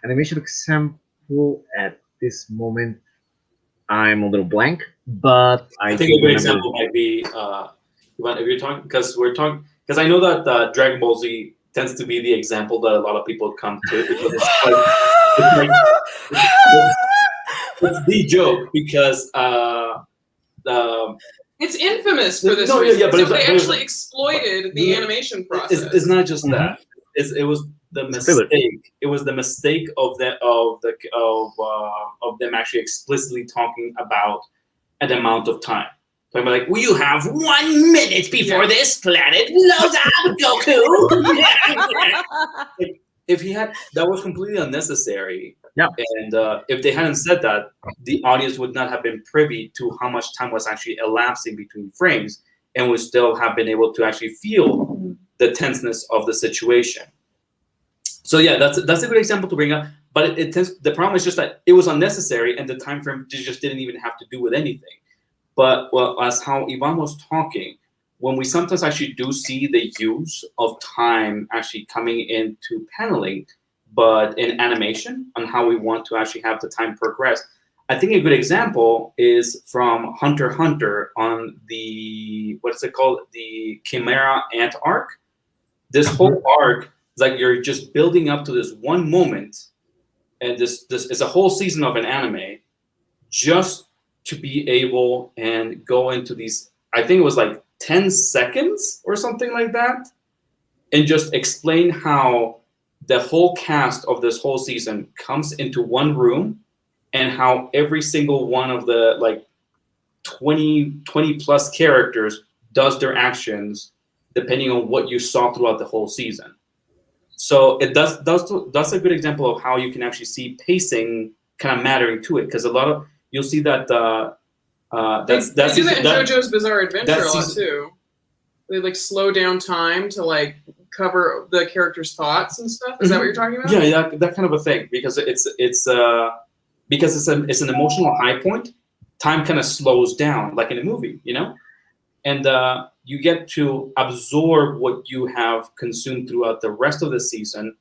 animation example at this moment, I'm a little blank, but I think a good example might be if you're talking, because I know that Dragon Ball Z tends to be the example that a lot of people come to, because it's the joke, because it's infamous for this reason. But they actually exploited the animation process. It's not just that. It was the mistake. It was the mistake of them actually explicitly talking about an amount of time. So I'm like, you have 1 minute before this planet blows out, Goku. If that was completely unnecessary. Yeah. And if they hadn't said that, the audience would not have been privy to how much time was actually elapsing between frames, and would still have been able to actually feel the tenseness of the situation. So yeah, that's a good example to bring up. But the problem is just that it was unnecessary, and the time frame just didn't even have to do with anything. But as how Ivan was talking, when we sometimes actually do see the use of time actually coming into paneling, but in animation, on how we want to actually have the time progress, I think a good example is from Hunter x Hunter on the, what's it called? The Chimera Ant arc. This whole arc is like you're just building up to this one moment, and this is a whole season of an anime, just to be able and go into these, I think it was like 10 seconds or something like that, and just explain how the whole cast of this whole season comes into one room, and how every single one of the like 20 plus characters does their actions depending on what you saw throughout the whole season. So that's a good example of how you can actually see pacing kind of mattering to it, because you'll see that they do that in JoJo's Bizarre Adventure a lot too. They like slow down time to like cover the character's thoughts and stuff. Is that what you're talking about? Yeah, that kind of a thing, because it's an emotional high point. Time kind of slows down, like in a movie, and you get to absorb what you have consumed throughout the rest of the season,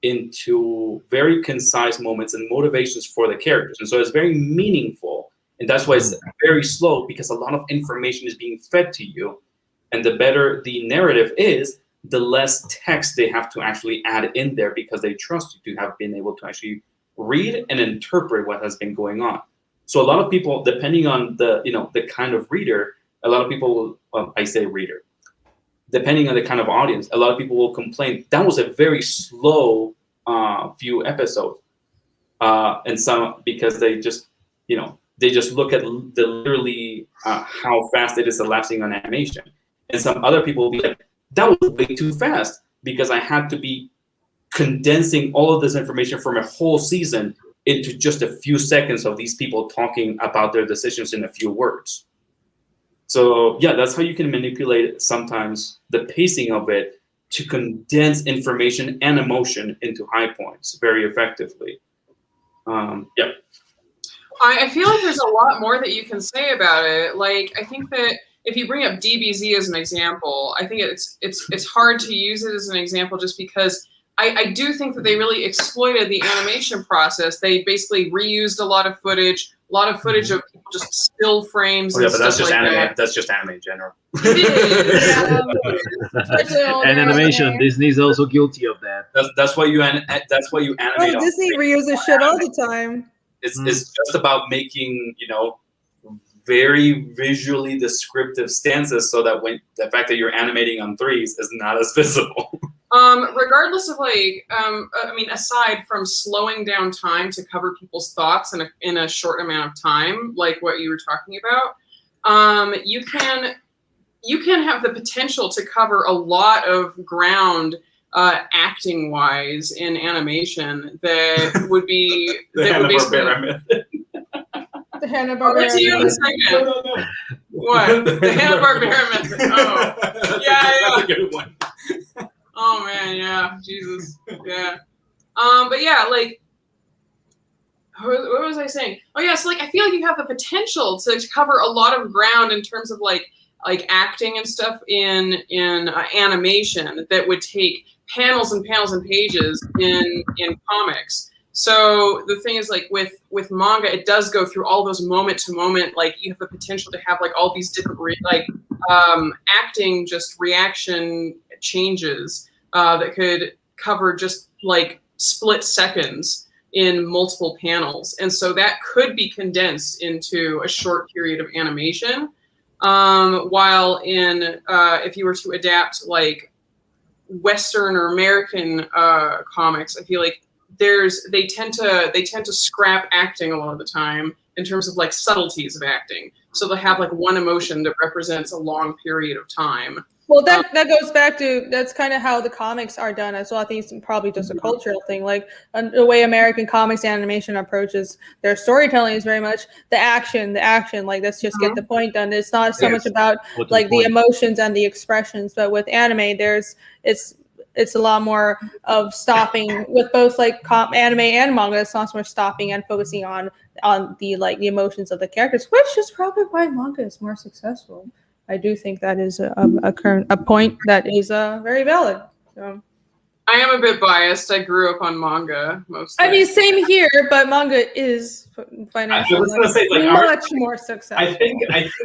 into very concise moments and motivations for the characters. And so it's very meaningful. And that's why it's very slow, because a lot of information is being fed to you. And the better the narrative is, the less text they have to actually add in there, because they trust you to have been able to actually read and interpret what has been going on. So a lot of people, depending on the, the kind of reader, a lot of people will, I say reader, depending on the kind of audience, a lot of people will complain that was a very slow few episodes, and some, because they just, they just look at the literally how fast it is elapsing on animation, and some other people will be like, that was way too fast, because I had to be condensing all of this information from a whole season into just a few seconds of these people talking about their decisions in a few words. So yeah, that's how you can manipulate sometimes the pacing of it to condense information and emotion into high points very effectively. Yeah. I feel like there's a lot more that you can say about it. Like, I think that if you bring up DBZ as an example, I think it's hard to use it as an example, just because I do think that they really exploited the animation process. They basically reused a lot of footage of people just still frames. Oh, yeah, and but that's stuff just like anime. that. That's just anime in general. And animation, Disney's also guilty of that. That's why you animate. Oh, Disney reuses shit all the time. It's just about making, very visually descriptive stances, so that when the fact that you're animating on threes is not as visible. Regardless of I mean, aside from slowing down time to cover people's thoughts in a short amount of time, like what you were talking about, you can have the potential to cover a lot of ground acting wise in animation that would be The Hanna-Barbera. I'll get to you in a second. No. What? The Hanna-Barbera method. Oh. That's a good one. Oh man, yeah. Jesus. Yeah. But yeah, like, what was I saying? Oh yeah, so like, I feel like you have the potential to cover a lot of ground in terms of like acting and stuff in animation that would take panels and panels and pages in comics. So the thing is, like, with manga, it does go through all those moment to moment. Like, you have the potential to have like all these different acting, just reaction changes that could cover just like split seconds in multiple panels, and so that could be condensed into a short period of animation. While in if you were to adapt like Western or American comics, I feel like they tend to scrap acting a lot of the time in terms of like subtleties of acting. So they'll have like one emotion that represents a long period of time. Well, that goes back to, that's kind of how the comics are done as well. I think it's probably just a cultural thing. Like the way American comics animation approaches their storytelling is very much the action. Like, let's just get the point done. It's not so much about like the emotions and the expressions, but with anime, it's a lot more of stopping with both like anime and manga. It's not so much stopping and focusing on the the emotions of the characters, which is probably why manga is more successful. I do think that is a point that is very valid. So. I am a bit biased. I grew up on manga mostly. I mean, same here, but manga is financially much more successful. I think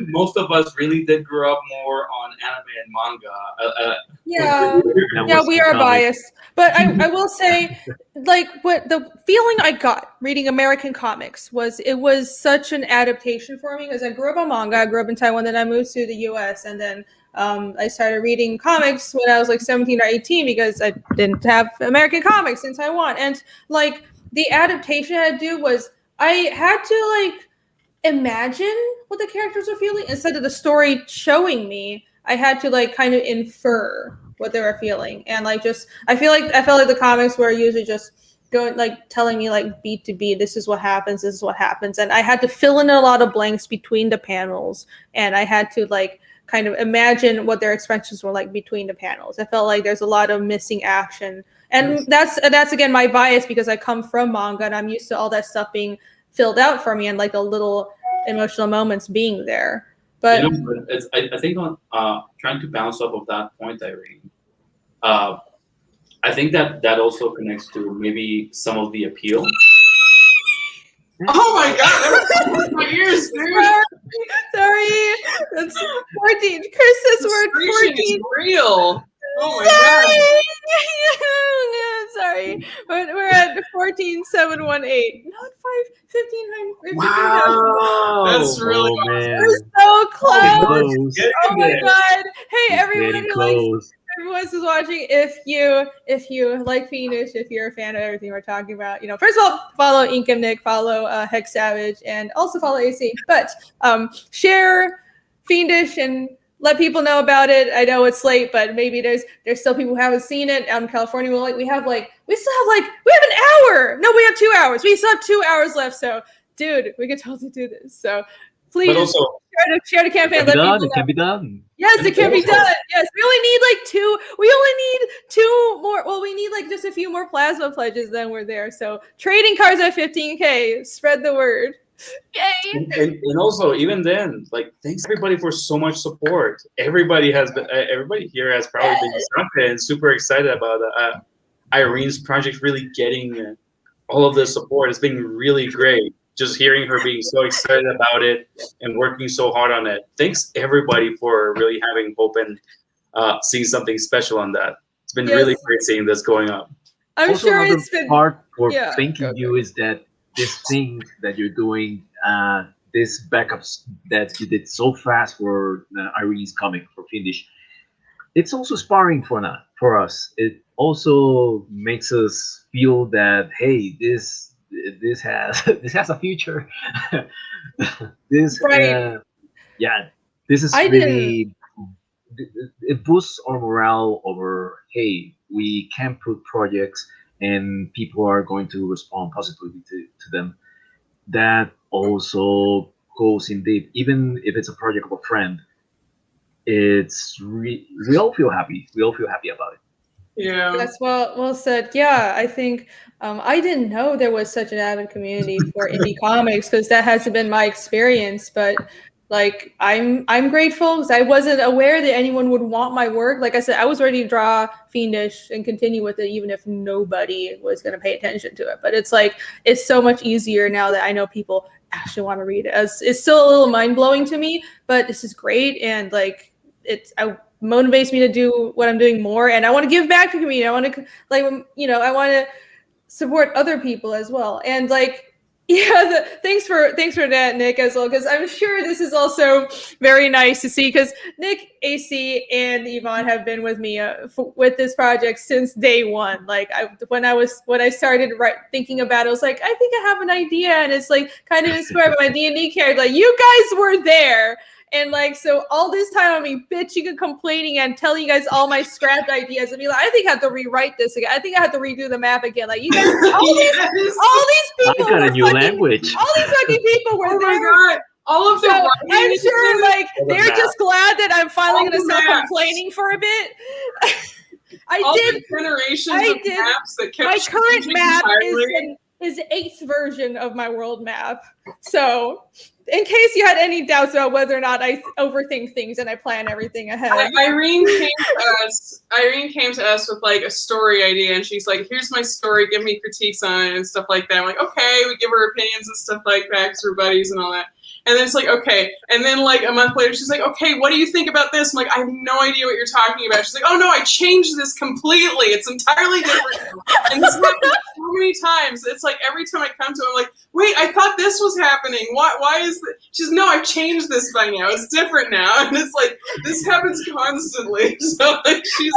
most of us really did grow up more on anime and manga. Yeah, we are biased. But I will say, like, what the feeling I got reading American comics was, it was such an adaptation for me, because I grew up on manga. I grew up in Taiwan, then I moved to the US, and then I started reading comics when I was like 17 or 18, because I didn't have American comics in Taiwan. And like, the adaptation I had to do was, I had to like imagine what the characters were feeling instead of the story showing me. I had to like kind of infer what they were feeling. And like, I felt like the comics were usually just going, like, telling me like beat to beat, this is what happens, and I had to fill in a lot of blanks between the panels, and I had to like kind of imagine what their expressions were like between the panels. I felt like there's a lot of missing action, and that's again my bias, because I come from manga and I'm used to all that stuff being filled out for me and like the little emotional moments being there. But I think on trying to bounce off of that point, Irene, I I think that also connects to maybe some of the appeal. Oh my god, that was my ears, dude. Sorry. That's 14. Chris says we're at Frustration 14. is real. Oh my god. Sorry. We're at 14,718. Not 15,000. Wow. That's really oh, man. We're so close. Close. Oh my god. Hey, everyone Getting who likes close. everyone who's watching, if you like Fiendish, if you're a fan of everything we're talking about, first of all, follow Inkem Nick, follow Hex Savage, and also follow AC. But share Fiendish and let people know about it. I know it's late, but maybe there's still people who haven't seen it out in California. We have an hour. No, we have 2 hours. We still have 2 hours left. So, dude, we can totally do this. So, please But also, share the campaign. It Let people know. can be done. Yes, it can be done. Yes, we only need two more. Well, we need just a few more plasma pledges, then we're there. So trading cards at 15K. Spread the word. Yay! and also, even then, thanks everybody for so much support. Everybody here has probably been excited and super excited about Irene's project really getting all of the support. It's been really great. Just hearing her being so excited about it and working so hard on it. Thanks everybody for really having hope and seeing something special on that. It's been really great seeing this going up. I'm Also, sure another it's been part for yeah, thanking go. you is that this thing that you're doing, this backups that you did so fast for Irene's comic for Fiendish, it's also sparring for us. It also makes us feel that, hey, this has this has a future. This Right. this is I really it boosts our morale over, hey, we can put projects and people are going to respond positively to them. That also goes in deep, even if it's a project of a friend. We all feel happy. We all feel happy about it. Yeah. That's well said. Yeah, I think I didn't know there was such an avid community for indie comics because that hasn't been my experience. But I'm grateful because I wasn't aware that anyone would want my work. Like I said, I was ready to draw Fiendish and continue with it, even if nobody was going to pay attention to it. But it's so much easier now that I know people actually want to read it. It's still a little mind blowing to me, but this is great and motivates me to do what I'm doing more, and I want to give back to the community. I want to I want to support other people as well. And thanks for that, Nick, as well, because I'm sure this is also very nice to see because Nick, AC, and Yvonne have been with me with this project since day one. When I started thinking about it, I was like, I think I have an idea, and it's kind of inspired by my D&D character. You guys were there. And so all this time I'll be bitching and complaining and telling you guys all my scrapped ideas and be like, I think I have to rewrite this again. I think I have to redo the map again. You guys, all these people. I got a new language. All these fucking people were there. My God. All of the I'm sure they're just glad that I'm finally going to stop complaining for a bit. The generations of maps that kept my current map entirely. is the 8th version of my world map. So in case you had any doubts about whether or not I overthink things and I plan everything ahead. Irene came to us with a story idea, and she's like, here's my story, give me critiques on it and stuff like that. I'm like, okay, we give her opinions and stuff like that because we're buddies and all that. And then it's okay. And then a month later, she's like, okay, what do you think about this? I'm like, I have no idea what you're talking about. She's like, oh no, I changed this completely. It's entirely different. And this happened so many times. It's every time I come to it, I'm like, wait, I thought this was happening. Why is this? She's no, I've changed this by now. It's different now. And it's this happens constantly. So she's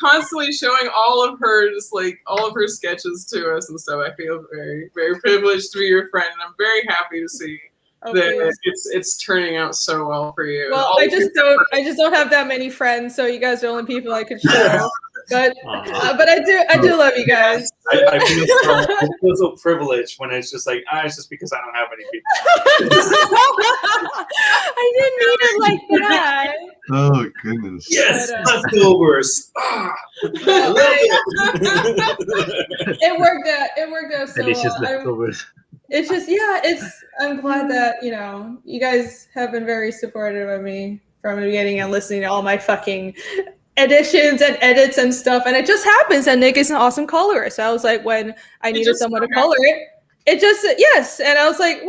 constantly showing all of her all of her sketches to us and stuff. I feel very, very privileged to be your friend, and I'm very happy to see that it's turning out so well for you. Well, I just don't have that many friends, so you guys are the only people I could show. But I do love you guys. I feel so privileged when it's just it's just because I don't have any people. I didn't mean it like that. Oh goodness. Yes, leftovers. I love it. It worked out so Delicious well. leftovers. It's just I'm glad that you guys have been very supportive of me from the beginning and listening to all my fucking editions and edits and stuff, and it just happens. And Nick is an awesome colorist. So I was like, when I needed someone to color it just yes. And I was like,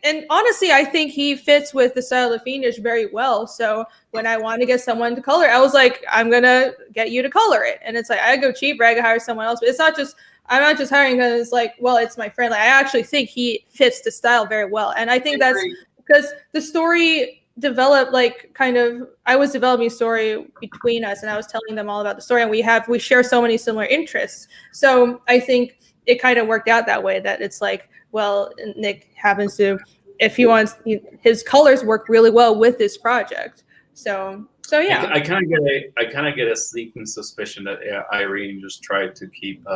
and honestly, I think he fits with the style of Fiendish very well. So when I wanted to get someone to color, I was like, I'm gonna get you to color it. And it's like I go cheap, I could hire someone else. But it's not just I'm not just hiring because it's like, well, it's my friend. Like, I actually think he fits the style very well, and I think that's because the story developed like kind of I was developing a story between us, and I was telling them all about the story, and we share so many similar interests. So I think it kind of worked out that way, that it's like, well, Nick happens to, if he wants, his colors work really well with this project. So yeah. I kind of get a sneaking suspicion that Irene just tried to keep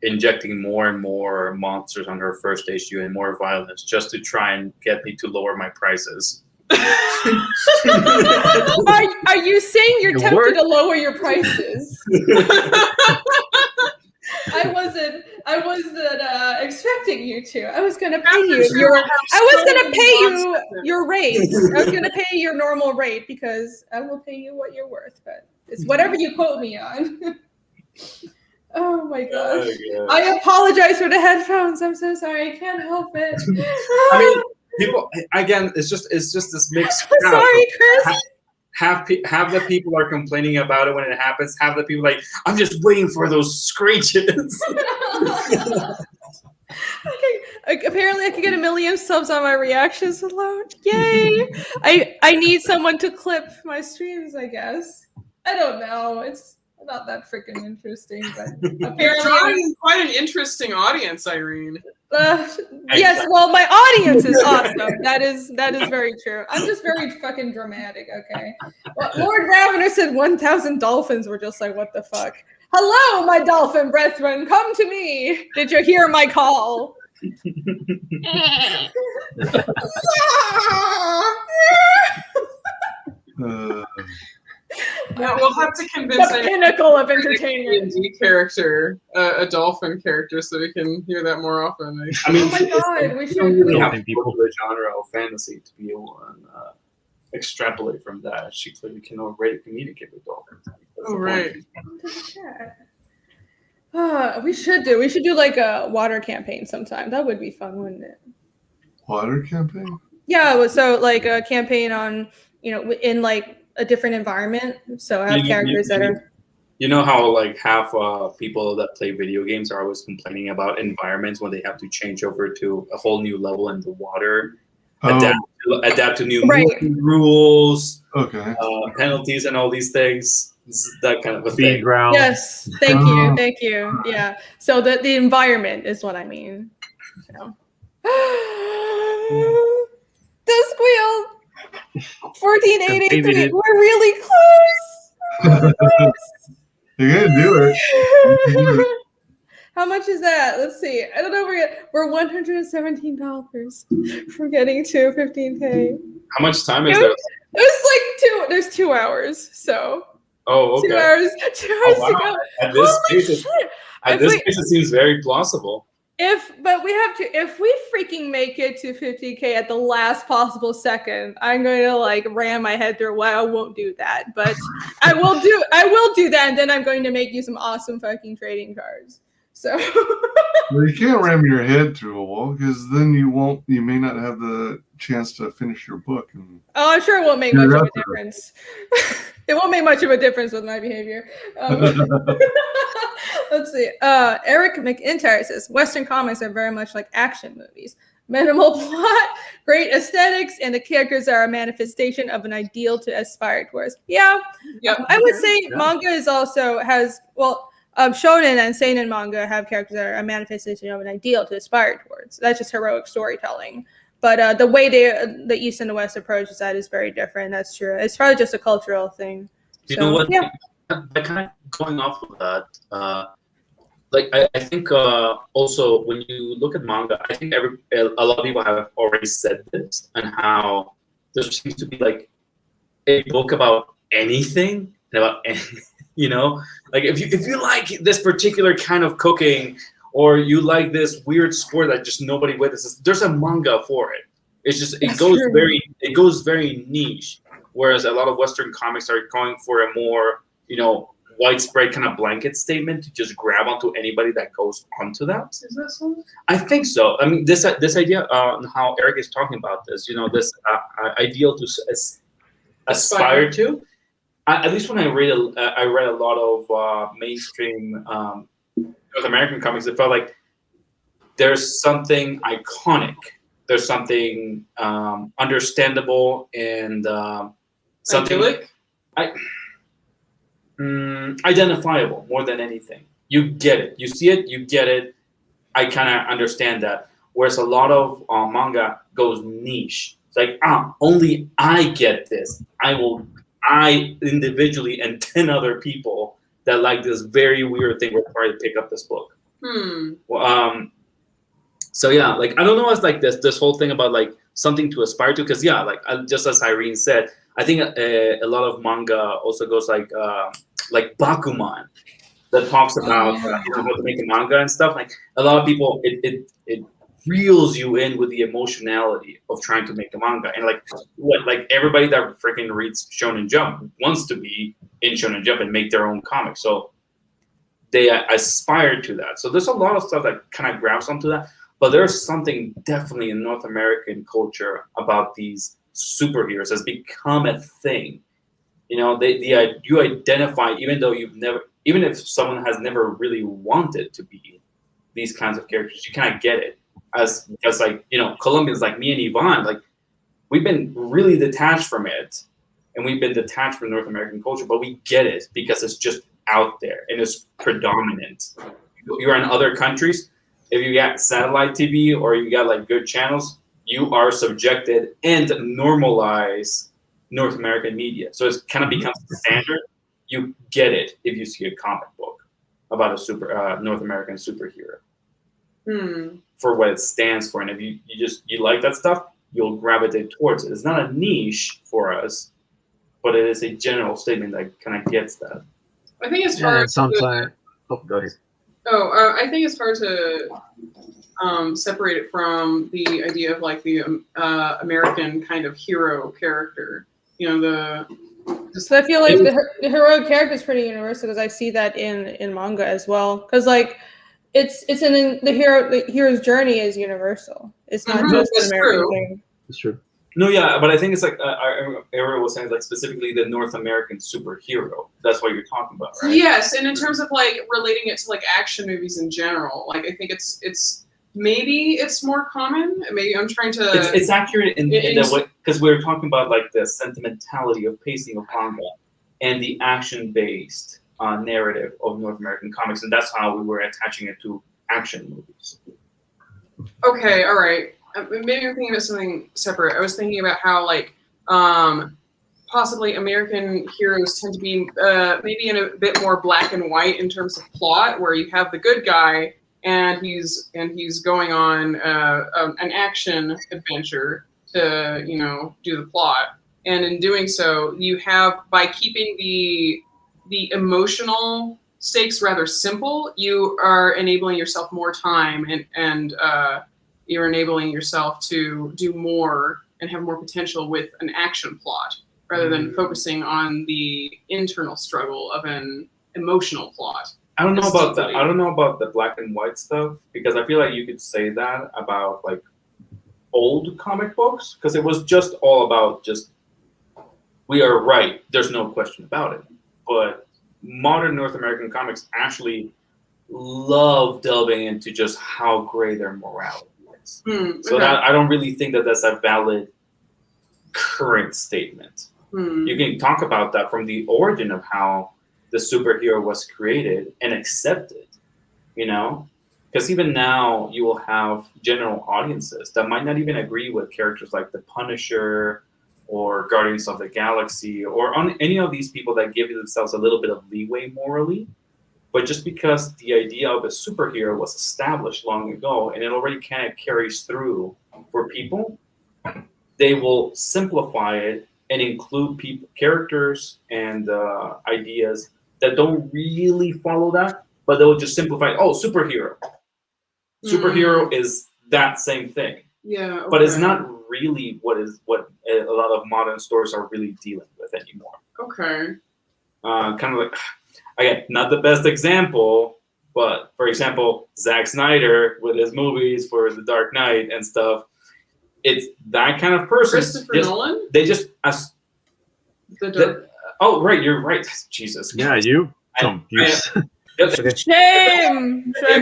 injecting more and more monsters on her first issue and more violence just to try and get me to lower my prices. Are you saying you're tempted to lower your prices? I wasn't expecting you to. I was gonna pay you your rate. I was gonna pay your normal rate because I will pay you what you're worth, but it's whatever you quote me on. Oh my gosh. I apologize for the headphones. I'm so sorry. I can't help it. I mean, people again, it's just this mixed crowd. Sorry, Chris. Half the people are complaining about it when it happens. Half the people like, I'm just waiting for those screeches. Apparently I could get 1 million subs on my reactions alone. Yay! I need someone to clip my streams, I guess. I don't know. It's not that freaking interesting, but You're drawing quite an interesting audience, Irene. Yes, well, my audience is awesome. That is very true. I'm just very fucking dramatic, okay? Well, Lord Ravener said 1,000 dolphins were just like, what the fuck? Hello, my dolphin brethren, come to me. Did you hear my call? We'll have to convince the pinnacle of entertainment. D character, a dolphin character, so we can hear that more often. I mean, oh my god, we should really have people the genre of fantasy to be able to extrapolate from that. She clearly can already communicate with dolphins. Oh right. We should do like a water campaign sometime. That would be fun, wouldn't it? Water campaign? Yeah, so like a campaign on, in like a different environment. So have characters that are. You know how like half people that play video games are always complaining about environments when they have to change over to a whole new level in the water, adapt to new rules, penalties, and all these things. That kind of a thing. Yes, thank you. Yeah. So the environment is what I mean. So. The squeal. 14,883. We're really close. You're gonna do it. How much is that? Let's see. I don't know. We're $117 from getting to 15K. How much time is there? It was like there's 2 hours. So. Oh, okay. 2 hours. 2 hours to go. At this pace, it seems very plausible. If we freaking make it to 50K at the last possible second, I'm going to like ram my head through. Well, I won't do that, but I will do that, and then I'm going to make you some awesome fucking trading cards. So. Well, you can't ram your head through a wall because then you may not have the chance to finish your book. Oh, I'm sure it won't make much of a difference. It won't make much of a difference with my behavior. Let's see. Eric McIntyre says, Western comics are very much like action movies. Minimal plot, great aesthetics, and the characters are a manifestation of an ideal to aspire towards. Yeah. Yep. I would say manga shonen and seinen manga have characters that are a manifestation of an ideal to aspire towards. That's just heroic storytelling. But the way the East and the West approaches that is very different. That's true. It's probably just a cultural thing. You know what? Yeah. Kind of going off of that, I think also when you look at manga, I think a lot of people have already said this, and how there seems to be like a book about anything and about like if you like this particular kind of cooking, or you like this weird sport that just nobody witnesses, there's a manga for it. It's just it goes very niche. Whereas a lot of Western comics are going for a more widespread kind of blanket statement to just grab onto anybody that goes onto that. Is that so? I think so. I mean, this idea, how Eric is talking about this, this ideal to aspire to. At least when I read a lot of mainstream North American comics, it felt like there's something iconic. There's something understandable and something identifiable more than anything. You get it. You see it. You get it. I kind of understand that. Whereas a lot of manga goes niche. It's like, only I get this. I individually and 10 other people that like this very weird thing will try to pick up this book. Well, so yeah, like I don't know, it's like this whole thing about like something to aspire to, because like just as Irene said, I think a lot of manga also goes like Bakuman, that talks about how to make a manga and stuff. Like a lot of people, it reels you in with the emotionality of trying to make a manga, and like everybody that freaking reads Shonen Jump wants to be in Shonen Jump and make their own comic, so they aspire to that. So there's a lot of stuff that kind of grabs onto that, but there's something definitely in North American culture about these superheroes has become a thing. You identify, even if someone has never really wanted to be these kinds of characters, you kind of get it. As like, Colombians like me and Yvonne, like we've been really detached from it, and we've been detached from North American culture, but we get it because it's just out there and it's predominant. You're in other countries, if you got satellite TV or you got like good channels, you are subjected and normalize North American media. So it kind of becomes standard. You get it if you see a comic book about a North American superhero. For what it stands for, and if you like that stuff, you'll gravitate towards it. It's not a niche for us, but it is a general statement that kind of gets that. I think it's hard. Sometimes. Go ahead. I think it's hard to separate it from the idea of like the American kind of hero character. So I feel like the heroic character is pretty universal, because I see that in manga as well. Because like it's in the hero's journey is universal. It's not just an American thing. It's true. No, yeah, but I think it's like Ariel was saying, like specifically the North American superhero. That's what you're talking about, right? Yes, and in terms of like relating it to like action movies in general, like I think it's maybe it's more common. Maybe I'm trying to. It's accurate in that way, because we were talking about like the sentimentality of pacing of manga and the action-based narrative of North American comics, and that's how we were attaching it to action movies. Okay, all right. Maybe I'm thinking about something separate. I was thinking about how like possibly American heroes tend to be maybe in a bit more black and white in terms of plot, where you have the good guy and he's going on an action adventure to do the plot, and in doing so, you have, by keeping the emotional stakes rather simple, you are enabling yourself more time and you're enabling yourself to do more and have more potential with an action plot, rather than focusing on the internal struggle of an emotional plot. I don't know about that. I don't know about the black and white stuff, because I feel like you could say that about like old comic books, because it was just all about just we are right. There's no question about it. But modern North American comics actually love delving into just how gray their morality is. So that I don't really think that that's a valid current statement. You can talk about that from the origin of how the superhero was created and accepted, because even now you will have general audiences that might not even agree with characters like the Punisher or Guardians of the Galaxy or on any of these people that give themselves a little bit of leeway morally. But just because the idea of a superhero was established long ago and it already kind of carries through for people, they will simplify it and include characters and ideas that don't really follow that, but they'll just simplify, superhero. Superhero is that same thing. Yeah. Okay. But it's not really what a lot of modern stories are really dealing with anymore. Okay. kind of like, again, not the best example, but for example, Zack Snyder with his movies for The Dark Knight and stuff, it's that kind of person. Christopher Nolan? They just oh, right, you're right. Jesus. Yeah, you. Shame. Shame.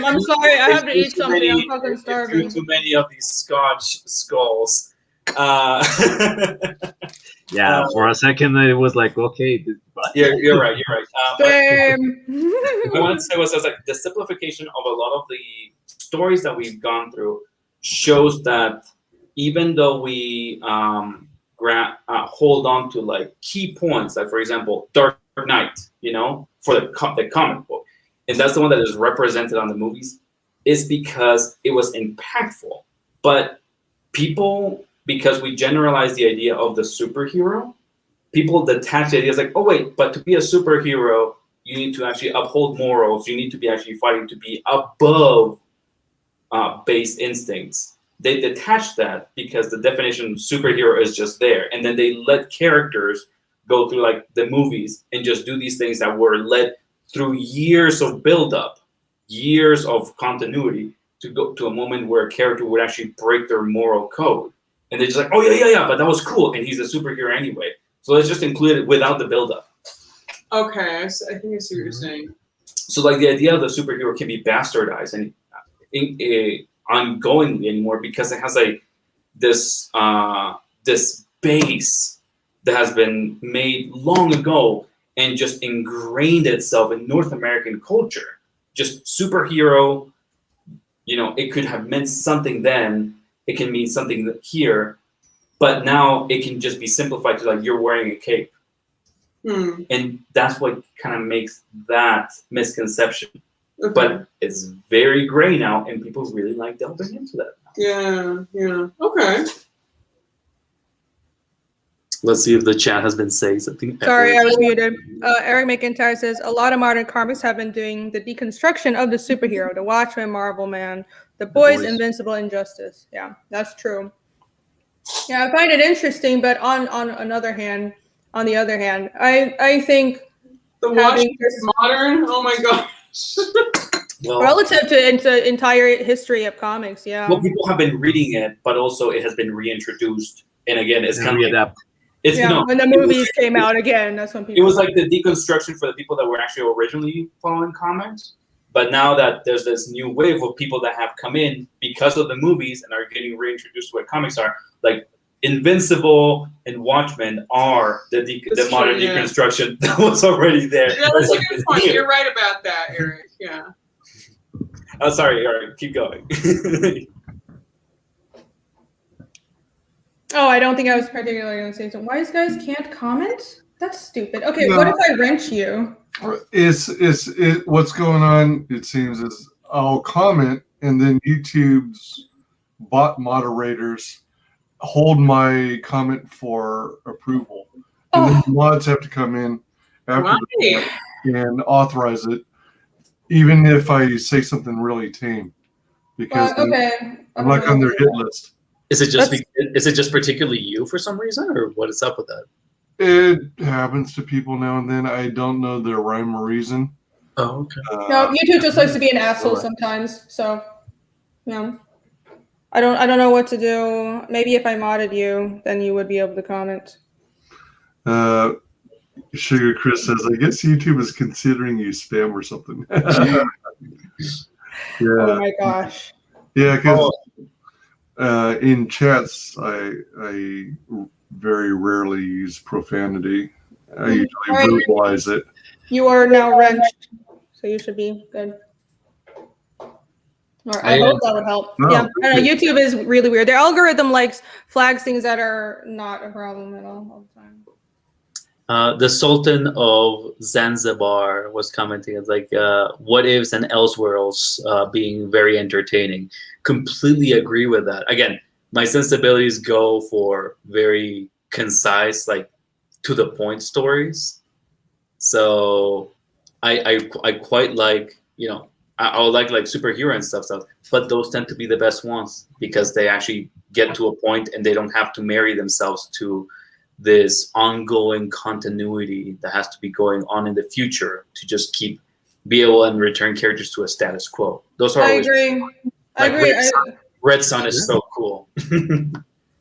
I'm sorry. I have to eat something. I'm fucking starving. Too many of these Scotch skulls. Yeah, for a second it was like, okay. You're right. You're right. Shame. What I wanted to say was like the simplification of a lot of the stories that we've gone through shows that even though we hold on to like key points, like for example, Dark Knight, you know, for the comic book, and that's the one that is represented on the movies, is because it was impactful. But people, because we generalize the idea of the superhero, people detach the ideas like, oh wait, but to be a superhero, you need to actually uphold morals. You need to be actually fighting to be above base instincts. They detach that because the definition of superhero is just there. And then they let characters go through like the movies and just do these things that were led through years of buildup, years of continuity to go to a moment where a character would actually break their moral code. And they're just like, oh yeah, but that was cool. And he's a superhero anyway. So let's just include it without the buildup. Okay, I think I see what you're saying. So like the idea of the superhero can be bastardized and ongoingly anymore because it has like this base that has been made long ago and just ingrained itself in North American culture. Just superhero, you know, it could have meant something then, it can mean something here, but now it can just be simplified to like you're wearing a cape. And that's what kind of makes that misconception. Okay. But it's very gray now, and people really like delving into that. Yeah. Okay. Let's see if the chat has been saying something. Sorry, I was muted. Eric McIntyre says, a lot of modern comics have been doing the deconstruction of the superhero, the Watchmen, Marvel Man, The Boys, Invincible, Injustice. Yeah, that's true. Yeah, I find it interesting, but on the other hand, I think the Watchmen is modern. Oh my gosh. Well, relative to entire history of comics, yeah. Well, people have been reading it, but also it has been reintroduced, and again, it's kind of readapt. It's, yeah, you know, when the movies came out again, that's when people. It was like the deconstruction for the people that were actually originally following comics, but now that there's this new wave of people that have come in because of the movies and are getting reintroduced to what comics are, like Invincible and Watchmen are the modern deconstruction that was already there. Yeah, that's a good point. You're right about that, Eric. Yeah. Oh, sorry, Eric. Keep going. Oh, I don't think I was particularly going to say something. Wise guys can't comment? That's stupid. Okay, no. What if I wrench you? It's what's going on, it seems, is I'll comment and then YouTube's bot moderators hold my comment for approval. And then mods have to come in after the and authorize it, even if I say something really tame. Because I'm like on their hit list. Is it just particularly you for some reason, or what is up with that? It happens to people now and then. I don't know their rhyme or reason. Oh, okay. No, YouTube just likes to be an asshole sometimes. So, yeah, I don't know what to do. Maybe if I modded you, then you would be able to comment. Sugar Chris says, I guess YouTube is considering you spam or something. Yeah. Oh my gosh. Yeah, because in chats, I very rarely use profanity. I usually verbalize it. You are now wrenched, so you should be good. Or I hope that would help. No, yeah, I know, YouTube is really weird. Their algorithm flags things that are not a problem at all the time. The Sultan of Zanzibar was commenting, it's like, what ifs and elseworlds being very entertaining. Completely agree with that. Again, my sensibilities go for very concise, like to the point stories. So I quite like, you know, I would like superhero and stuff, but those tend to be the best ones because they actually get to a point and they don't have to marry themselves to this ongoing continuity that has to be going on in the future to just be able and return characters to a status quo. Those are I always, agree. I like agree. Red Sun is so cool.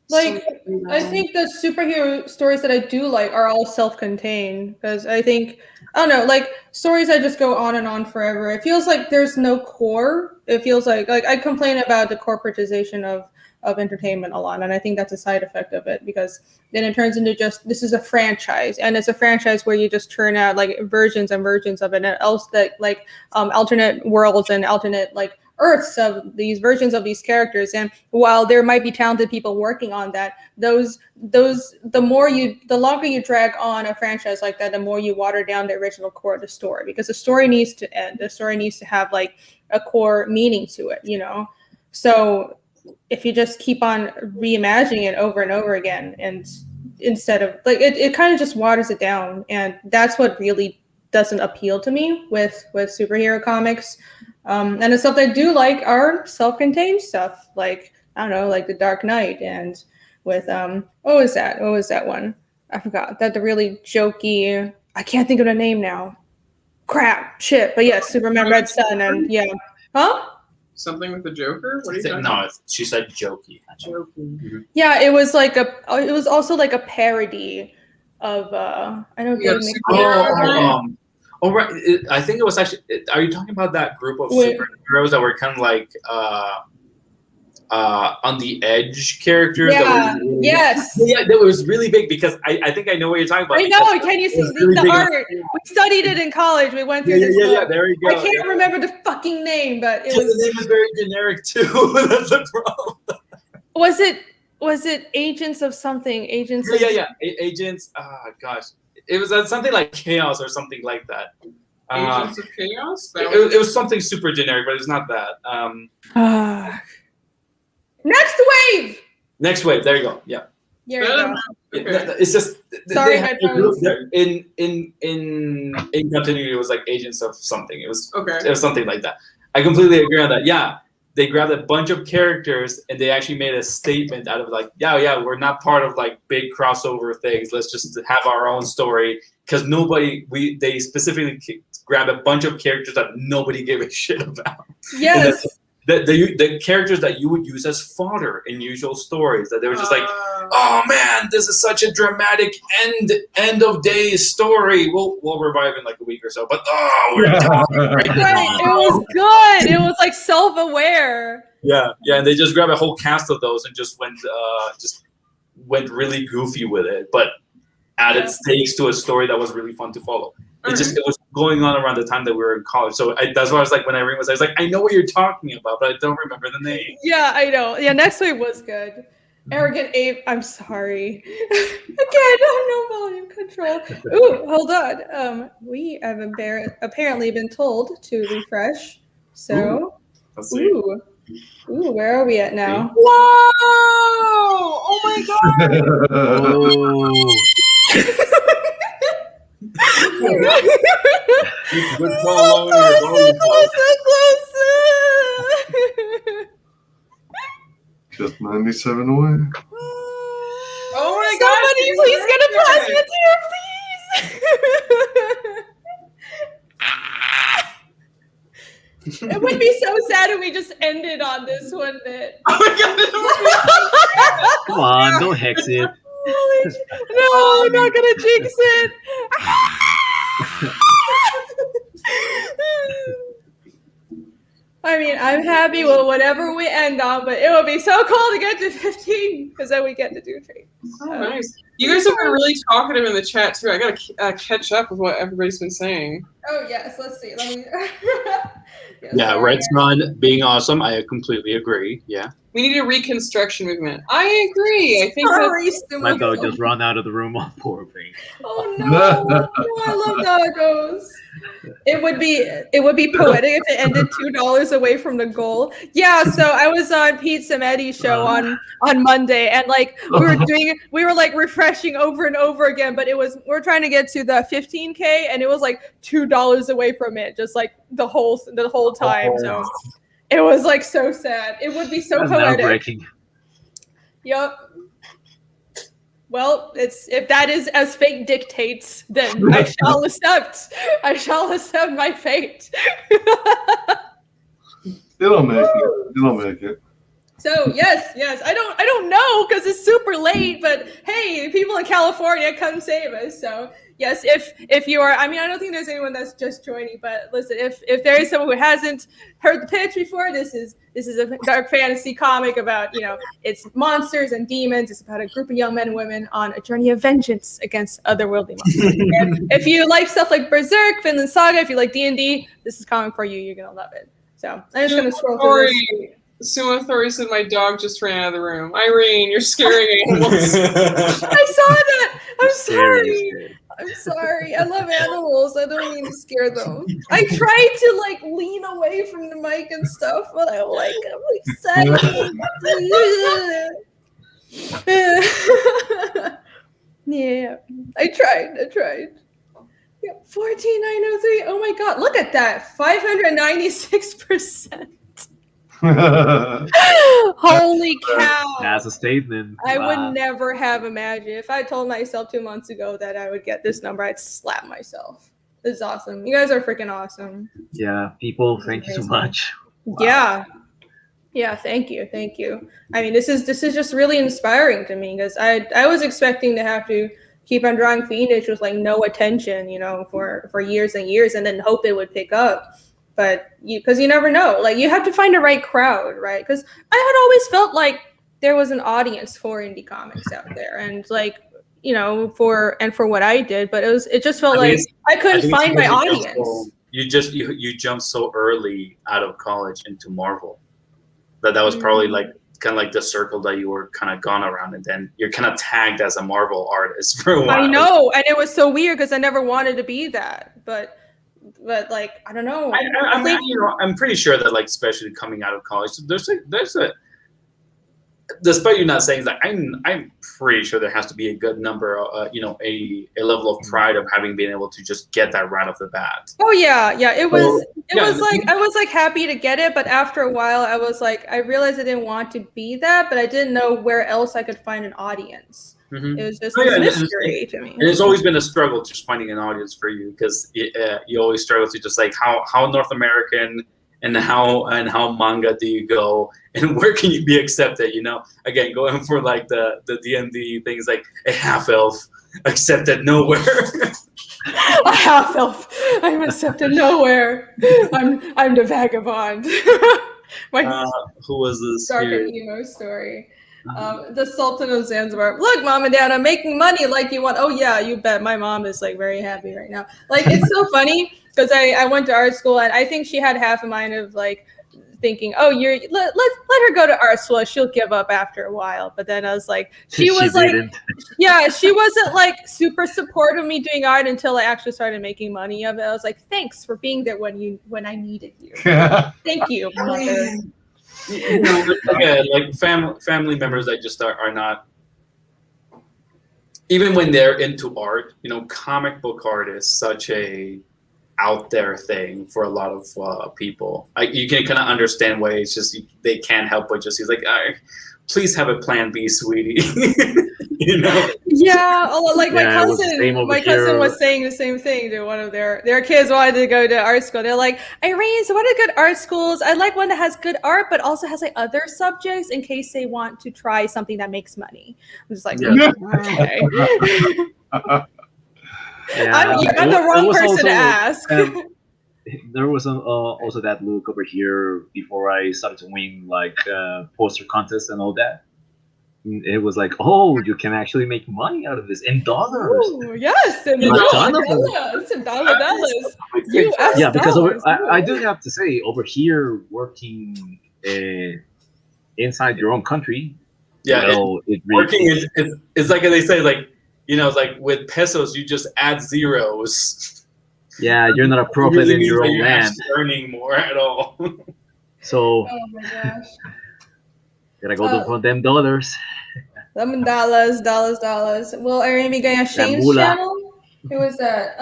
Like, I think the superhero stories that I do like are all self-contained because I think, I don't know, like stories that just go on and on forever. It feels like there's no core. It feels like I complain about the corporatization of entertainment a lot, and I think that's a side effect of it because then it turns into just this is a franchise, and it's a franchise where you just turn out like versions and versions of it, and else that like alternate worlds and alternate like Earths of these versions of these characters. And while there might be talented people working on that, the longer you drag on a franchise like that, the more you water down the original core of the story, because the story needs to end. The story needs to have like a core meaning to it, you know? So if you just keep on reimagining it over and over again, and instead of like, it kind of just waters it down. And that's what really doesn't appeal to me with superhero comics. And the stuff I do like are self-contained stuff, like I don't know, like The Dark Knight, and with what was that one? I forgot. That the really jokey. I can't think of the name now. Crap, shit. But yes, Superman Red Sun, and yeah, huh? Something with the Joker? What are you talking No, she said jokey. Joking. Yeah, it was like it was also like a parody of I know Yeah, Dave superhero. Oh, right. I think it was actually. Are you talking about that group of superheroes that were kind of like on the edge characters? Yeah. That were really, Yes. Yeah, that was really big because I think I know what you're talking about. I know. Can you see really the big art? We studied it in college. We went through this Yeah, book. there you go. I can't remember the fucking name, but it was. The name is very generic too. That's the problem. Was it Agents of something? Agents. Yeah. Agents. Gosh, it was something like Chaos or something like that. Agents of Chaos? It was something super generic, but it's not that. Next Wave. Next Wave. There you go. Yeah. There you go. Okay. It's just Sorry, in continuity. It was like Agents of something. It was Okay. It was something like that. I completely agree on that. Yeah. They grabbed a bunch of characters and they actually made a statement out of like, yeah, we're not part of like big crossover things. Let's just have our own story, because they specifically grabbed a bunch of characters that nobody gave a shit about. Yes. The characters that you would use as fodder in usual stories, that they were just like, oh man, this is such a dramatic end of days story. We'll revive in like a week or so, but we're done right now. Right. It was good. It was like self-aware. Yeah, and they just grabbed a whole cast of those and just went really goofy with it, but added stakes to a story that was really fun to follow. It was going on around the time that we were in college, so that's why I was like, when Irene was, I was like, I know what you're talking about, but I don't remember the name. Yeah, I know. Yeah, Next Wave was good. Arrogant Ape. I'm sorry. Again, no volume control. Ooh, hold on. We have apparently been told to refresh. So, Let's see. ooh, where are we at now? Whoa! Oh my god! Good call, your volume Just 97 away. Oh my god! Somebody please get a plasma tear, please. It would be so sad if we just ended on this one bit. Oh my god! Come on, don't hex it. No, I'm not gonna jinx it. I mean, I'm happy with whatever we end on, but it would be so cool to get to 15 because then we get to do trade. Oh, nice. You guys have been really talkative in the chat too. I gotta catch up with what everybody's been saying. Oh yes, let's see. Let me. Yeah, Red Sun being awesome. I completely agree. Yeah. We need a reconstruction movement. I agree. I think My dog just run out of the room on poor thing. Oh no! I love doggos. It would be poetic if it ended $2 away from the goal. Yeah, so I was on Pete Samedi's show on Monday, and like we were like refreshing over and over again, but we're trying to get to the 15K, and it was like $2 away from it, just like the whole time. So it was like so sad. It would be so poetic. Breaking. Yep. Well, if that is as fate dictates, then I shall accept. I shall accept my fate. It'll make it. It'll make it. So yes. I don't know because it's super late. But hey, people in California, come save us. So yes, if you are, I mean, I don't think there's anyone that's just joining. But listen, if there is someone who hasn't heard the pitch before, this is a dark fantasy comic about, it's monsters and demons. It's about a group of young men and women on a journey of vengeance against otherworldly monsters. And if you like stuff like Berserk, Vinland Saga, if you like D&D, this is comic for you. You're gonna love it. So I'm just gonna scroll through this. Suma Thori said my dog just ran out of the room. Irene, you're scaring animals. I saw that. I'm sorry. I'm sorry. I love animals. I don't mean to scare them. I tried to lean away from the mic and stuff, but I'm excited. Yeah, I tried. Yeah, 14,903. Oh my God, look at that. 596%. Holy cow. That's a statement. I would never have imagined. If I told myself 2 months ago that I would get this number, I'd slap myself. This is awesome. You guys are freaking awesome. Yeah, people, thank you so much. Wow. Yeah, thank you. I mean, this is just really inspiring to me because I was expecting to have to keep on drawing Fiendish with no attention, for years and years, and then hope it would pick up. But because you never know, you have to find the right crowd, right? Because I had always felt like there was an audience for indie comics out there, and for what I did, but it just felt I couldn't find my audience. You jumped so early out of college into Marvel that was probably kind of like the circle that you were kind of gone around, and then you're kind of tagged as a Marvel artist for a while. I know, and it was so weird because I never wanted to be that, but I don't know. I'm pretty sure that especially coming out of college, there's a despite you not saying that, I'm pretty sure there has to be a good number, a level of pride of having been able to just get that right off the bat. Oh yeah, it was I was happy to get it, but after a while I was I realized I didn't want to be that, but I didn't know where else I could find an audience. Mm-hmm. It was just a mystery to me. And it's always been a struggle just finding an audience for you because you always struggle to just how North American and how manga do you go and where can you be accepted? Again, going for the D&D things a half elf accepted nowhere. A half elf, I'm accepted nowhere. I'm the vagabond. Who was this? Dark and emo story. The Sultan of Zanzibar. Look, Mom and Dad, I'm making money like you want. Oh yeah, you bet. My mom is very happy right now. It's so funny because I went to art school and I think she had half a mind of thinking, oh, let her go to art school. She'll give up after a while. But then I was she wasn't super supportive of me doing art until I actually started making money of it. I was thanks for being there when I needed you. Thank you, mother. Family members that just are not, even when they're into art, comic book art is such a out there thing for a lot of people. You can kind of understand why it's just they can't help but just all right, please have a plan B, sweetie. Yeah, my cousin was saying the same thing to one of their kids wanted to go to art school. They're Irene, so what are good art schools? I like one that has good art but also has other subjects in case they want to try something that makes money. I'm just okay. I'm the wrong person to ask. There was also that look over here before I started to win poster contests and all that. It was oh, you can actually make money out of this in dollars. Ooh, yes, in dollars. Yeah, because I do have to say, over here working inside your own country, it working is like they say, with pesos you just add zeros. Yeah, you're not a prophet in your own land. Earning more at all. So, oh my gosh. Gotta go for them dollars. $11, dollars. Will Irene be going on Shane's channel? Who is that?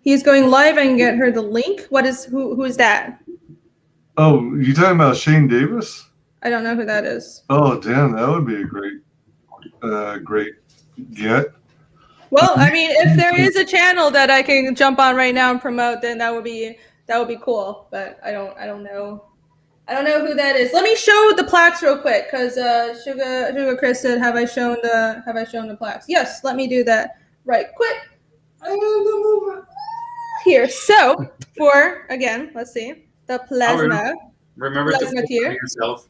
He's going live. I can get her the link. Who is that? Oh, you talking about Shane Davis? I don't know who that is. Oh, damn, that would be a great get? Well, I mean, if there is a channel that I can jump on right now and promote, then that would be cool. But I don't know. I don't know who that is. Let me show the plaques real quick, because Sugar Chris said, "Have I shown the plaques?" Yes, let me do that right quick. Here. So let's see the plasma. Remember to Plasma put tier. it yourself.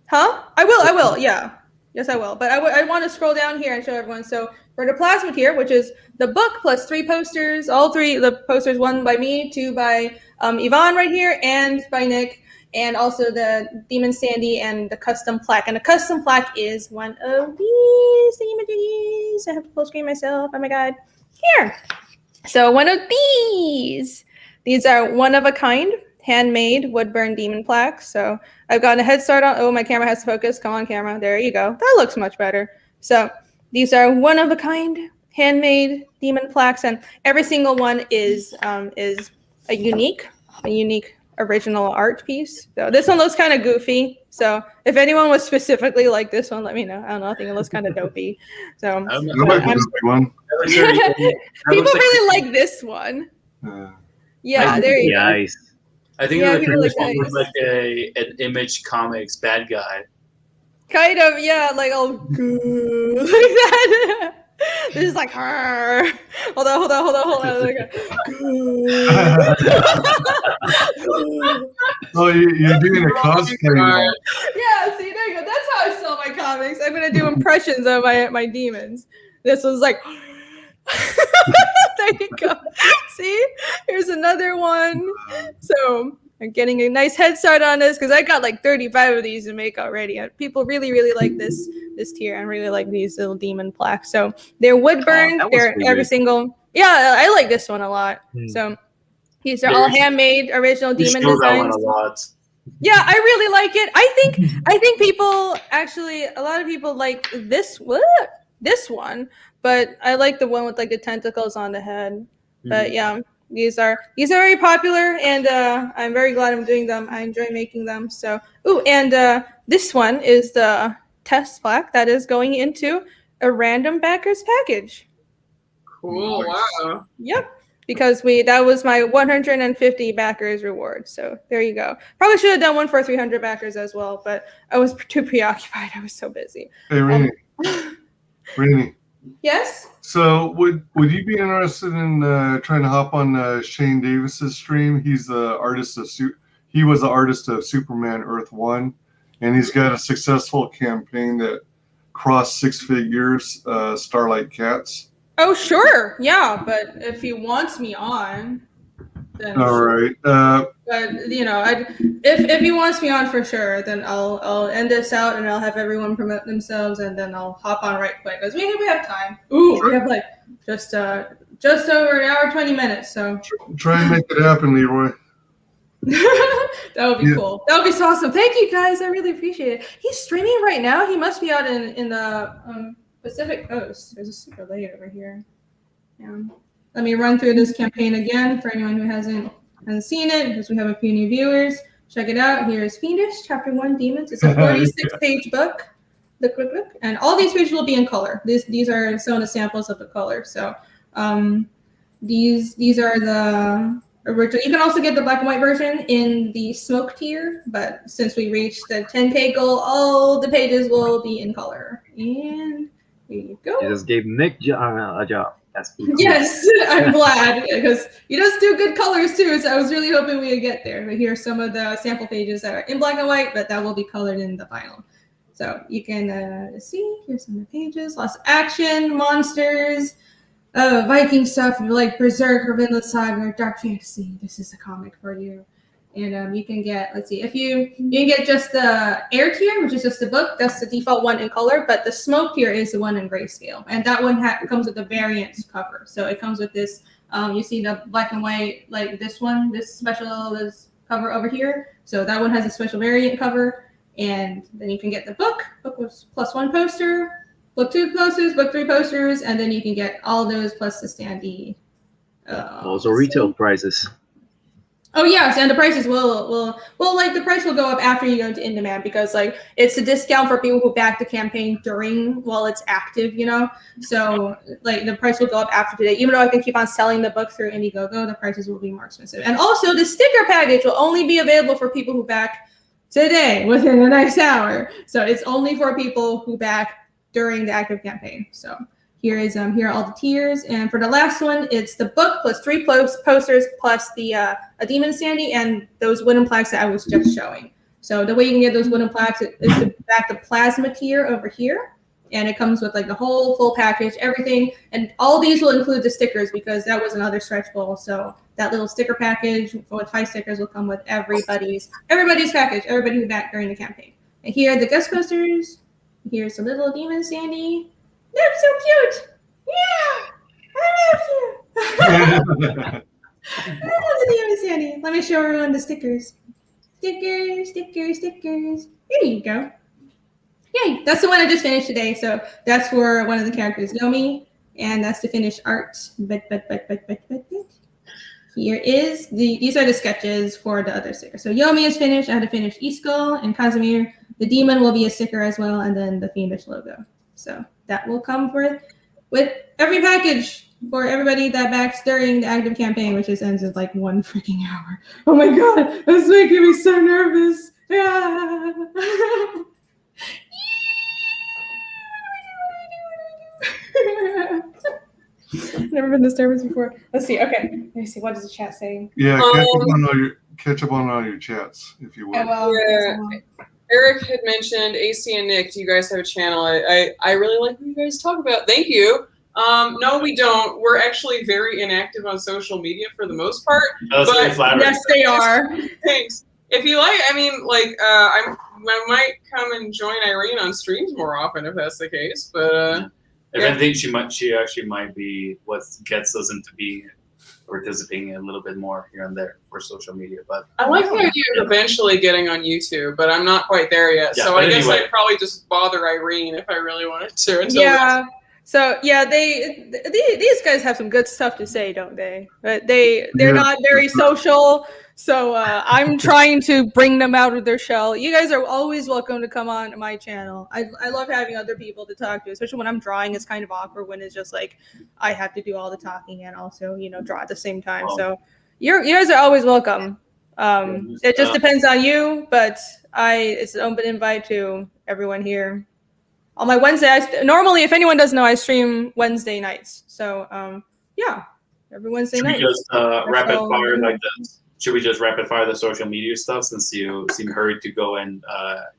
Huh? I will. Yeah. Yes, I will. But I want to scroll down here and show everyone. So for the plasma tier, which is the book plus 3 posters, all 3 the posters, 1 by me, 2 by Yvonne right here, and by Nick, and also the Demon Sandy and the custom plaque. And the custom plaque is one of these images. I have to full screen myself. Oh my god. Here. So one of these. These are one of a kind, handmade wood burn demon plaques. So I've gotten a head start on. Oh, my camera has to focus. Come on, camera. There you go. That looks much better. So these are one of a kind, handmade demon plaques, and every single one is a unique original art piece. So this one looks kind of goofy. So if anyone was specifically like this one, let me know. I don't know. I think it looks kind of dopey. So One. people really like this one. Yeah, there you go. Nice. I think Yeah, the people previous like one was that. like an Image Comics bad guy. Kind of, yeah, like all good like that. They're just like, "Arr." Hold on. Like, Oh, you're doing a cosplay now. yeah, see, there you go. That's how I sell my comics. I'm gonna do impressions of my demons. This was like, there you go. See, here's another one. So I'm getting a nice head start on this because I got like 35 of these to make already. People really like this tier and really like these little demon plaques. So they're wood burned. They're every single. Yeah, I like this one a lot. So these are all handmade, original demon designs. A lot. Yeah, I really like it. I think people actually, a lot of people like this one, but I like the one with like the tentacles on the head. But yeah, these are very popular, and I'm very glad I'm doing them. I enjoy making them. So, and this one is the test plaque that is going into a random backers package. Cool. Wow. Yep. Because that was my 150 backers reward. So there you go. Probably should have done one for 300 backers as well, but I was too preoccupied. I was so busy. Hey, Rainy. Yes? So would you be interested in trying to hop on Shane Davis's stream? He's the artist of he was the artist of Superman Earth 1, and he's got a successful campaign that crossed 6 figures, Starlight Cats. Oh, sure. Yeah, but if he wants me on, then all right. But if he wants me on for sure, then I'll end this out and I'll have everyone promote themselves, and then I'll hop on right quick because we have time. We have like just over an hour 20 minutes. So try and make it happen, Leroy. That would be cool. That would be so awesome. Thank you guys. I really appreciate it. He's streaming right now. He must be out in the Pacific Coast. There's a super late over here. Yeah. Let me run through this campaign again for anyone who hasn't seen it, because we have a few new viewers. Check it out. Here's Fiendish, Chapter 1, Demons. It's a 46-page book. Look. And all these pages will be in color. These are some of the samples of the color. So these are the original. You can also get the black and white version in the smoke tier, but since we reached the 10K goal, all the pages will be in color. And here you go. You just gave Nick a job. That's cool. Yes, I'm glad, because he does do good colors too. So I was really hoping we would get there. But here's some of the sample pages that are in black and white, but that will be colored in the final. So you can see, here's some of the pages. Lots of action, monsters, Viking stuff like Berserk or Vinland Saga, Dark Fantasy. This is a comic for you. And you can get, let's see, if you can get just the air tier, which is just the book. That's the default one in color, but the smoke tier is the one in grayscale, and that one comes with a variant cover. So it comes with this. You see the black and white, like this one, this special cover over here. So that one has a special variant cover, and then you can get the book. Book was +1 poster, book 2 posters, book 3 posters, and then you can get all those plus the standee. Also retail prices. Oh yes, and the prices will like the price will go up after you go into in demand because like it's a discount for people who back the campaign during while it's active, you know. So like the price will go up after today. Even though I can keep on selling the book through Indiegogo, the prices will be more expensive. And also the sticker package will only be available for people who back today within the next hour. So it's only for people who back during the active campaign. So here are all the tiers, and for the last one, it's the book plus 3 posters plus the a demon standee and those wooden plaques that I was just showing. So the way you can get those wooden plaques is to back the plasma tier over here, and it comes with like the whole full package, everything, and all these will include the stickers because that was another stretch goal. So that little sticker package with 5 stickers will come with everybody's package, everybody who backed during the campaign. And here are the guest posters. Here's the little demon standee. They're so cute. Yeah, I love you. I love the demon standee. Let me show everyone the stickers. Stickers. Here you go. Yay! That's the one I just finished today. So that's for one of the characters, Yomi, and that's the finished art. But. Here is these are the sketches for the other sticker. So Yomi is finished. I had to finish Iskul and Casimir. The demon will be a sticker as well, and then the Fiendish logo. So that will come with every package for everybody that backs during the active campaign, which ends in like 1 freaking hour. Oh my god, that's making me so nervous. Yeah. Never been this nervous before. Let's see. Okay, let me see. What is the chat saying? Yeah, catch up on all your chats if you will. Yeah. Eric had mentioned AC and Nick. Do you guys have a channel? I really like what you guys talk about. Thank you. No, we don't. We're actually very inactive on social media for the most part. That's very flattering. Yes, they are. Thanks. If you like, I mean, like, I might come and join Irene on streams more often if that's the case. But if anything, she actually might be what gets us into being participating a little bit more here and there for social media. But I like the idea of eventually getting on YouTube, but I'm not quite there yet. Yeah, so I guess anyway. I'd probably just bother Irene if I really wanted to. Until Yeah. So yeah, these guys have some good stuff to say, don't they? But they're not very social. So I'm trying to bring them out of their shell. You guys are always welcome to come on my channel. I love having other people to talk to, especially when I'm drawing. It's kind of awkward when it's just like I have to do all the talking and also draw at the same time. So you guys are always welcome. It just depends on you, but it's an open invite to everyone here. On my Wednesday, normally, if anyone doesn't know, I stream Wednesday nights. So, yeah, every Wednesday night. Should we just rapid fire like this? Should we just rapid fire the social media stuff since you seem hurried to go and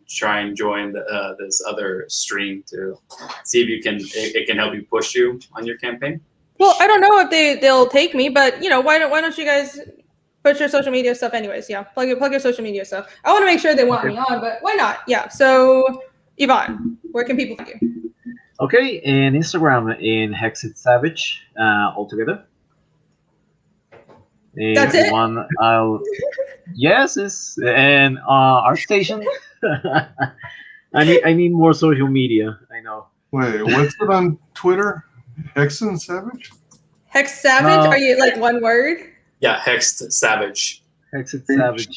try and join this other stream to see if it can help you push you on your campaign? Well, I don't know if they'll take me, but why don't you guys put your social media stuff anyways? Yeah, plug your social media stuff. I want to make sure they want me on, but why not? Yeah. So, Yvonne, where can people find you? Okay, in Instagram in Hexit Savage altogether. That's it? Yes, and ArtStation. I need more social media. I know. Wait, what's it on Twitter? Hexen Savage? Hex Savage? Are you like one word? Yeah, Hexed Savage. Hexit Savage.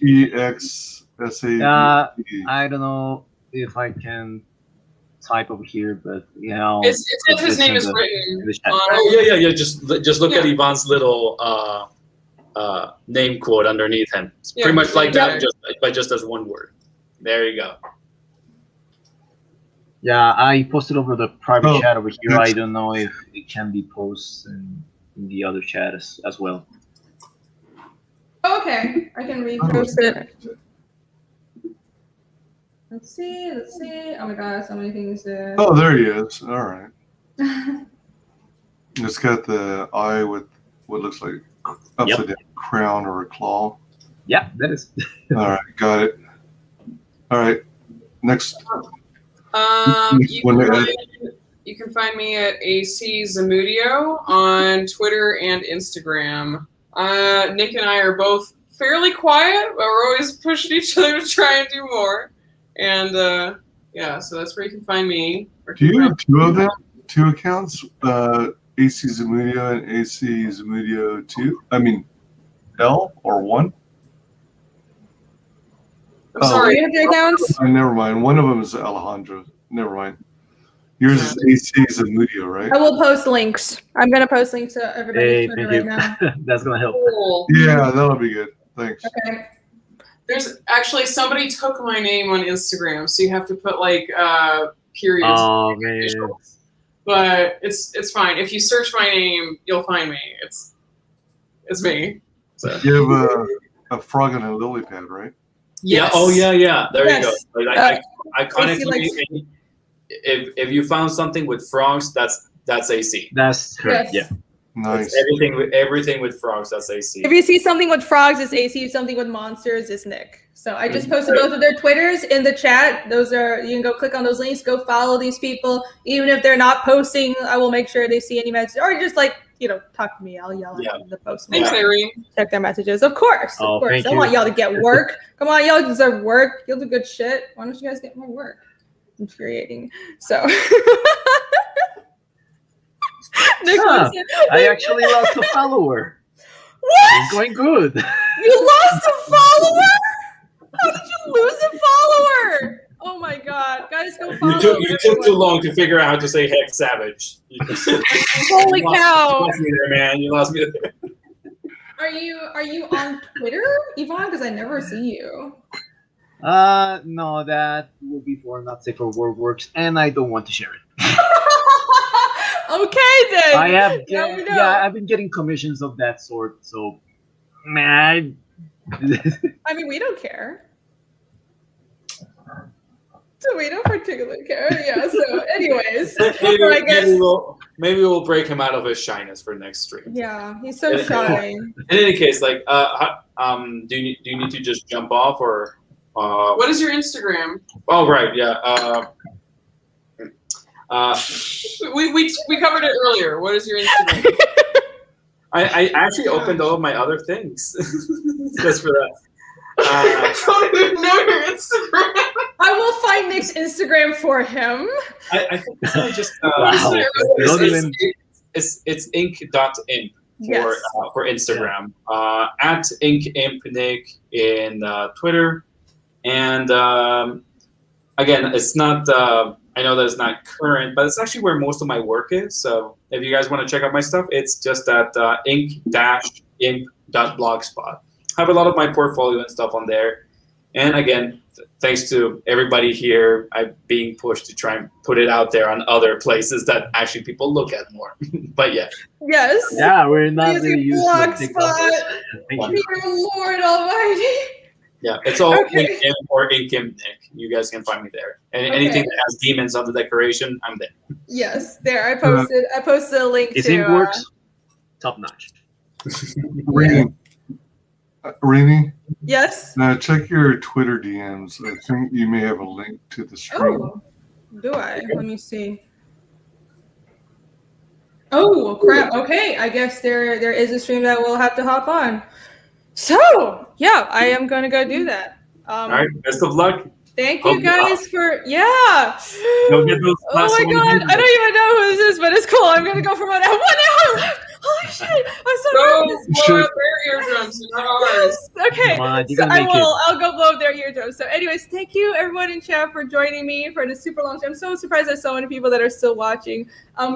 HEXSAVAGE. I don't know if I can type over here, but it's his name is written. Yeah. Just look at Yvonne's little name quote underneath him. It's pretty much like that, just as one word. There you go. Yeah, I posted over the private chat over here. I don't know if it can be posted in the other chat as well. Oh, okay, I can repost it. Let's see. Oh my god, so many things to... Oh, there he is. All right. It's got the eye with what looks like upside down crown or a claw. Yeah, that is. All right, got it. All right, next. You can find me at AC Zamudio on Twitter and Instagram. Nick and I are both fairly quiet, but we're always pushing each other to try and do more. And so that's where you can find me. Do you have two of them? Two accounts? AC Zamudio and AC Zamudio 2? I mean, L or 1? I'm sorry. Do you have your accounts? Never mind. One of them is Alejandro. Never mind. Yours is AC Zamudio, right? I will post links. I'm gonna post links to everybody's Twitter right now. That's gonna help. Cool. Yeah, that'll be good. Thanks. Okay. There's actually somebody took my name on Instagram, so you have to put like periods. Oh man. But it's fine. If you search my name, you'll find me. It's me. So. You have a frog and a lily pad, right? Yeah. Oh yeah, yeah. There Yes. you go. Like, iconically, like- if you found something with frogs, that's AC. That's correct. Yes. Yeah. Nice. It's everything with frogs, that's AC. If you see something with frogs, it's AC. Something with monsters, it's Nick. So I just posted both of their Twitters in the chat. Those are, you can go click on those links, go follow these people. Even if they're not posting, I will make sure they see any message, or just like, talk to me. I'll yell at them in the post. Thanks, Irene. Check their messages. Of course. Oh, Of course. thank I you. want y'all to get work. Come on, y'all deserve work. You'll do good shit. Why don't you guys get more work? Infuriating. So Nick Huh. said, I actually lost a follower. what? It's going good. You lost a follower? How did you lose a follower? Oh my god. Guys, go follow You took too everyone. long to figure out how to say Hex Savage. Holy cow. You lost me there, man. You lost me there. Are you on Twitter, Yvonne? Because I never see you. No, that will be for not safe for work works, and I don't want to share it. Okay then. I have, Now we know. yeah, I've been getting commissions of that sort, so man. I mean, we don't care. So we don't particularly care. Yeah. So, anyways, I guess. Maybe we'll break him out of his shyness for next stream. Yeah, he's so shy. In any case, like, do you need to just jump off or? What is your Instagram? Oh right, yeah. We covered it earlier. What is your Instagram? I actually opened all of my other things just for that. I don't even know your Instagram. I will find Nick's Instagram for him. I think it's really just Wow. Don't even- it's ink.imp Yes. for Instagram. At inkimp in Twitter, and again, it's not. I know that it's not current, but it's actually where most of my work is. So if you guys want to check out my stuff, it's just at ink-imp.blogspot. I have a lot of my portfolio and stuff on there. And again, thanks to everybody here, I'm being pushed to try and put it out there on other places that actually people look at more. But yeah. Yes. Yeah, we're not Using really used to Blogspot. TikTok. Thank you. Dear Lord Almighty. Yeah, it's all Okay. Ink Imp or Ink Imp Nick. You guys can find me there. And Okay. anything that has demons on the decoration, I'm there. Yes, there. I posted a link His to. ink works top notch. Rini, Yes. now check your Twitter DMs. I think you may have a link to the stream. Oh, do I? Let me see. Oh crap! Okay, I guess there is a stream that we'll have to hop on. So yeah, I am gonna go do that. All right, best of luck. Thank you Hope- guys for yeah. Go get those Oh my god, 100. I don't even know who this is, but it's cool. I'm gonna go for 1 hour. 1 hour left. Holy shit! I'm so Go nervous. blow out their eardrums, not ours. Okay, Come on, you so can I make will. I'll go blow up their eardrums. So, anyways, thank you everyone in chat for joining me for the super long time. I'm so surprised there's so many people that are still watching.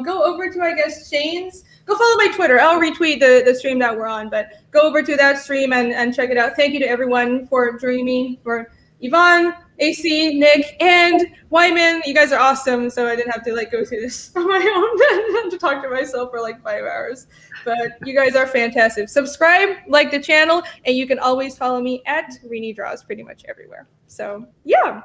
Go over to I guess Shane's. Go follow my Twitter. I'll retweet the stream that we're on, but go over to that stream and check it out. Thank you to everyone for joining me, for Yvonne, AC, Nick, and Wyman. You guys are awesome. So I didn't have to go through this on my own. I have to talk to myself for 5 hours. But you guys are fantastic. Subscribe, like the channel, and you can always follow me at Rini Draws pretty much everywhere. So yeah,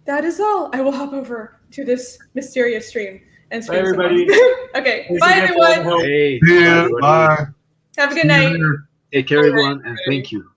that is all. I will hop over to this mysterious stream and stream some more. everybody. Okay, Thanks bye again for all the everyone. help. Hey, See ya. everybody. Bye. Have a good night. Take care, everyone, and thank you.